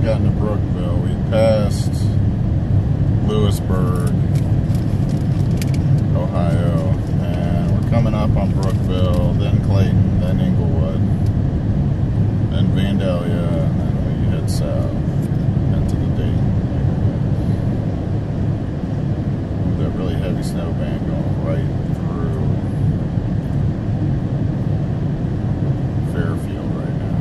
Gotten to Brookville. We passed Lewisburg, Ohio, and we're coming up on Brookville, then Clayton, then Inglewood, then Vandalia, and then we head south into the Dayton neighborhood. With that really heavy snow band going right through Fairfield right now.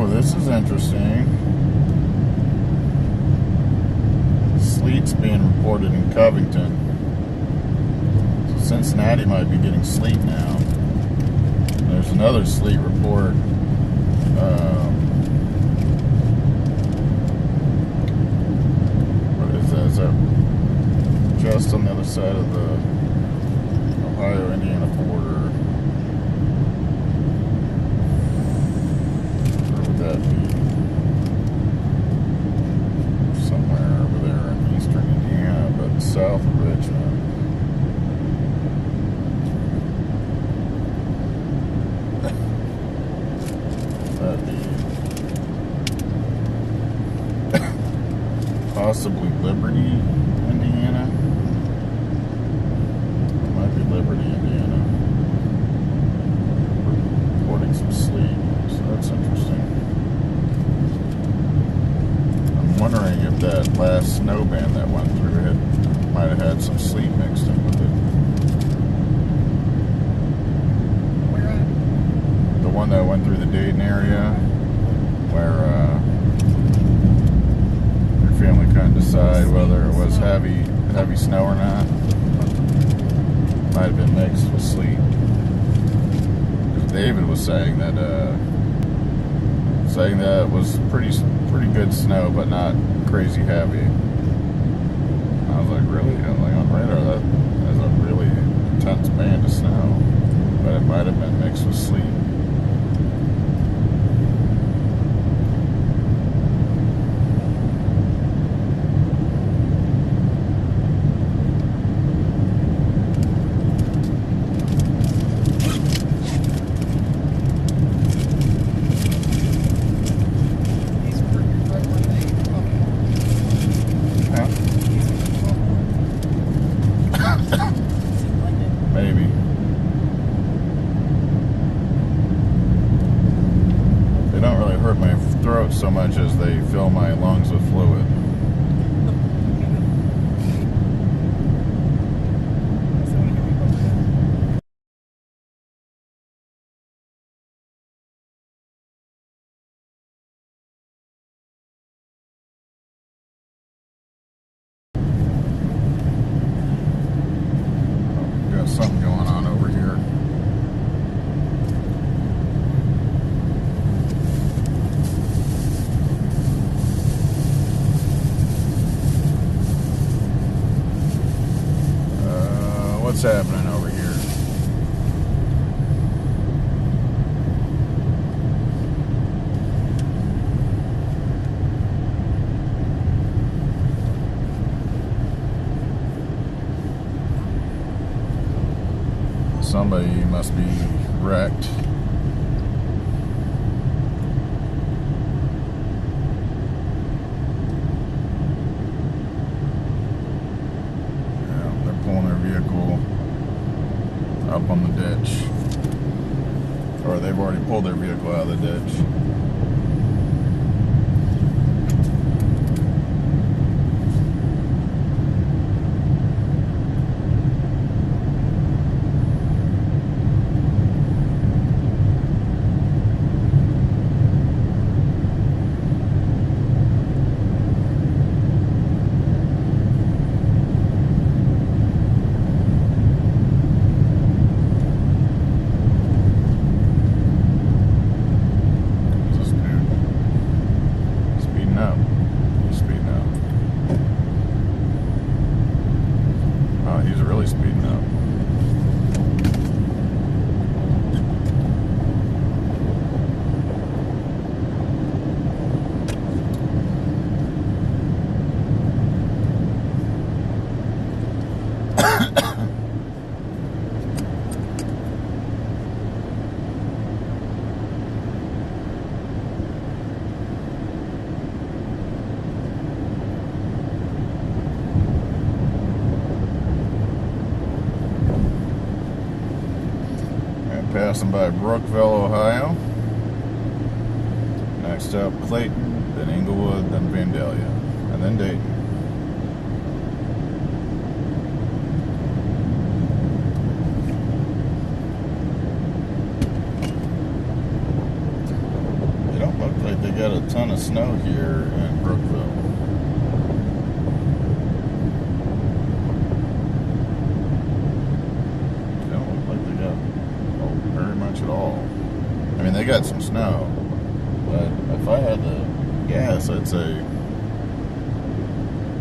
This is interesting. Sleet's being reported in Covington. So Cincinnati might be getting sleet now. There's another sleet report. What is that? Is that just on the other side of the Ohio-Indiana border? That be somewhere over there in eastern Indiana, but south of Richmond. That'd be possibly Liberty, Indiana. It might be Liberty, Indiana. Reporting some sleet, so that's interesting. I'm wondering if that last snow band that went through might have had some sleet mixed in with it. Where at? The one that went through the Dayton area, where your family couldn't decide whether it was heavy snow or not. Might have been mixed with sleet. Because David was saying that it was pretty good snow, but not crazy heavy. I was like, really? Like on radar, that is a really intense band of snow, but it might have been mixed with sleet. don't really hurt my throat so much as they fill my lungs with fluid. Got something going on over here. What's happening over here? Somebody must be wrecked. Yeah, they're pulling their vehicle up on the ditch. Or they've already pulled their vehicle out of the ditch. Passing by Brookville, Ohio. Next up, Clayton, then Englewood, then Vandalia, and then Dayton. They don't look like they got a ton of snow here in Brookville. At all. I mean, they got some snow, but if I had to guess, I'd say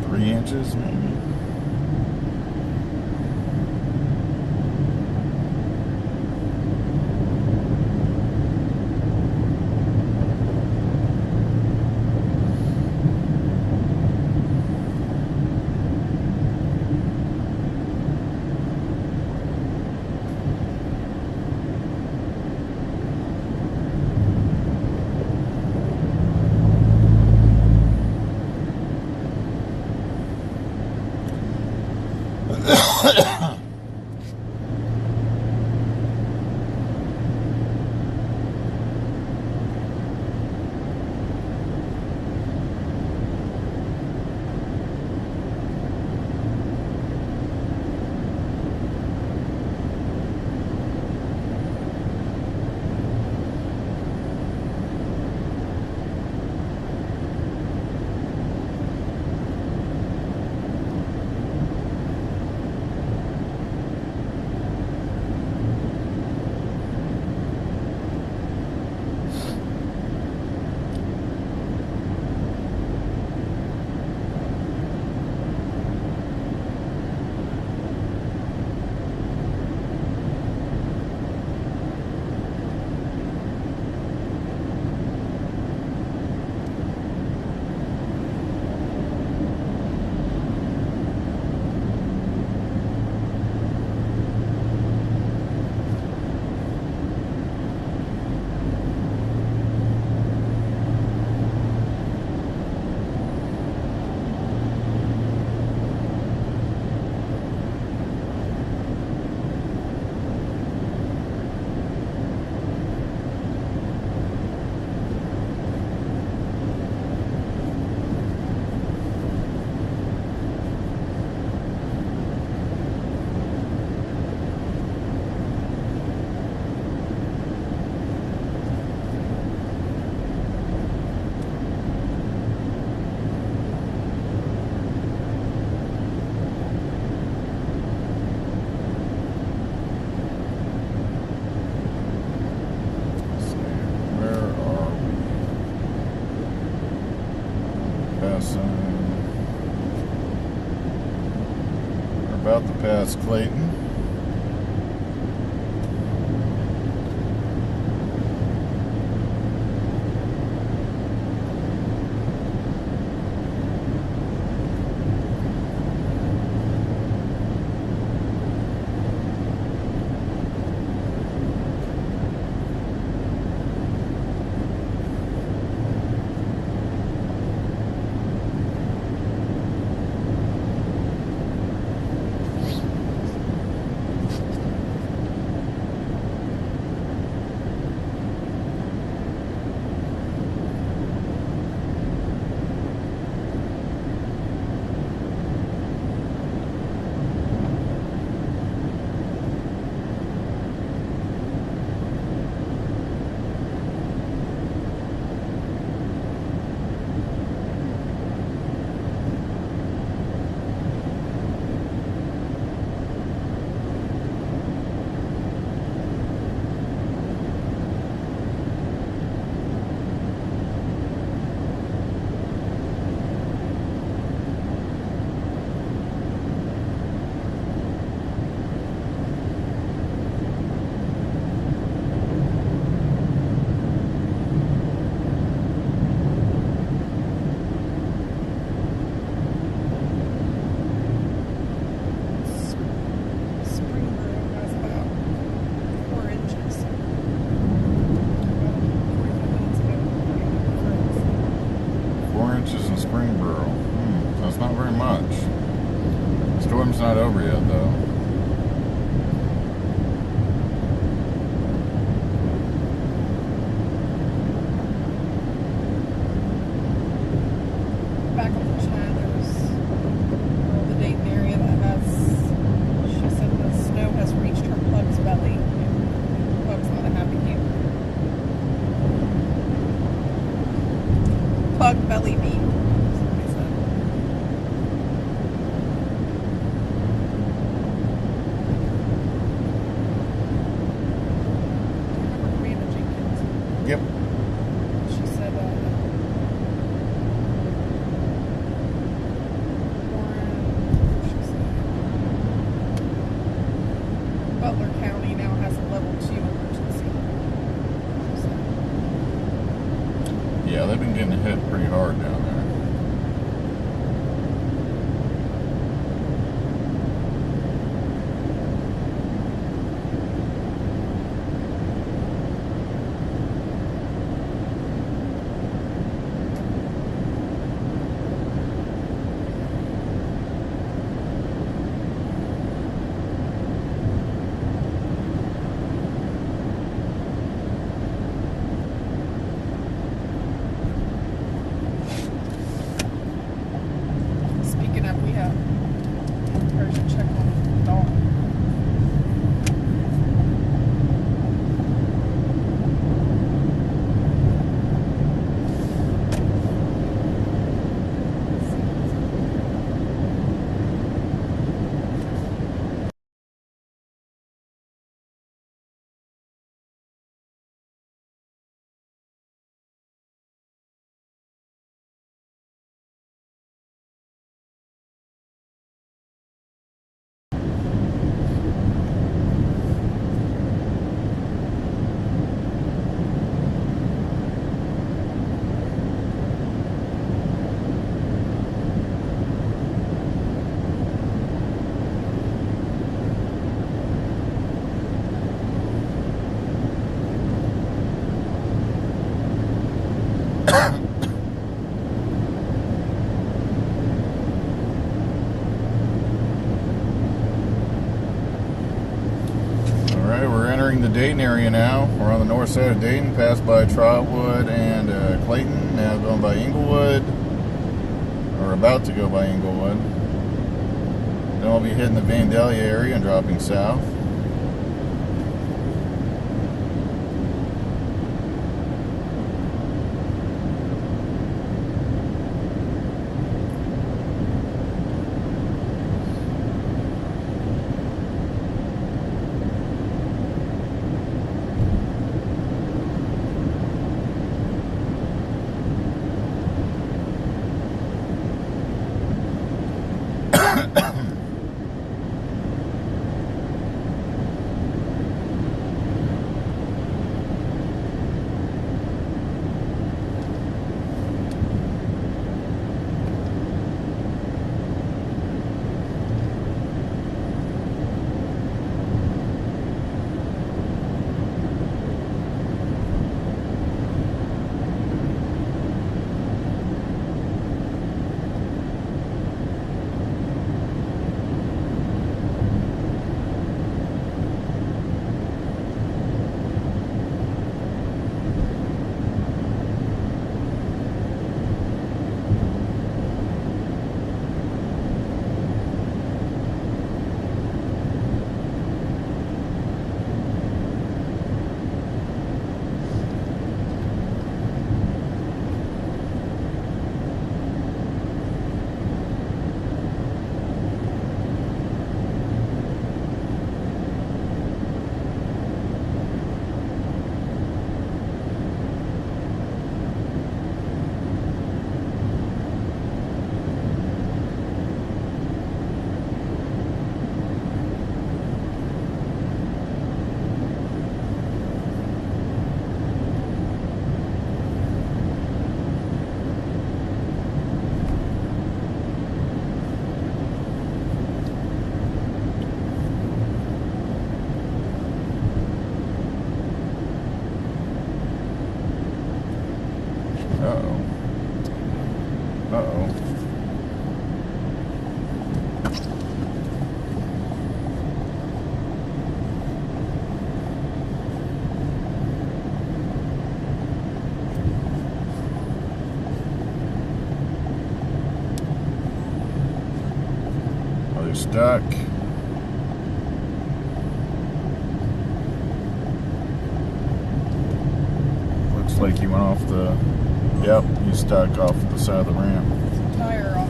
3 inches maybe. We're about to pass Clayton. Storm's not over yet, though. Back on the chat, there's the Dayton area that has, she said the snow has reached her pug's belly. The pug's not a happy camper. Pug belly beat. Yep. She said, Butler County now has a level 2 emergency. Yeah, they've been getting hit pretty hard down there. The Dayton area now. We're on the north side of Dayton, passed by Trotwood and Clayton, now going by Inglewood, or about to go by Inglewood. Then we'll be hitting the Vandalia area and dropping south. Uh-oh. Uh-oh. Oh, they're stuck. Looks like he went off the... Yep, he's stuck off the side of the ramp. Tire off.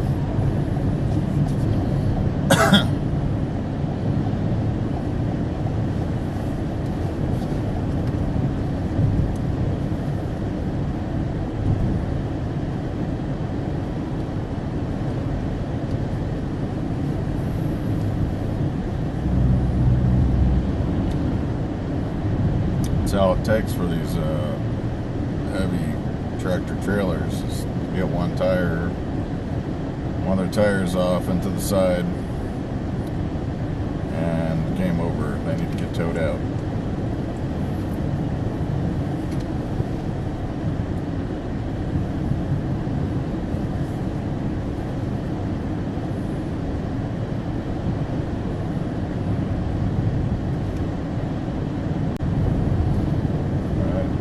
That's all it takes for these heavy tractor trailers is to get one of their tires off into the side, and game over. They need to get towed out.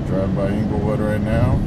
Driving by Inglewood right now.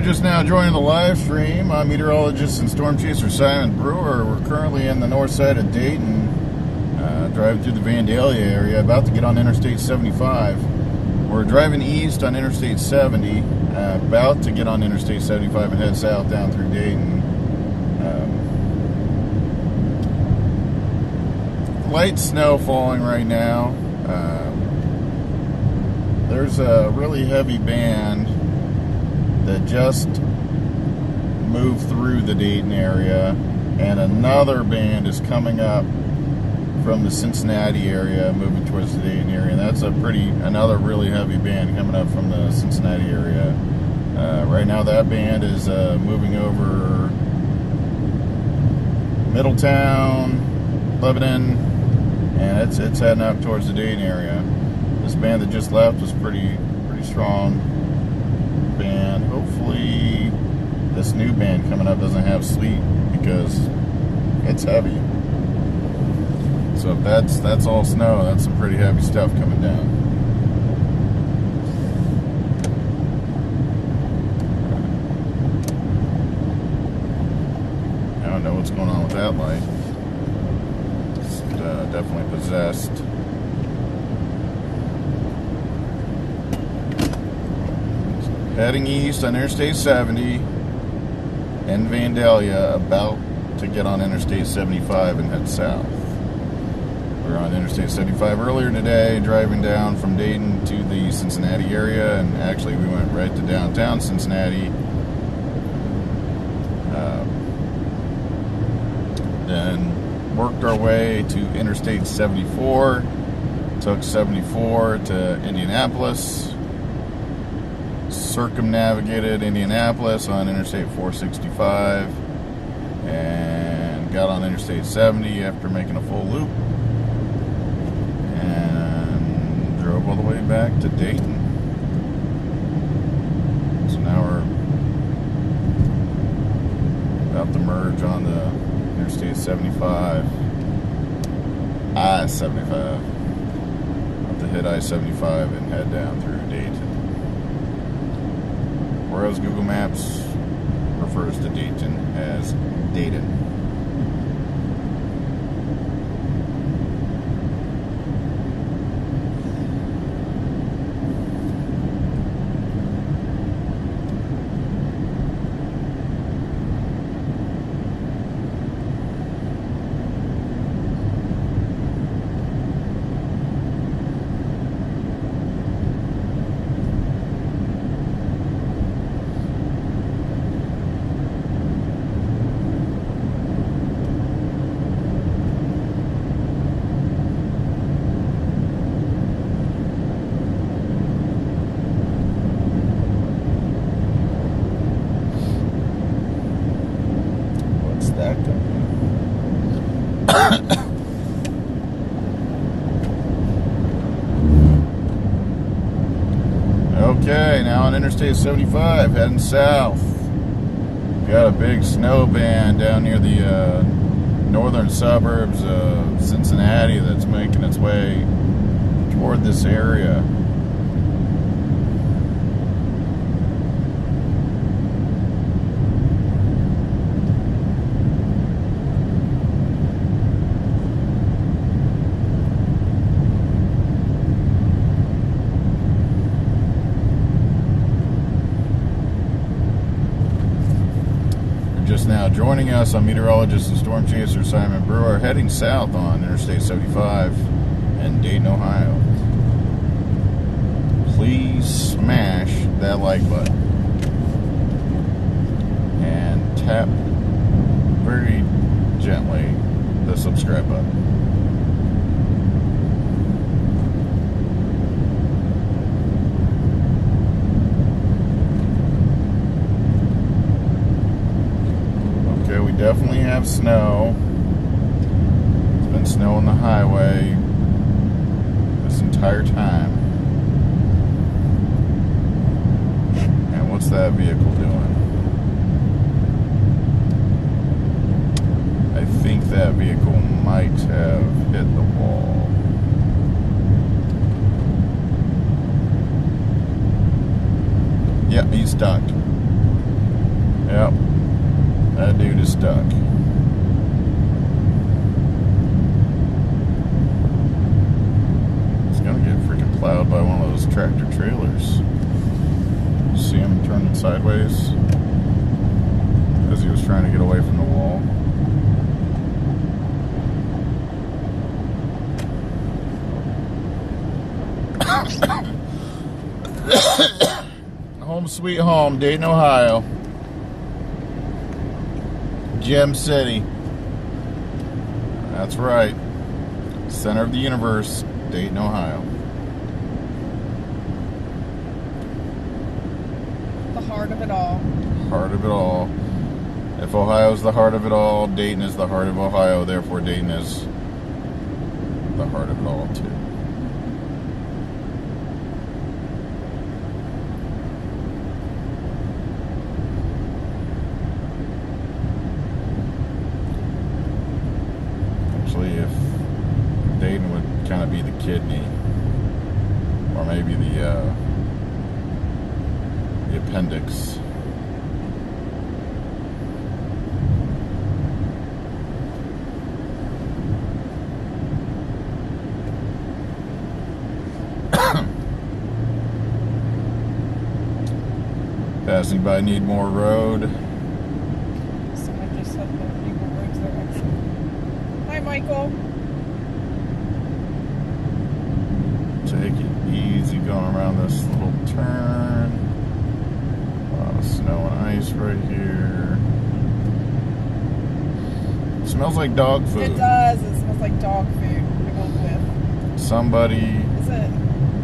Just now joining the live stream, I'm meteorologist and storm chaser Simon Brewer. We're currently in the north side of Dayton, driving through the Vandalia area, about to get on Interstate 75. We're driving east on Interstate 70, about to get on Interstate 75 and head south down through Dayton. Light snow falling right now. there's a really heavy band that just moved through the Dayton area, and another band is coming up from the Cincinnati area, moving towards the Dayton area. And that's another really heavy band coming up from the Cincinnati area. Right now that band is moving over Middletown, Lebanon, and it's heading up towards the Dayton area. This band that just left was pretty strong band. Hopefully this new band coming up doesn't have Sleet, because it's heavy. So if that's all snow, that's some pretty heavy stuff coming down. I don't know what's going on with that light. It's definitely possessed. Heading east on Interstate 70 in Vandalia, about to get on Interstate 75 and head south. We were on Interstate 75 earlier today, driving down from Dayton to the Cincinnati area, and actually we went right to downtown Cincinnati. Then worked our way to Interstate 74, took 74 to Indianapolis, circumnavigated Indianapolis on Interstate 465, and got on Interstate 70 after making a full loop, and drove all the way back to Dayton. So now we're about to merge on the Interstate 75, I-75, about to hit I-75 and head down through Dayton. Whereas Google Maps refers to Dayton as Dayton. Okay, now on Interstate 75, heading south. Got a big snow band down near the northern suburbs of Cincinnati that's making its way toward this area. Just now joining us on Meteorologist and Storm Chaser Simon Brewer, heading south on Interstate 75 in Dayton, Ohio. Please smash that like button and tap very gently the subscribe button. We definitely have snow. It's been snow on the highway this entire time. And what's that vehicle doing? I think that vehicle might have hit the wall. Yep, he's stuck. Yep. That dude is stuck. He's gonna get freaking plowed by one of those tractor trailers. See him turning sideways as he was trying to get away from the wall. Home sweet home, Dayton, Ohio. Gem City. That's right. Center of the universe, Dayton, Ohio. The heart of it all. Heart of it all. If Ohio's the heart of it all, Dayton is the heart of Ohio. Therefore, Dayton is the heart of it all, too. Actually, if Dayton would kind of be the kidney, or maybe the appendix. Passing by Needmore Road. Someone just said that people roads their exit. Hi, Michael. Take it easy going around this little turn. A lot of snow and ice right here. It smells like dog food. It does. It smells like dog food. Big old whiff. Somebody. Is it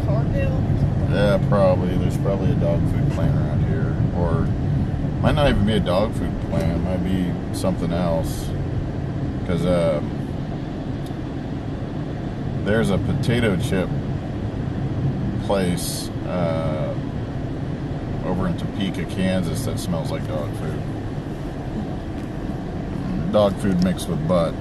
Cargill or something? Yeah, probably. There's probably a dog food plant around here. Or might not even be a dog food plant. It might be something else. Because there's a potato chip place over in Topeka, Kansas that smells like dog food. Dog food mixed with butt.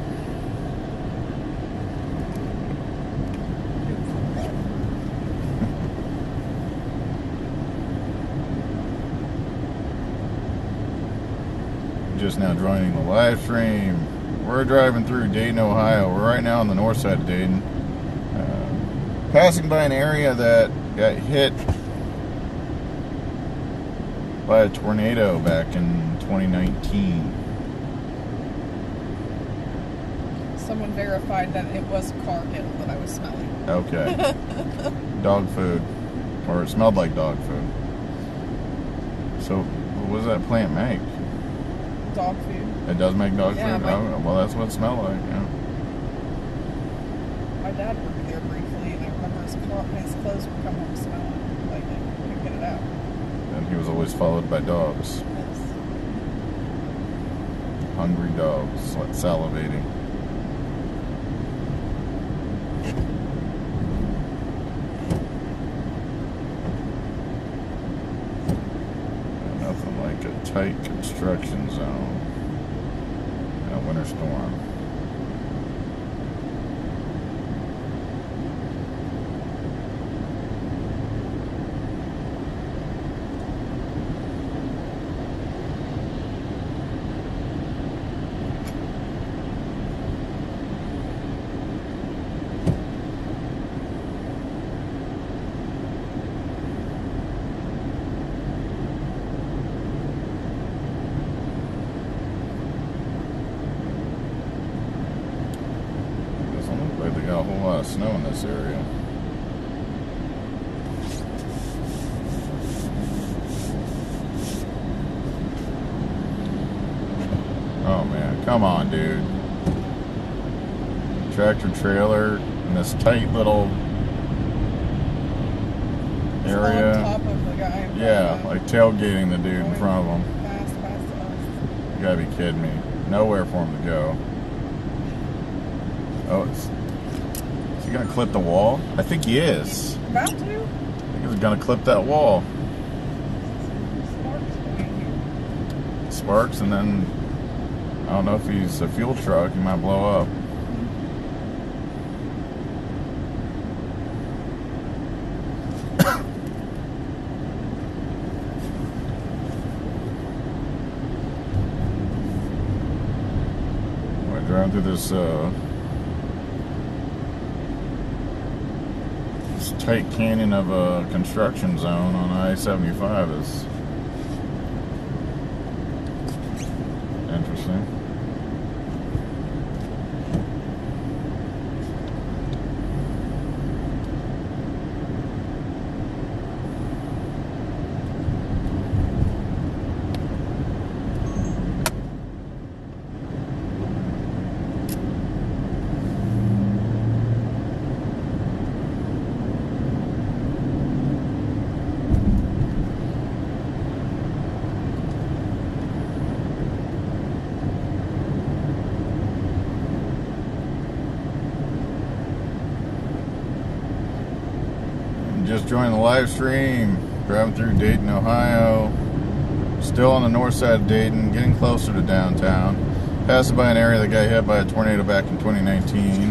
Just now joining the live stream. We're driving through Dayton, Ohio. We're right now on the north side of Dayton. Passing by an area that got hit by a tornado back in 2019. Someone verified that it was Cargill that I was smelling. Okay. Dog food. Or it smelled like dog food. So, what does that plant make? Dog food. It does make dog Yeah, food? my- Oh, well, that's what it smelled like, yeah. My dad worked there briefly, and I remember his clothes would come home smelling like it. Couldn't get it out. And he was always followed by dogs. Yes. Hungry dogs, like salivating. Nothing like a tight construction zone in a winter storm. They got a whole lot of snow in this area. Oh man, come on, dude. Tractor trailer in this tight little area. On top of the guy in front Yeah, of him. like tailgating the dude in front of him. Fast us. You gotta be kidding me. Nowhere for him to go. Oh, is he gonna clip the wall? I think he is. About to. I think he's gonna clip that wall. Sparks going here. Sparks, and then I don't know if he's a fuel truck, he might blow up. We're driving through this tight canyon of a construction zone on I-75 is interesting. just joined the live stream. Driving through Dayton, Ohio. Still on the north side of Dayton, getting closer to downtown. Passing by an area that got hit by a tornado back in 2019.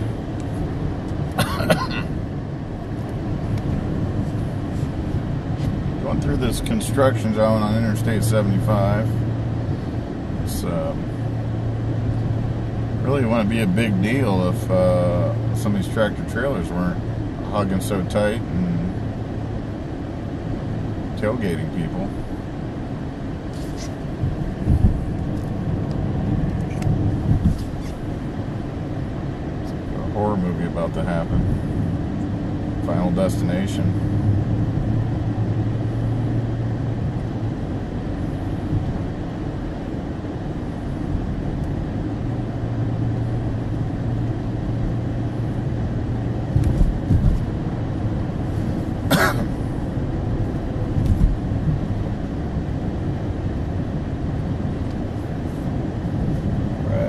Going through this construction zone on Interstate 75. It's really want to be a big deal if some of these tractor trailers weren't hugging so tight and tailgating people. It's like a horror movie about to happen. Final Destination.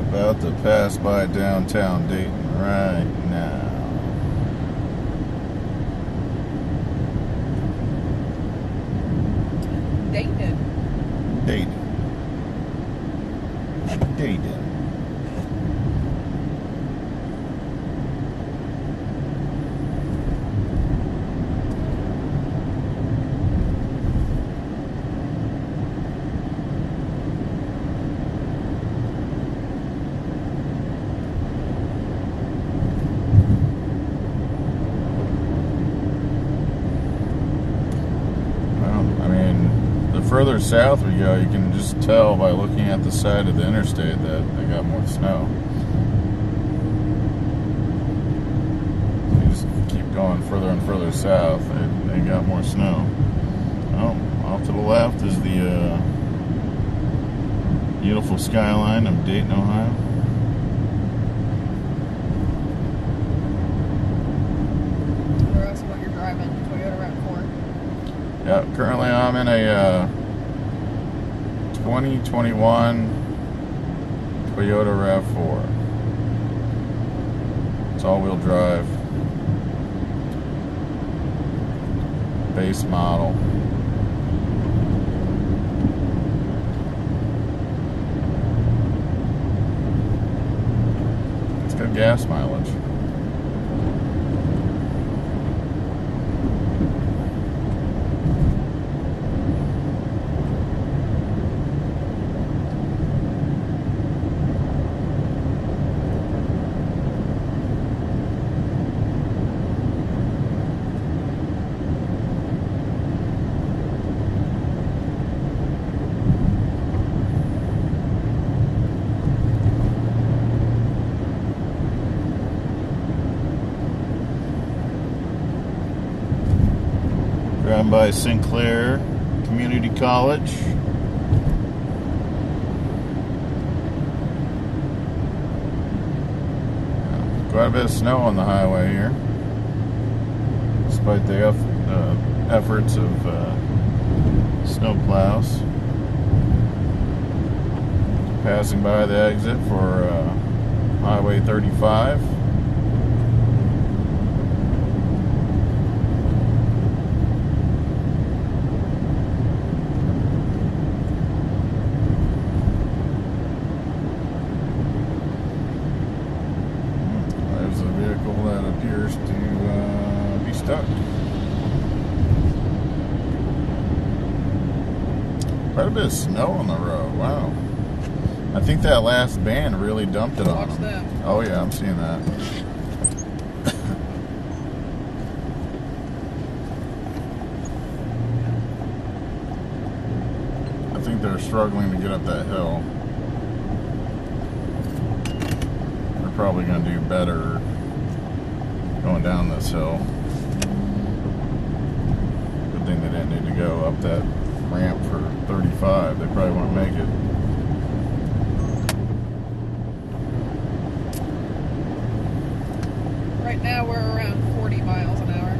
About to pass by downtown Dayton right now. Dayton. Further south we go, you can just tell by looking at the side of the interstate that they got more snow. So you just keep going further and further south, they got more snow. Oh, off to the left is the beautiful skyline of Dayton, Ohio. Or else what you're driving, Toyota RAV4. Yeah, currently I'm in a 2021 Toyota RAV4. It's all-wheel drive. Base model. It's got gas mileage. Driving by Sinclair Community College. Quite a bit of snow on the highway here, despite the efforts of snowplows. Passing by the exit for Highway 35. That appears to be stuck. Quite a bit of snow on the road. Wow. I think that last band really dumped it on them. Watch that. Oh yeah, I'm seeing that. I think they're struggling to get up that hill. They're probably going to do better going down this hill. Good thing they didn't need to go up that ramp for 35. They probably won't make it. Right now we're around 40 miles an hour.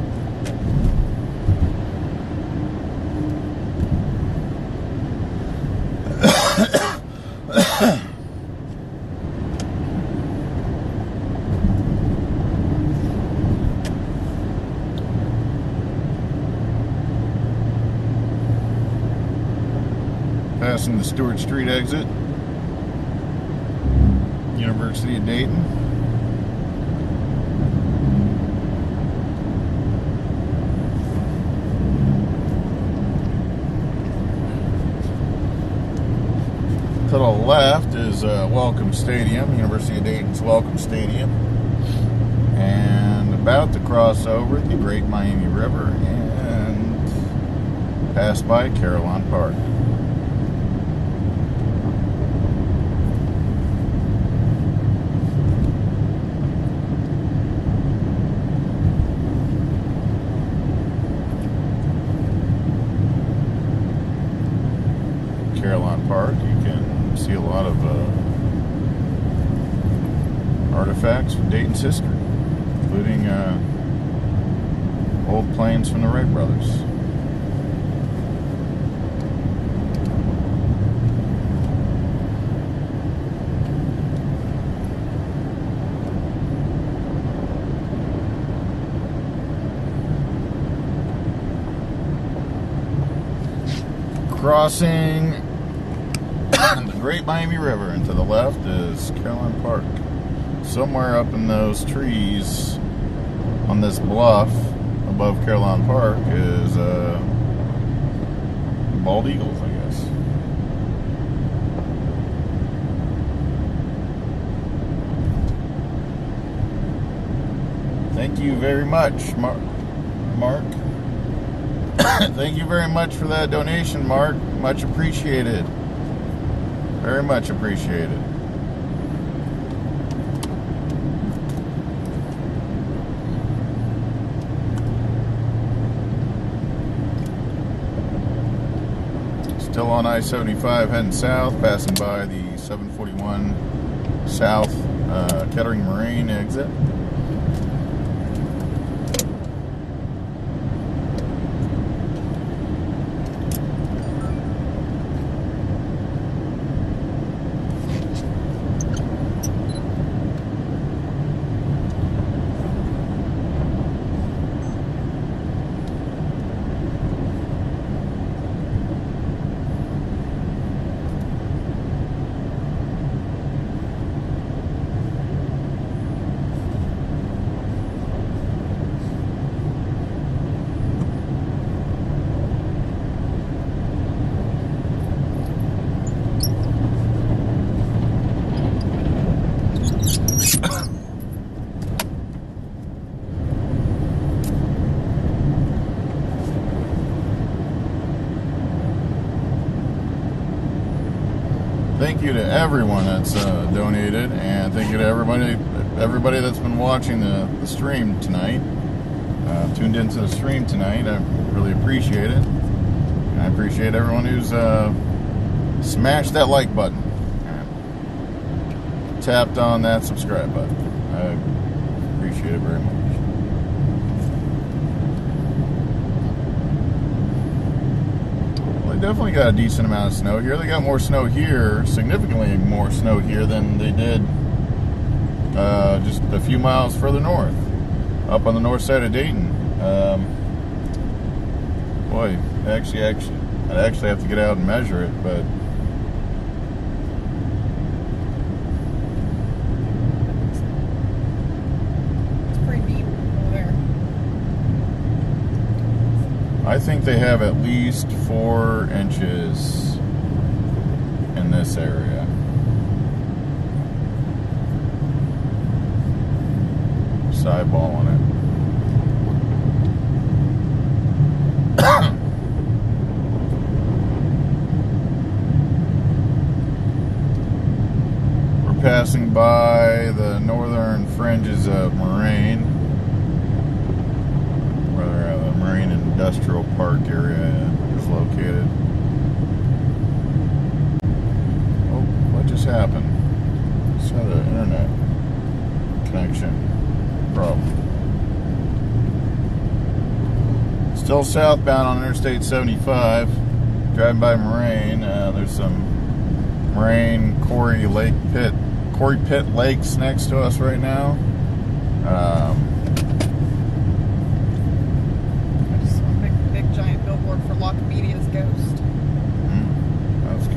Passing the Stewart Street exit. University of Dayton. To the left is Welcome Stadium, University of Dayton's Welcome Stadium. And about to cross over the Great Miami River and pass by Carillon Park. Carillon Park, you can see a lot of artifacts from Dayton's history, including old planes from the Wright brothers. Crossing the Great Miami River, and to the left is Carillon Park. Somewhere up in those trees on this bluff above Carillon Park is bald eagles, I guess. Thank you very much, Mark. Thank you very much for that donation, Mark. Much appreciated. Very much appreciated. Still on I-75 heading south, passing by the 741 South Kettering Moraine exit. Thank you to everyone that's donated, and thank you to everybody that's been watching the stream tonight, tuned into the stream tonight. I really appreciate it, and I appreciate everyone who's smashed that like button, and tapped on that subscribe button. I appreciate it very much. Definitely got a decent amount of snow here. They got more snow here, significantly more snow here than they did just a few miles further north, up on the north side of Dayton. Boy, I'd actually have to get out and measure it, but it's pretty deep over there. I think they have at least 4 inches in this area. Eyeballing it. We're passing by the northern fringes of Moraine, where the Moraine Industrial Park area is located. Oh, what just happened? Just had an internet connection problem. Still southbound on Interstate 75, driving by Moraine. There's some Moraine Quarry Pit Lakes next to us right now. I just saw a big giant billboard for Lock Media's Ghost. That's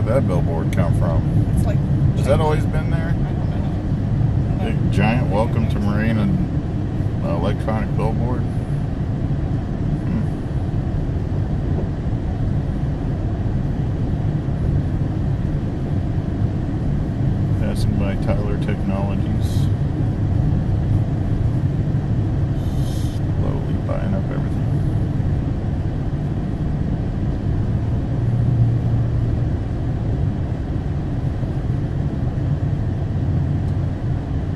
that billboard come from? It's like... Has that always been there? I don't know. Big giant welcome to Marine and electronic billboard. Passing by Tyler Technologies. Slowly buying up everything.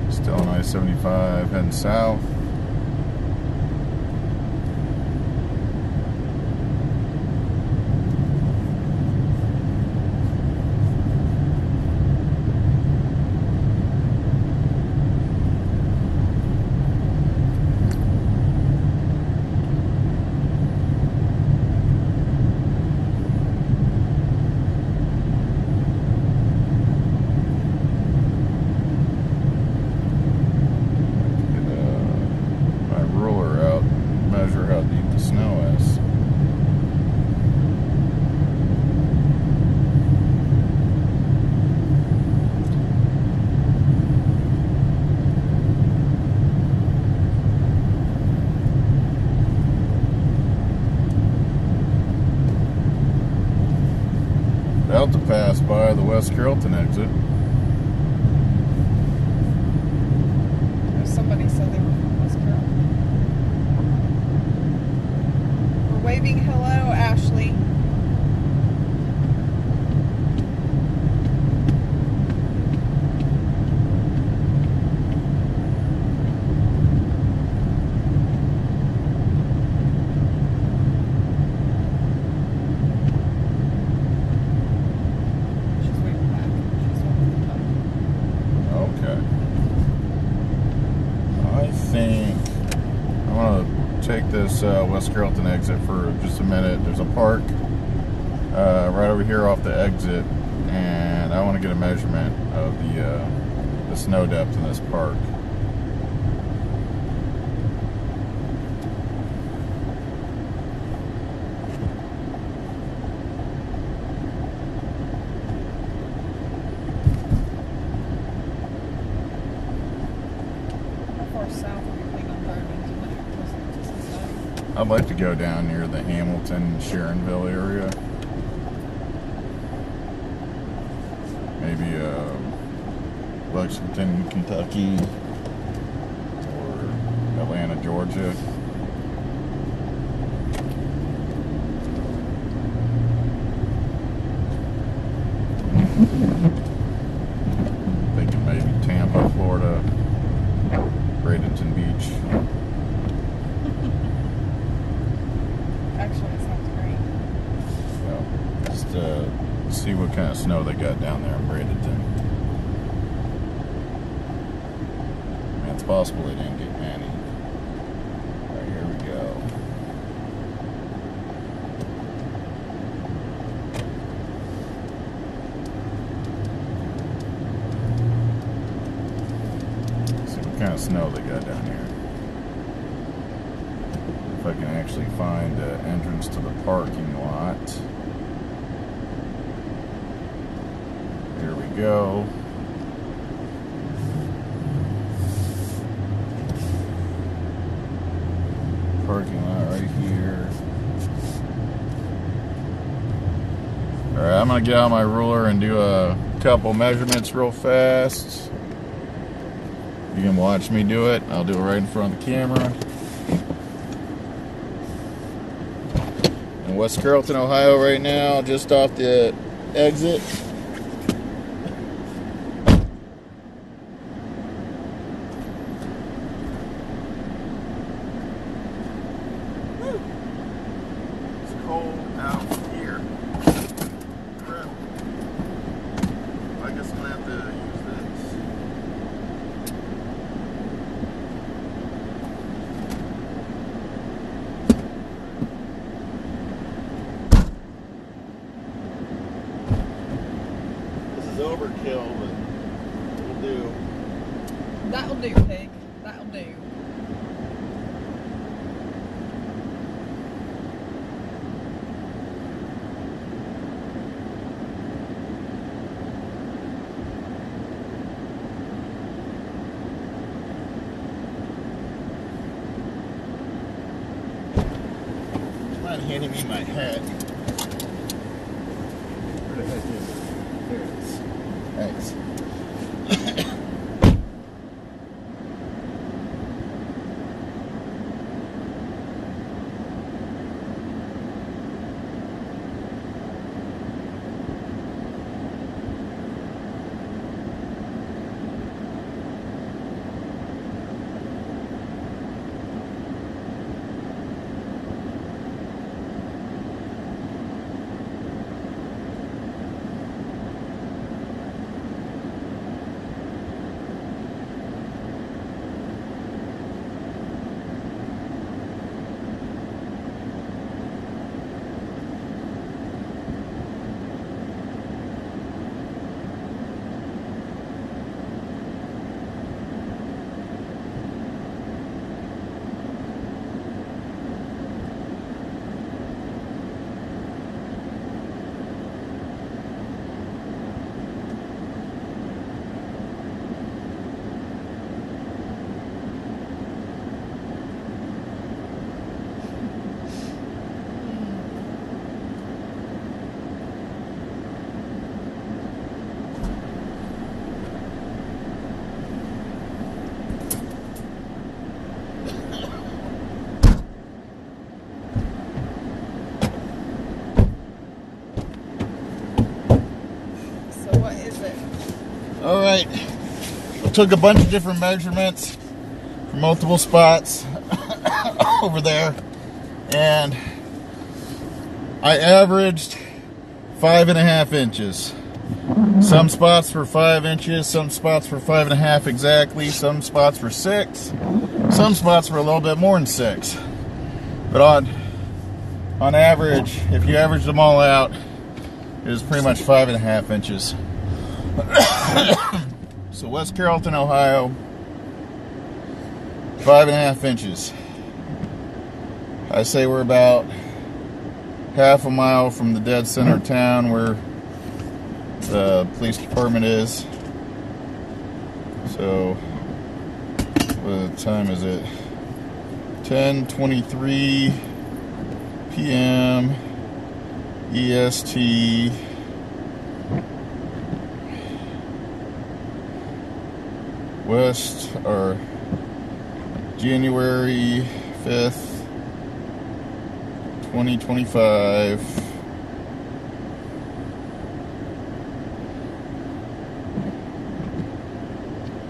Still on I-75 heading south. About to pass by the West Carrollton exit. Somebody said they were from West Carrollton. We're waving hello, Ashley. Take this West Carrollton exit for just a minute. There's a park right over here off the exit, and I want to get a measurement of the snow depth in this park. How far south are we going on Burbank? I'd like to go down near the Hamilton, Sharonville area. Maybe Lexington, Kentucky, or Atlanta, Georgia. Thinking maybe Tampa, Florida, Bradenton Beach. See what kind of snow they got down there in Bradenton. It's possible they didn't get any. Alright, here we go. See what kind of snow they got down here. If I can actually find the entrance to the parking lot. Here we go. Parking lot right here. Alright, I'm going to get out my ruler and do a couple measurements real fast. You can watch me do it. I'll do it right in front of the camera. In West Carrollton, Ohio right now, just off the exit. Overkill, but it'll do. That'll do, pig. That'll do. Not handing me my hat. Where the heck is it? There it is. Thanks. All right, I took a bunch of different measurements from multiple spots over there, and I averaged 5.5 inches. Some spots were 5 inches, some spots were 5.5 exactly, some spots were 6, some spots were a little bit more than 6. But on average, if you average them all out, it was pretty much 5.5 inches. So West Carrollton, Ohio, 5.5 inches. I say we're about half a mile from the dead center of town where the police department is. So what time is it? 10:23 p.m. EST. West, or January 5th, 2025.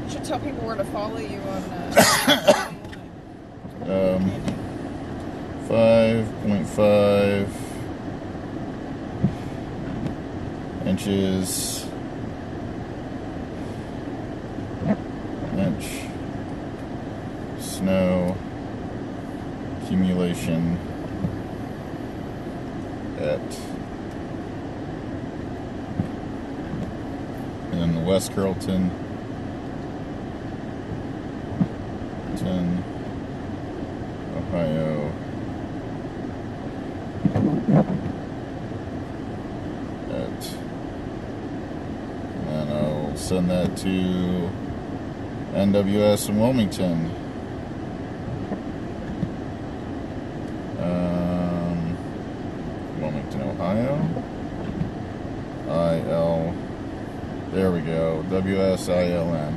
You should tell people where to follow you on 5.5 inches. Inch snow accumulation at, and then the West Carrollton, Ohio, and I'll send that to INwx in Wilmington. Wilmington, Ohio. IL. There we go. WSILN.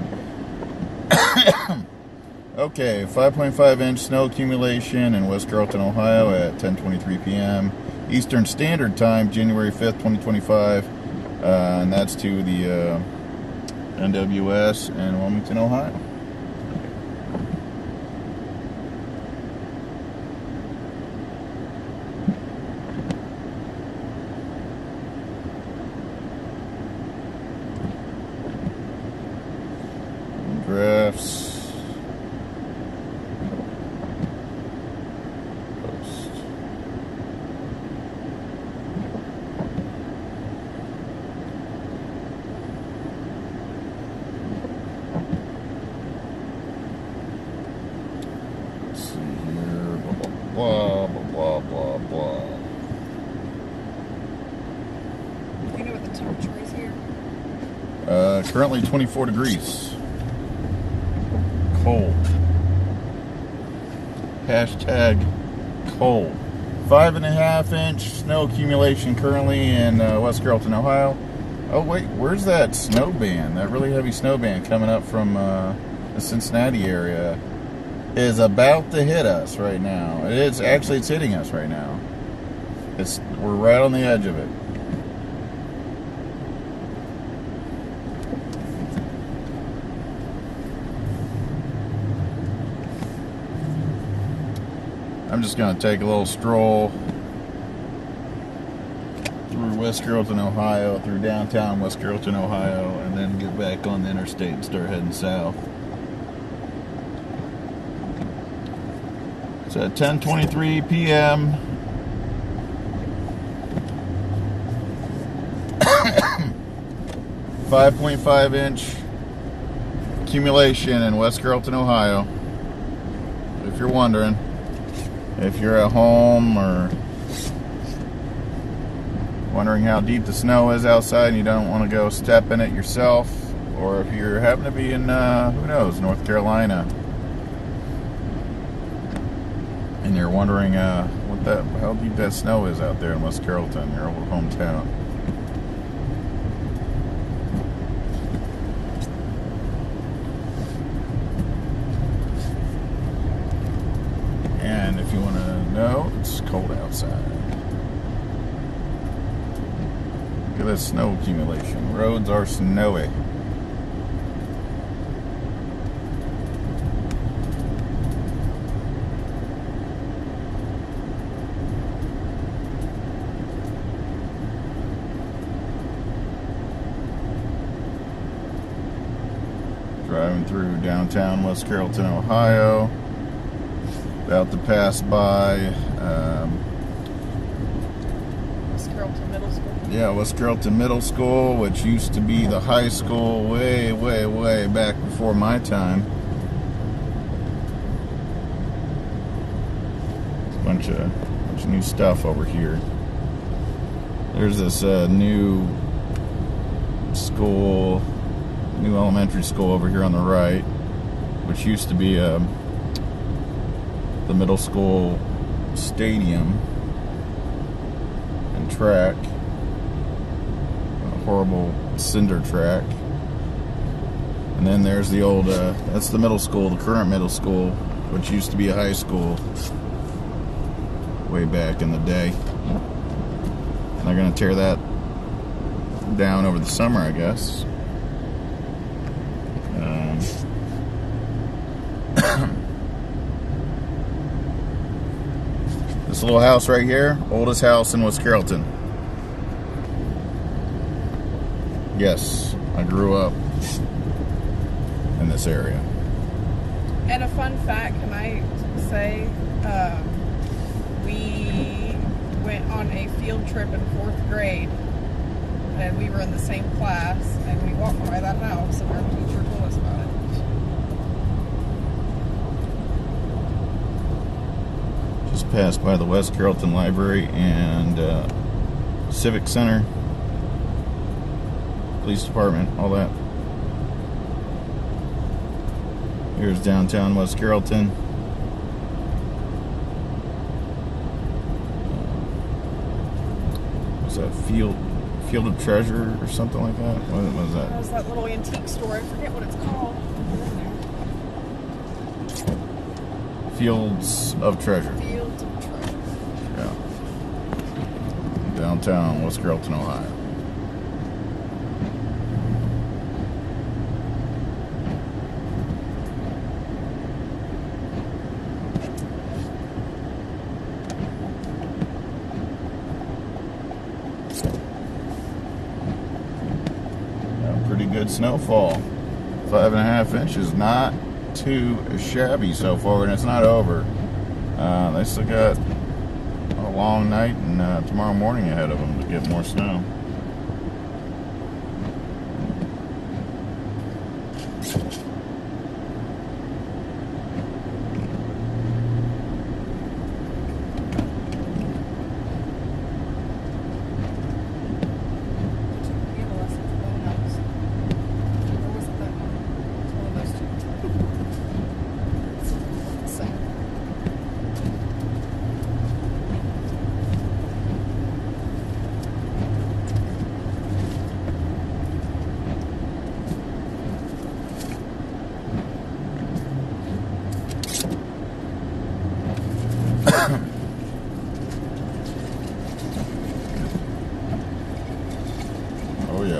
Okay, 5.5 inch snow accumulation in West Carrollton, Ohio at 10:23 p.m. Eastern Standard Time, January 5th, 2025. And that's to the INwx in Wilmington, Ohio. Graphs. Post. Let's see here. Blah, blah, blah, blah, blah. You know what the temperature is here? Currently 24 degrees. Cold. Hashtag cold. 5.5 inch snow accumulation currently in West Carrollton, Ohio. Oh wait, where's that snow band? That really heavy snow band coming up from the Cincinnati area is about to hit us right now. It's hitting us right now. We're right on the edge of it. I'm just going to take a little stroll through West Carrollton, Ohio, through downtown West Carrollton, Ohio, and then get back on the interstate and start heading south. It's at 10:23 p.m. .5 inch accumulation in West Carrollton, Ohio. If you're wondering. If you're at home or wondering how deep the snow is outside and you don't want to go step in it yourself, or if you happen to be in, who knows, North Carolina, and you're wondering how deep that snow is out there in West Carrollton, your old hometown. And if you want to know, it's cold outside. Look at this snow accumulation. Roads are snowy. Driving through downtown West Carrollton, Ohio. About to pass by West Carrollton Middle School. Yeah, West Carrollton Middle School, which used to be the high school way, way, way back before my time. There's a bunch of new stuff over here. There's this new school, new elementary school over here on the right, which used to be the middle school stadium and track, a horrible cinder track. And then there's the old, that's the middle school, the current middle school, which used to be a high school way back in the day. And they're going to tear that down over the summer, I guess. This little house right here, oldest house in West Carrollton. Yes, I grew up in this area. And a fun fact, can I say, we went on a field trip in 4th grade, and we were in the same class, and we walked by that house, and our teacher told us about it. Just passed by the West Carrollton Library and Civic Center, Police Department, all that. Here's downtown West Carrollton. Was that Field of Treasure or something like that? What was that? That was that little antique store. I forget what it's called. Fields of Treasure. Fields of Treasure. Yeah. Downtown West Carrollton, Ohio. Pretty good snowfall. 5.5 inches, not too shabby so far, and it's not over. They still got a long night and tomorrow morning ahead of them to get more snow.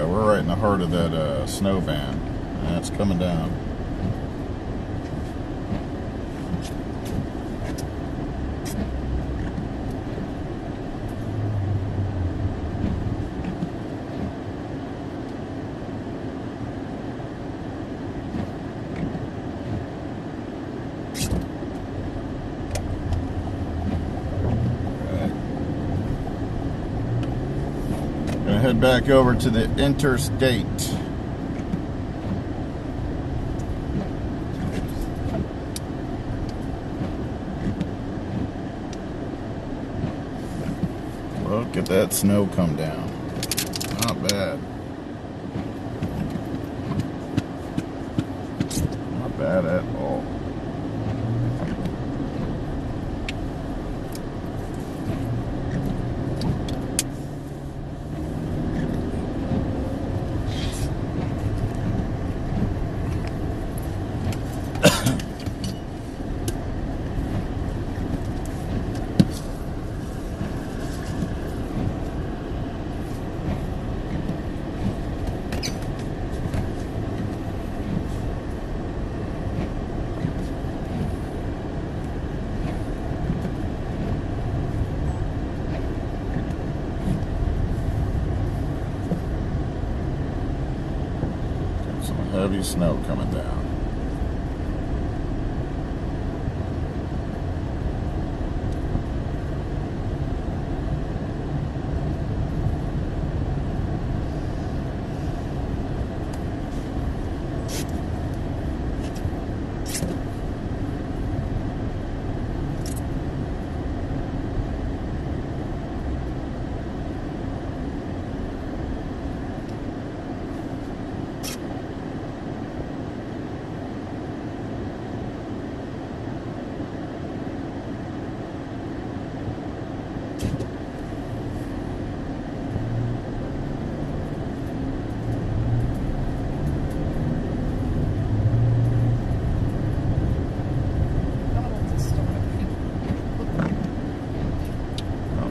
we're right in the heart of that snow band. And it's coming down. Gonna head back over to the interstate. Look at that snow come down. Not bad. Not bad at all. Heavy snow coming down.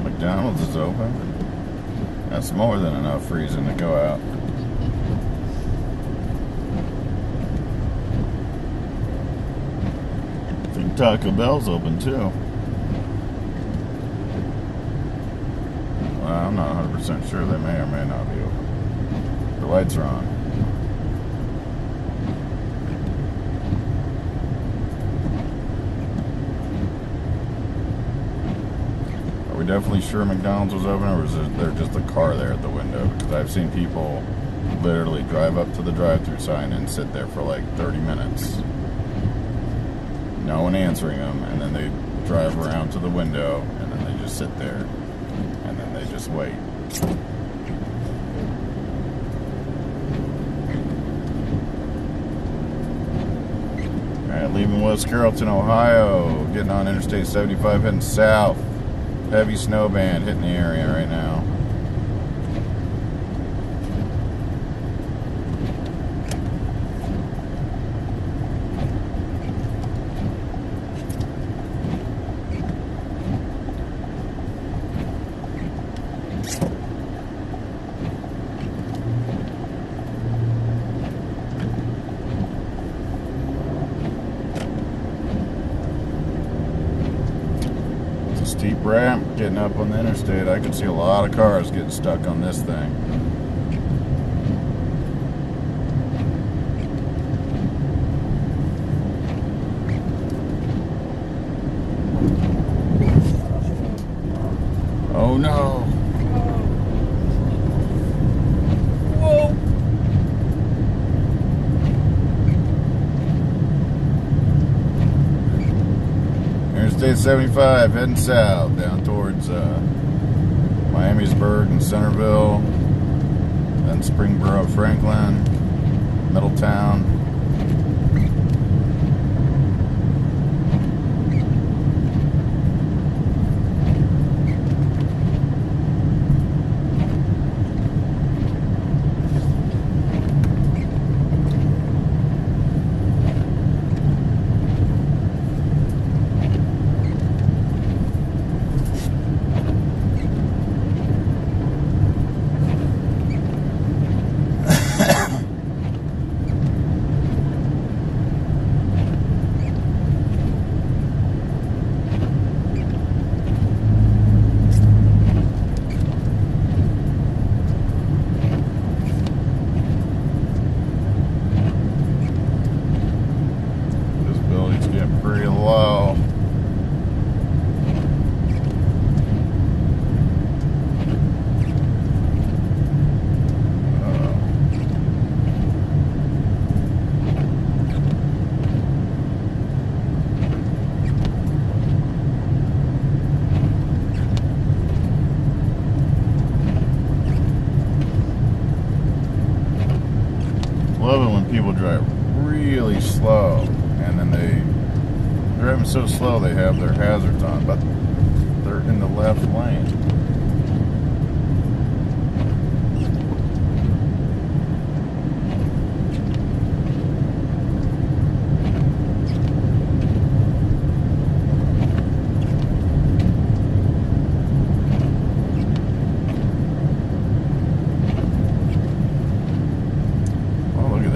McDonald's is open. That's more than enough reason to go out. I think Taco Bell's open too. Well, I'm not 100% sure. They may or may not be open. The lights are on. Are we definitely sure McDonald's was open, or is there just a car there at the window? Because I've seen people literally drive up to the drive-thru sign and sit there for like 30 minutes. No one answering them, and then they drive around to the window, and then they just sit there, and then they just wait. Alright, leaving West Carrollton, Ohio, getting on Interstate 75, heading south. Heavy snow band hitting the area right now. Steep ramp getting up on the interstate. I could see a lot of cars getting stuck on this thing. Oh no. Whoa. Interstate 75 heading south down towards Miamisburg and Centerville, then Springboro, Franklin, Middletown. really slow, and then they're driving so slow they have their hazards on, but they're in the left lane.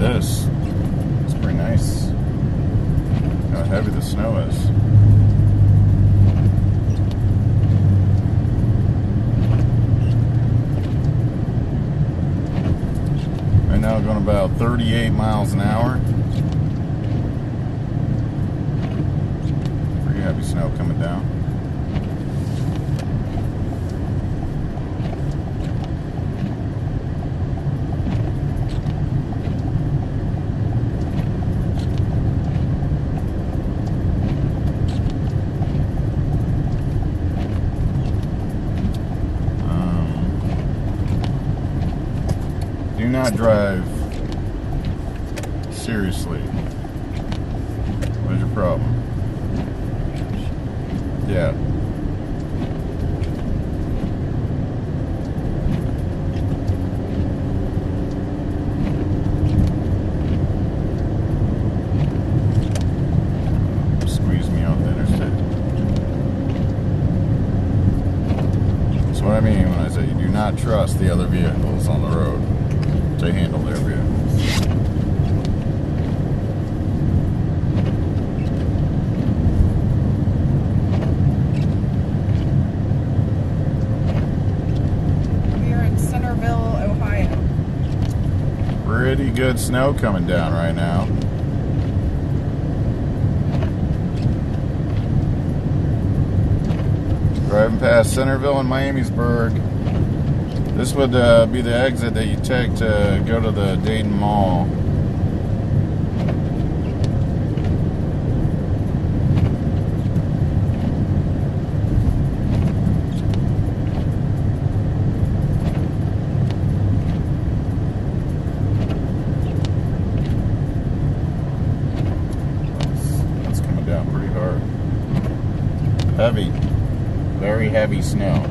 This. It's pretty nice. How heavy the snow is. Right now going about 38 miles an hour. Pretty heavy snow coming down. Do not drive seriously. What is your problem? Yeah. Squeeze me off the interstate. That's what I mean when I say you do not trust the other vehicles on the road to handle their vehicles. We are in Centerville, Ohio. Pretty good snow coming down right now. Driving past Centerville and Miamisburg. This would be the exit that you take to go to the Dayton Mall. That's coming down pretty hard. Heavy, very heavy snow.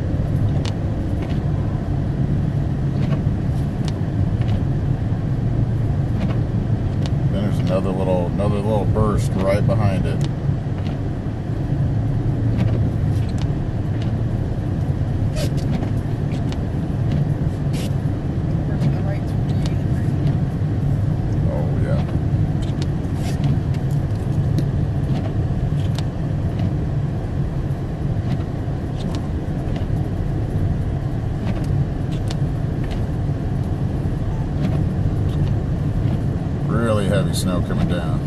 Another little burst right behind it. Oh yeah. Really heavy snow coming down.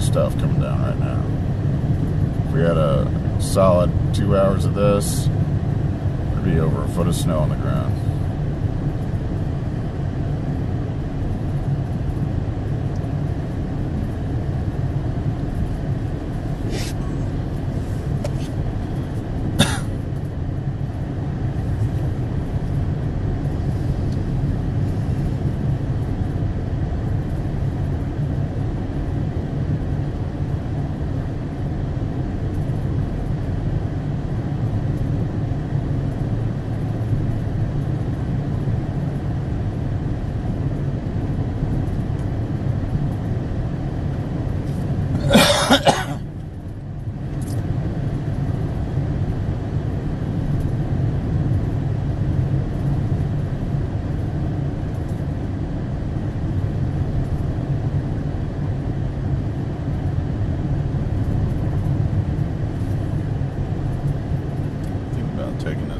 Stuff coming down right now. If we had a solid 2 hours of this, there'd be over a foot of snow on the ground.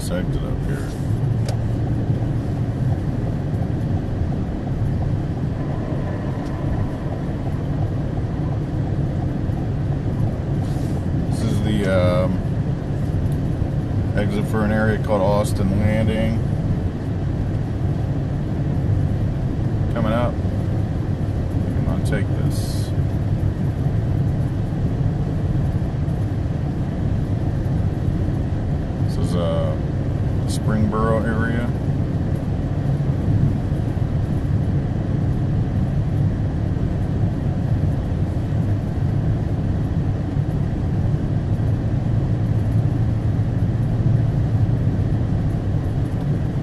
this exit up here. This is the exit for an area called Austin Landing. Coming up. Come on, take this. This is the Springboro area.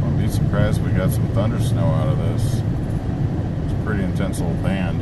Wouldn't be surprised if we got some thunder snow out of this. It's a pretty intense little band.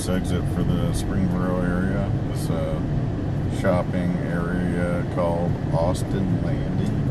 Exit for the Springboro area. This shopping area called Austin Landing.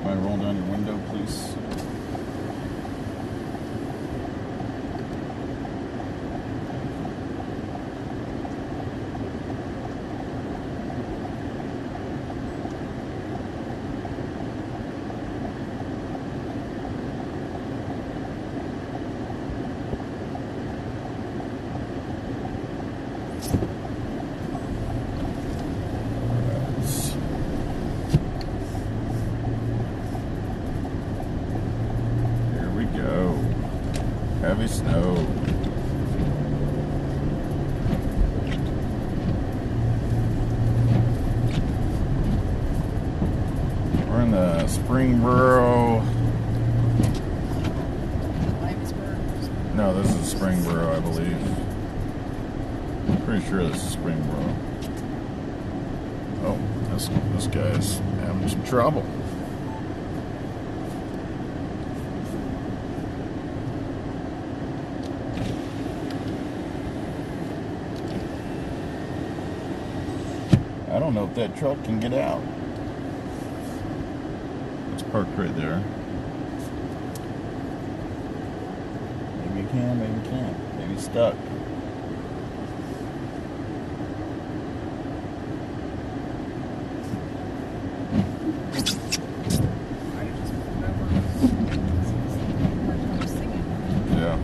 Mind rolling down your window, please? Heavy snow. We're in the Springboro. Miamisburg. No, this is Springboro, I believe. I'm pretty sure this is Springboro. Oh, this guy's having some trouble. I don't know if that truck can get out. It's parked right there. Maybe you can, maybe you can't. Maybe it's stuck. Yeah.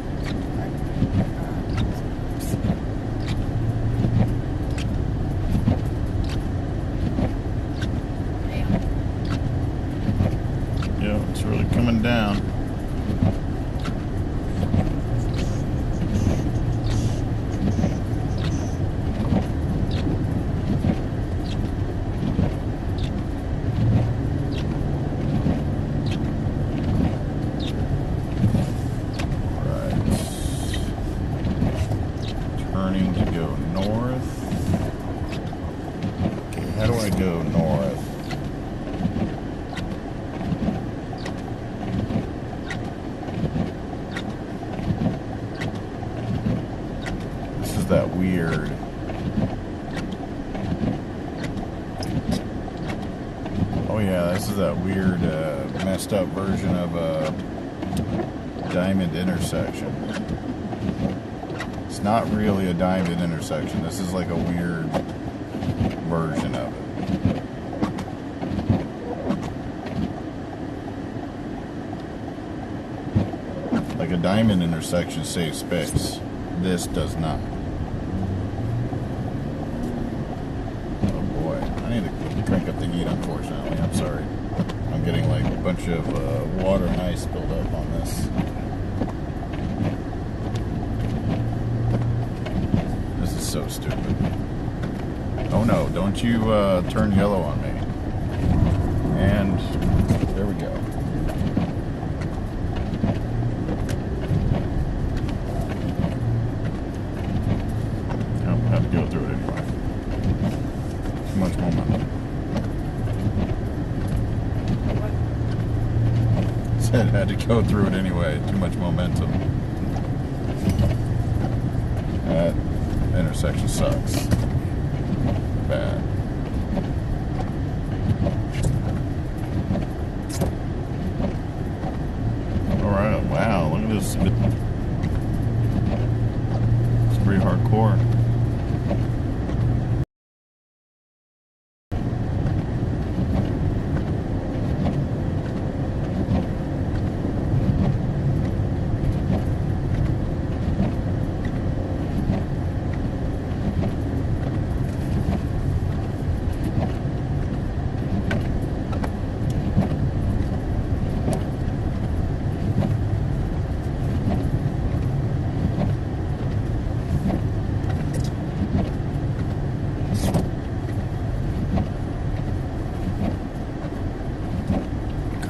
It's really coming down. Right. Turning to go north. Okay, how do I go north? That weird this is that weird messed up version of a diamond intersection. It's not really a diamond intersection. This is like a weird version of it. diamond intersection saves space. This does not. Oh boy, I need to crank up the heat, unfortunately. I'm sorry. I'm getting like a bunch of water and ice build up on this. This is so stupid. Oh no, don't you turn yellow on me. And there we go. I'll have to go through it anyway. Too much momentum. Said had to go through it anyway. Too much momentum. That intersection sucks. Bad. Alright, wow, look at this. It's pretty hardcore.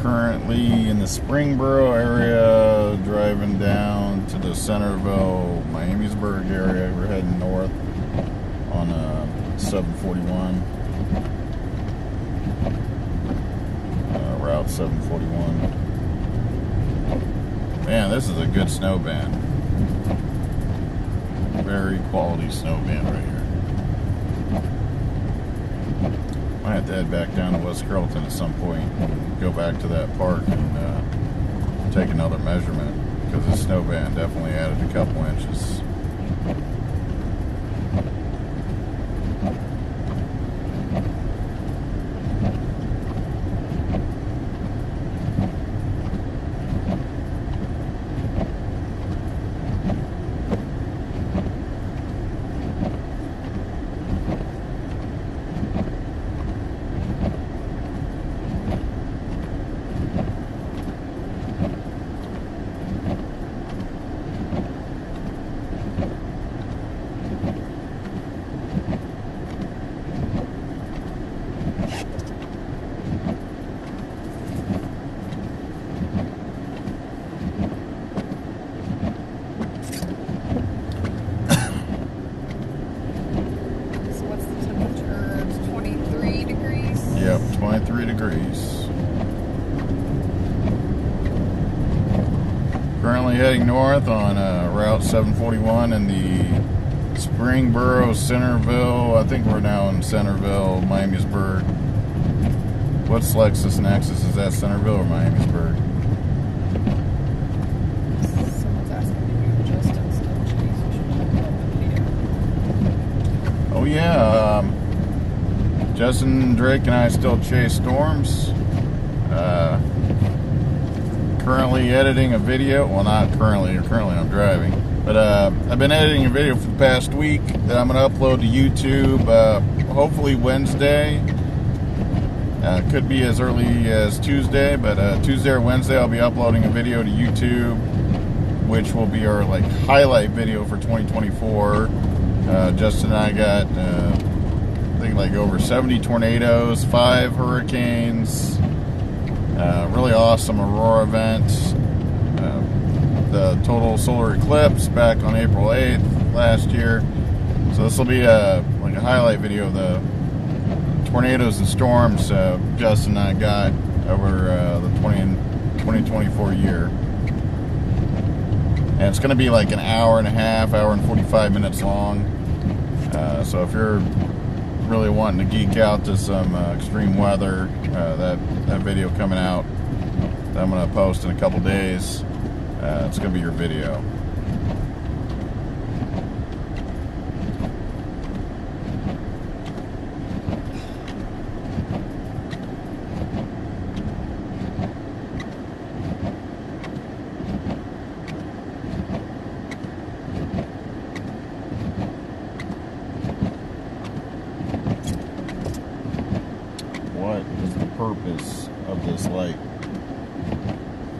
Currently in the Springboro area, driving down to the Centerville, Miamisburg area. We're heading north on 741, Route 741. Man, this is a good snow band. Very quality snow band right here. I have to head back down to West Carrollton at some point and go back to that park and take another measurement, because the snow band definitely added a couple inches. Yep, 23 degrees. Currently heading north on Route 741 in the Springboro, Centerville. I think we're now in Centerville, Miamisburg. What's LexisNexis? Is that Centerville or Miamisburg? Someone's asking if you just installed cheese. You should check out the video. Oh yeah, Justin, Drake, and I still chase storms. Currently editing a video. Well, not currently. Currently I'm driving. But I've been editing a video for the past week that I'm going to upload to YouTube hopefully Wednesday. Could be as early as Tuesday, but Tuesday or Wednesday I'll be uploading a video to YouTube, which will be our like highlight video for 2024. Justin and I got I think like over 70 tornadoes, 5 hurricanes, really awesome aurora event, the total solar eclipse back on April 8th last year. So this will be like a highlight video of the tornadoes and storms Justin and I got over the 2024 year. And it's going to be like an hour and a half, hour and 45 minutes long. So if you're really wanting to geek out to some extreme weather, that video coming out that I'm going to post in a couple days, it's going to be your video. of this light.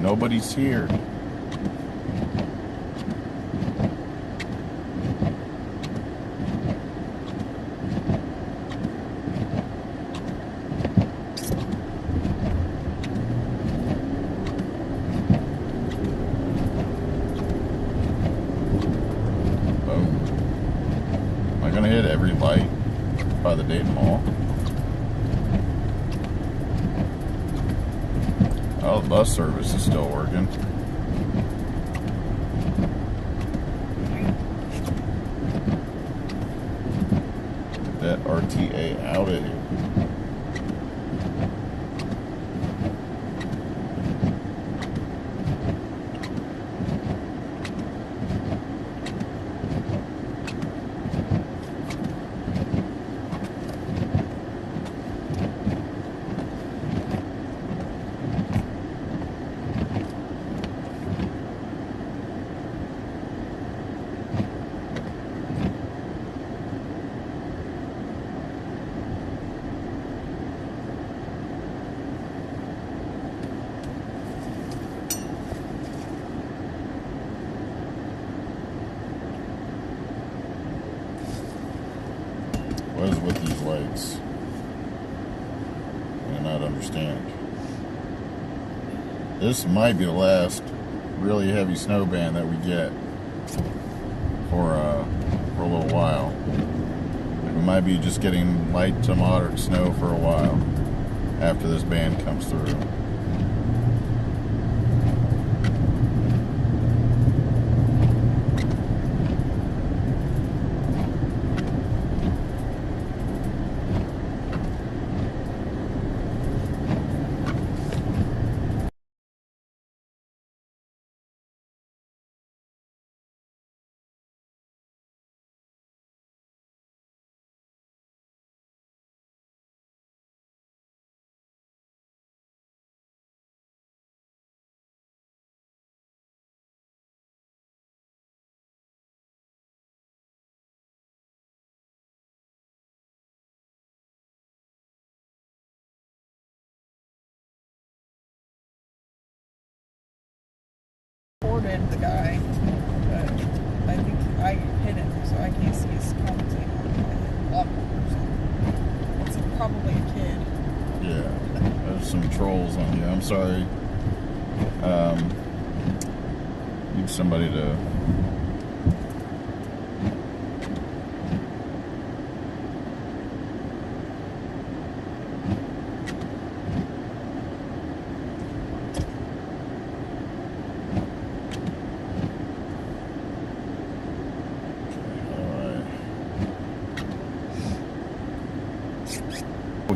Nobody's here. Gonna hit every light by the Dayton Mall. Oh, the bus service is still working. Get that RTA out of here. What is with these lights? I do not understand. This might be the last really heavy snow band that we get for a little while. Like, we might be just getting light to moderate snow for a while after this band comes through. Recorded the guy, but I think I hit him, so I can't see his commenting on it. It's probably a kid. Yeah, there's some trolls on here. I'm sorry. Need somebody to.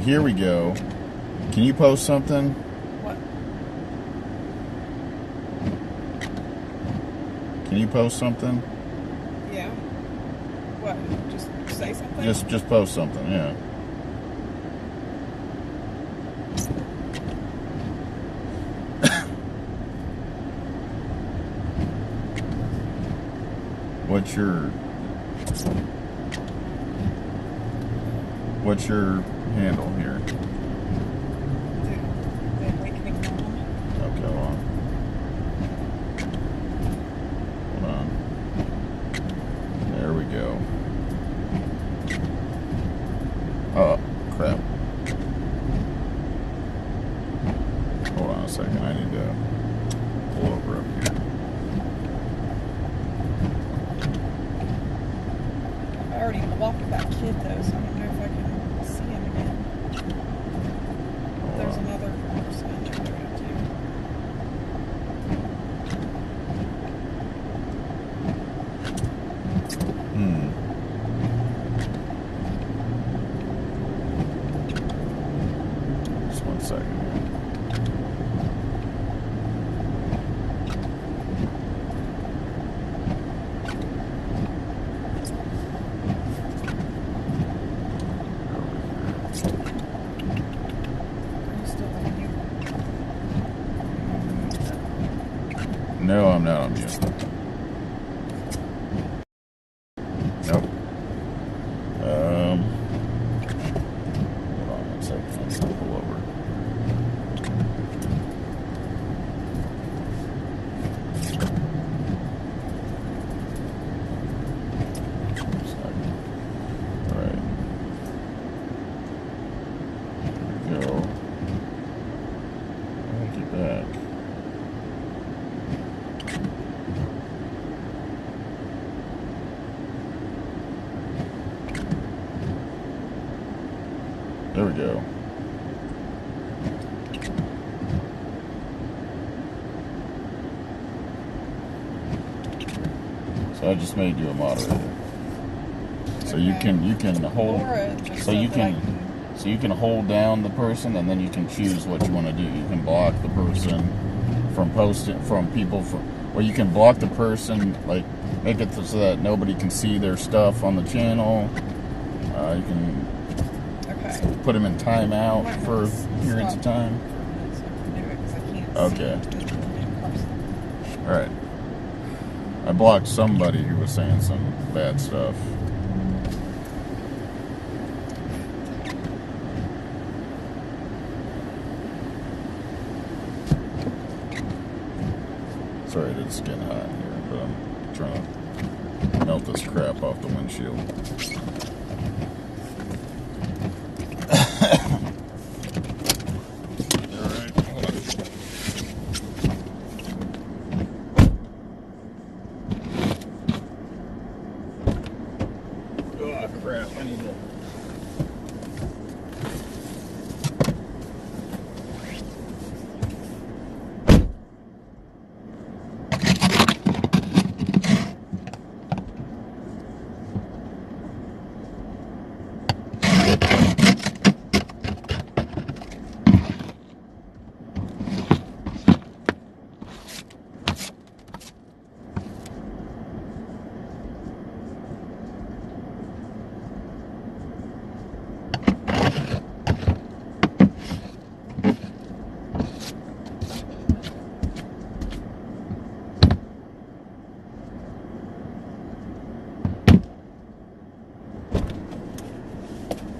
Here we go. Can you post something? What? Can you post something? Yeah. What? Just say something? Just post something, yeah. What's your handle here? The Awakening Mom. Okay, hold on. There we go. Oh, crap. Hold on a second. I need to pull over up here. I already blocked that kid, though, so I don't know if I can see him again. There's another person in there too. Just 1 second here. No, I'm not on mute. Nope. Hold on 1 second. Let's pull over. go. So I just made you a moderator. So you can hold. So you can hold down the person, and then you can choose what you want to do. You can block the person from posting from people or you can block the person, like make it so that nobody can see their stuff on the channel. You can put them in timeout for periods of time. Okay. All right. I blocked somebody who was saying some bad stuff. Sorry that it's getting hot in here, but I'm trying to melt this crap off the windshield. Alright, hold on. Oh crap, I need to...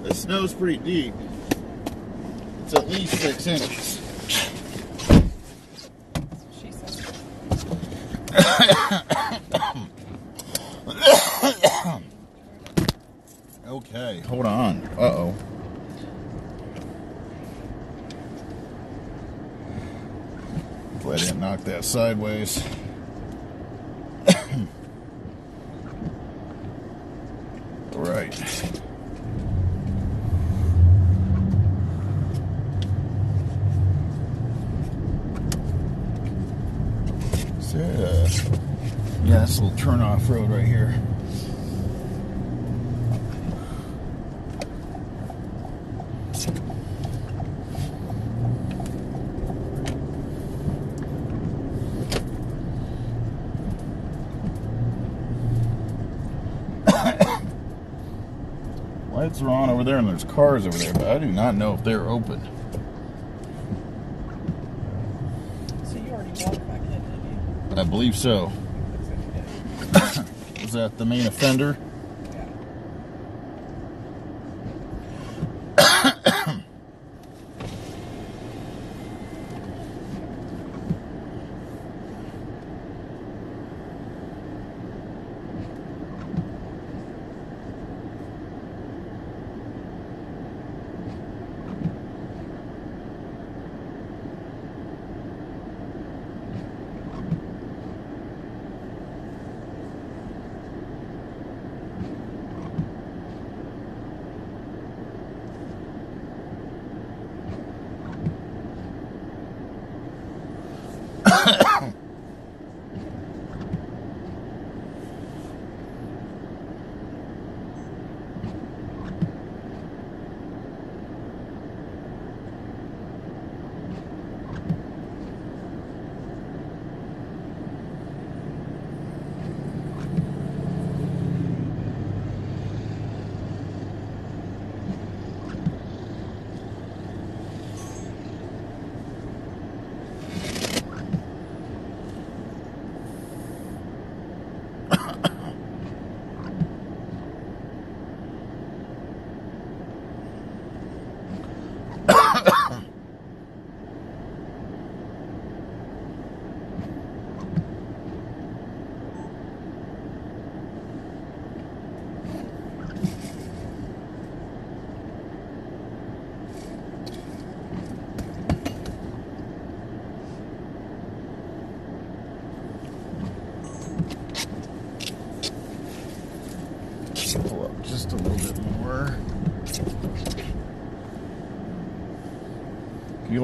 The snow's pretty deep. It's at least 6 inches. She said. Okay, hold on. Uh-oh. Hopefully I didn't knock that sideways. All right. Yeah, this little turn-off road right here. Lights are on over there, and there's cars over there, but I do not know if they're open. So you already walked back in, didn't you? I believe so. Is that the main offender?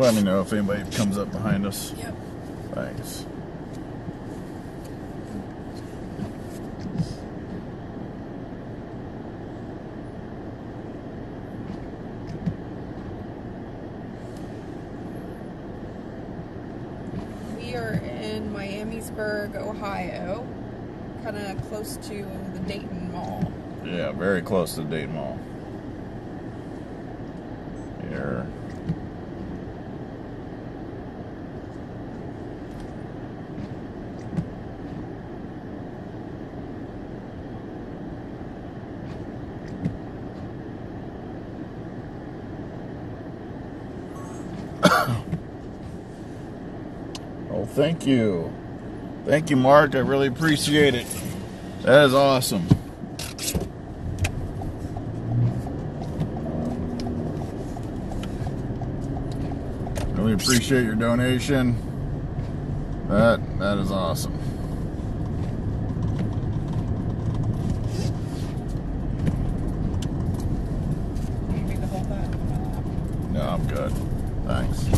let me know if anybody comes up behind us. Yep. Thanks. We are in Miamisburg, Ohio, kind of close to the Dayton Mall. Yeah, very close to the Dayton Mall. Here. Oh, thank you. Thank you, Mark. I really appreciate it. That is awesome. Really appreciate your donation. That is awesome. You need me to hold that? No, I'm good. Thanks.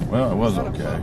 Well, it was okay.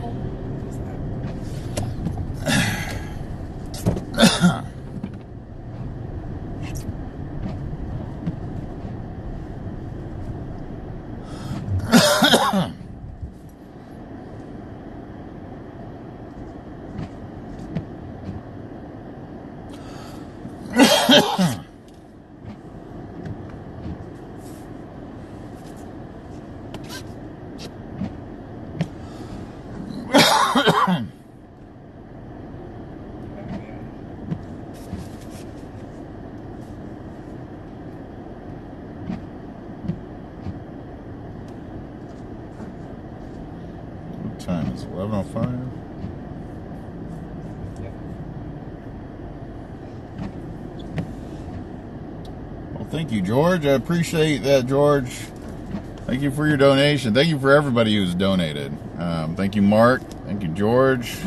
What time is it? 11:05? Well, thank you, George. I appreciate that, George. Thank you for your donation. Thank you for everybody who's donated. Thank you, Mark. Thank you, George.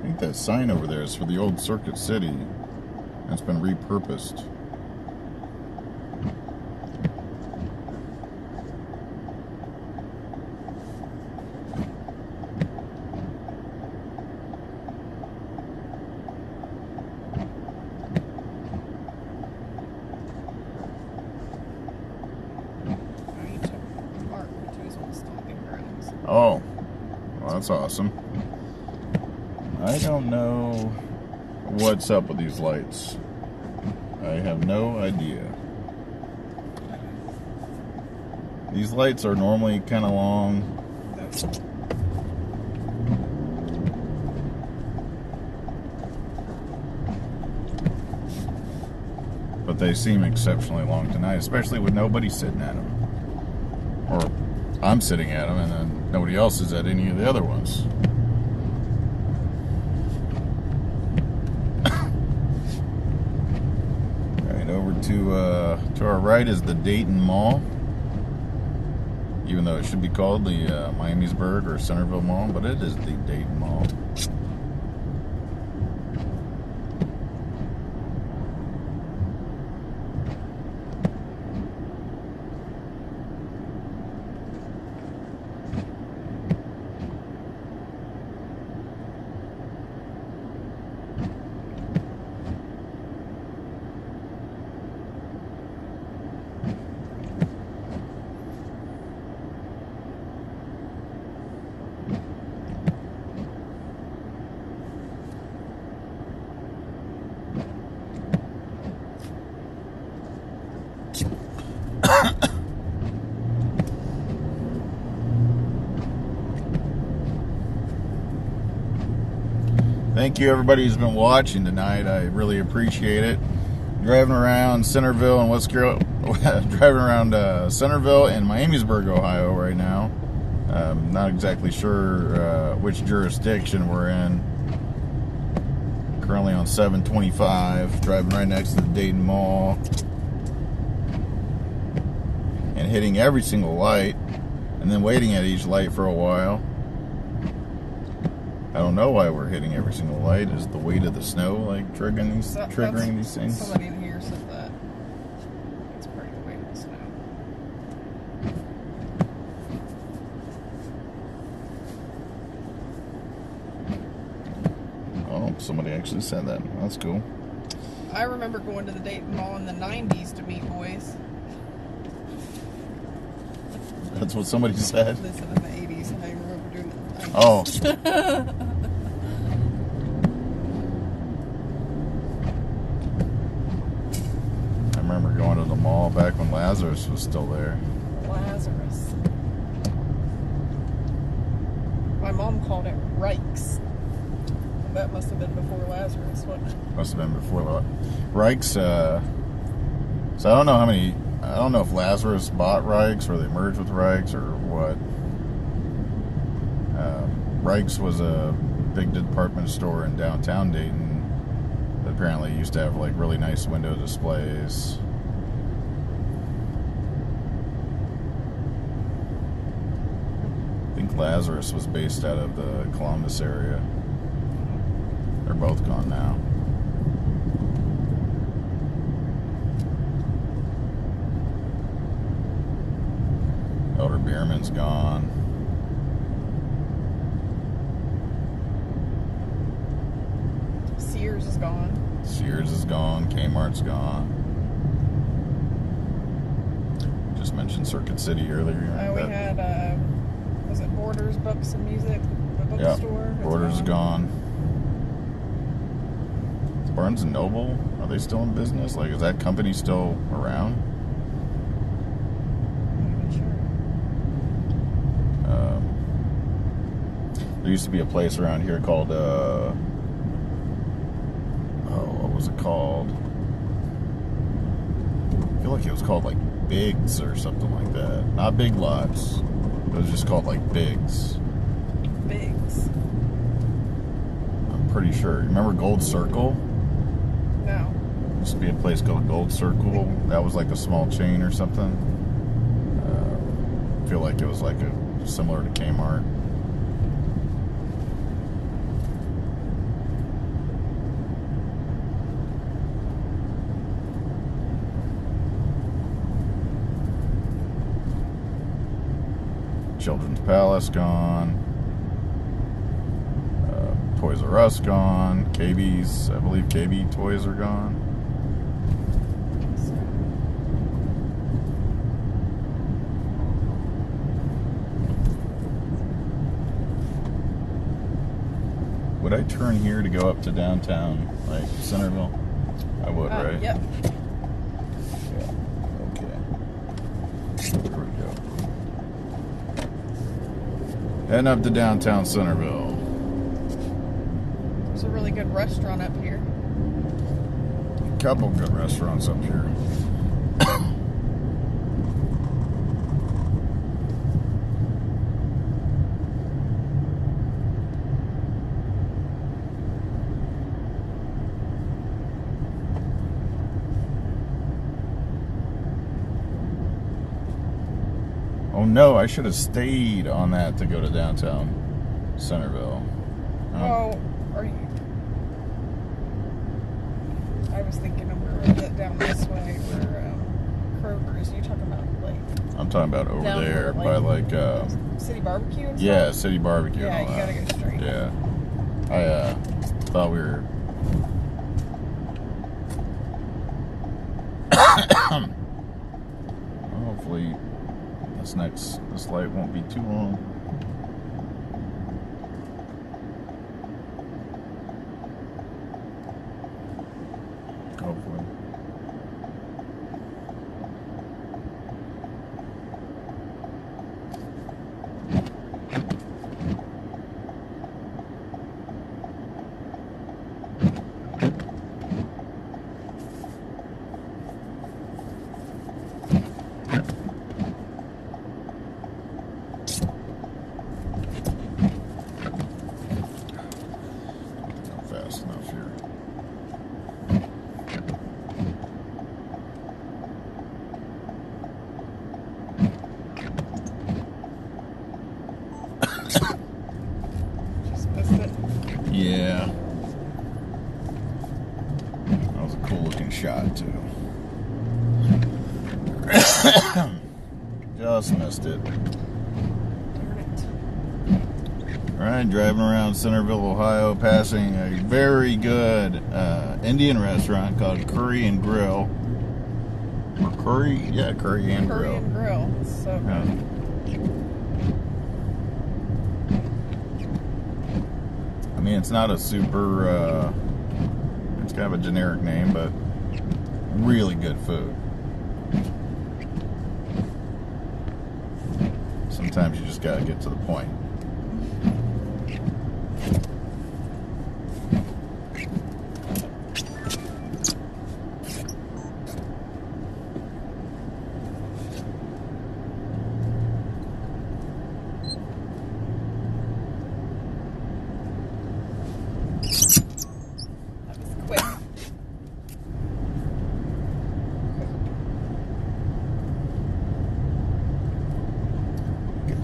I think that sign over there is for the old Circuit City. It's been repurposed. Oh, well, that's awesome. I don't know what's up with these lights. I have no idea. These lights are normally kind of long. But they seem exceptionally long tonight, especially with nobody sitting at them. Or I'm sitting at them and then nobody else is at any of the other ones. To our right is the Dayton Mall, even though it should be called the Miamisburg or Centerville Mall, but it is the Dayton Mall. thank you everybody who's been watching tonight. I really appreciate it. Driving around Centerville and driving around Centerville and Miamisburg, Ohio right now. Not exactly sure which jurisdiction we're in. Currently on 725, driving right next to the Dayton Mall. And hitting every single light, and then waiting at each light for a while. I don't know why we're hitting every single light. Is the weight of the snow like triggering these things? Somebody in here said that. It's pretty the weight of the snow. Oh, somebody actually said that. That's cool. I remember going to the Dayton Mall in the 90s to meet boys. That's what somebody said? They said in the 80s, and I remember doing it in the 90s. Oh. I remember going to the mall back when Lazarus was still there. Lazarus. My mom called it Rikes. That must have been before Lazarus, wasn't it? Must have been before Rikes. So I don't know how many. I don't know if Lazarus bought Rikes or they merged with Rikes or what. Rikes was a big department store in downtown Dayton that apparently used to have like really nice window displays. I think Lazarus was based out of the Columbus area. They're both gone now. Elder Bierman's gone. Sears is gone. Sears is gone. Kmart's gone. Just mentioned Circuit City earlier. We had, was it Borders Books and Music? The bookstore? Yeah, Borders is gone. Barnes & Noble, are they still in business? Like, is that company still around? There used to be a place around here called, what was it called? I feel like it was called, like, Biggs or something like that. Not Big Lots. It was just called, like, Biggs. Biggs. I'm pretty sure. Remember Gold Circle? No. There used to be a place called Gold Circle. That was, like, a small chain or something. I feel like it was, like, similar to Kmart. Children's Palace gone. Toys R Us gone. KB's, I believe KB toys are gone. Would I turn here to go up to downtown, like Centerville? I would, right? Yep. Yeah. Okay. Here we go. Heading up to downtown Centerville. There's a really good restaurant up here. A couple good restaurants up here. Oh no, I should have stayed on that to go to downtown Centerville. Oh, are you? I was thinking of where down this way where Kroger's. You talking about like? I'm talking about over down there where, by like City Barbecue and stuff? yeah, City Barbecue. Yeah, and all you gotta that. go straight. Yeah, I thought we were. Hopefully, this light won't be too long. Hopefully. looking shot too. Just missed it. Alright, driving around Centerville, Ohio, passing a very good Indian restaurant called Curry and Grill. Or Curry? Yeah, Curry and Grill. Curry and Grill. It's so good. I mean, it's not a super, it's kind of a generic name, but really good food. Sometimes you just gotta get to the point.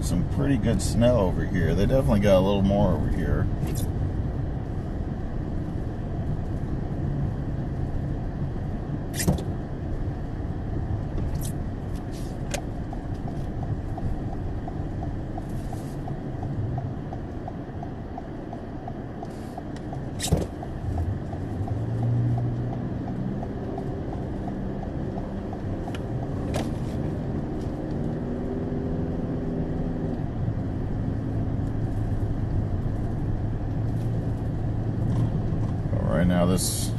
Some pretty good snow over here. They definitely got a little more over here. Right now this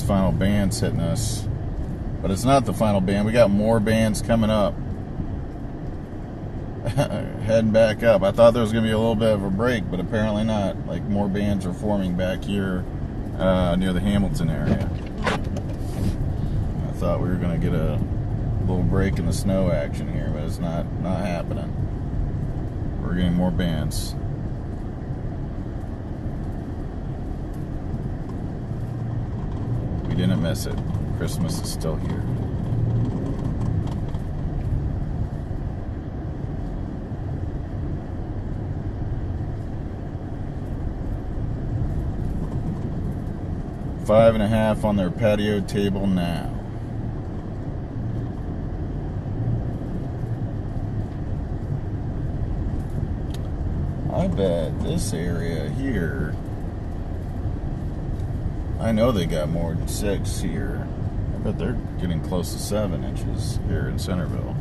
final band's hitting us, but it's not the final band. We got more bands coming up. Heading back up. I thought there was gonna be a little bit of a break, but apparently not. Like, more bands are forming back here near the Hamilton area. I thought we were gonna get a little break in the snow action here, but it's not happening. We're getting more bands. We didn't miss it. Christmas is still here. $5.50 on their patio table now. I bet this area here, I know they got more than 6 here. I bet they're getting close to 7 inches here in Centerville.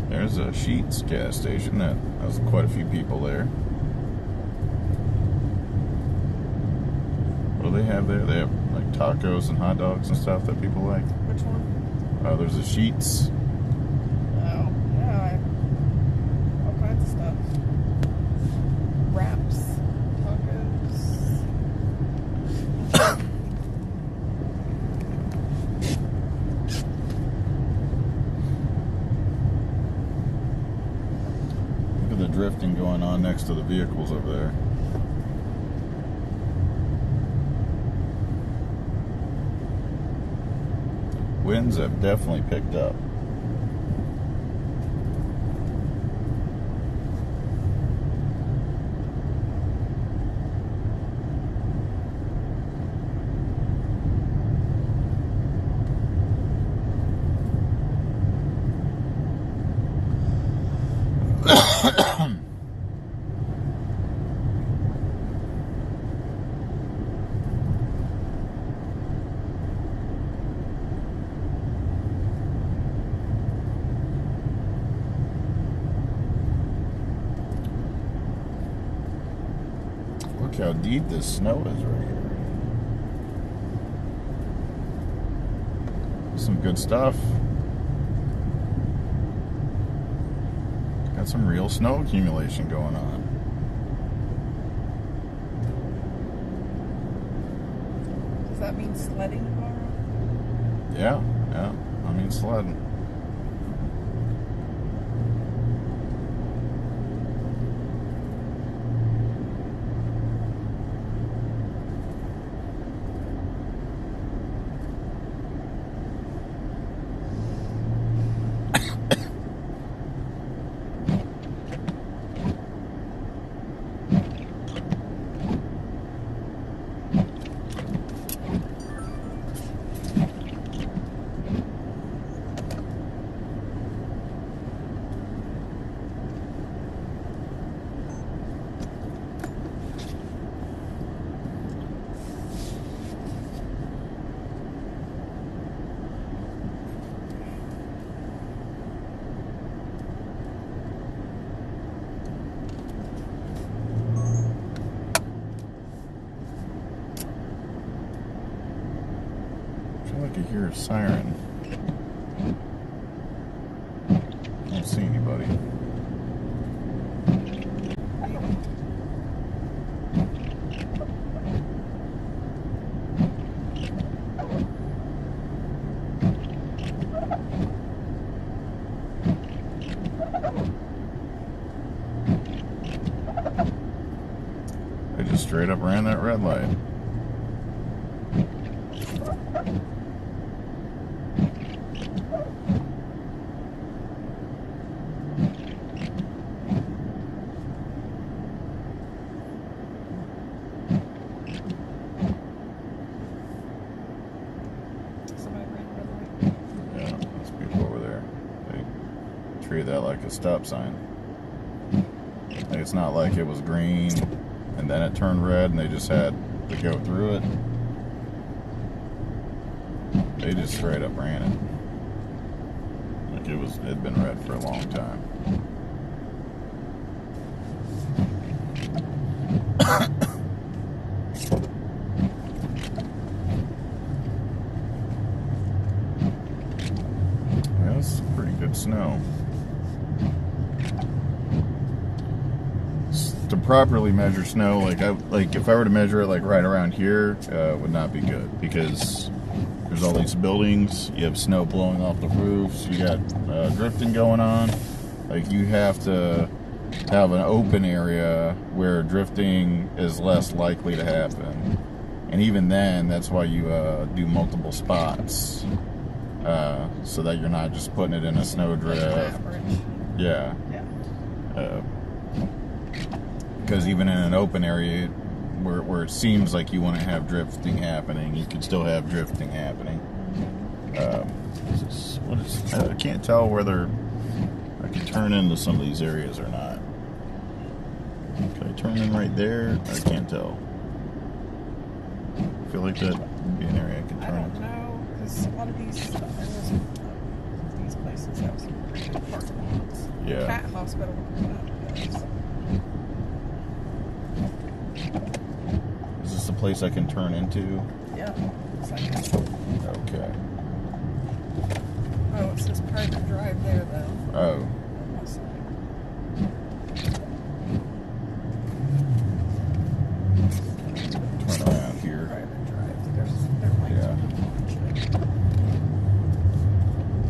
There's a Sheetz gas station that has quite a few people there. What do they have there? They have like tacos and hot dogs and stuff that people like. Which one? There's a Sheetz. Oh, yeah. All kinds of stuff. Wraps, tacos. Drifting going on next to the vehicles over there. Winds have definitely picked up. Look how deep this snow is right here. Some good stuff. Got some real snow accumulation going on. Does that mean sledding tomorrow? Yeah, I mean sledding. hear a siren. I don't see anybody. I just straight up ran that red light. Treat that like a stop sign. Like, it's not like it was green and then it turned red and they just had to go through it. They just straight up ran it. Like it'd been red for a long time. Yeah, that's pretty good snow. To properly measure snow, like if I were to measure it like right around here, would not be good, because there's all these buildings, you have snow blowing off the roofs, you got drifting going on. Like, you have to have an open area where drifting is less likely to happen, and even then, that's why you do multiple spots, so that you're not just putting it in a snow drift. Yeah. Because even in an open area where it seems like you want to have drifting happening, you can still have drifting happening. I can't tell whether I can turn into some of these areas or not. Can I turn in right there? I can't tell. I feel like that would be an area I can turn into. I don't know, because a lot of these places have some pretty good parking lots. Yeah. Cat hospital. Is this the place I can turn into? Yeah, looks like it. Okay. Oh, it says private drive there, though. Oh. Turn around here. Private drive. There might Yeah.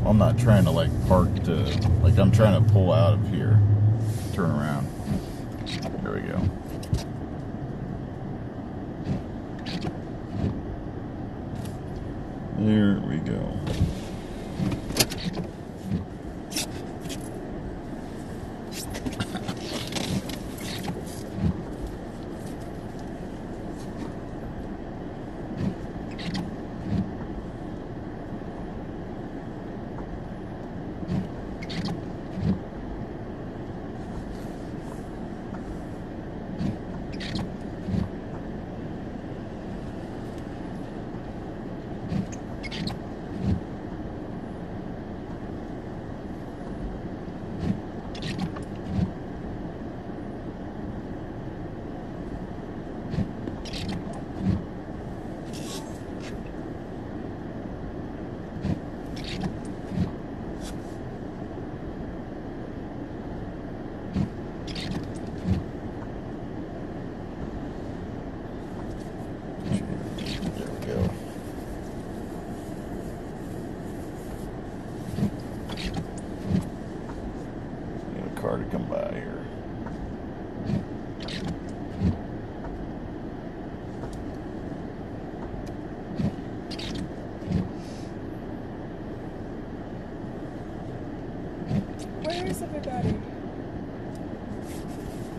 I'm not trying to park to, I'm trying to pull out of here. Turn around. There we go. There we go. Car to come by here. Where is everybody?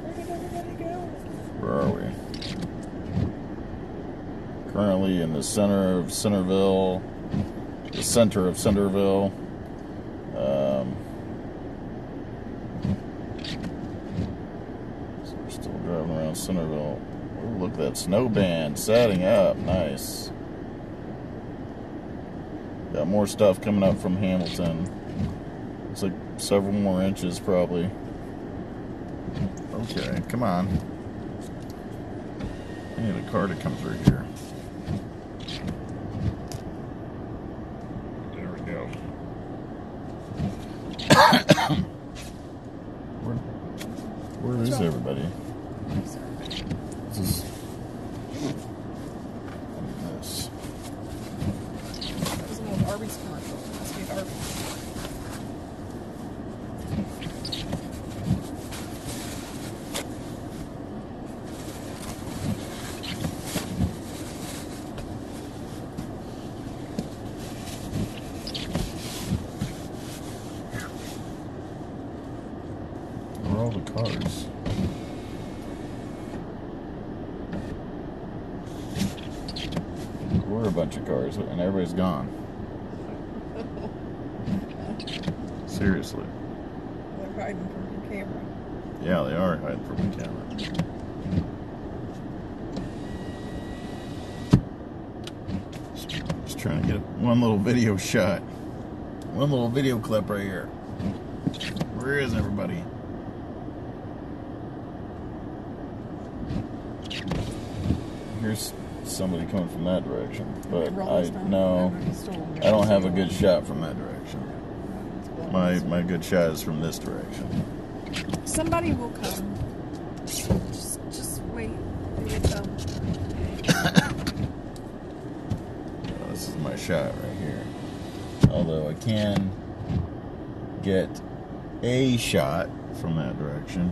Where did everybody go? Where are we? Currently in the center of Centerville. The center of Centerville. Driving around Centerville. Ooh, look at that snow band setting up. Nice. Got more stuff coming up from Hamilton. Looks like several more inches probably. Okay, come on. I need a car to come through here. Where is everybody? This is this. That was an old Arby's commercial. Must be Arby's. Where are all the cars? We're a bunch of cars, and everybody's gone. Seriously. They're hiding from the camera. Yeah, they are hiding from the camera. Just trying to get one little video shot. One little video clip right here. Where is everybody? Here's somebody coming from that direction, but I don't have a good shot from that direction. My good shot is from this direction. Somebody will come. Just wait. They will come. This is my shot right here. Although I can get a shot from that direction.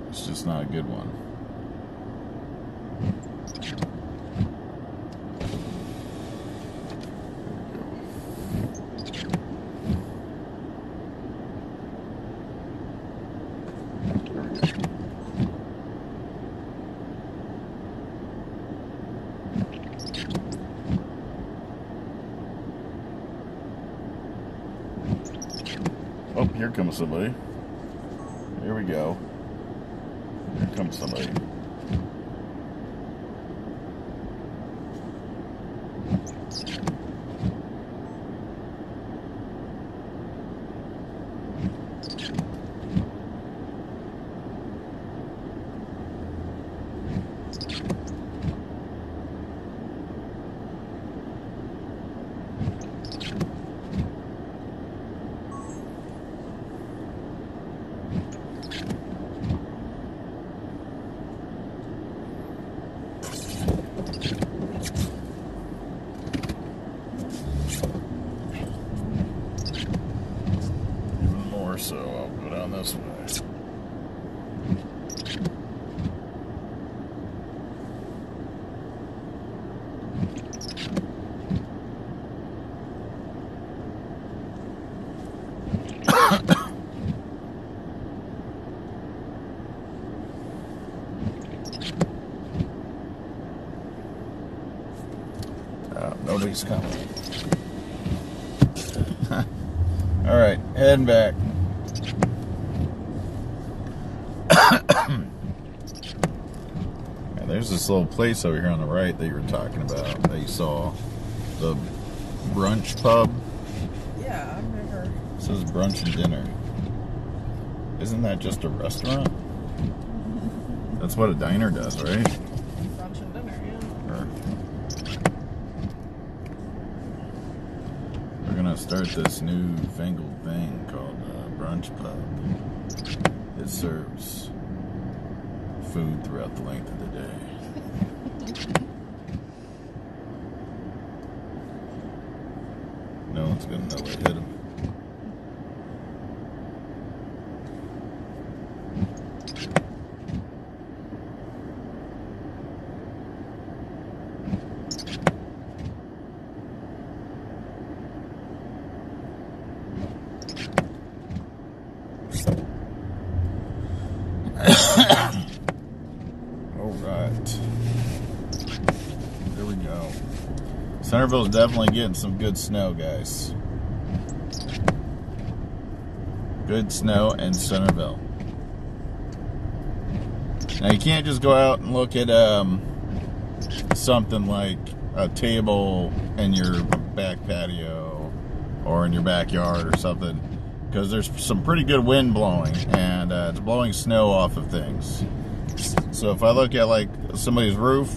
It's just not a good one. Oh, here comes somebody. Here we go. Here comes somebody. So I'll go down this way. Nobody's coming. All right, heading back. There's this little place over here on the right that you were talking about, that you saw. The brunch pub. Yeah, I've never. It says brunch and dinner. Isn't that just a restaurant? That's what a diner does, right? Brunch and dinner, yeah. Or, we're gonna start this new fangled thing called Brunch Pub. It serves food throughout the length of the day. No one's gonna know what hit him. Centerville's definitely getting some good snow, guys. Good snow in Centerville. Now, you can't just go out and look at something like a table in your back patio or in your backyard or something, because there's some pretty good wind blowing, and it's blowing snow off of things. So if I look at like somebody's roof,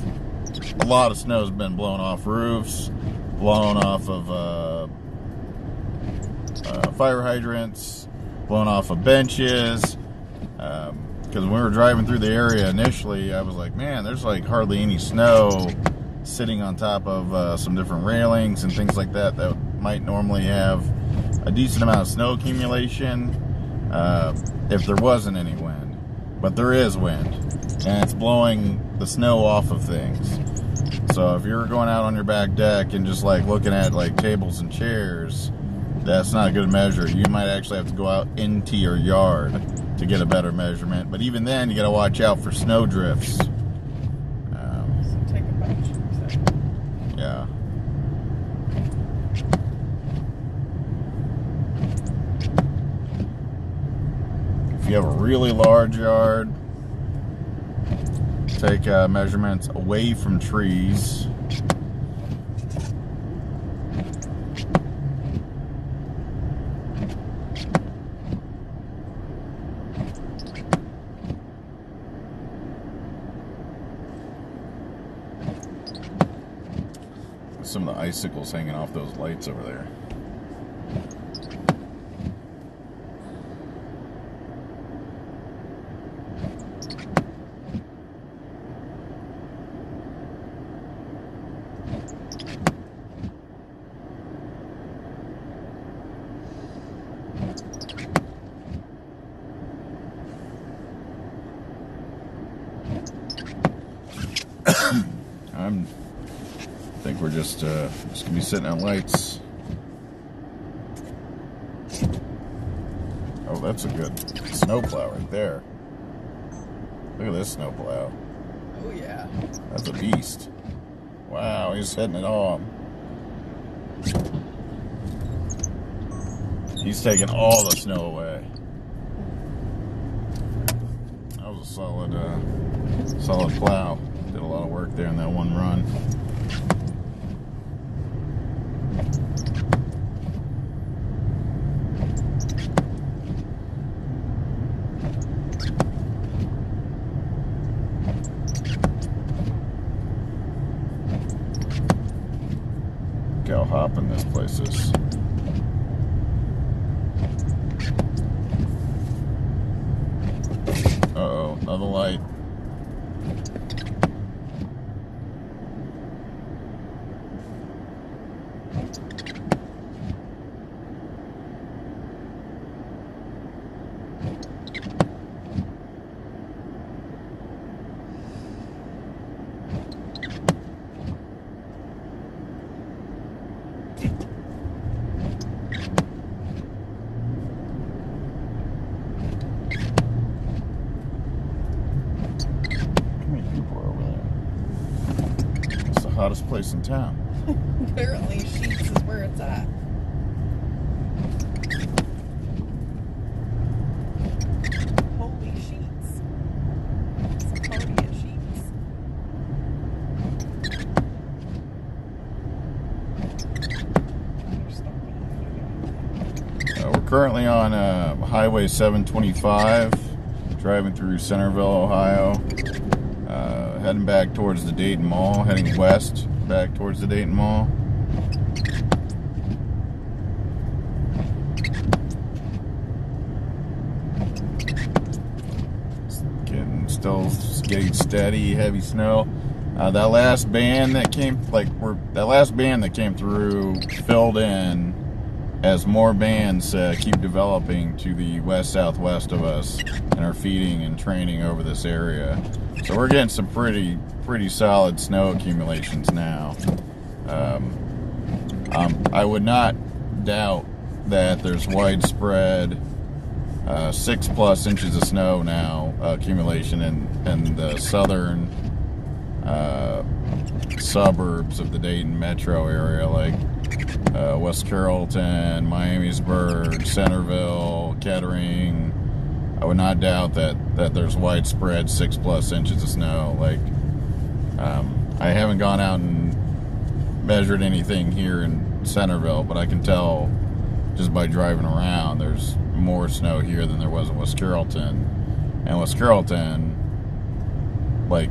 a lot of snow has been blown off roofs, blown off of fire hydrants, blown off of benches. Because when we were driving through the area initially, I was like, man, there's like hardly any snow sitting on top of some different railings and things like that that might normally have a decent amount of snow accumulation if there wasn't any wind. But there is wind, and it's blowing the snow off of things. So if you're going out on your back deck and just like looking at like tables and chairs, that's not a good measure. You might actually have to go out into your yard to get a better measurement. But even then, you got to watch out for snow drifts. So take a bunch. Yeah. If you have a really large yard, take measurements away from trees. Some of the icicles hanging off those lights over there. I think we're just gonna be sitting on lights. Oh, that's a good snowplow right there. Look at this snowplow. Oh yeah. That's a beast. Wow, he's hitting it all. He's taking all the snow away. That was a solid plow. Did a lot of work there in that one run. Look how hopping this place is. Uh-oh, another light. Hottest place in town. Apparently Sheets is where it's at. Holy Sheets. It's a party at Sheets. We're currently on Highway 725, driving through Centerville, Ohio. Heading back towards the Dayton Mall, heading west back towards the Dayton Mall. Still getting steady, heavy snow. That last band that came, through filled in as more bands keep developing to the west-southwest of us and are feeding and training over this area. So we're getting some pretty solid snow accumulations now. I would not doubt that there's widespread 6+ inches of snow now accumulation in the southern suburbs of the Dayton metro area, like West Carrollton, Miamisburg, Centerville, Kettering. I would not doubt that there's widespread 6+ inches of snow. Like, I haven't gone out and measured anything here in Centerville, but I can tell just by driving around there's more snow here than there was in West Carrollton. And West Carrollton, like,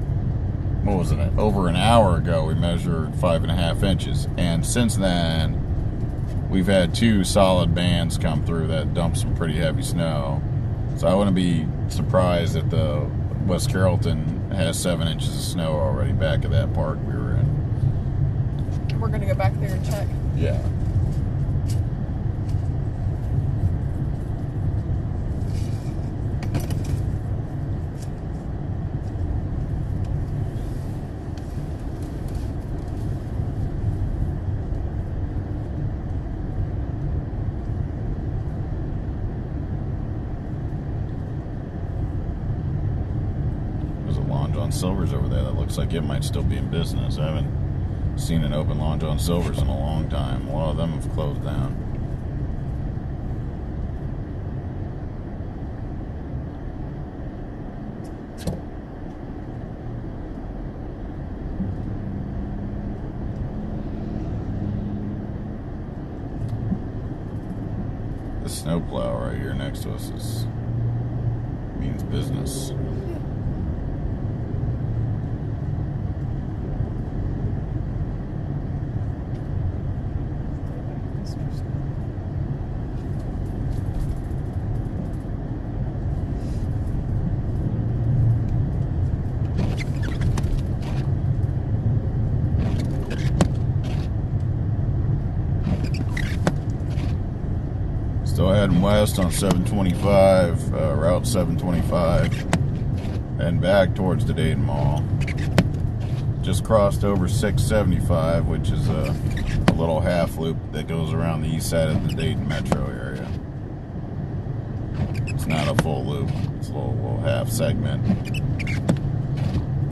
what was it, over an hour ago we measured 5.5 inches, and since then we've had 2 solid bands come through that dump some pretty heavy snow. So I wouldn't be surprised if the West Carrollton has 7 inches of snow already back at that park we were in. We're gonna go back there and check. Yeah. Silver's over there that looks like it might still be in business. I haven't seen an open Long John Silver's in a long time. A lot of them have closed down. The snowplow right here next to us means business. Still heading west on 725, Route 725, and back towards the Dayton Mall. Just crossed over 675, which is a little half loop that goes around the east side of the Dayton metro area. It's not a full loop, it's a little half segment.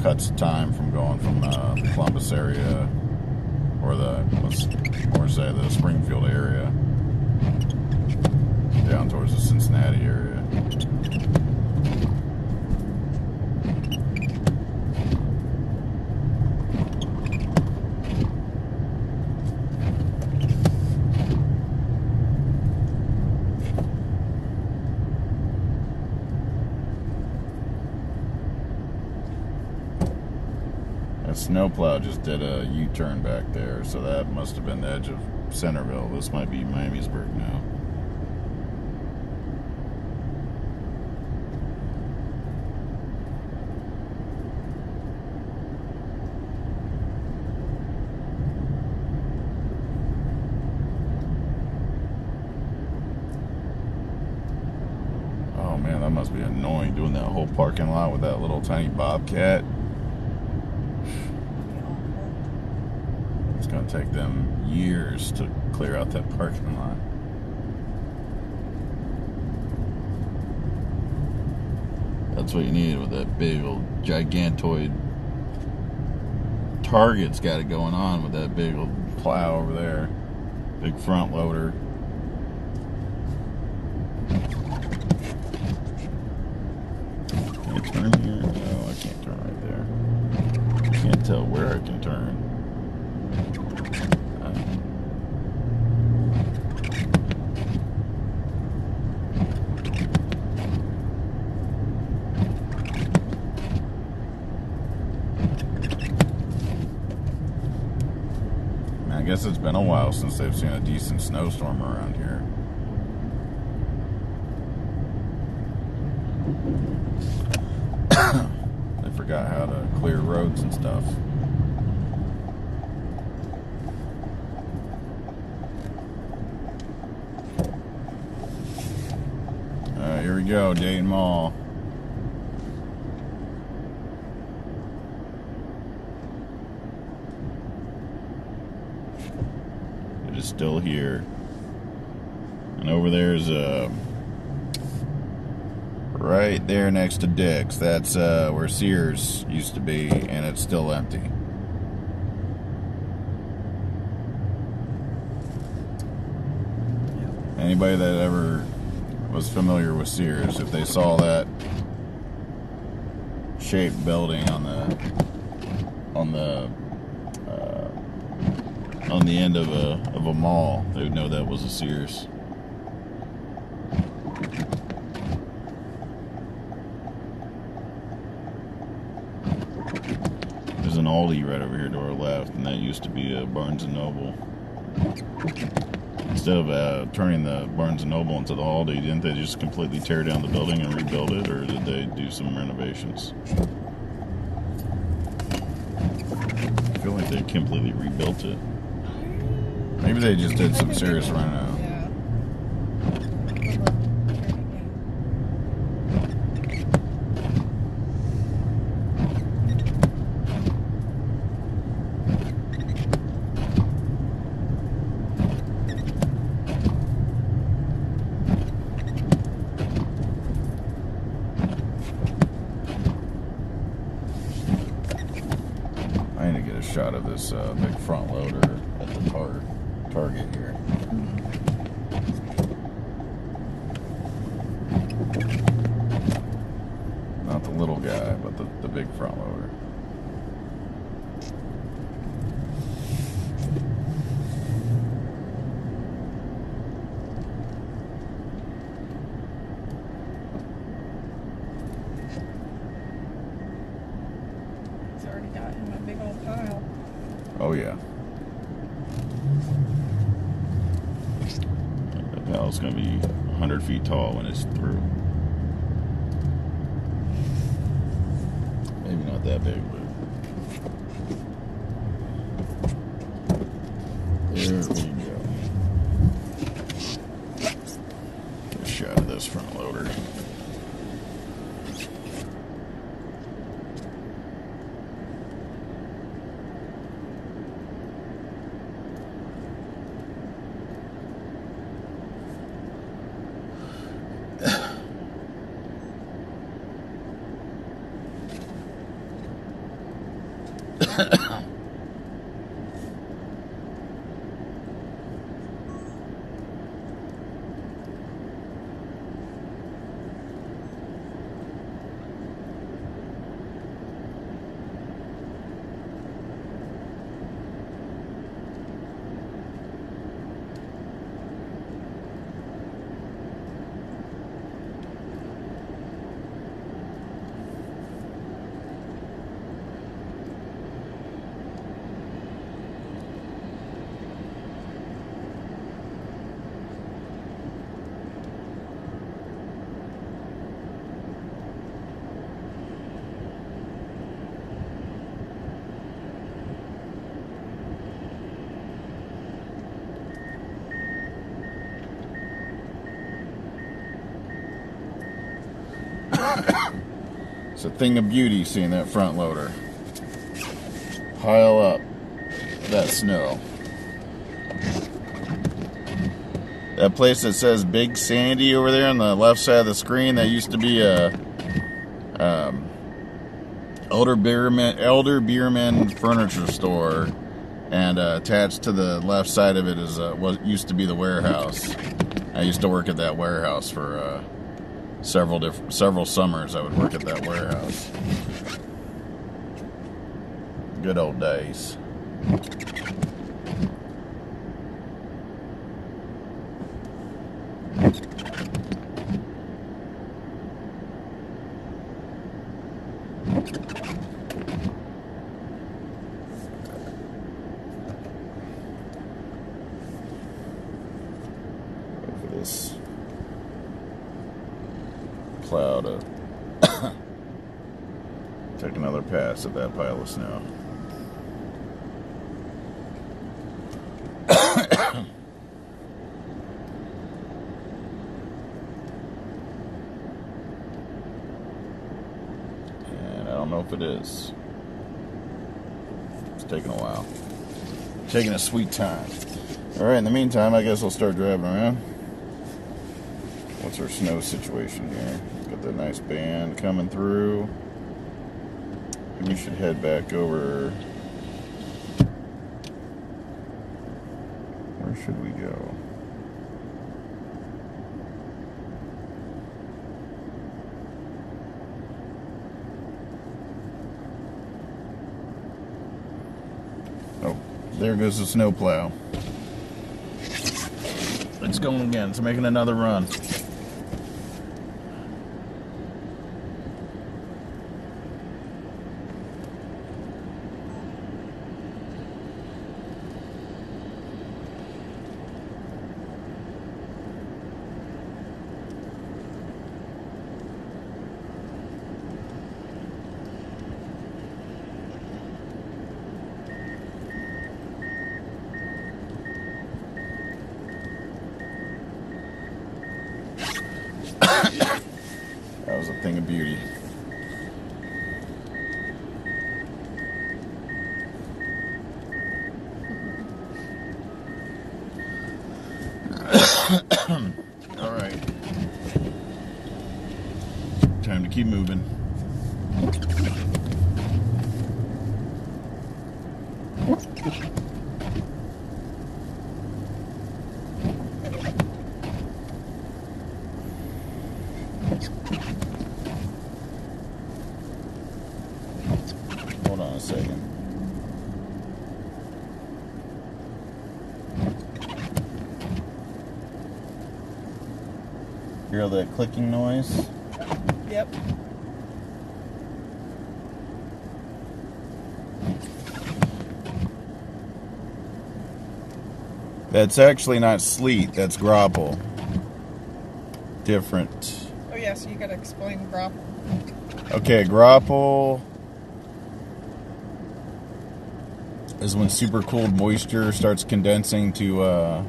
Cuts time from going from the Columbus area, or the Springfield area, down towards the Cincinnati area. That snowplow just did a U-turn back there, so that must have been the edge of Centerville. This might be Miamisburg now. Oh man, that must be annoying doing that whole parking lot with that little tiny bobcat. It's gonna take them years to clear out that parking lot. That's what you need with that big old gigantoid Target's got it going on with that big old plow over there. Big front loader. Can I turn here? No, I can't turn right there. I can't tell where I can turn. I guess it's been a while since they've seen a decent snowstorm around here. They forgot how to clear roads and stuff. Alright, here we go, Dayton Mall. It is still here. And over there's right there next to Dick's. That's where Sears used to be, and it's still empty. Anybody that ever was familiar with Sears, if they saw that shaped building on the end of a mall, they would know that was a Sears. There's an Aldi right over here to our left, and that used to be a Barnes & Noble. instead of turning the Barnes & Noble into the Aldi, didn't they just completely tear down the building and rebuild it, or did they do some renovations? I feel like they completely rebuilt it. Maybe they just did some serious reno. Shot of this big front loader at the target here. Not the little guy, but the big front loader. Oh yeah. That palet's gonna be 100 feet tall when it's through. Maybe not that big, but there we go. Get a shot of this front loader. It's a thing of beauty seeing that front loader pile up that snow. That place that says Big Sandy over there on the left side of the screen, that used to be a Elder Beerman furniture store, and attached to the left side of it is what used to be the warehouse. I used to work at that warehouse for several summers. I would work at that warehouse. Good old days. This cloud of take another pass at that pile of snow. And I don't know if it is. It's taking a while. Taking a sweet time. Alright, in the meantime, I guess I'll start driving around. What's our snow situation here? Got that nice band coming through. We should head back over. Where should we go? Oh, there goes the snowplow. It's going again. It's making another run. was a thing of beauty. All right. Time to keep moving. Hold on a second. Hear that clicking noise? Yep. That's actually not Sleet, that's Graupel. Different. Oh yeah, so you gotta explain Graupel. Okay, Graupel is when super cooled moisture starts condensing to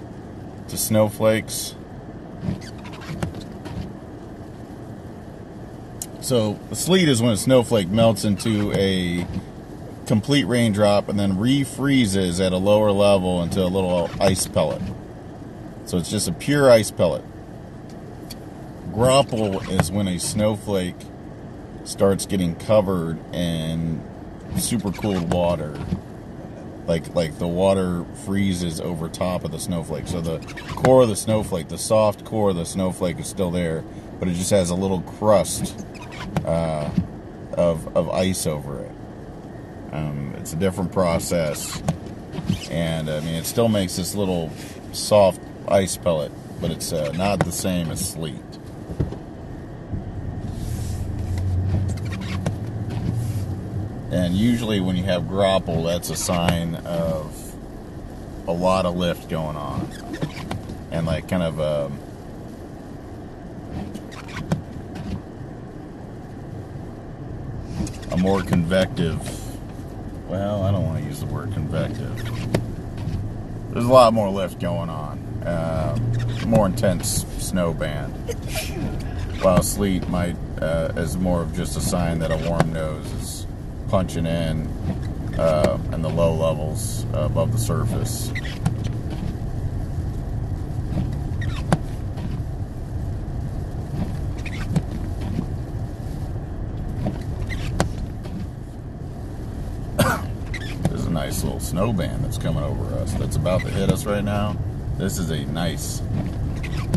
snowflakes. So sleet is when a snowflake melts into a complete raindrop and then refreezes at a lower level into a little ice pellet. So it's just a pure ice pellet. Graupel is when a snowflake starts getting covered in super cooled water. Like the water freezes over top of the snowflake. So the core of the snowflake, the soft core of the snowflake is still there, but it just has a little crust of ice over it. It's a different process, and I mean it still makes this little soft ice pellet, but it's not the same as sleet. And usually when you have Graupel, that's a sign of a lot of lift going on, and like kind of a more convective, well, I don't want to use the word convective. There's a lot more lift going on, more intense snow band. While sleet might is more of just a sign that a warm nose is punching in the low levels above the surface. Nice little snow band that's coming over us, that's about to hit us right now. This is a nice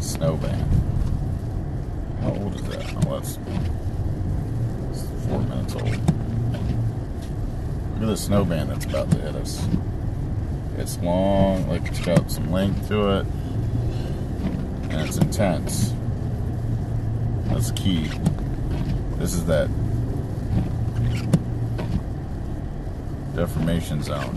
snow band. How old is that? Oh, that's 4 minutes old. Look at the snow band that's about to hit us. It's long, like it's got some length to it, and it's intense. That's key. This is that deformation zone.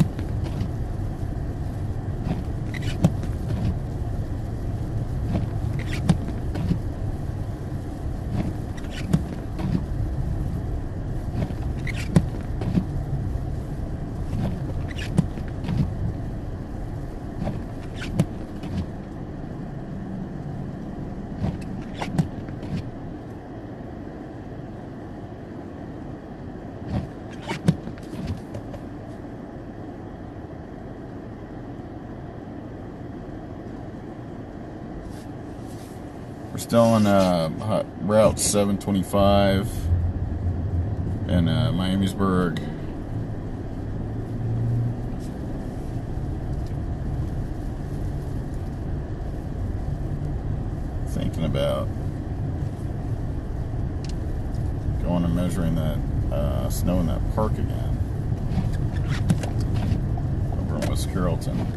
We're still on Route 725 in Miamisburg. Thinking about going and measuring that snow in that park again over in West Carrollton.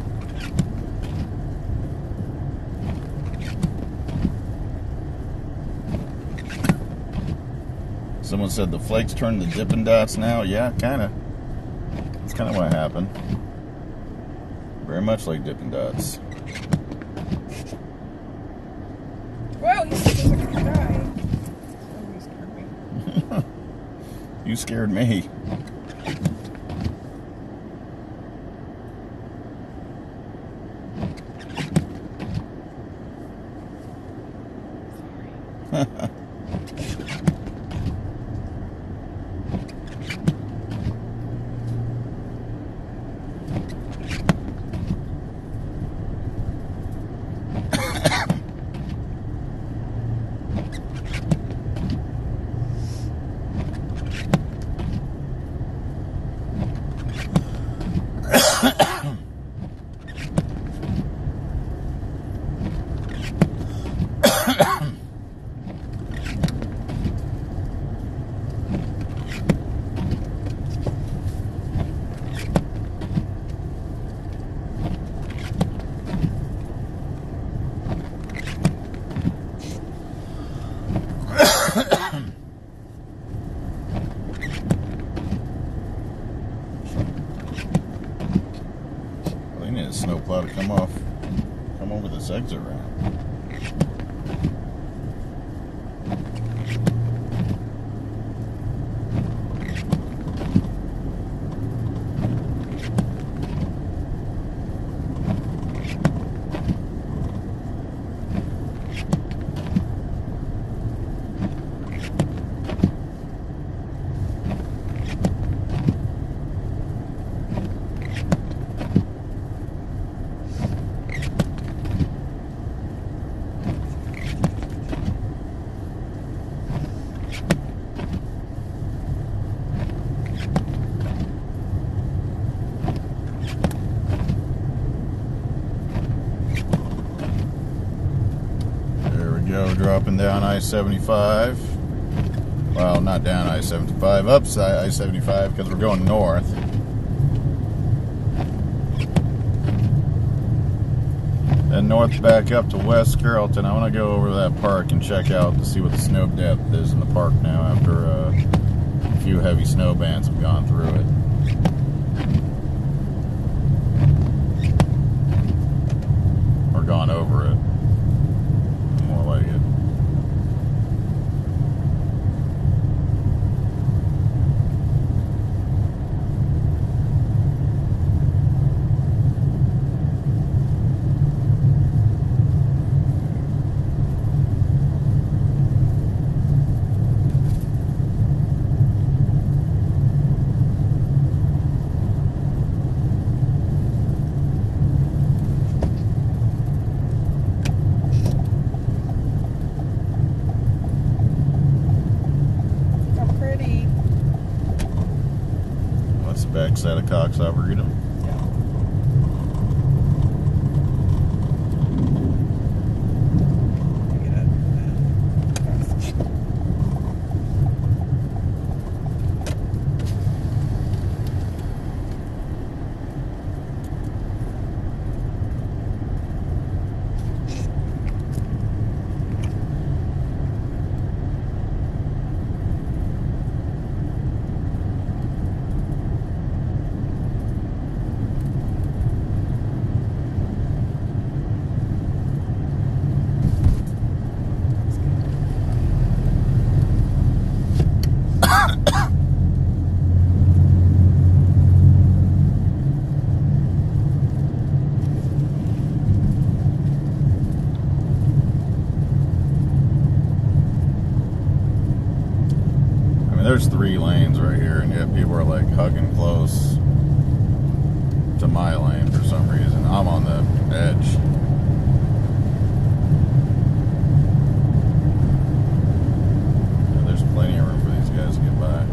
Someone said the flakes turn to Dippin' Dots now. Yeah, kind of. That's kind of what happened. Very much like Dippin' Dots. Well, he seems like a good guy. Oh, he scared me. You scared me. They need a snowplow to come over this exit ramp. Dropping down I-75. Well, not down I-75, up I-75 because we're going north. Then north back up to West Carrollton. I want to go over to that park and check out to see what the snow depth is in the park now after a few heavy snow bands have gone through it. Or gone over it. More like it. Backside of Cox Arboretum. There's 3 lanes right here, and yet people are like hugging close to my lane for some reason. I'm on the edge. Yeah, there's plenty of room for these guys to get by.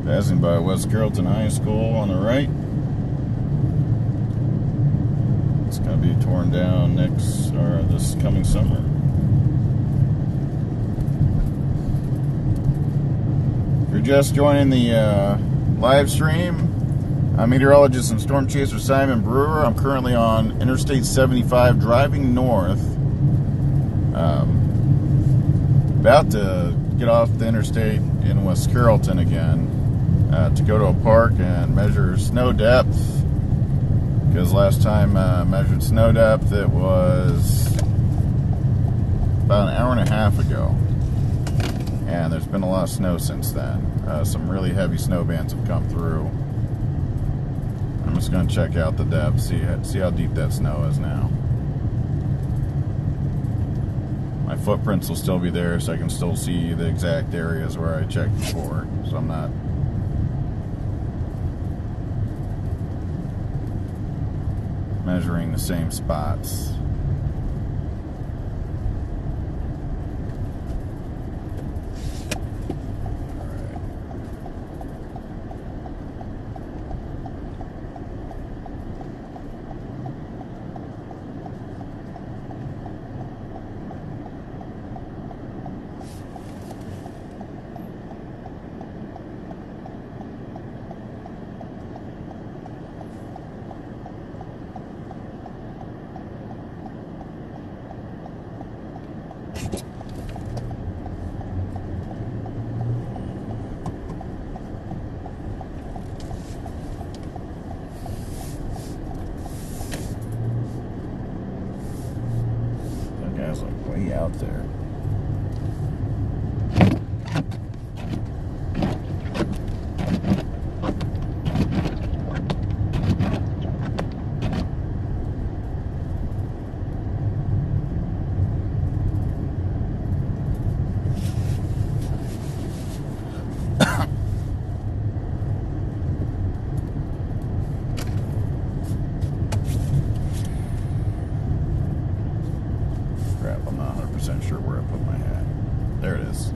Passing by West Carrollton High School on the right. It's going to be torn down this coming summer. If you're just joining the live stream, I'm meteorologist and storm chaser Simon Brewer. I'm currently on Interstate 75 driving north. About to get off the interstate in West Carrollton again to go to a park and measure snow depth. Because last time I measured snow depth, it was about an hour and a half ago. And there's been a lot of snow since then. Some really heavy snow bands have come through. I'm just going to check out the depth, see how deep that snow is now. My footprints will still be there, so I can still see the exact areas where I checked before. So I'm not measuring the same spots. Way out there. I'm not 100% sure where I put my hat. There it is.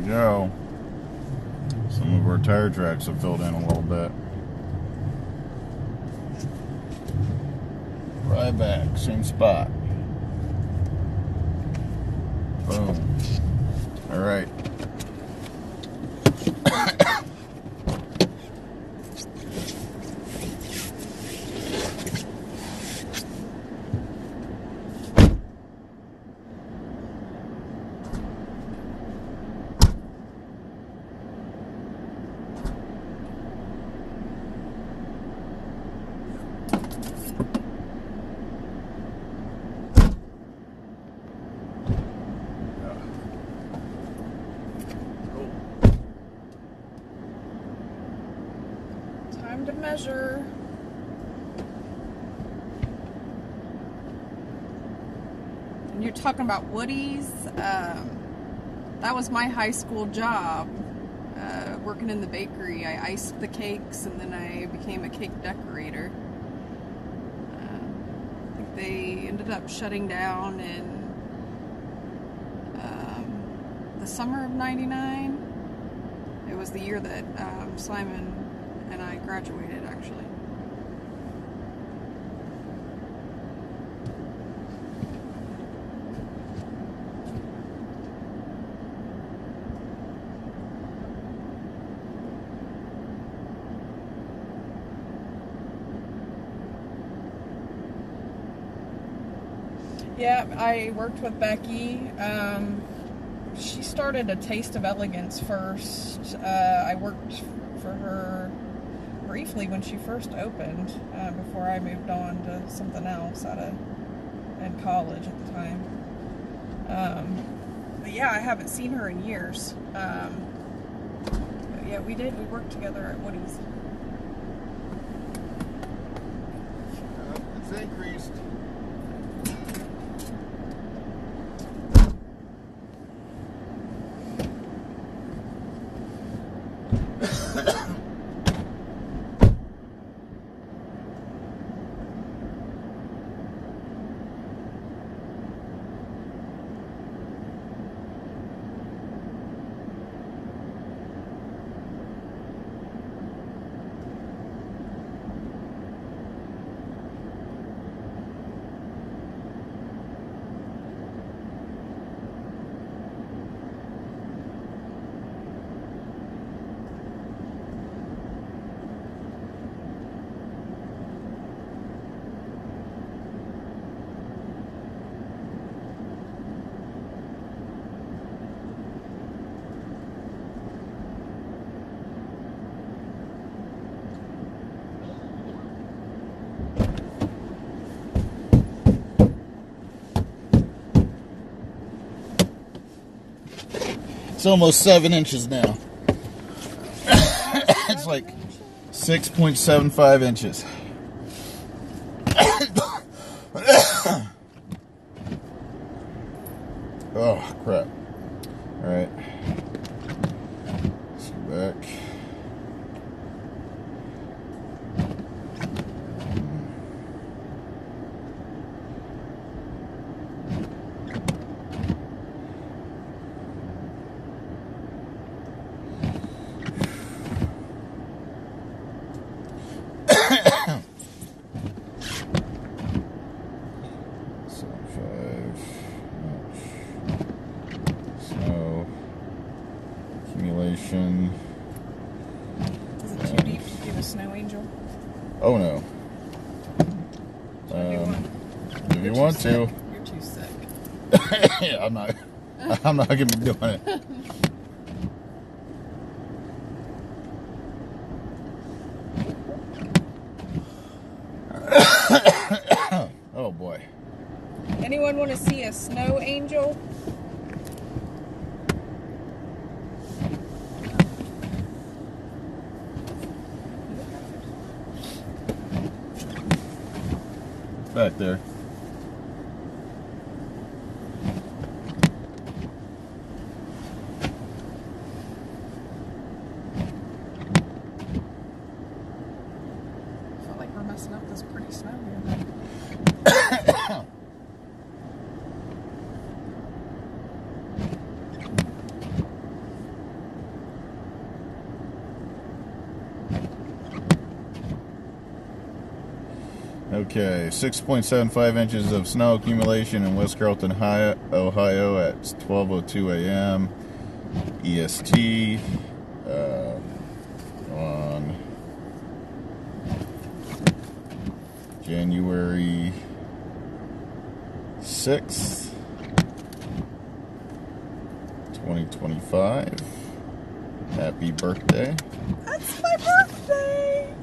Go. Some of our tire tracks have filled in a little bit. Right back, same spot. Boom. All right. Time to measure. And you're talking about woodies. That was my high school job. Working in the bakery, I iced the cakes, and then I became a cake decorator. I think they ended up shutting down in the summer of '99. It was the year that Simon and I graduated, actually. Yeah, I worked with Becky. she started a Taste of Elegance first. I worked for her briefly when she first opened, before I moved on to something else in college at the time. But yeah, I haven't seen her in years. But yeah, we worked together at Woody's. It's increased. It's almost 7 inches now. It's like 6.75 inches. Oh, crap. Alright. Let's go back. Accumulation. Is it too deep to do a snow angel? Oh no. If you want to. You're too sick. Yeah, I'm not gonna be doing it. Oh boy. Anyone want to see a snow angel? Back there. I feel like we're messing up this pretty snow here. Okay, 6.75 inches of snow accumulation in West Carrollton, Ohio at 12:02 a.m. EST on January 6th, 2025. Happy birthday. That's my birthday!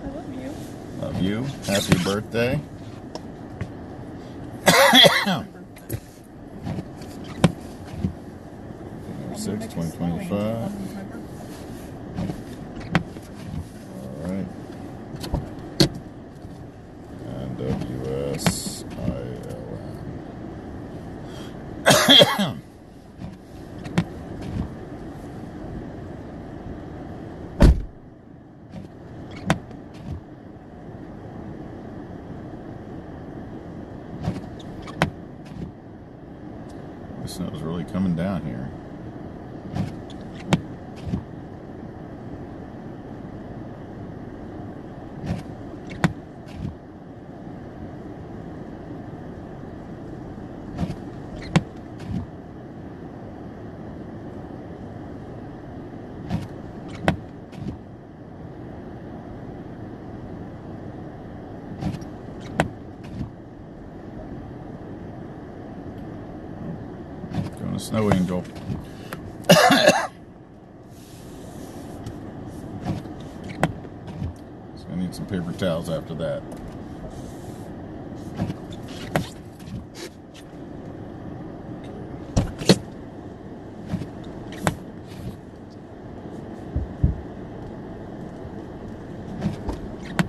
I love you. Love you. Happy birthday. 6, 2025. Alright. INwx. The snow's really coming down here. a snow angel. So I need some paper towels after that.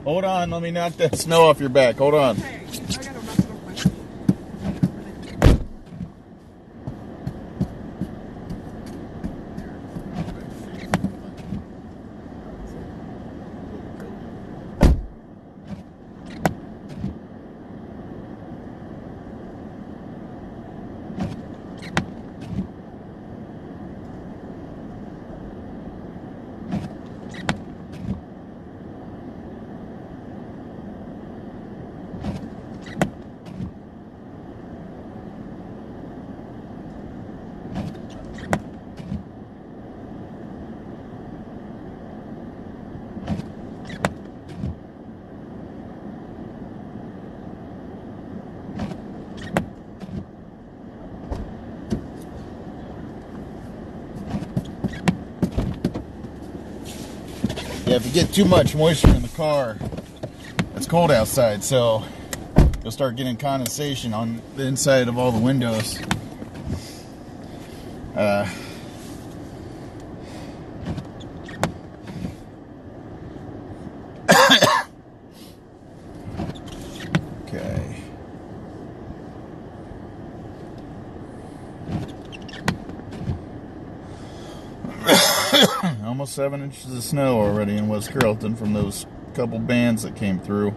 Hold on, let me knock that snow off your back. Hold on. Okay, I gotta knock it off my feet. Yeah, if you get too much moisture in the car, it's cold outside, so you'll start getting condensation on the inside of all the windows. Okay. Almost 7 inches of snow already in West Carrollton from those couple bands that came through.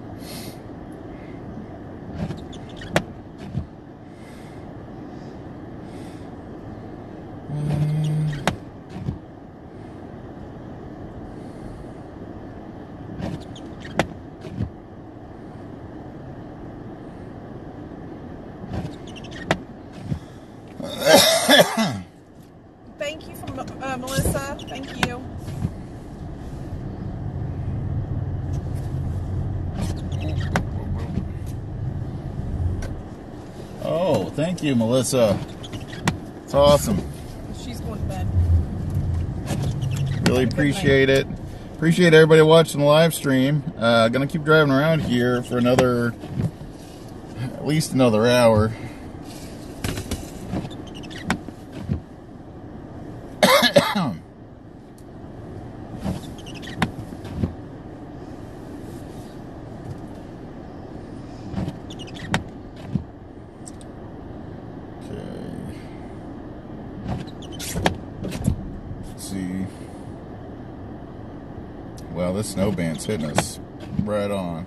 Thank you from Melissa. Thank you. Oh, thank you, Melissa. It's awesome. She's going to bed. Really appreciate it. Appreciate everybody watching the live stream. Gonna keep driving around here for at least another hour. Wow, this snow band's hitting us right on.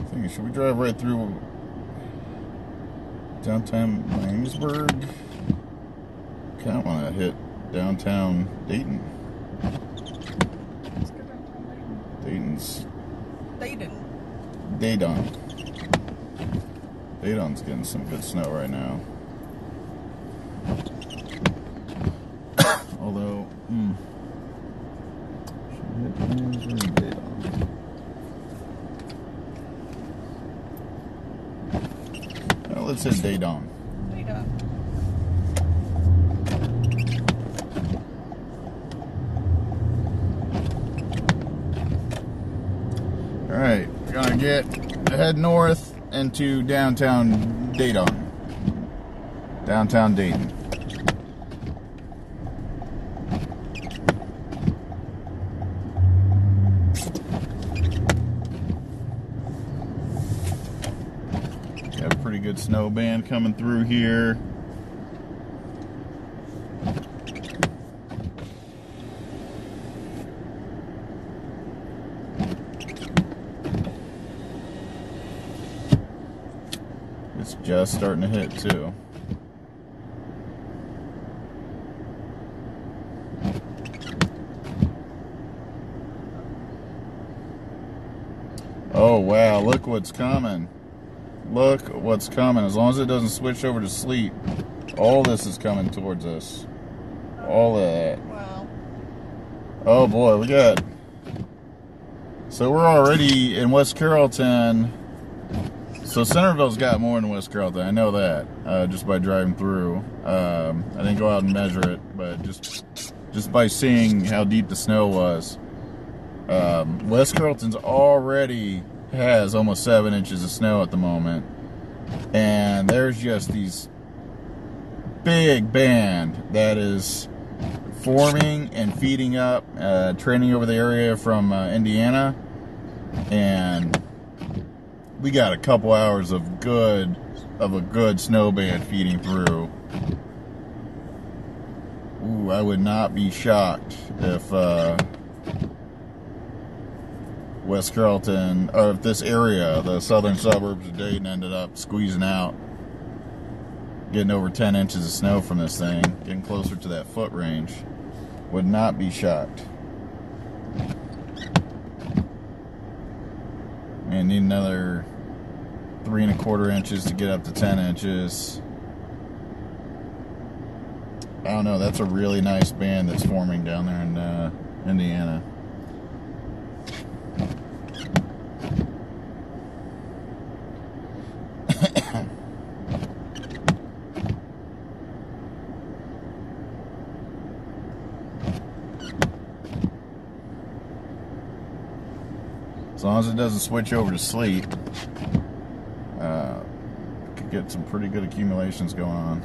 Thinking, should we drive right through downtown Miamisburg? Kind of want to hit downtown Dayton. Let's go downtown Dayton. Dayton. Dayton's getting some good snow right now. Although, well, let's hit Dayton. All right, we're gonna head north into downtown Dayton. Downtown Dayton. Got a pretty good snow band coming through here. It's just starting to hit too. Oh wow, look what's coming. Look what's coming. As long as it doesn't switch over to sleet, all this is coming towards us. All of that. Wow. Oh boy, we got... So we're already in West Carrollton. So Centerville's got more than West Carrollton. I know that just by driving through. I didn't go out and measure it, but just by seeing how deep the snow was. West Carrollton's already has almost 7 inches of snow at the moment, and there's just these big band that is forming and feeding up, training over the area from Indiana, and we got a couple hours of a good snow band feeding through. Ooh, I would not be shocked if West Carrollton, or if this area, the southern suburbs of Dayton, ended up squeezing out, getting over 10 inches of snow from this thing, getting closer to that foot range. Would not be shocked. Man, need another 3 1/4 inches to get up to 10 inches. I don't know, that's a really nice band that's forming down there in Indiana. As long as it doesn't switch over to sleet, could get some pretty good accumulations going on.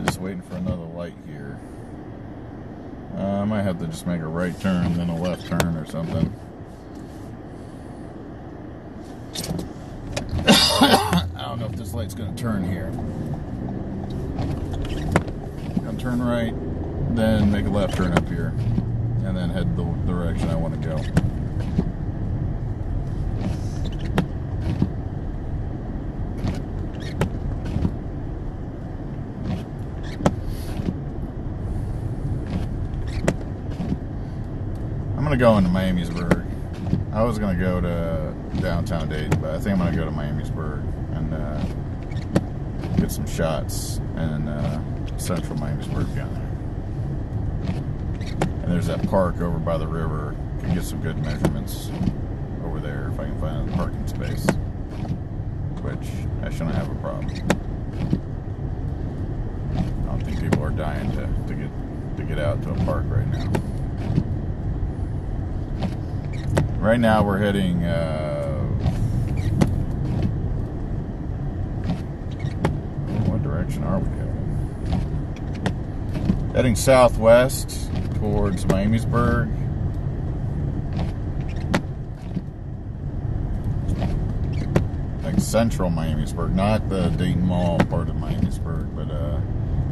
Just waiting for another light here. I might have to just make a right turn, then a left turn or something. I don't know if this light's going to turn here. I'll turn right, then make a left turn up here, and then head the direction I want to go. I'm going to go into Miamisburg. I was going to go to downtown Dayton, but I think I'm going to go to Miamisburg and get some shots in central Miamisburg County. And there's that park over by the river. Can get some good measurements over there if I can find a parking space, which I shouldn't have a problem. I don't think people are dying to get out to a park right now. Right now we're heading what direction are we heading? Heading southwest towards Miamisburg. Like central Miamisburg, not the Dayton Mall part of Miamisburg, but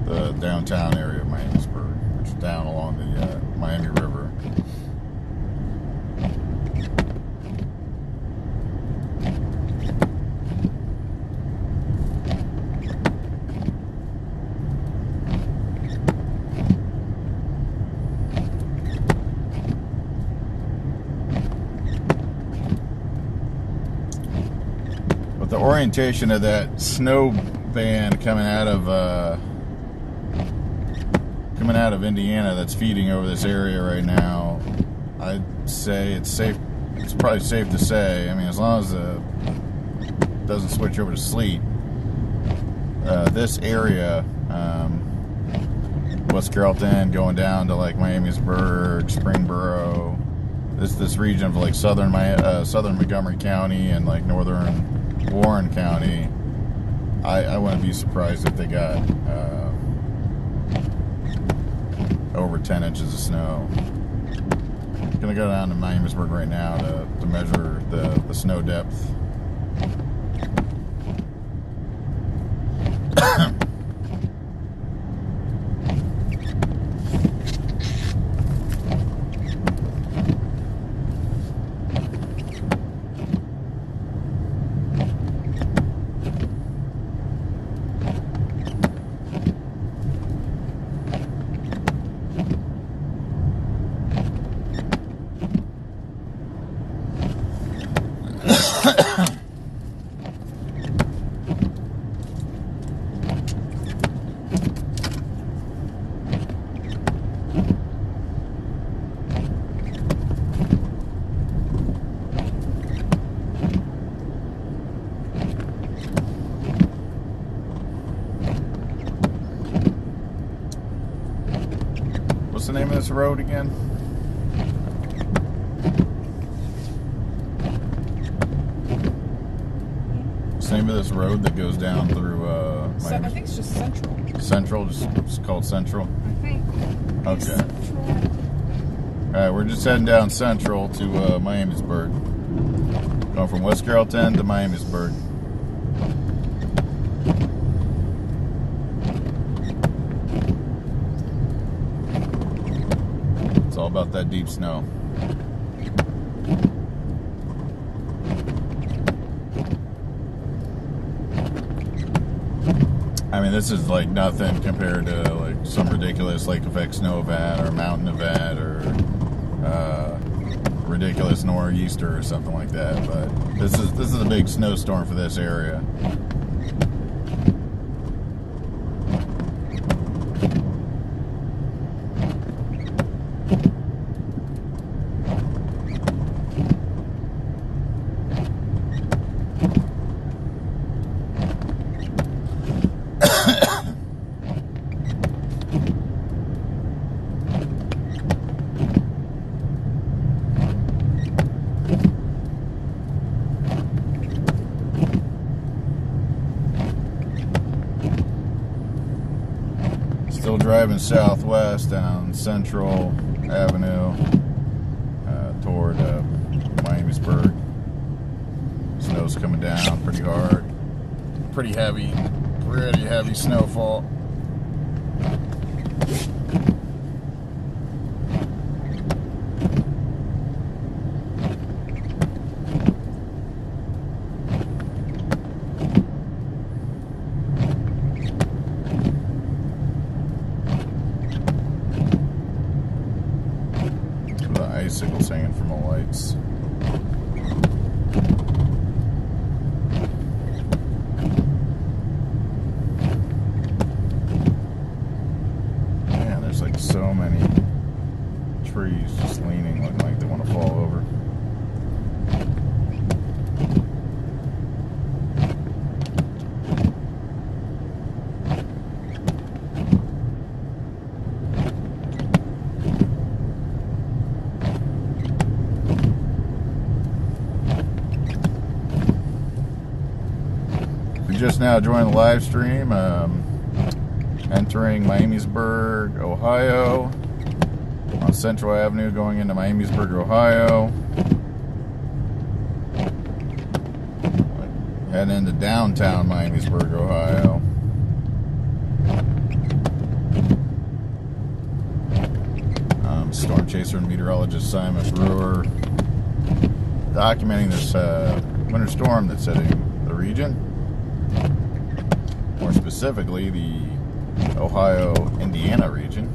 the downtown area of Miamisburg, which is down along the Miami River. The orientation of that snow band coming out of Indiana that's feeding over this area right now, I'd say it's safe. It's probably safe to say. I mean, as long as it doesn't switch over to sleet, this area, West Carrollton, going down to like Miamisburg, Springboro, this region of like southern Montgomery County and like northern Warren County, I wouldn't be surprised if they got over 10 inches of snow. I'm gonna go down to Miamisburg right now to measure the snow depth. this road again? What's the name of this road that goes down through Miami? I think it's just Central. Central? Just called Central? I think. Okay. Central. Alright, we're just heading down Central to Miamisburg. Going from West Carrollton to Miamisburg. It's all about that deep snow. I mean, this is like nothing compared to like some ridiculous lake effect snow event or mountain event or ridiculous nor'easter or something like that. But this is a big snowstorm for this area. Still driving southwest down Central Avenue toward Miamisburg. Snow's coming down pretty hard. Pretty heavy snowfall. Icicles hanging from the lights. Man, there's like so many trees just leaning, looking like they want to fall over. Just now joined the live stream, entering Miamisburg, Ohio, on Central Avenue going into Miamisburg, Ohio. Heading into downtown Miamisburg, Ohio. Storm chaser and meteorologist Simon Brewer documenting this winter storm that's hitting the region. More specifically, the Ohio-Indiana region.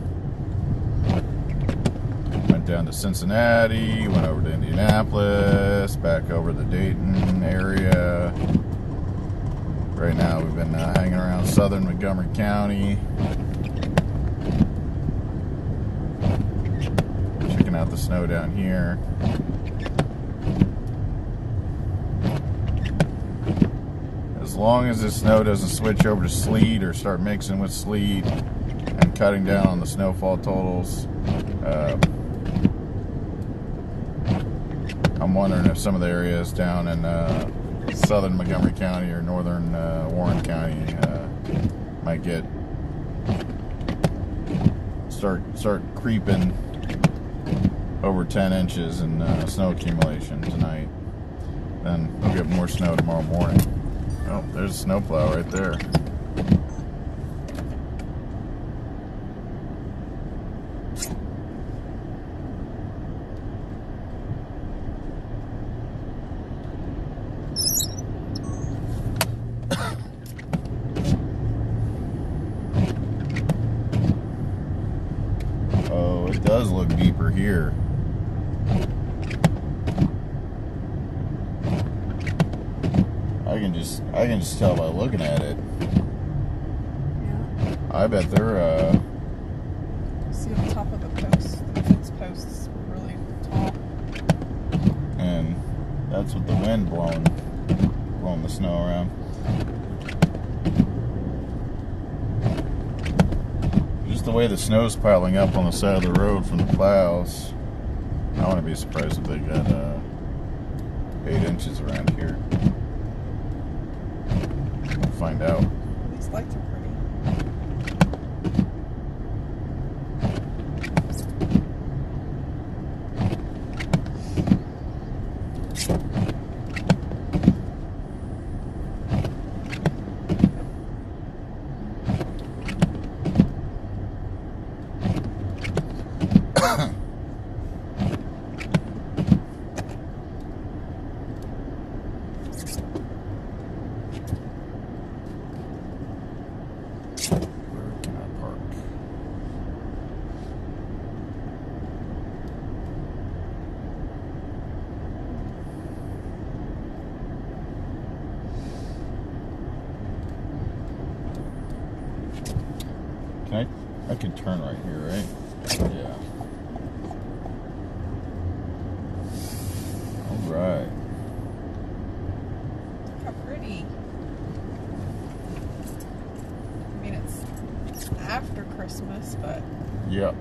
Went down to Cincinnati, went over to Indianapolis, back over the Dayton area. Right now we've been hanging around southern Montgomery County. Checking out the snow down here. As long as this snow doesn't switch over to sleet or start mixing with sleet and cutting down on the snowfall totals, I'm wondering if some of the areas down in southern Montgomery County or northern Warren County might start creeping over 10 inches in snow accumulation tonight. Then we'll get more snow tomorrow morning. Oh, there's a snowplow right there. Oh, it does look deeper here. I can just tell by looking at it. Yeah. I bet they're See on top of the post, the fence posts really tall. And that's with the wind blowing the snow around. the way the snow's piling up on the side of the road from the plows, I wouldn't be surprised if they got 8 inches around here. We'll find out. These lights are pretty. I can turn right here, right? Yeah. All right. Look how pretty. I mean, it's after Christmas, but... Yep.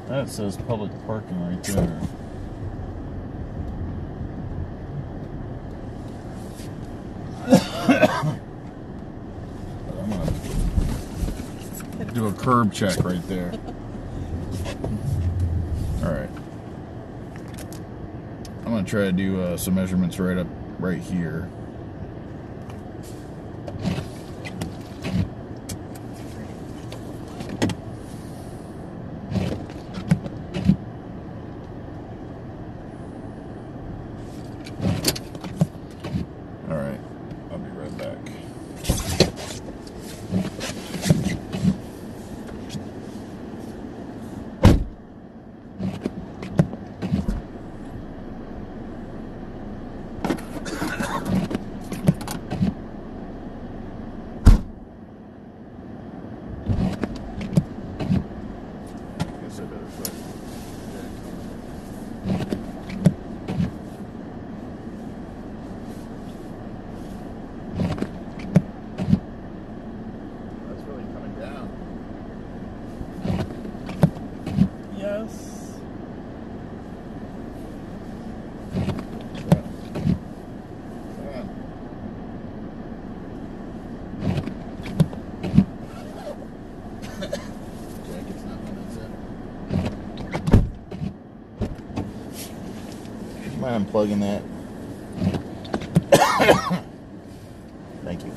That says public parking right there. I'm gonna do a curb check right there. Alright. I'm gonna try to do some measurements right here. Alright, I'll be right back. Guess I better try. Yes. Mind unplugging that? Thank you.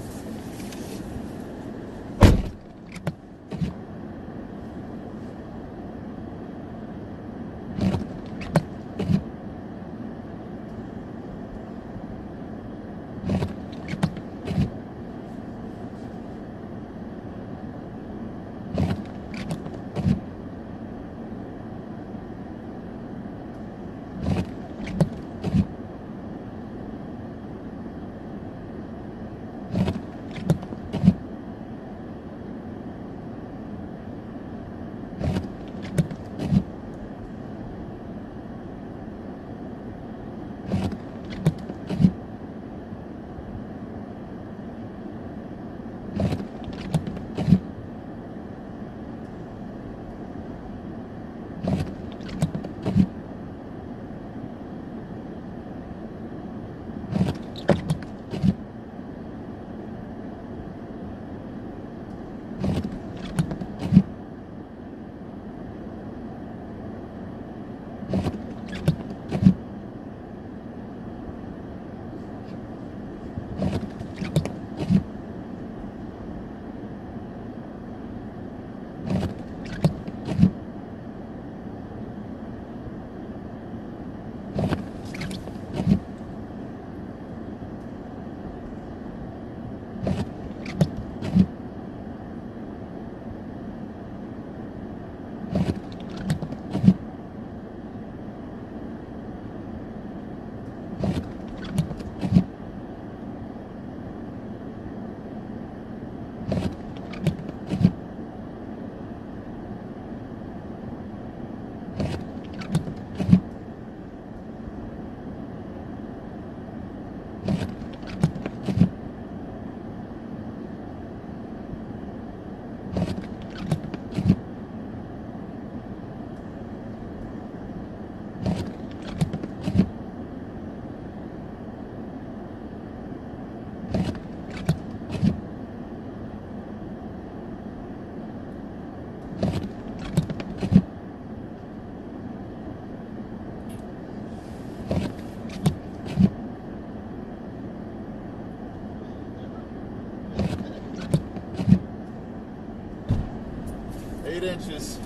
inches.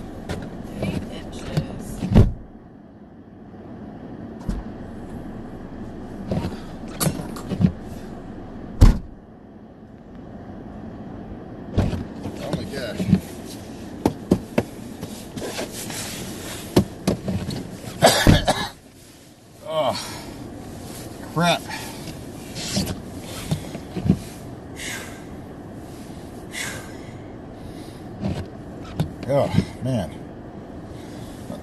8 inches. Oh my gosh. Oh, crap. Oh, man.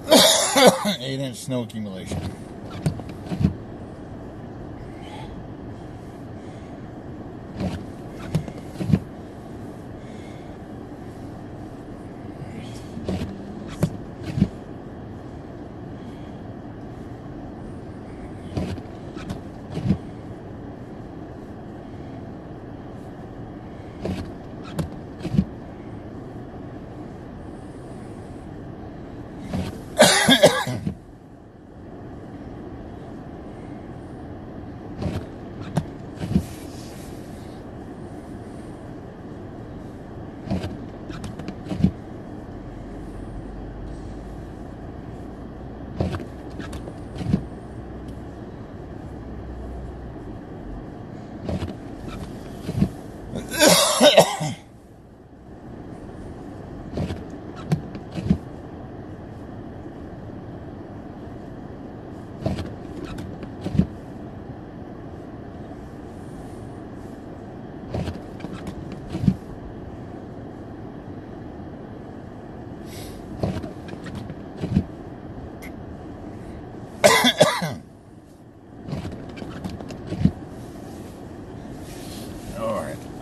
8-inch snow accumulation.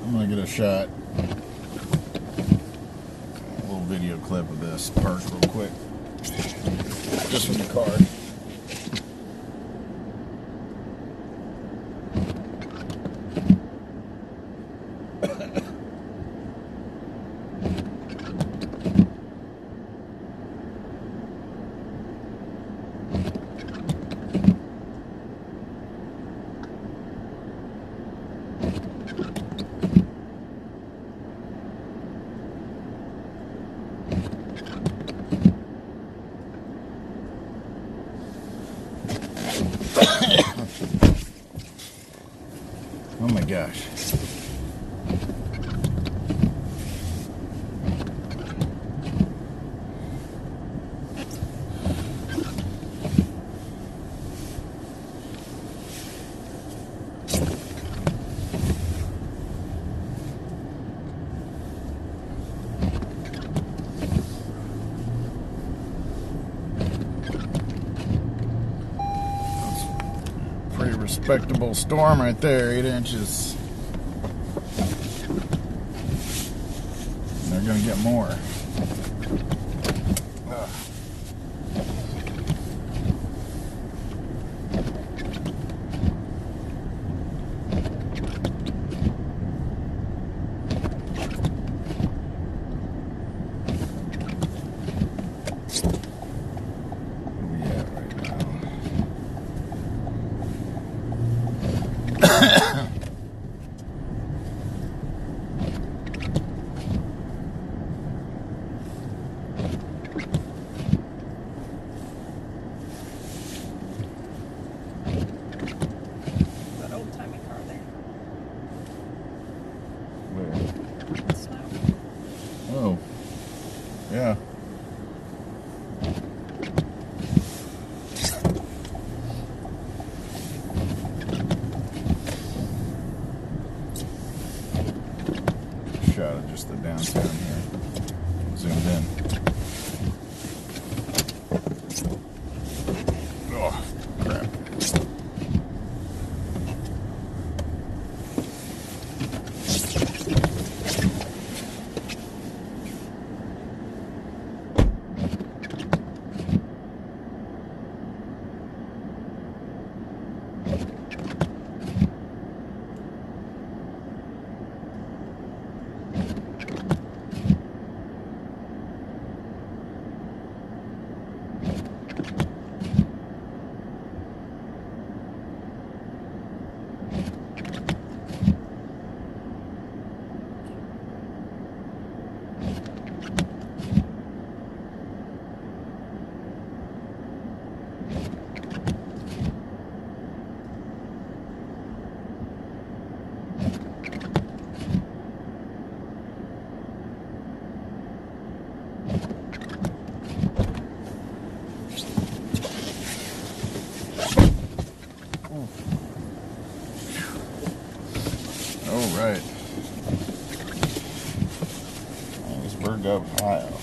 I'm gonna get a shot, a little video clip of this park real quick, just from the car. Oh my gosh. Respectable storm right there, 8 inches. And they're gonna get more. right. Miamisburg, Ohio.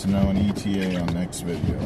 Know an ETA on next video.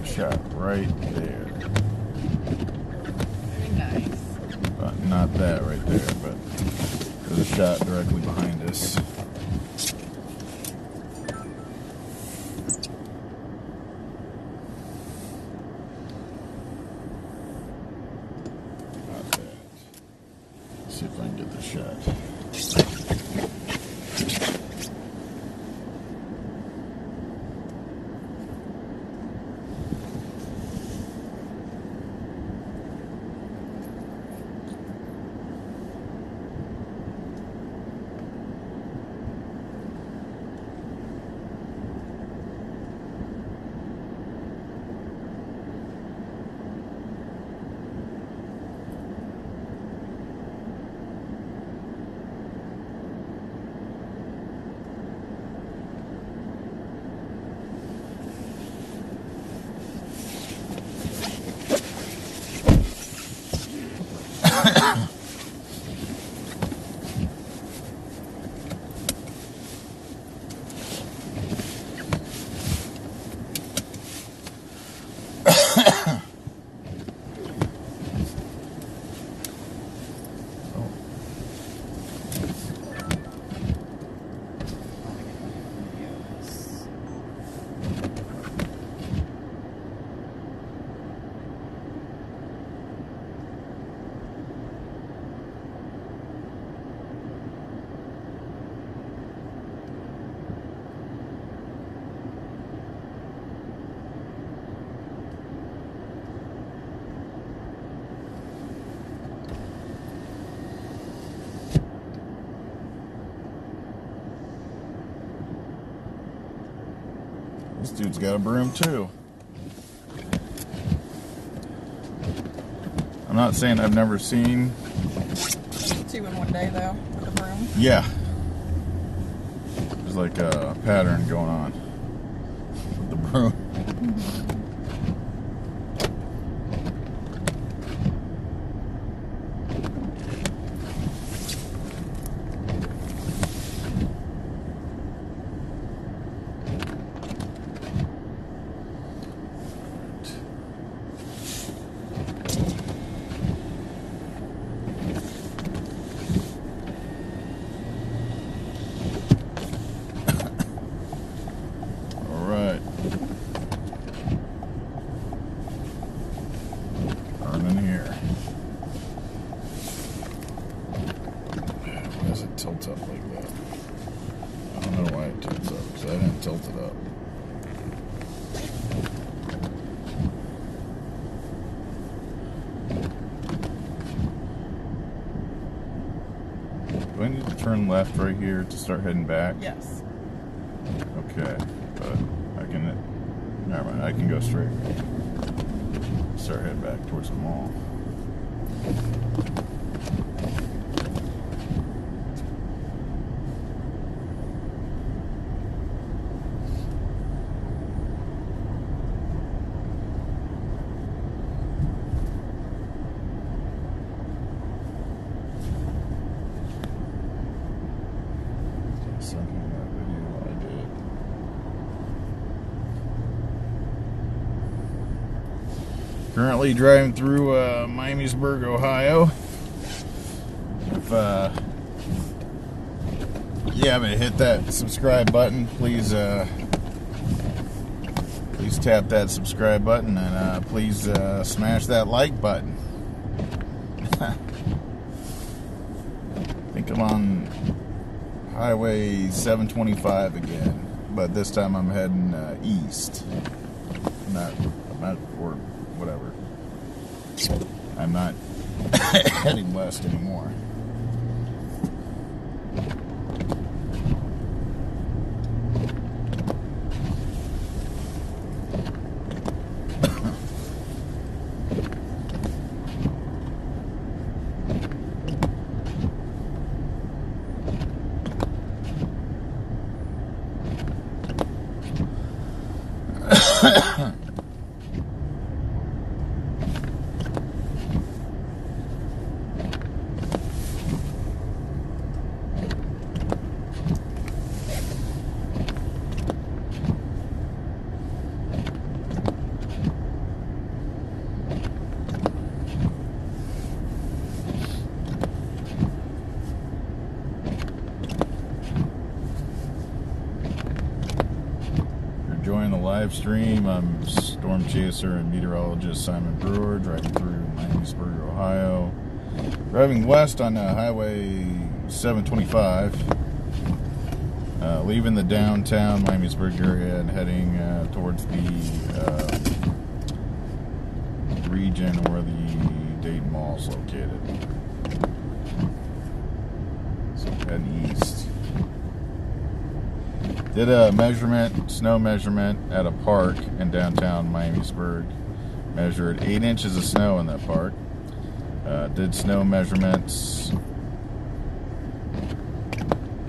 Shot right there. Very nice. Not that right there, but there's a shot directly behind us. Not bad. Let's see if I can get the shot. This dude's got a broom too. I'm not saying I've never seen 2 in one day though, with the broom. Yeah. There's like a pattern going on with the broom. Tilts up like that. I don't know why it tilts up, because I didn't tilt it up. Do I need to turn left right here to start heading back? Yes. Okay, but I can, never mind, I can go straight. Start heading back towards the mall. Currently driving through Miamisburg, Ohio. If you haven't hit that subscribe button, please please tap that subscribe button, and please smash that like button. I think I'm on Highway 725 again, but this time I'm heading east. I'm not, or whatever. I'm not heading west anymore. Enjoying the live stream. I'm storm chaser and meteorologist Simon Brewer, driving through Miamisburg, Ohio. Driving west on Highway 725, leaving the downtown Miamisburg area and heading towards the region where the Dayton Mall is located. So heading east. Did a snow measurement at a park in downtown Miamisburg. Measured 8 inches of snow in that park. Did snow measurements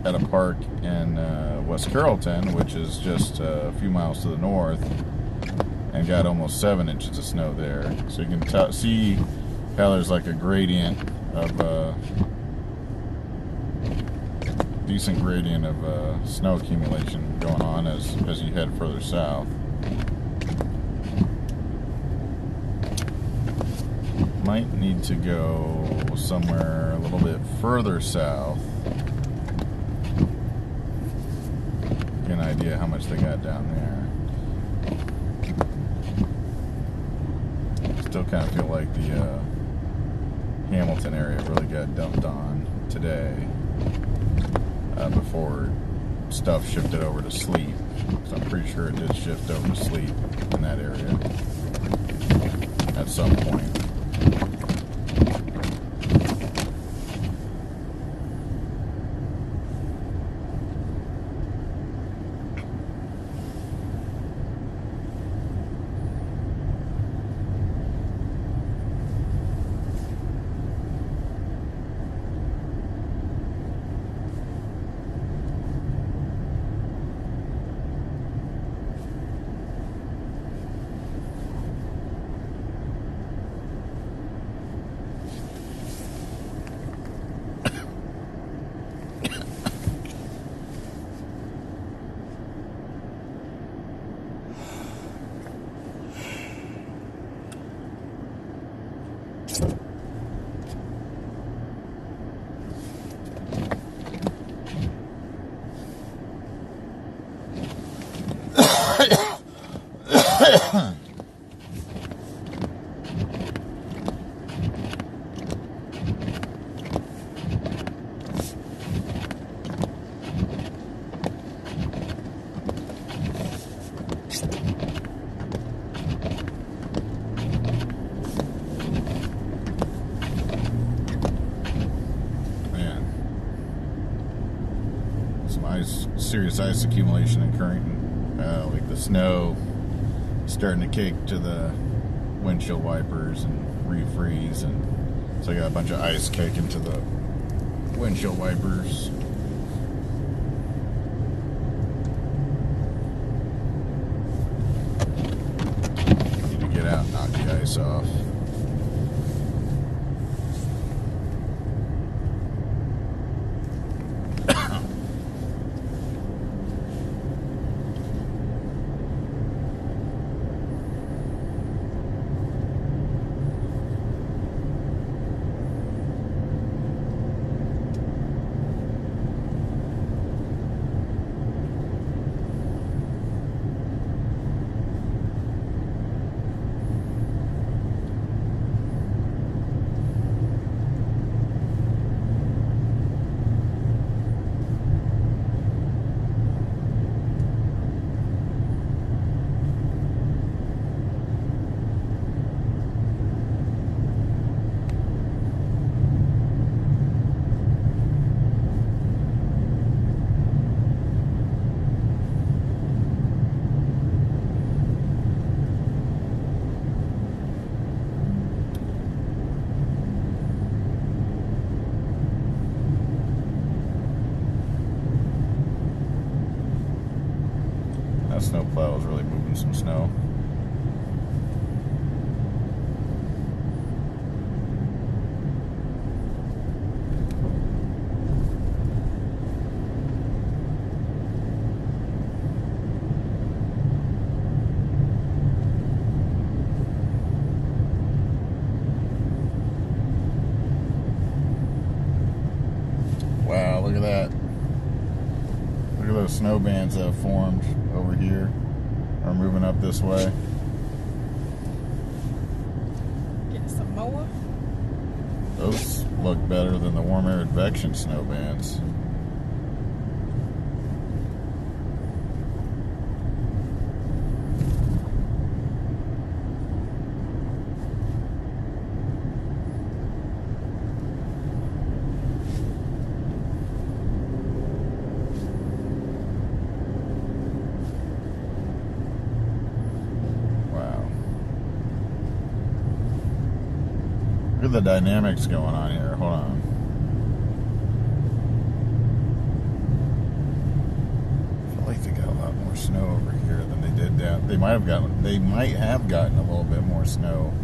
at a park in West Carrollton, which is just a few miles to the north, and got almost 7 inches of snow there. So you can see how there's like a gradient of decent gradient of snow accumulation going on as you head further south. Might need to go somewhere a little bit further south. Get an idea how much they got down there. Still kind of feel like the Hamilton area really got dumped on today. Before stuff shifted over to Sleet. So I'm pretty sure it did shift over to Sleet in that area at some point. some serious ice accumulation occurring, like the snow starting to cake to the windshield wipers and refreeze, and so I got a bunch of ice caking to the windshield wipers. Need to get out and knock the ice off. Snowplow is really moving some snow. Wow, look at that. Look at those snow bands that have formed over here, are moving up this way. Get some mower. Those look better than the warm air advection snow bands. Look at the dynamics going on here. Hold on. I feel like they got a lot more snow over here than they did down. They might have gotten a little bit more snow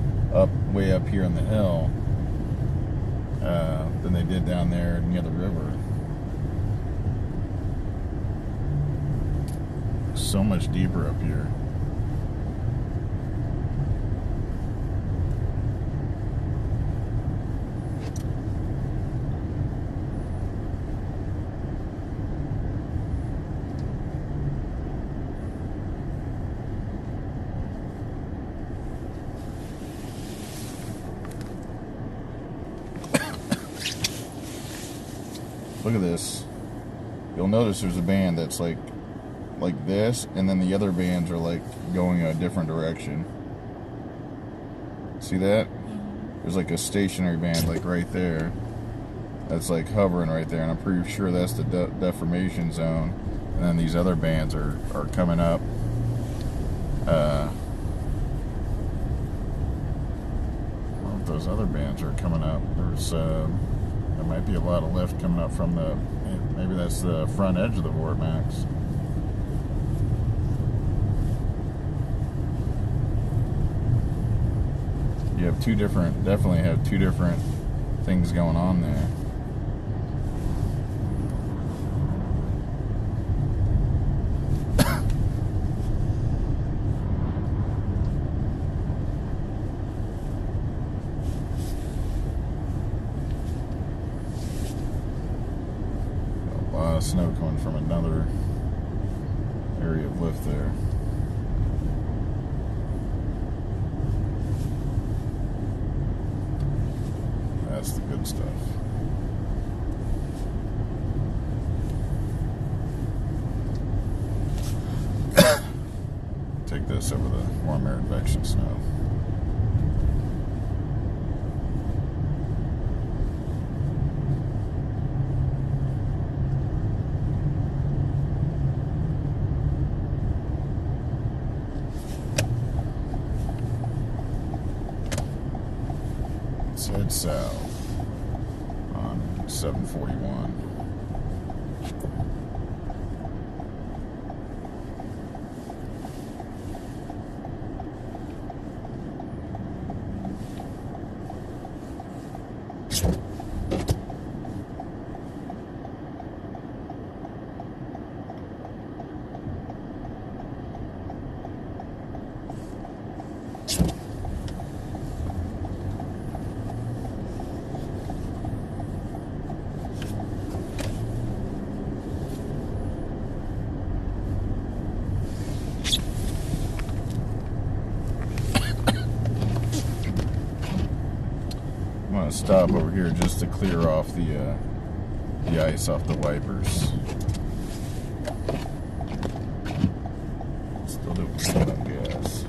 way up here on the hill than they did down there near the river. So much deeper up here. Look at this. You'll notice there's a band that's like this, and then the other bands are like going a different direction. See that? There's like a stationary band like right there that's like hovering right there, and I'm pretty sure that's the deformation zone. And then these other bands are coming up. I don't know if those other bands are coming up. There might be a lot of lift coming up from maybe that's the front edge of the vortex. You have definitely have two different things going on there. Snow coming from another area of lift there. That's the good stuff. Take this over the warm air advection snow. headed south on 741. I'm going to stop over here just to clear off the ice off the wipers. Still doing good on gas.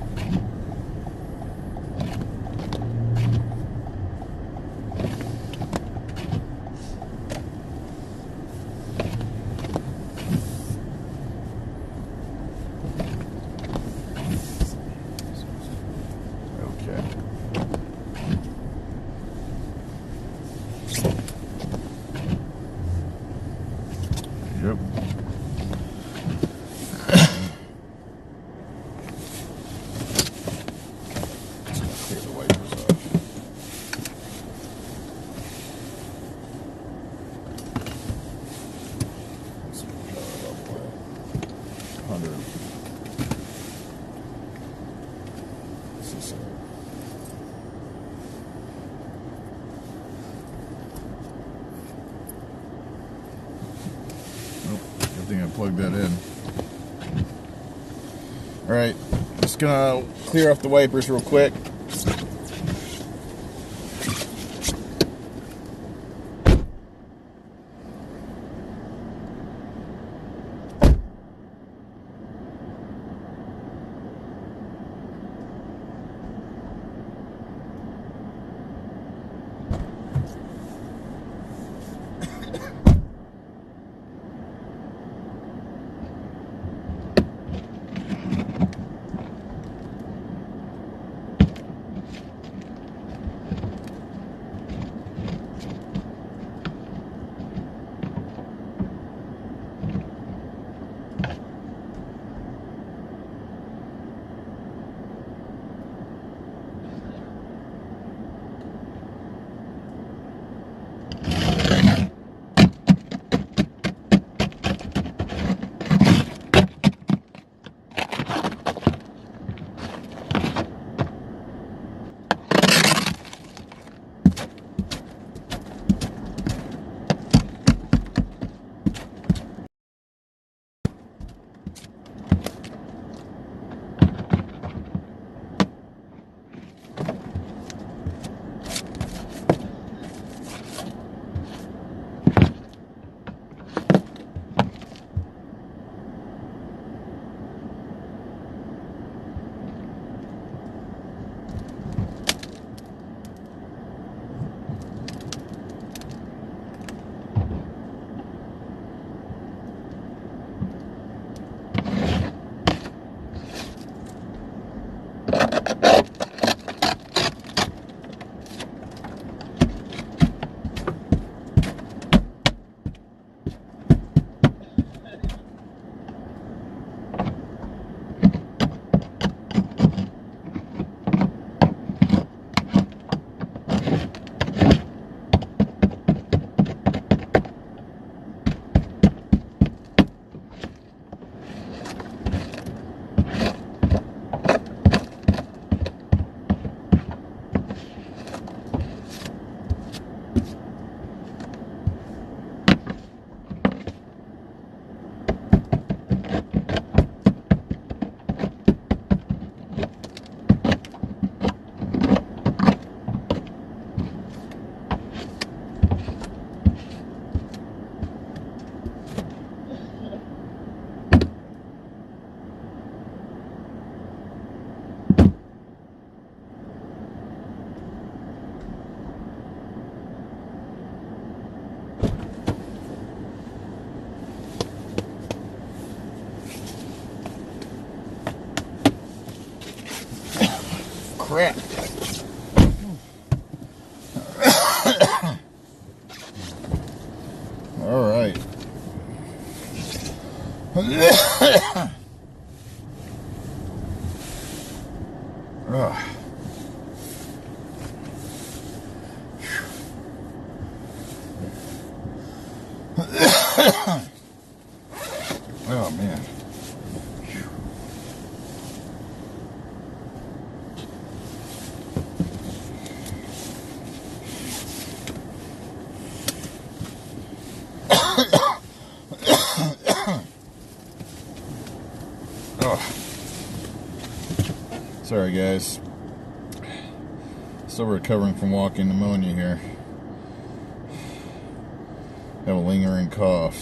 Yep. Just gonna clear the wipers off. Let's power it up by 100. This is I think I plugged that in. Alright, just gonna clear off the wipers real quick. crap. All right. Oh. Oh man. Oh. Sorry guys. Still recovering from walking pneumonia here. Have a lingering cough.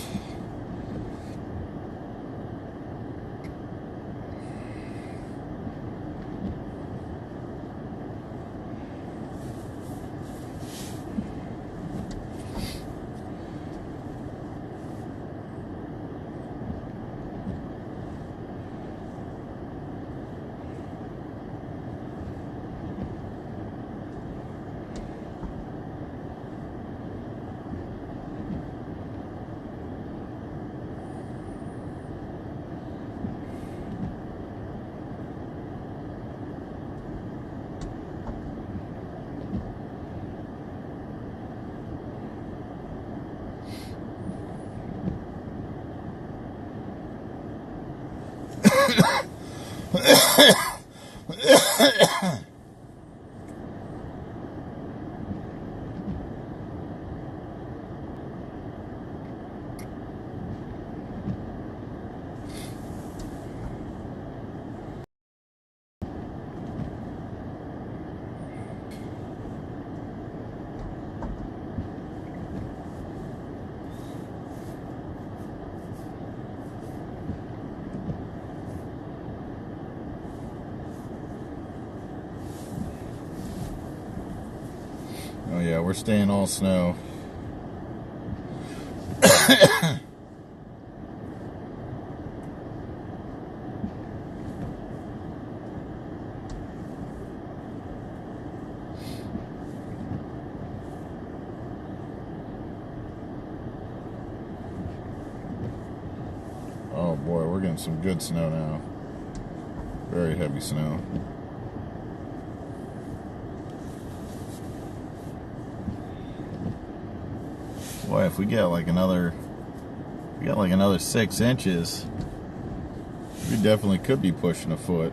Oh yeah, we're staying all snow. Oh boy, we're getting some good snow now. Very heavy snow. Boy, if we get like another 6 inches, we definitely could be pushing a foot.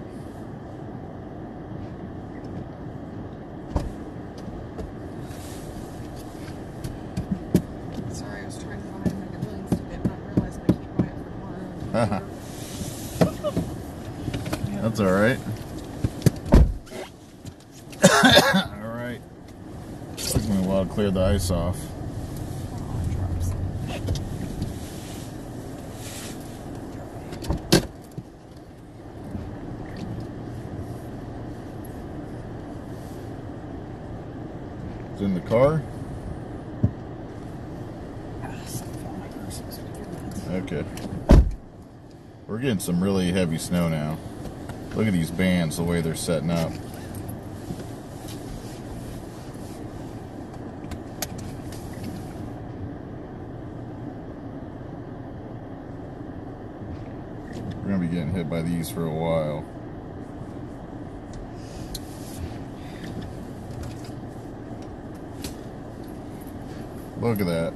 Sorry, I was trying to find my balloons to get, not realizing I can't buy it for tomorrow. That's all right. All right. Took me a while to clear the ice off. In the car? Okay. We're getting some really heavy snow now. Look at these bands, the way they're setting up. We're going to be getting hit by these for a while. Look at that.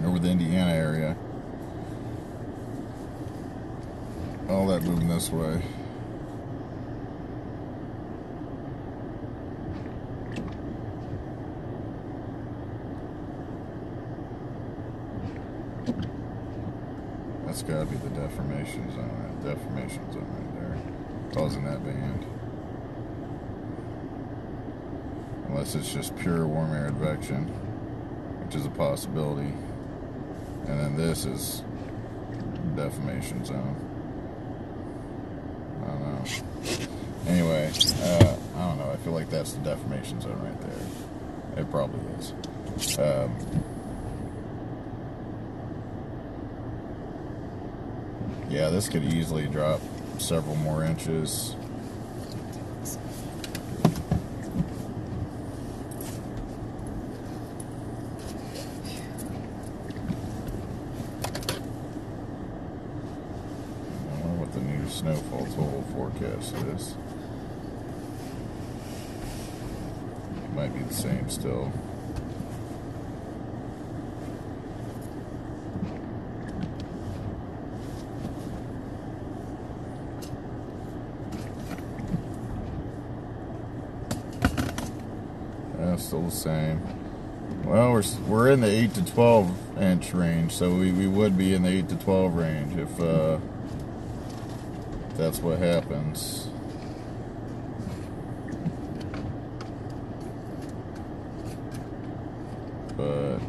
Over the Indiana area. All that moving this way. That's gotta be the deformation zone, right? Deformation zone right there. Causing that band. Unless it's just pure warm air advection, which is a possibility. And then this is deformation zone. I don't know. Anyway, I don't know. I feel like that's the deformation zone right there. It probably is. Yeah, this could easily drop several more inches. snowfall total forecast is. It might be the same still. Yeah, still the same. Well, we're in the 8 to 12 inch range, so we would be in the 8 to 12 range if that's what happens. But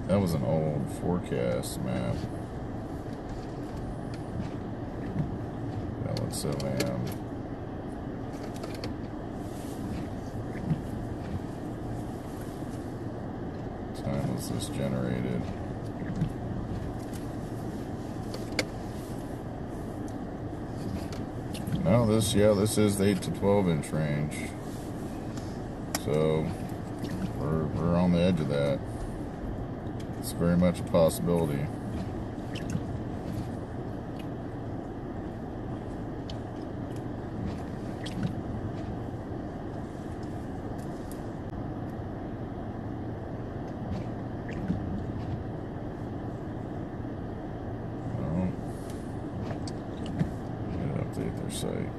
that was an old forecast map. That looks so am. Time was this generated? No, this is the 8 to 12 inch range. So we're on the edge of that. It's very much a possibility. Update their site.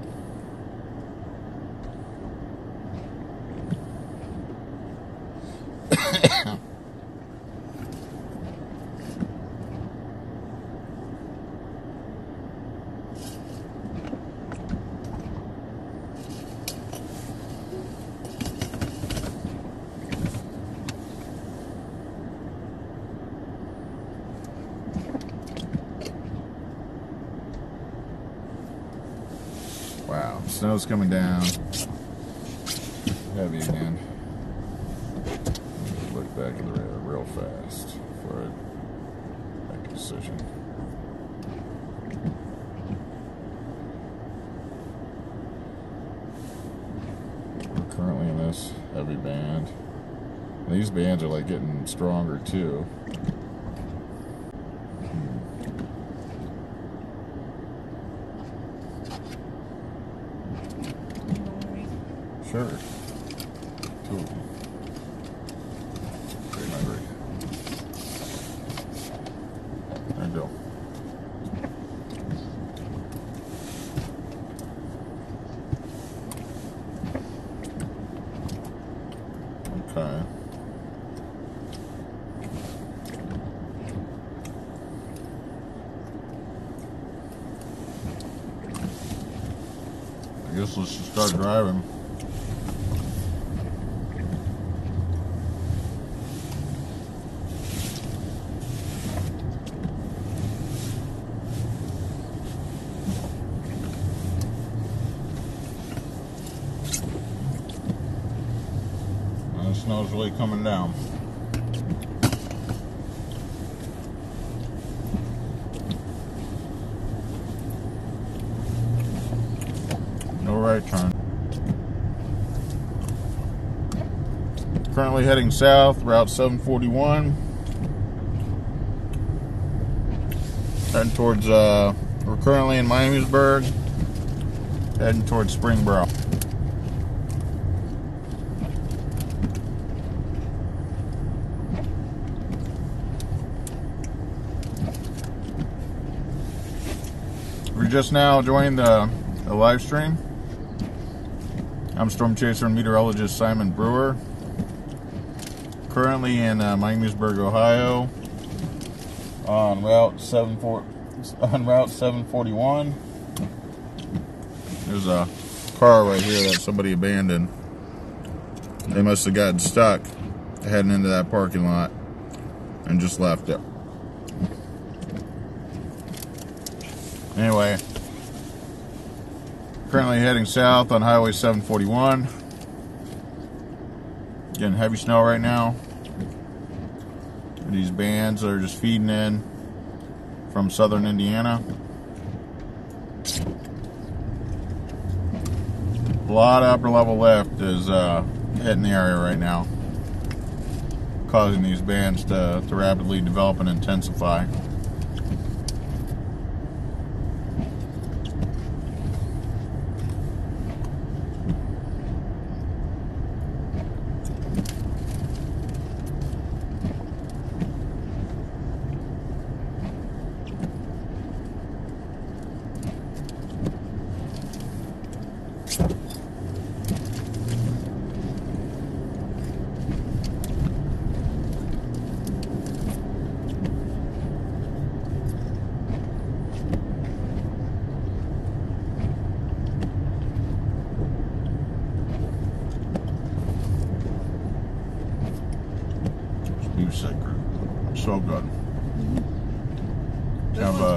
Wow, snow's coming down. Heavy again. Look back at the radar real fast before I make a decision. We're currently in this heavy band. And these bands are like getting stronger too. Sure. Cool. Okay, my rig. There you go. Okay. I guess let's just start driving. The snow's really coming down. No right turn. Currently heading south, Route 741. Heading towards, we're currently in Miamisburg. Heading towards Springboro. We're just now joining the live stream. I'm Storm Chaser and Meteorologist Simon Brewer. Currently in Miamisburg, Ohio, on Route 741. There's a car right here that somebody abandoned. They must have gotten stuck heading into that parking lot and just left it. Anyway, currently heading south on Highway 741. Getting heavy snow right now. These bands are just feeding in from southern Indiana. A lot of upper level lift is hitting the area right now, causing these bands to rapidly develop and intensify.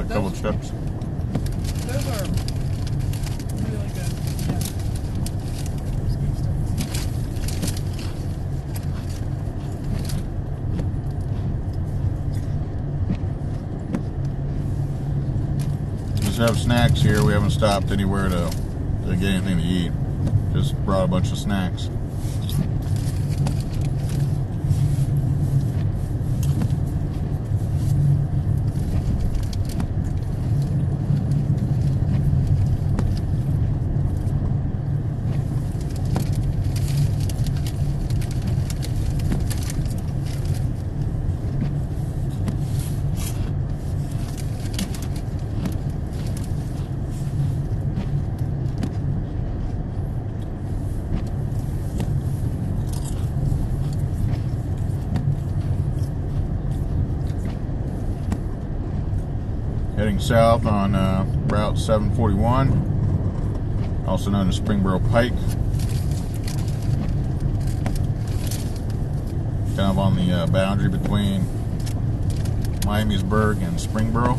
couple chips. Those are really good. Yeah. Just have snacks here. We haven't stopped anywhere to get anything to eat. Just brought a bunch of snacks. Heading south on Route 741, also known as Springboro Pike. Kind of on the boundary between Miamisburg and Springboro.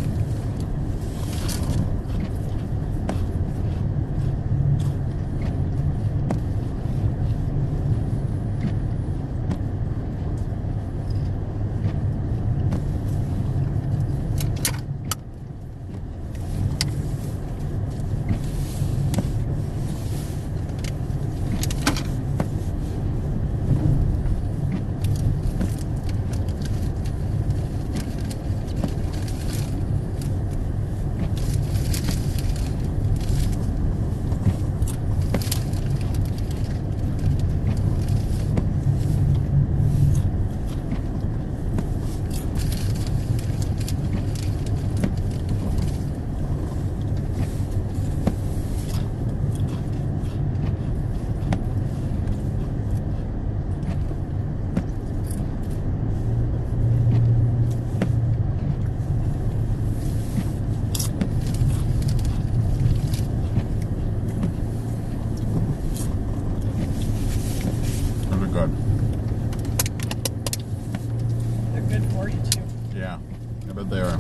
But they are.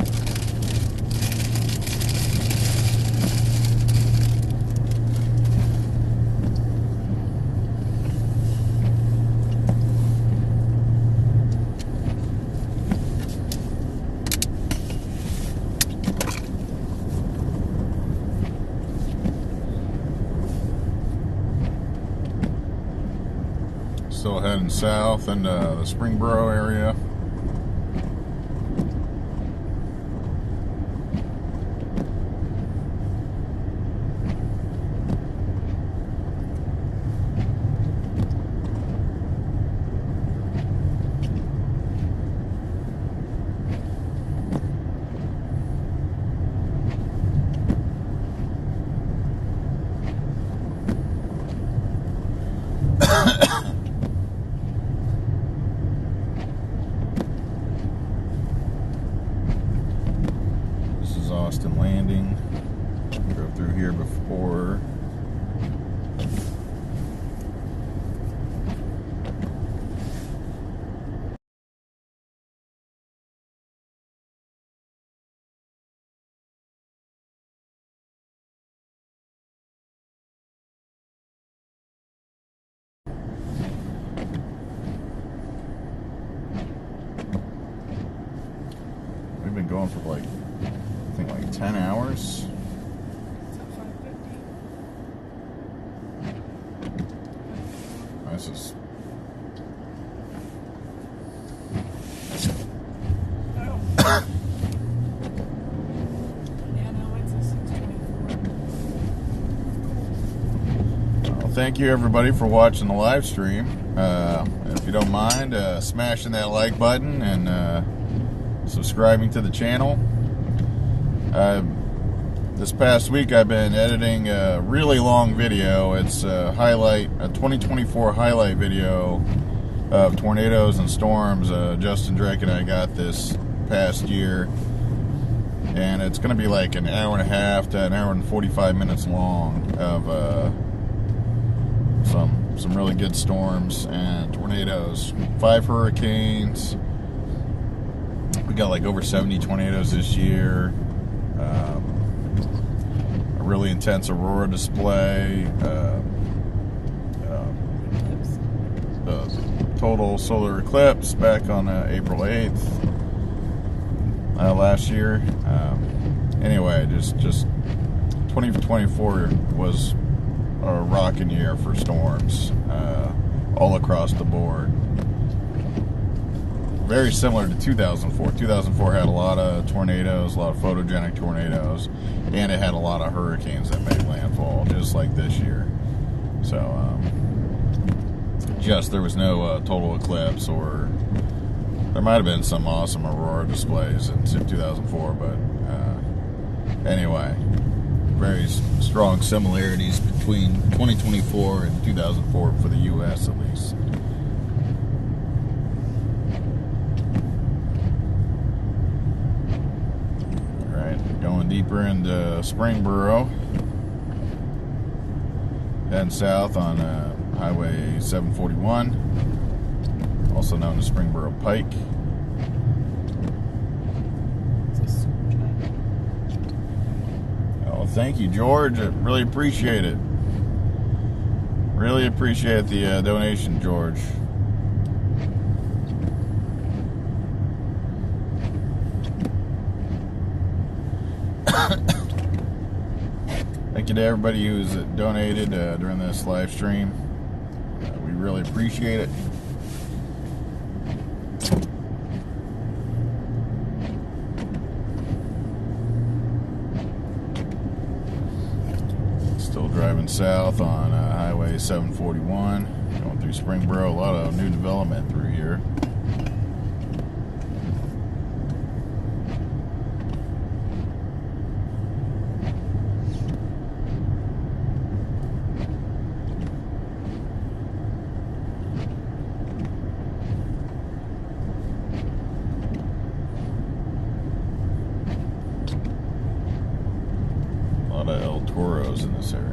Still heading south into the Springboro area. Austin Landing. Drove through here before. We've been going for like, I think like 10 hours. This is well, thank you everybody for watching the live stream. If you don't mind smashing that like button and subscribing to the channel. This past week I've been editing a really long video. It's a 2024 highlight video of tornadoes and storms Justin Drake and I got this past year. And it's going to be like an hour and a half to an hour and 45 minutes long of some really good storms and tornadoes. 5 hurricanes. We got like over 70 tornadoes this year. A really intense aurora display. The total solar eclipse back on April 8th last year. Anyway, just 2024 was a rocking year for storms all across the board. Very similar to 2004. 2004 had a lot of tornadoes, a lot of photogenic tornadoes, and it had a lot of hurricanes that made landfall, just like this year. So, there was no total eclipse, or there might have been some awesome aurora displays in 2004, but anyway, very strong similarities between 2024 and 2004 for the U.S. at least. Alright, going deeper into Springboro, heading south on Highway 741, also known as Springboro Pike. Oh, thank you, George. I really appreciate it. Really appreciate the donation, George. Thank you to everybody who's donated during this live stream. We really appreciate it. Still driving south on Highway 741, going through Springboro. A lot of new development through here. In this area.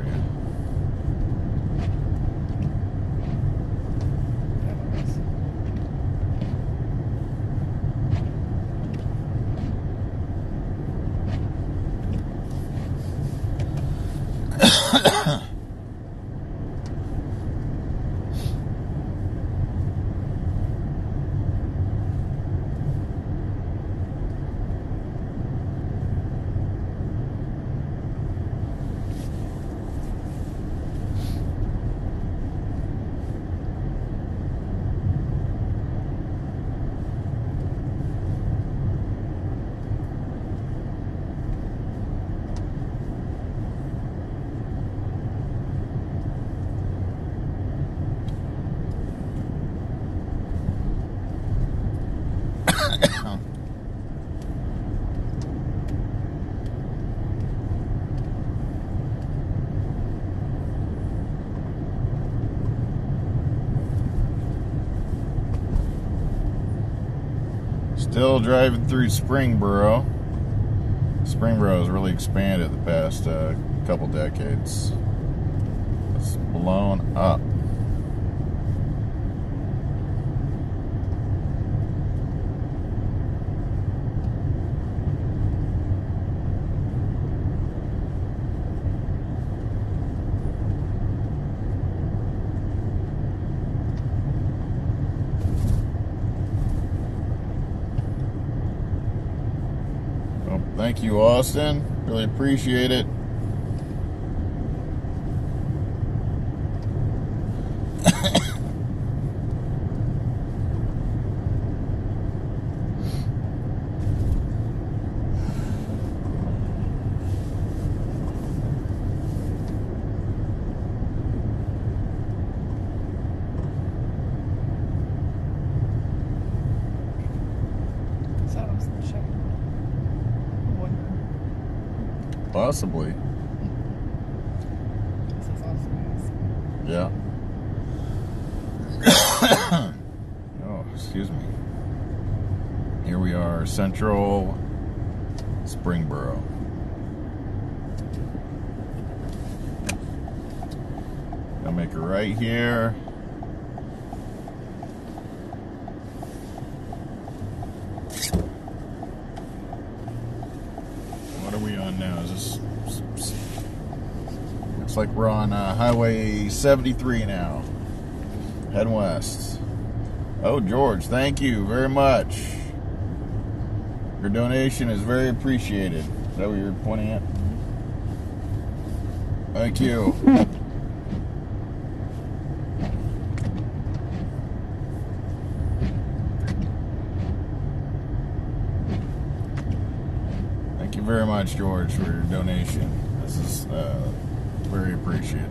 Still driving through Springboro. Springboro has really expanded the past couple decades. It's blown up. Thank you, Austin. Really appreciate it. Possibly. This is awesome. Yeah. Oh, excuse me. Here we are, Central Springboro. I'll make a right here. What are we on? now? Is this? Looks like we're on Highway 73 now. Heading west. Oh, George, thank you very much. Your donation is very appreciated. Is that what you're pointing at? Thank you. Thank you very much, George, for your donation. This is very appreciated.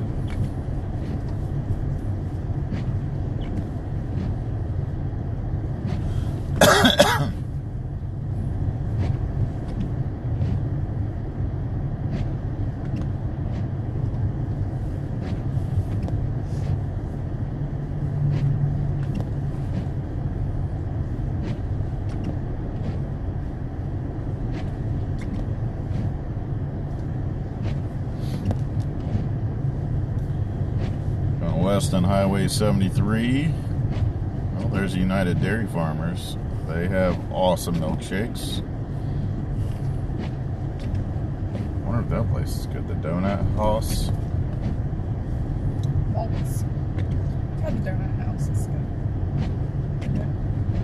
West on Highway 73. Well, there's United Dairy Farmers. They have awesome milkshakes. I wonder if that place is good. The Donut House. Malts. I've had the donut house. It's good. Yeah.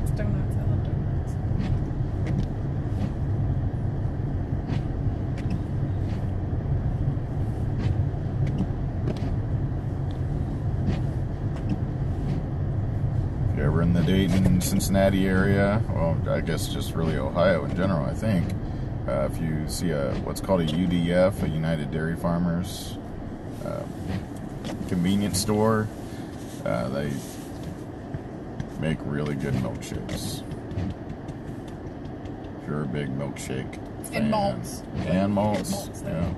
It's donuts. I love donuts. If you're ever in the Dayton, Cincinnati area, well, I guess just really Ohio in general, I think. If you see what's called a UDF, a United Dairy Farmers convenience store, they make really good milkshakes. If you're a big milkshake fan. And malts. And malts. Malts, Yeah.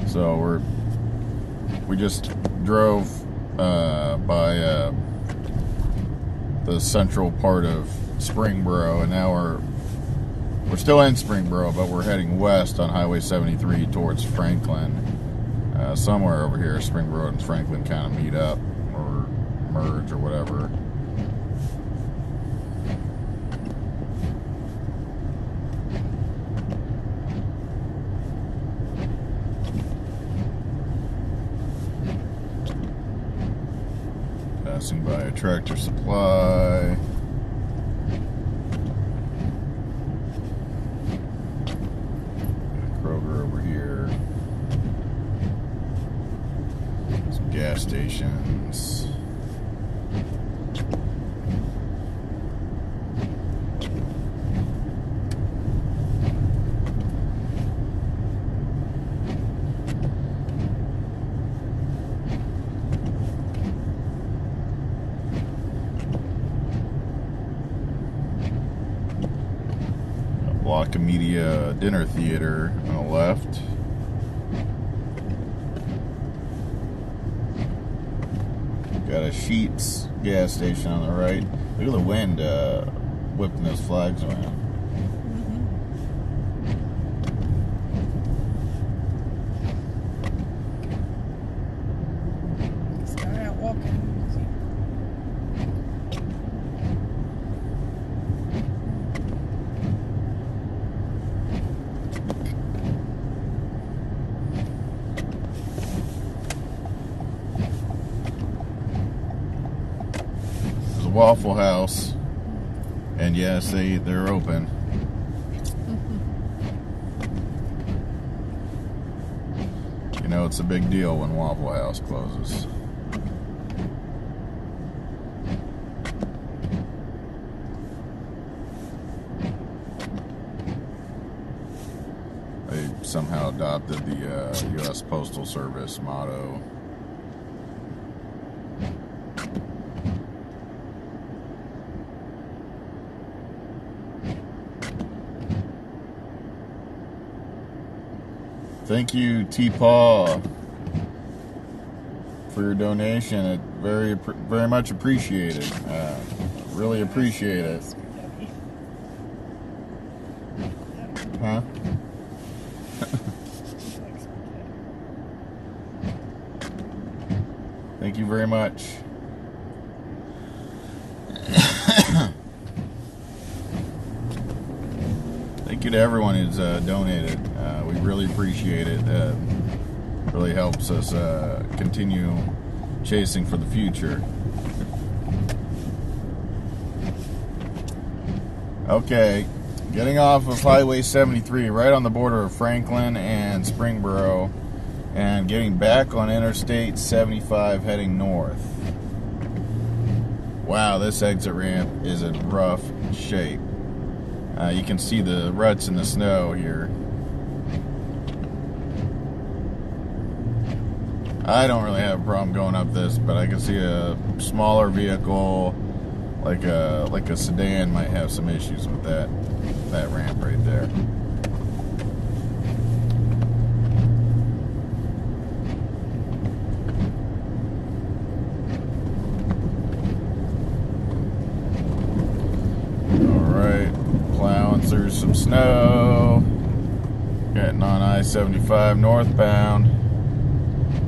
So we just drove by the central part of Springboro, and now we're still in Springboro, but we're heading west on Highway 73 towards Franklin. Somewhere over here, Springboro and Franklin kind of meet up or merge or whatever. Passing by a Tractor Supply. Kroger over here. Some gas stations. Block Media Dinner Theater on the left. Got a Sheetz gas station on the right. Look at the wind whipping those flags around. This guy out walking. Waffle House, and yes, they're open. You know, it's a big deal when Waffle House closes. They somehow adopted the U.S. Postal Service motto. Thank you, T-Paw, for your donation. It very much appreciated. Really appreciate it. Huh? Thank you very much. Thank you to everyone who's donated. We really appreciate it. Really helps us continue chasing for the future. Okay, getting off of Highway 73, right on the border of Franklin and Springboro, and getting back on Interstate 75 heading north. Wow, this exit ramp is in rough shape. You can see the ruts in the snow here. I don't really have a problem going up this, but I can see a smaller vehicle, like a sedan, might have some issues with that ramp right there. Plowing through some snow, getting on I-75 northbound.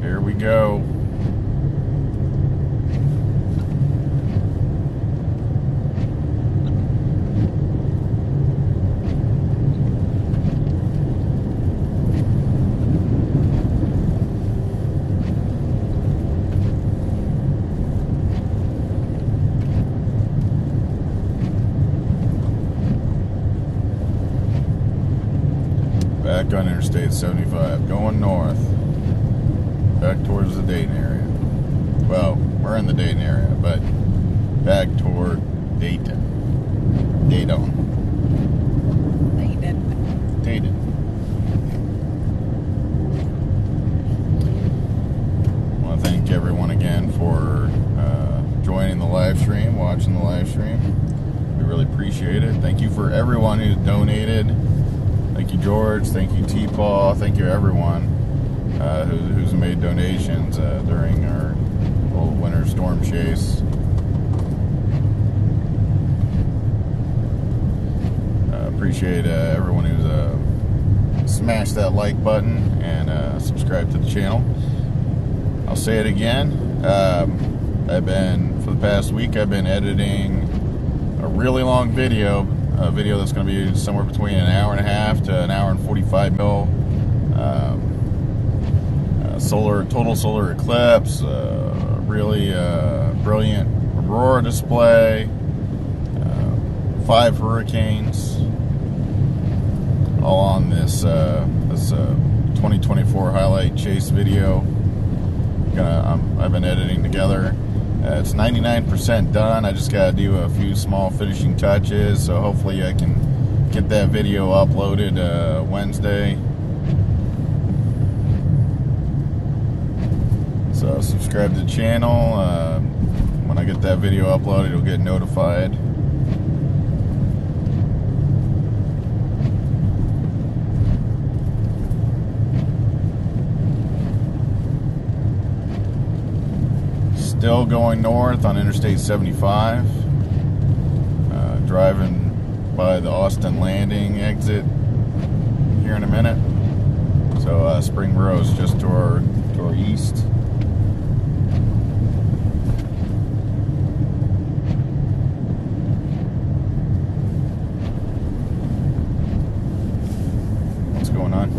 Here we go. Back on Interstate 75, going north, back towards the Dayton area. Well, we're in the Dayton area, but back toward Dayton. Dayton. I want to thank everyone again for joining the live stream, watching the live stream. We really appreciate it. Thank you for everyone who's donated. Thank you, George. Thank you, T-Paw. Thank you, everyone who's made donations during our little winter storm chase. Appreciate everyone who's smashed that like button and subscribed to the channel. I'll say it again. For the past week, I've been editing a really long video. A video that's going to be somewhere between an hour and a half to an hour and 45 mil. Total solar eclipse, really brilliant aurora display, 5 hurricanes, all on this 2024 highlight chase video. I've been editing together. It's 99% done. I just got to do a few small finishing touches, so hopefully I can get that video uploaded Wednesday. So subscribe to the channel. When I get that video uploaded, you'll get notified. Still going north on Interstate 75, driving by the Austin Landing exit here in a minute. So Springboro is just to our east. What's going on?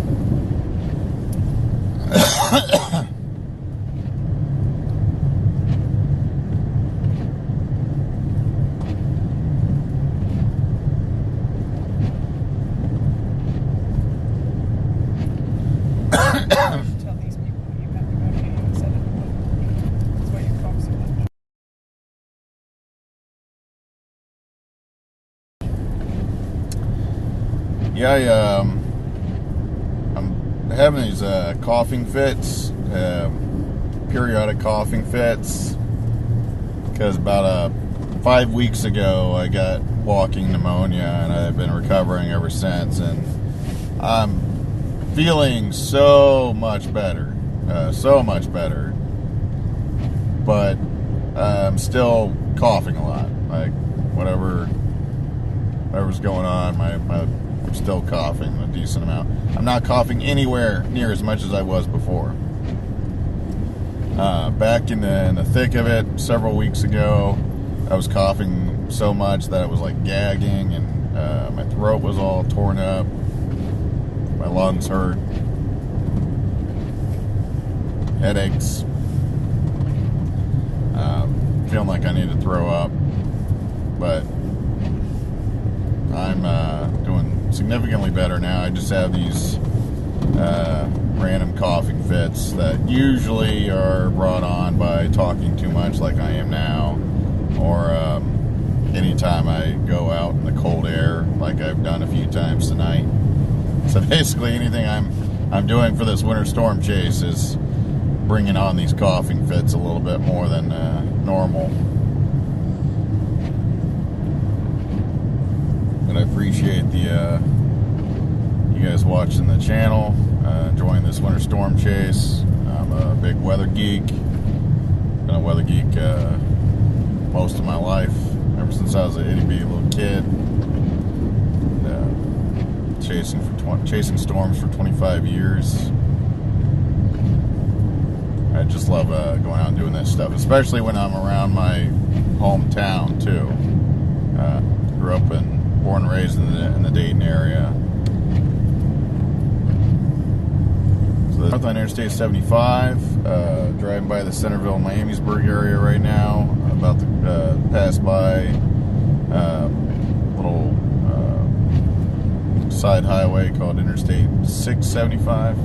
Yeah, I'm having these coughing fits, periodic coughing fits, because about 5 weeks ago I got walking pneumonia, and I've been recovering ever since, and I'm feeling so much better, but I'm still coughing a lot, like whatever's going on, my I'm still coughing a decent amount. I'm not coughing anywhere near as much as I was before. Back in the thick of it, several weeks ago, I was coughing so much that it was like gagging, and my throat was all torn up. My lungs hurt. Headaches. Feeling like I need to throw up. But I'm doing significantly better now. I just have these random coughing fits that usually are brought on by talking too much like I am now, or anytime I go out in the cold air like I've done a few times tonight. So basically anything I'm doing for this winter storm chase is bringing on these coughing fits a little bit more than normal. But I appreciate the you guys watching the channel, enjoying this winter storm chase. I'm a big weather geek. Been a weather geek most of my life, ever since I was a itty bitty little kid. Chasing storms for 25 years. I just love going out and doing this stuff, especially when I'm around my hometown too. Grew up born and raised in the Dayton area. So north on Interstate 75, driving by the Centerville, Miamisburg area right now. About to pass by little side highway called Interstate 675.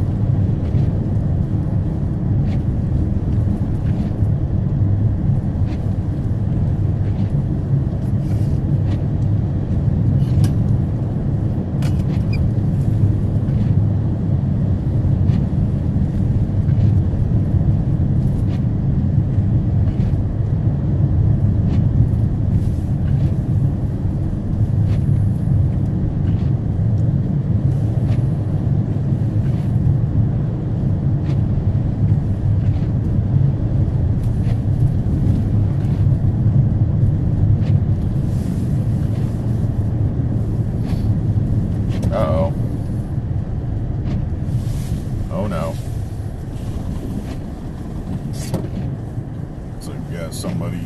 Uh-oh. Oh no. So we got somebody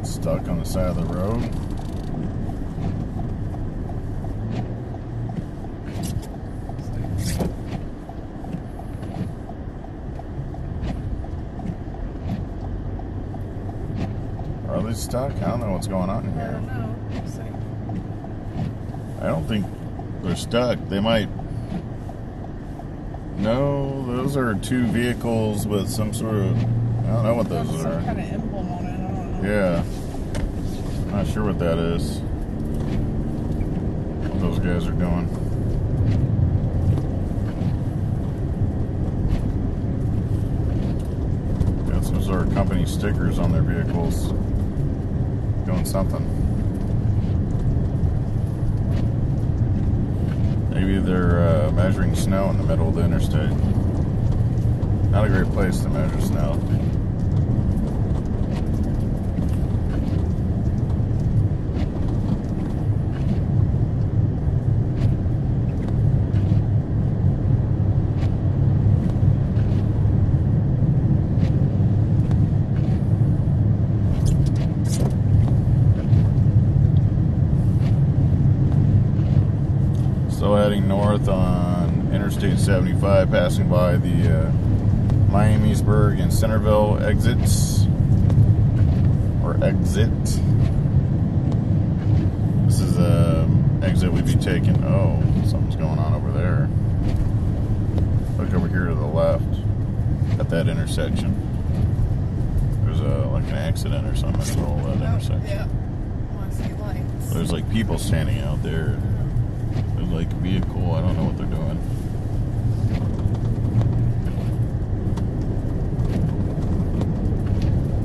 stuck on the side of the road. Are they stuck? I don't know what's going on here. I don't know. I don't think they're stuck. They might... No, those are two vehicles with some sort of... I don't know what those are. Some kind of emblem on it. I don't know. Yeah. Not sure what that is. What those guys are doing. Got some sort of company stickers on their vehicles. Doing something. Maybe they're measuring snow in the middle of the interstate. Not a great place to measure snow. Still heading north on Interstate 75, passing by the Miamisburg and Centerville exits, or exit. This is a exit we'd be taking. Oh, something's going on over there. Look over here to the left at that intersection. There's like an accident or something in the middle of that intersection. Yeah. I see lights. There's like people standing out there. There's like a vehicle. I don't know what they're doing.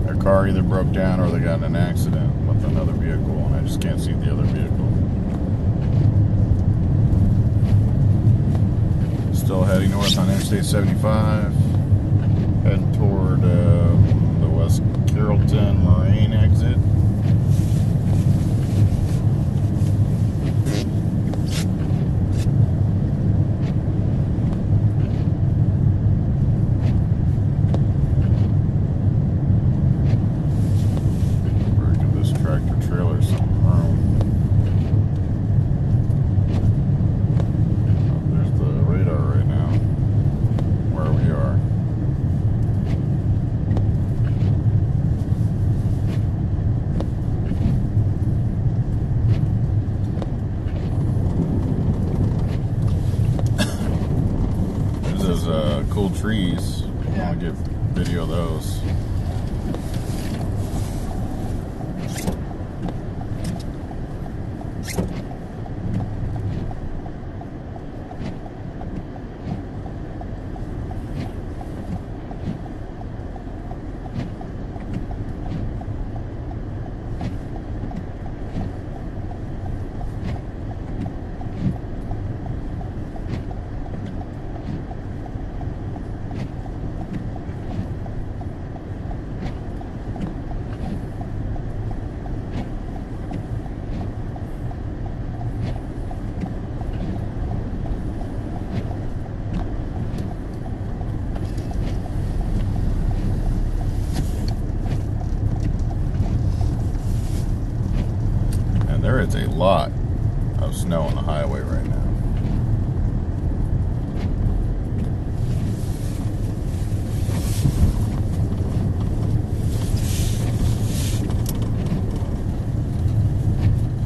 Their car either broke down or they got in an accident with another vehicle, and I just can't see the other vehicle. Still heading north on Interstate 75, heading toward the West Carrollton Moraine exit. trees. Yeah. I'll get video of those. There is a lot of snow on the highway right now.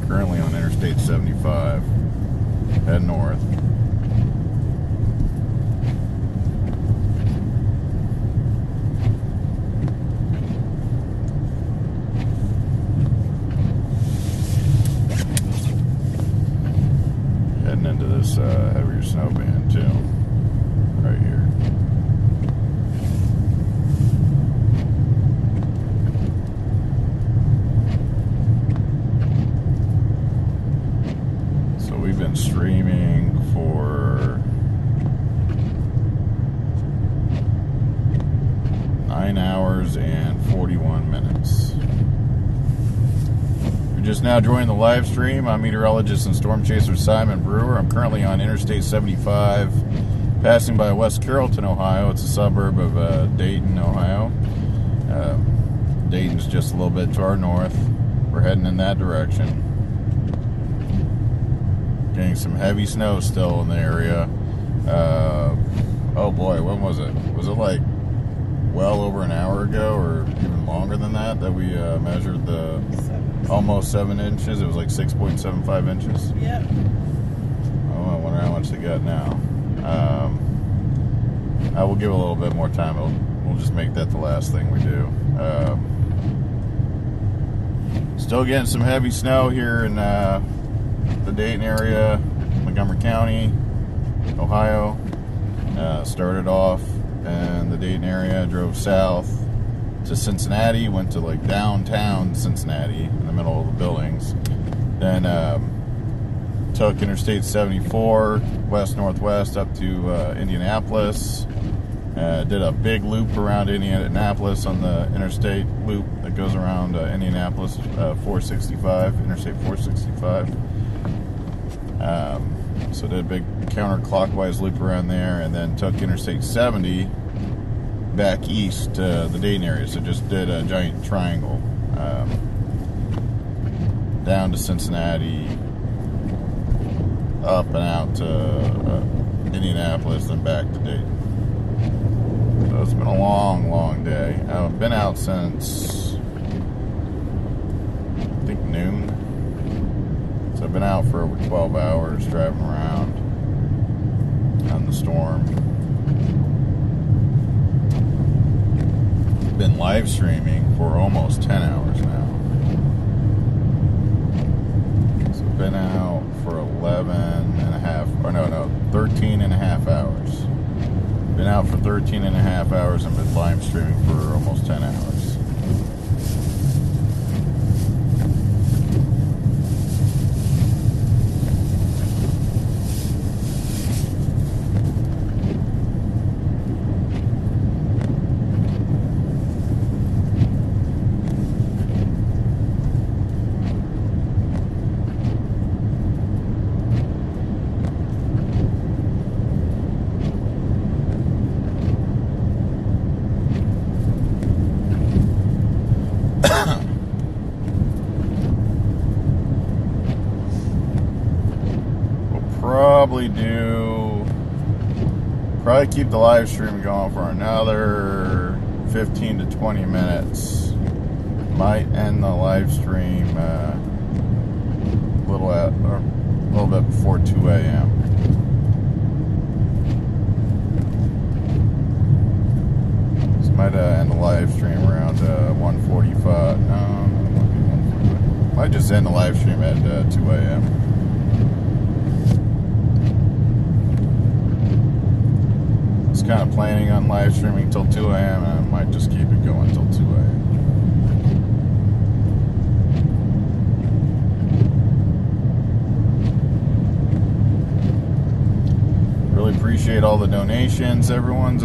Currently on Interstate 75, head north. Into this heavier snow band too, right here. So we've been streaming for 9 hours and 41 minutes. Just now joining the live stream. I'm meteorologist and storm chaser Simon Brewer. I'm currently on Interstate 75, passing by West Carrollton, Ohio. It's a suburb of Dayton, Ohio. Dayton's just a little bit to our north. We're heading in that direction. Getting some heavy snow still in the area. Oh boy, when was it? Was it like well over an hour ago, or even longer than that we measured the almost 7 inches? It was like 6.75 inches. Yep. Oh, I wonder how much they got now. I will give a little bit more time. We'll just make that the last thing we do. Still getting some heavy snow here in the Dayton area, Montgomery County, Ohio. Started off in the Dayton area, drove south to Cincinnati, went to like downtown Cincinnati in the middle of the buildings. Then took Interstate 74 west-northwest up to Indianapolis. Did a big loop around Indianapolis on the interstate loop that goes around Indianapolis, 465, Interstate 465. So did a big counterclockwise loop around there, and then took Interstate 70 back east to the Dayton area. So just did a giant triangle down to Cincinnati, up and out to Indianapolis, then back to Dayton. So it's been a long, long day. I've been out since I think noon. So I've been out for over 12 hours driving around on the storm. Been live streaming for almost 10 hours now. So I've been out for 13 and a half hours. Been out for 13 and a half hours and been live streaming for almost 10 hours. Probably keep the live stream going for another 15 to 20 minutes. Might end the live stream a little bit before 2 a.m. Might end the live stream around 1:45. No, it might be 1:45. Might just end the live stream at 2 a.m. I was kind of planning on live streaming till 2 a.m. and I might just keep it going till 2 a.m. Really appreciate all the donations. Everyone's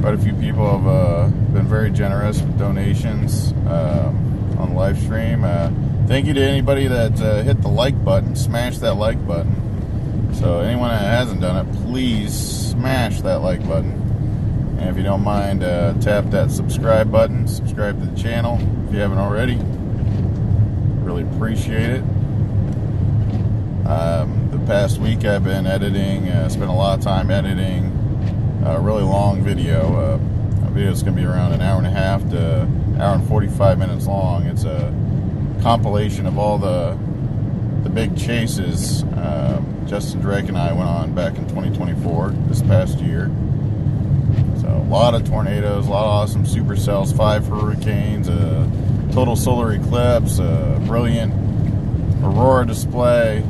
quite a few people have been very generous with donations on the live stream. Thank you to anybody that hit the like button, smash that like button. So anyone that hasn't done it, please smash that like button. And if you don't mind, tap that subscribe button, subscribe to the channel if you haven't already. Really appreciate it. The past week I've been editing, spent a lot of time editing a really long video. A video is going to be around an hour and a half to an hour and 45 minutes long. It's a compilation of all the big chases Justin Drake and I went on back in 2024, this past year. So a lot of tornadoes, a lot of awesome supercells, 5 hurricanes, a total solar eclipse, a brilliant aurora display,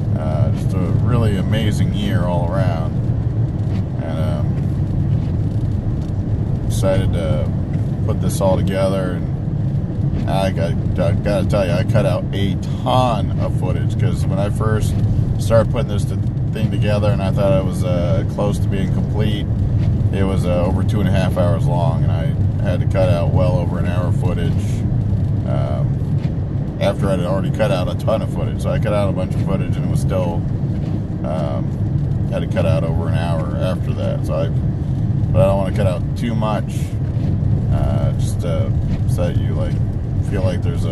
just a really amazing year all around. And decided to put this all together, and I gotta tell you, I cut out a ton of footage, because when I first started putting this thing together and I thought I was close to being complete, it was over 2.5 hours long, and I had to cut out well over an hour of footage after I'd already cut out a ton of footage. So I cut out a bunch of footage, and it was still had to cut out over an hour after that. But I don't want to cut out too much, just so that you feel like there's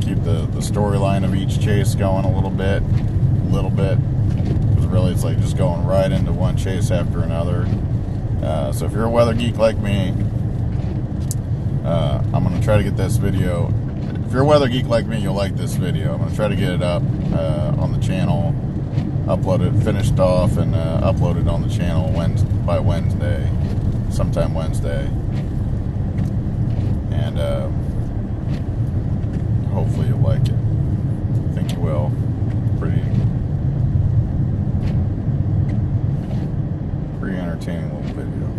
keep the storyline of each chase going a little bit, because really it's like just going right into one chase after another. So if you're a weather geek like me, I'm going to try to get this video. If you're a weather geek like me, you'll like this video. I'm going to try to get it up on the channel, upload it, finished off, and upload it on the channel by Wednesday, sometime Wednesday. And hopefully you'll like it. I think you will. Pretty entertaining little video.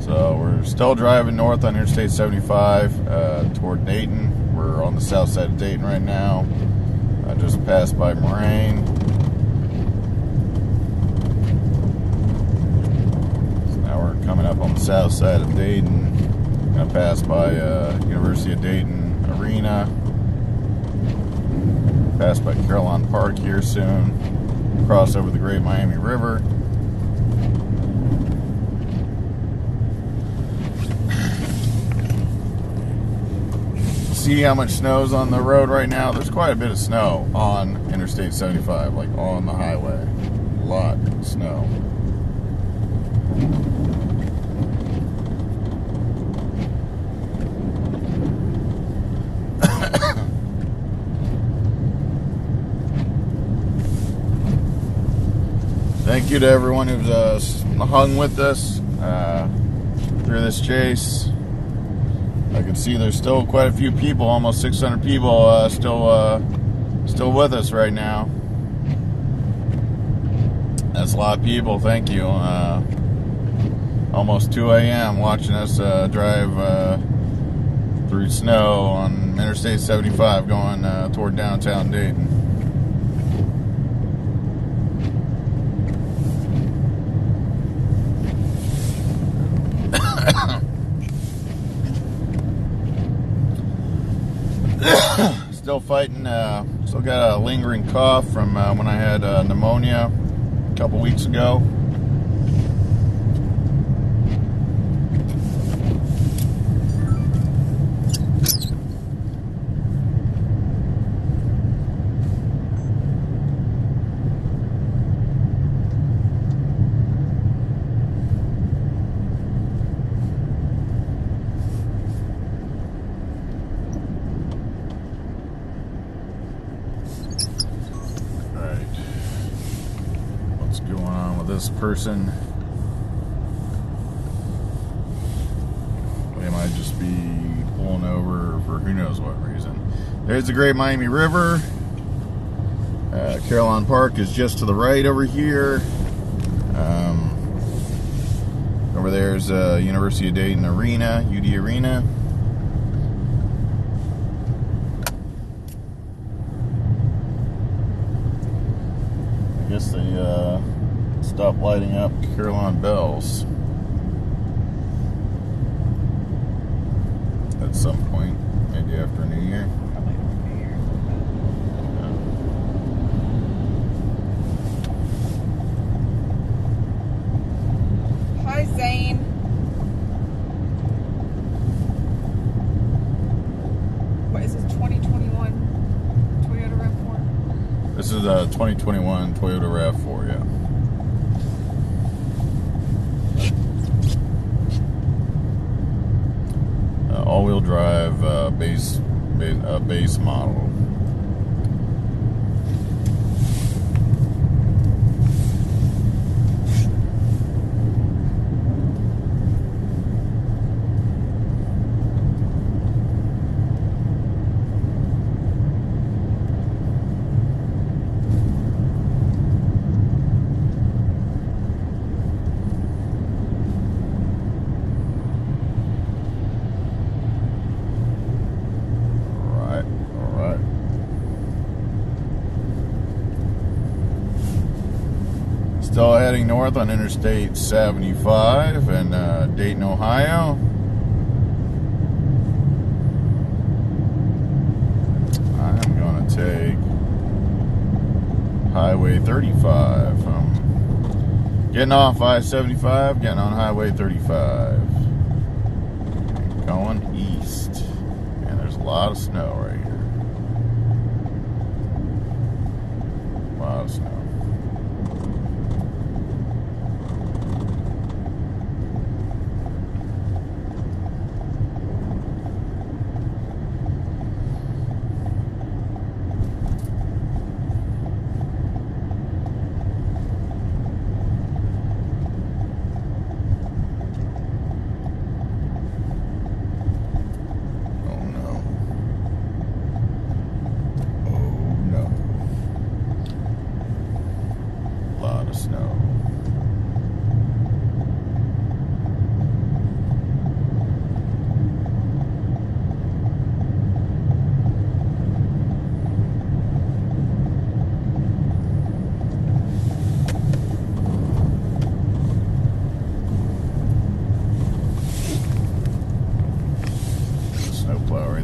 So we're still driving north on Interstate 75 toward Dayton. We're on the south side of Dayton right now. I just passed by Moraine. So now we're coming up on the south side of Dayton. Gonna pass by University of Dayton Arena. Pass by Caroline Park here soon. Cross over the Great Miami River. See how much snow's on the road right now? There's quite a bit of snow on Interstate 75, like on the highway. A lot of snow. Thank you to everyone who's hung with us through this chase. I can see there's still quite a few people, almost 600 people still with us right now. That's a lot of people. Thank you. Almost 2 a.m. watching us drive through snow on Interstate 75 going toward downtown Dayton. Still fighting, still got a lingering cough from when I had pneumonia a couple weeks ago. This person. There's the Great Miami River. Carillon Park is just to the right over here. Over there's University of Dayton Arena, UD Arena. I guess they stopped lighting up Carillon bells at some point, maybe after New Year. Hi, Zane. What is this, 2021 Toyota RAV4? This is a 2021 Toyota RAV4, yeah. All-wheel drive base model. Still heading north on Interstate 75 in Dayton, Ohio. I'm going to take Highway 35. I'm getting off I-75, getting on Highway 35. Going east. And there's a lot of snow right here. A lot of snow.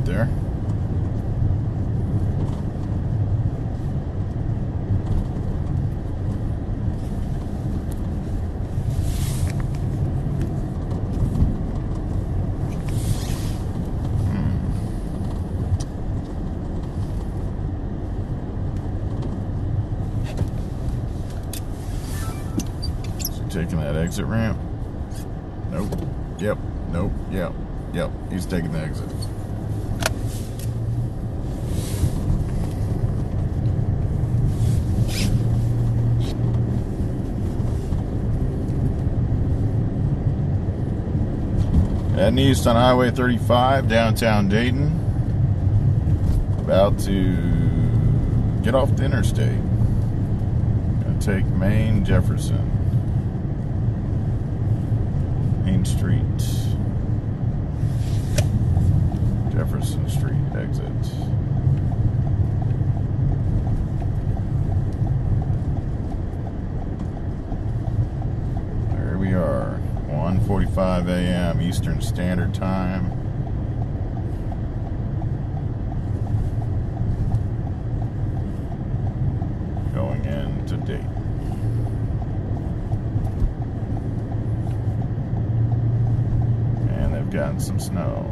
There. So taking that exit ramp? Nope. Yep. Nope. Yep. Yep. He's taking the exit. Heading east on Highway 35, downtown Dayton. About to get off the interstate. Gonna take Main Jefferson. Main Street. Jefferson Street exit. There we are. 1:45 a.m. Eastern Standard Time. Going into Dayton. And they've gotten some snow.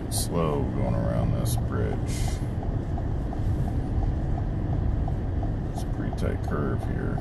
Slow going around this bridge. It's a pretty tight curve here.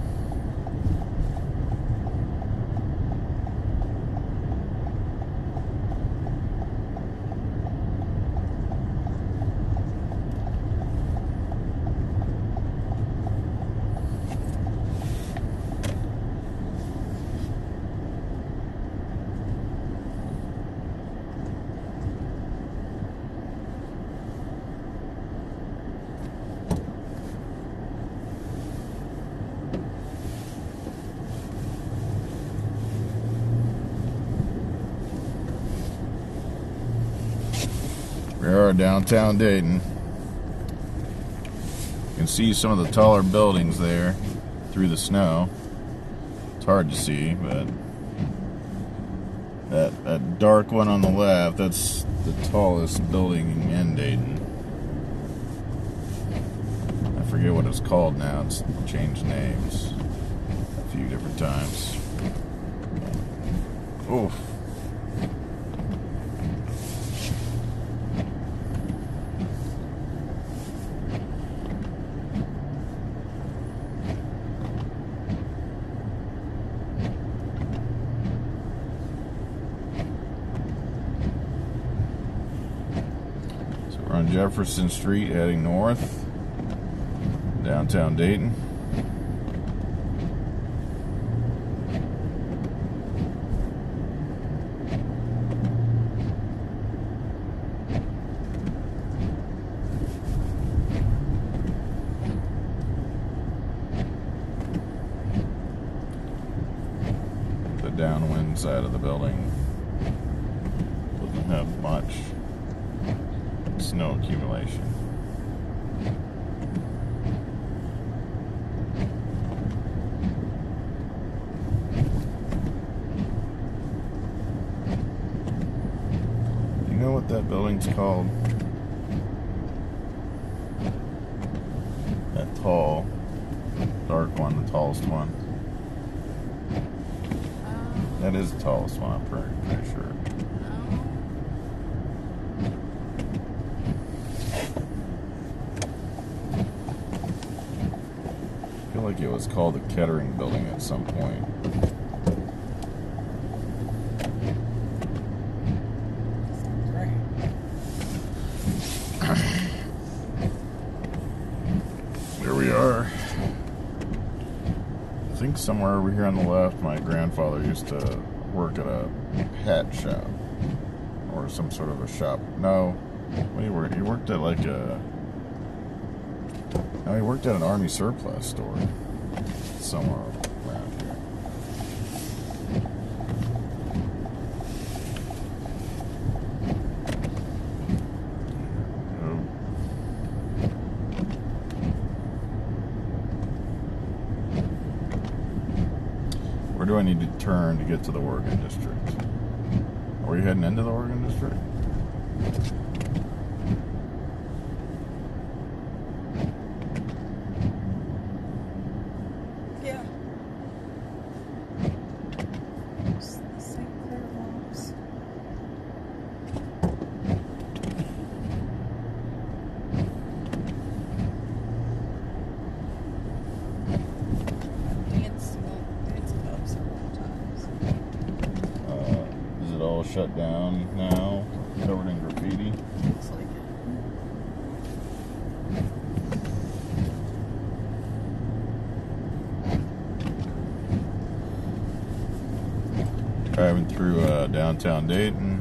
are, downtown Dayton. You can see some of the taller buildings there through the snow. It's hard to see, but that dark one on the left, that's the tallest building in Dayton. I forget what it's called now. It's changed names a few different times. Oof. We're on Jefferson Street heading north, downtown Dayton. The downwind side of the building doesn't have much snow accumulation. You know what that building's called? That tall, dark one, the tallest one. That is the tallest one, I'm pretty sure. I feel like it was called the Kettering Building at some point. Here we are. I think somewhere over here on the left, my grandfather used to work at a hat shop or some sort of a shop. No, what he worked? He worked at like a. No, he worked at an army surplus store somewhere around here. Where do I need to turn to get to the Oregon District? Are you heading into the Oregon District? Shut down now, covered in graffiti. Looks like it. Driving through downtown Dayton.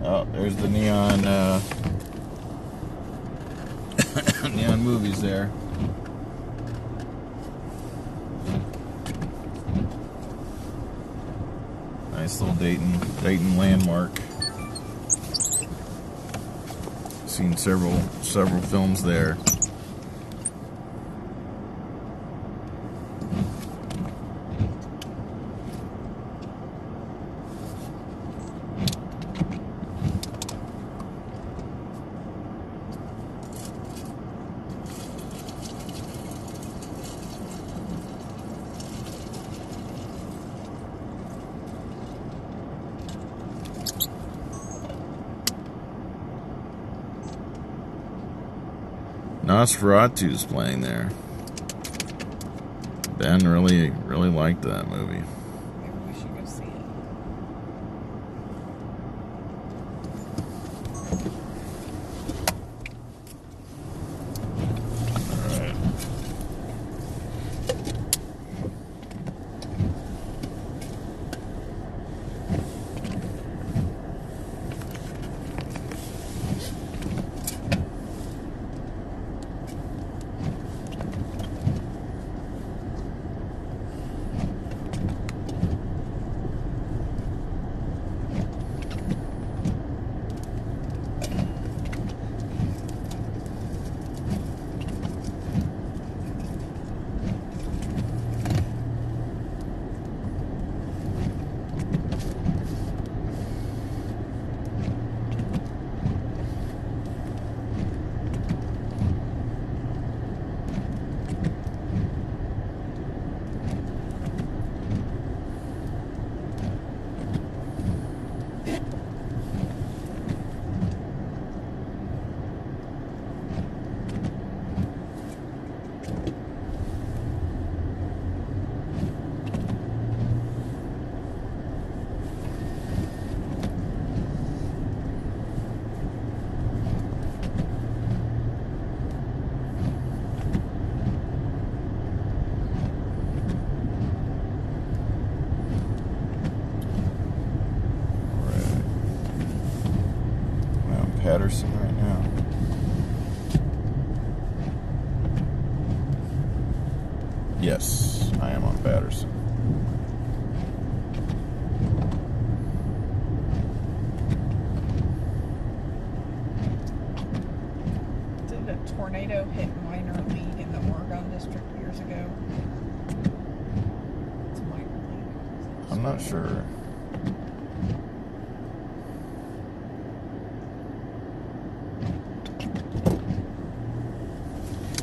Oh, there's the neon neon movies there. Nice little Dayton landmark. Seen several films there. Nosferatu's playing there. Ben really liked that movie. maybe we should go see it. Alright. Yes, I am on Patterson. Did a tornado hit minor league in the Oregon district years ago? It's a minor league. I'm not sure.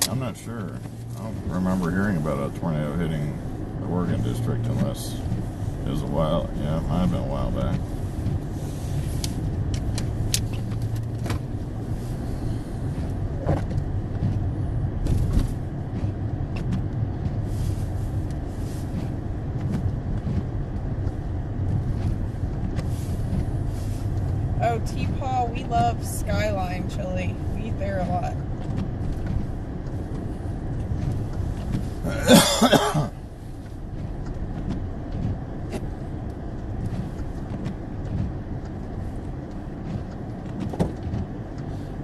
I'm not sure. I don't remember hearing about a tornado hitting the Oregon district unless it was a while. Yeah, it might have been a while back. Oh, T-Paw, we love Skyline chili. We eat there a lot.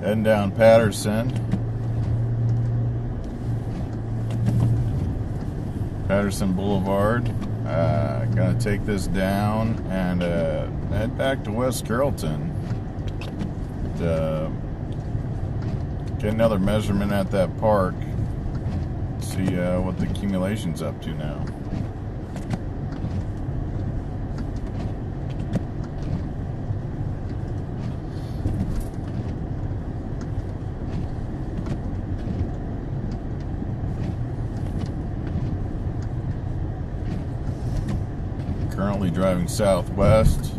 Heading down Patterson. Patterson Boulevard. Gonna take this down and head back to West Carrollton. Get another measurement at that park. See what the accumulation's up to now. Currently driving southwest.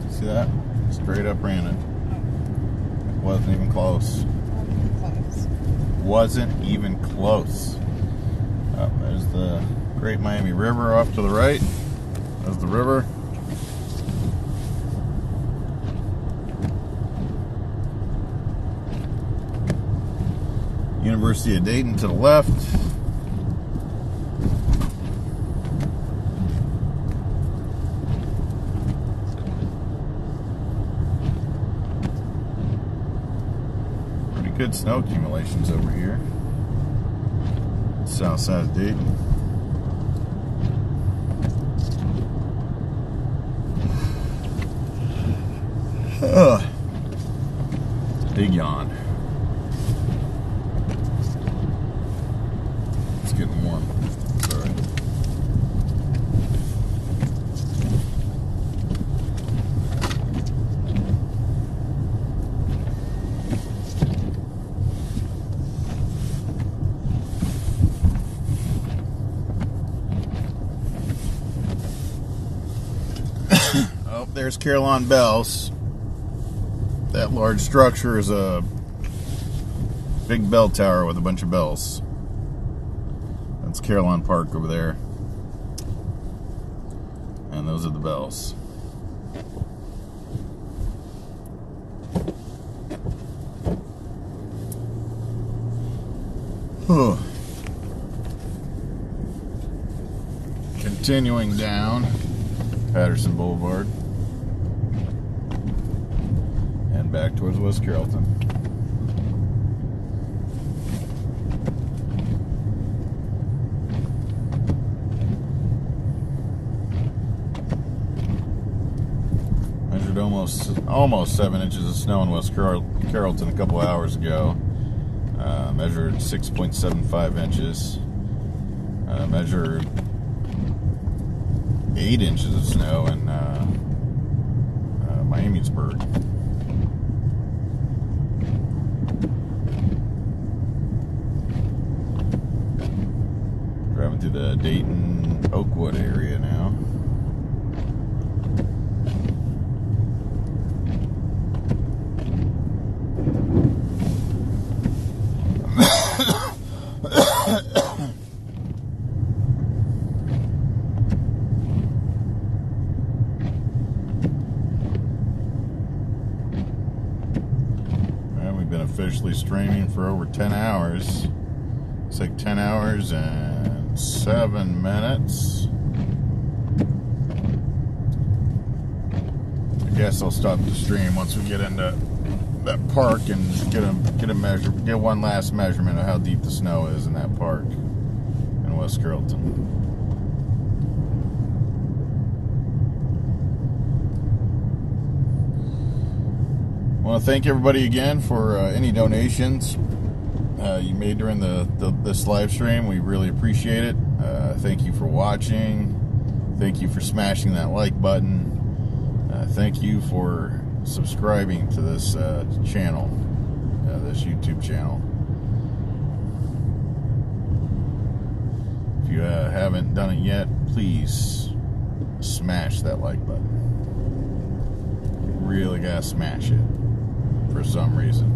See that? Straight up ran it. Wasn't even close. Wasn't even close. Oh, there's the Great Miami River off to the right. There's the river. University of Dayton to the left. Good snow accumulations over here. South side of Dayton. Big yawn. It's getting warm. Sorry. Oh, there's Carillon Bells. That large structure is a big bell tower with a bunch of bells. That's Carillon Park over there. And those are the bells. Continuing down Patterson Boulevard and back towards West Carrollton. Measured almost 7 inches of snow in West Carrollton a couple hours ago. Measured 6.75 inches. Measured 8 inches of snow in Miamisburg. Driving through the Dayton Oakwood area now. officially streaming for over 10 hours. It's like 10 hours and 7 minutes. I guess I'll stop the stream once we get into that park and get one last measurement of how deep the snow is in that park in West Carrollton. I want to thank everybody again for any donations you made during this live stream. We really appreciate it. Thank you for watching. Thank you for smashing that like button. Thank you for subscribing to this channel, this YouTube channel. If you haven't done it yet, please smash that like button. You really gotta smash it for some reason.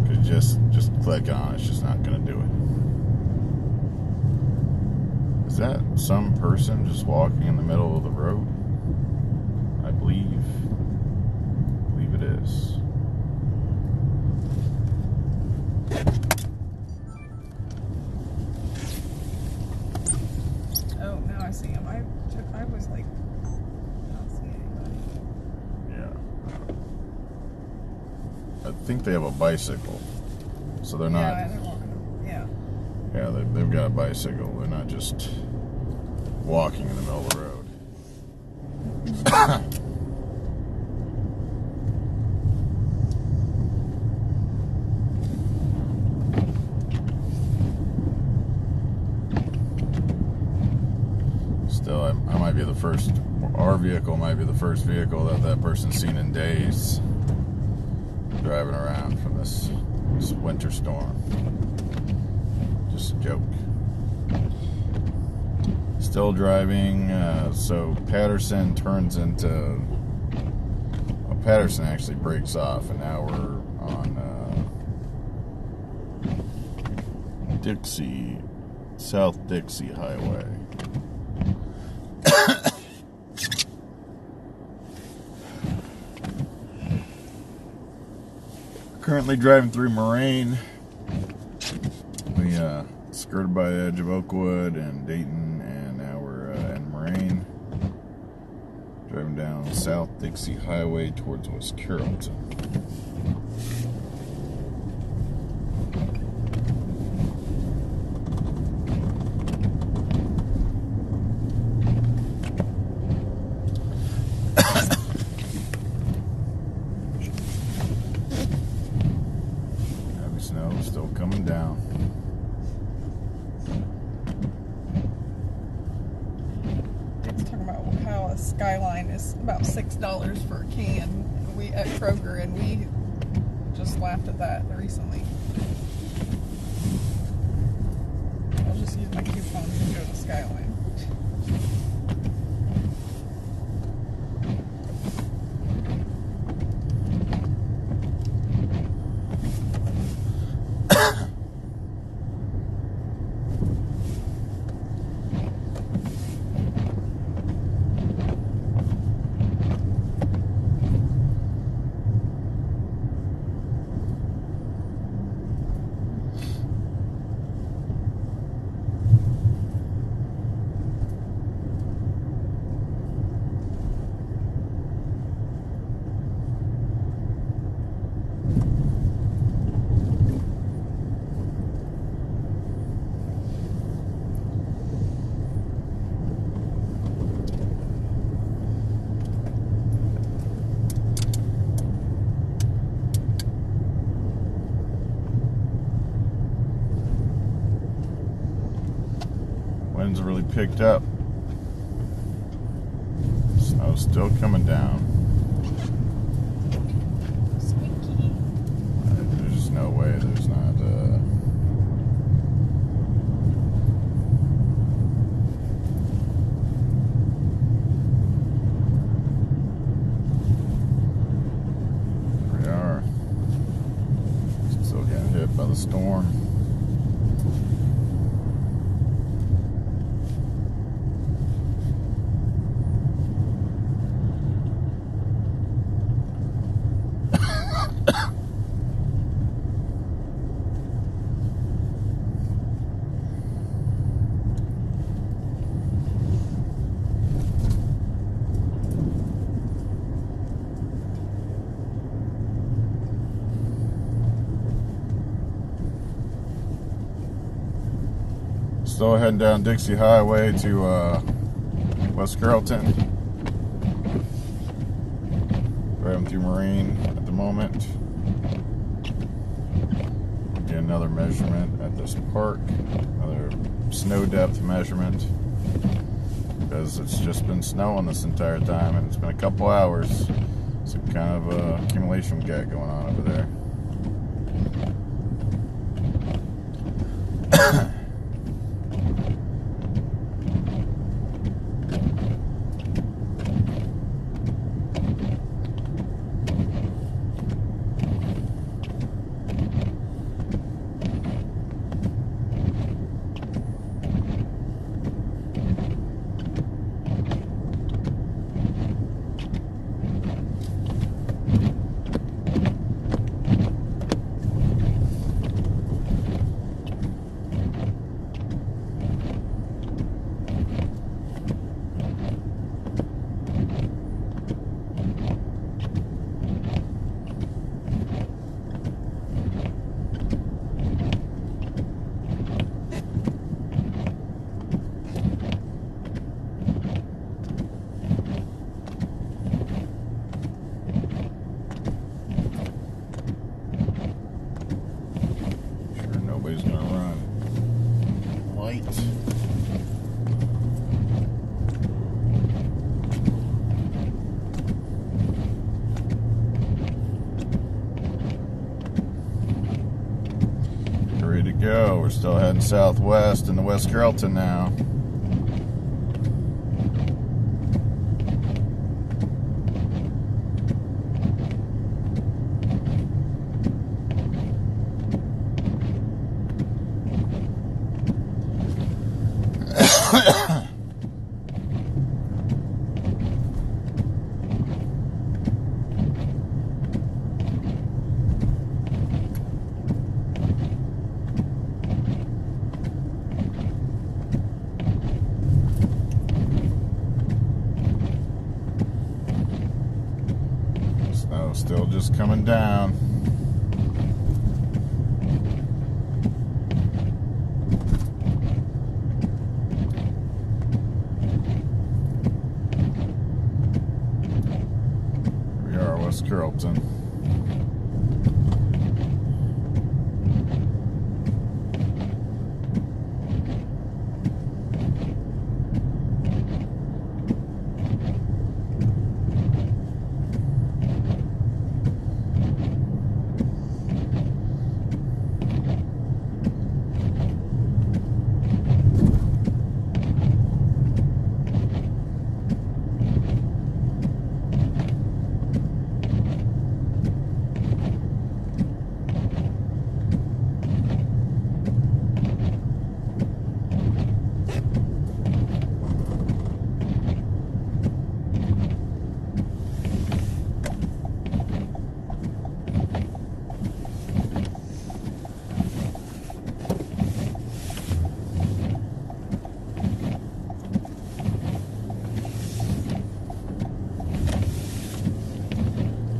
Cause just click on it, it's just not gonna do it. Is that some person just walking in the middle of the road? I believe it is. Oh, now I see him. I was like, I don't see anybody. Yeah. I think they have a bicycle, so they're not. Yeah, they're walking. Yeah. Yeah, they've got a bicycle. They're not just walking in the middle of the road. Still, I might be the first. Our vehicle might be the first vehicle that person's seen in days driving around from this winter storm. Just a joke. Still driving, so Patterson turns into... Well, Patterson actually breaks off, and now we're on South Dixie Highway. Currently driving through Moraine. We skirted by the edge of Oakwood and Dayton, and now we're in Moraine. Driving down South Dixie Highway towards West Carrollton. Heavy snow still coming down. Skyline is about $6 for a can. We at Kroger, and we just laughed at that recently. I'll just use my coupon to go to Skyline. Winds really picked up. Snow's still coming down. Squeaky. There's just no way there's not Here we are. Still getting hit by the storm. Still heading down Dixie Highway to West Carrollton. Driving through Marine at the moment. Get another measurement at this park. Another snow depth measurement. Because it's just been snowing this entire time and it's been a couple hours. So kind of a accumulation we got going on over there. Go. We're still heading southwest into West Carrollton now. Still just coming down. Here we are, West Carrollton.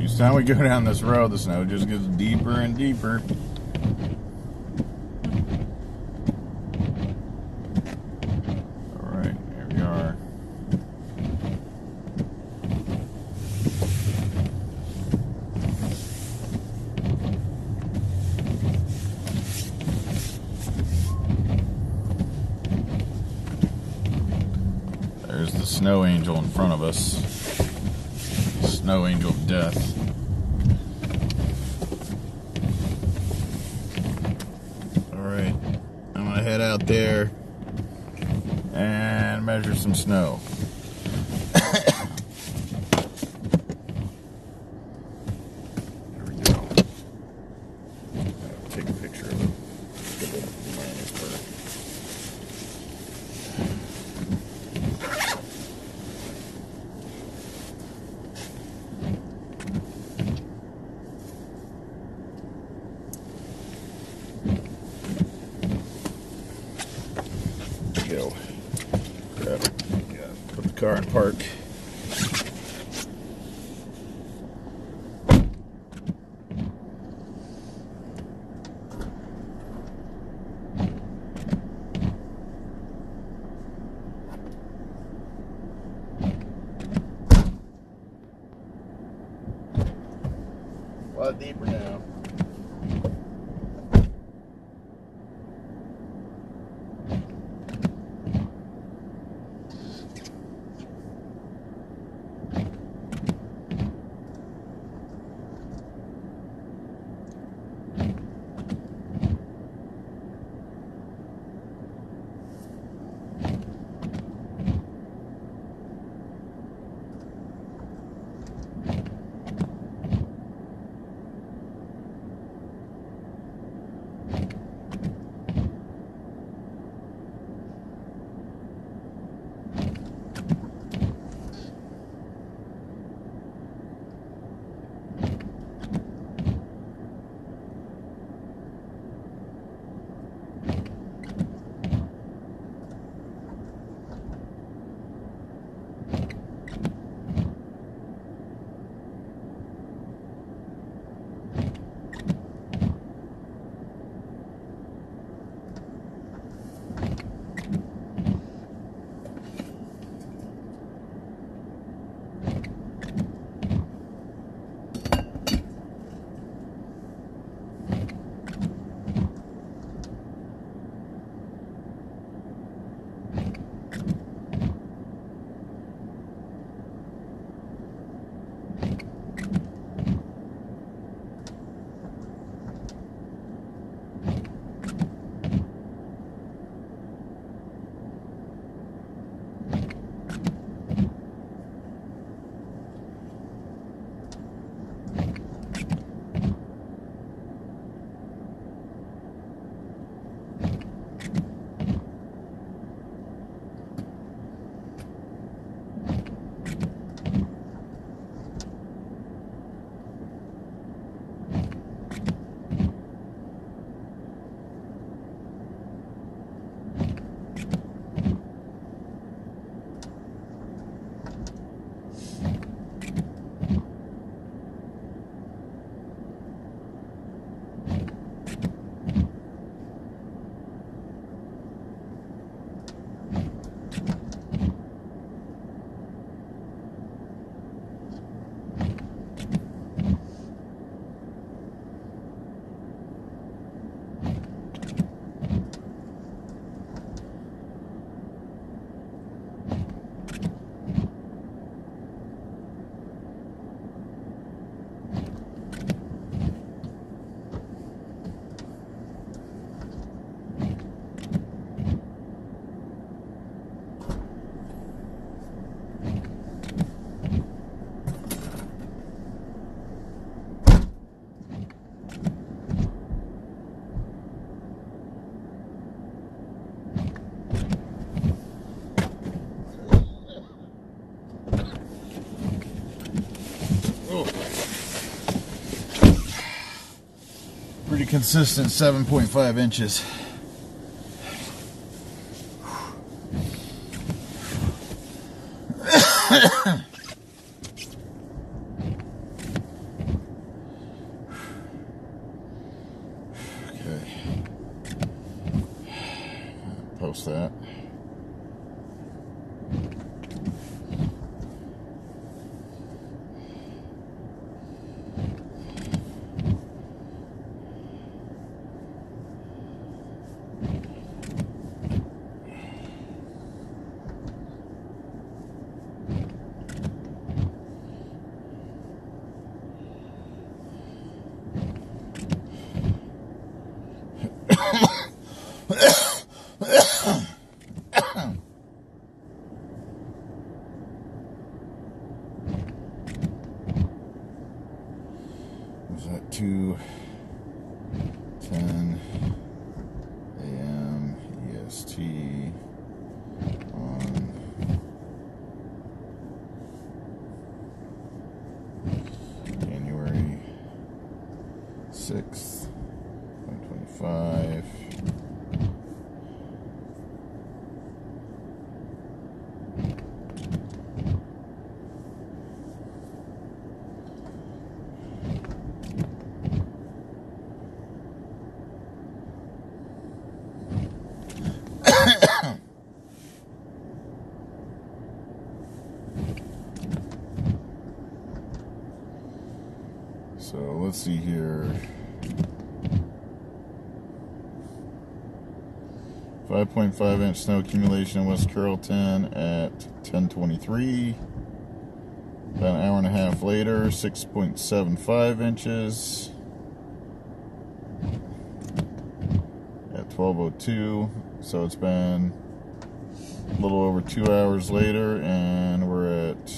Each time we go down this road, the snow just gets deeper and deeper. Alright, here we are. There's the snow angel in front of us. Snow angel of death. Alright, I'm gonna head out there and measure some snow. There we go. Take a picture of it. Miamisburg. car and park. A lot deeper now. Pretty consistent 7.5 inches. Okay. Post that. Was that 2:10 a.m. EST on January 6th, 2025. So let's see here. 5.5 inch snow accumulation in West Carrollton at 10:23. About an hour and a half later, 6.75 inches at 12:02. So it's been a little over 2 hours later, and we're at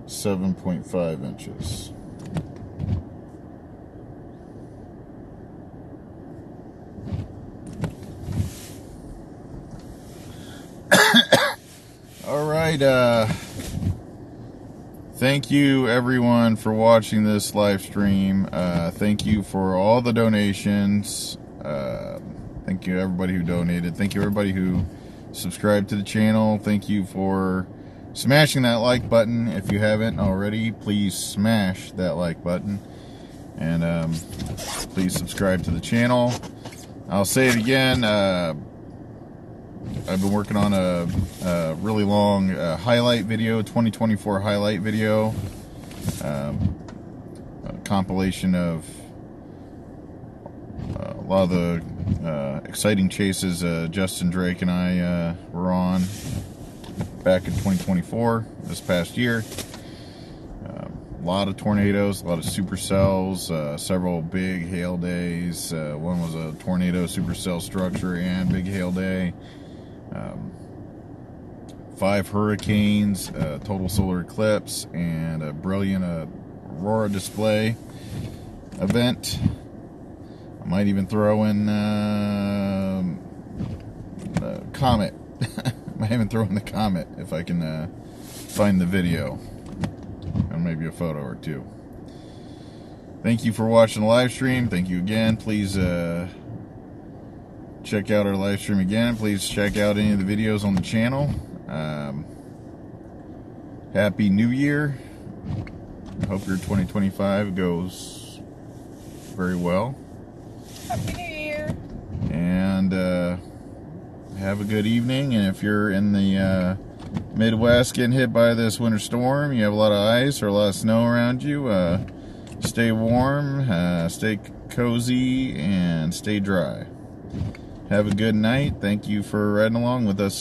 7.5 inches. All right, thank you everyone for watching this live stream. Thank you for all the donations. Thank you everybody who donated. Thank you everybody who subscribed to the channel. Thank you for smashing that like button. If you haven't already, please smash that like button. And please subscribe to the channel. I'll say it again. I've been working on a really long highlight video, 2024 highlight video, a compilation of a lot of the exciting chases Justin Drake and I were on back in 2024, this past year. A lot of tornadoes, a lot of supercells, several big hail days. One was a tornado supercell structure and big hail day. 5 hurricanes, total solar eclipse, and a brilliant aurora display event. I might even throw in the comet. I might even throw in the comet if I can find the video, and maybe a photo or two. Thank you for watching the live stream. Thank you again. Please check out our live stream again. Please check out any of the videos on the channel. Happy New Year. I hope your 2025 goes very well. Happy New Year. And have a good evening. And if you're in the Midwest getting hit by this winter storm, you have a lot of ice or a lot of snow around you, stay warm, stay cozy, and stay dry. Have a good night. Thank you for riding along with us.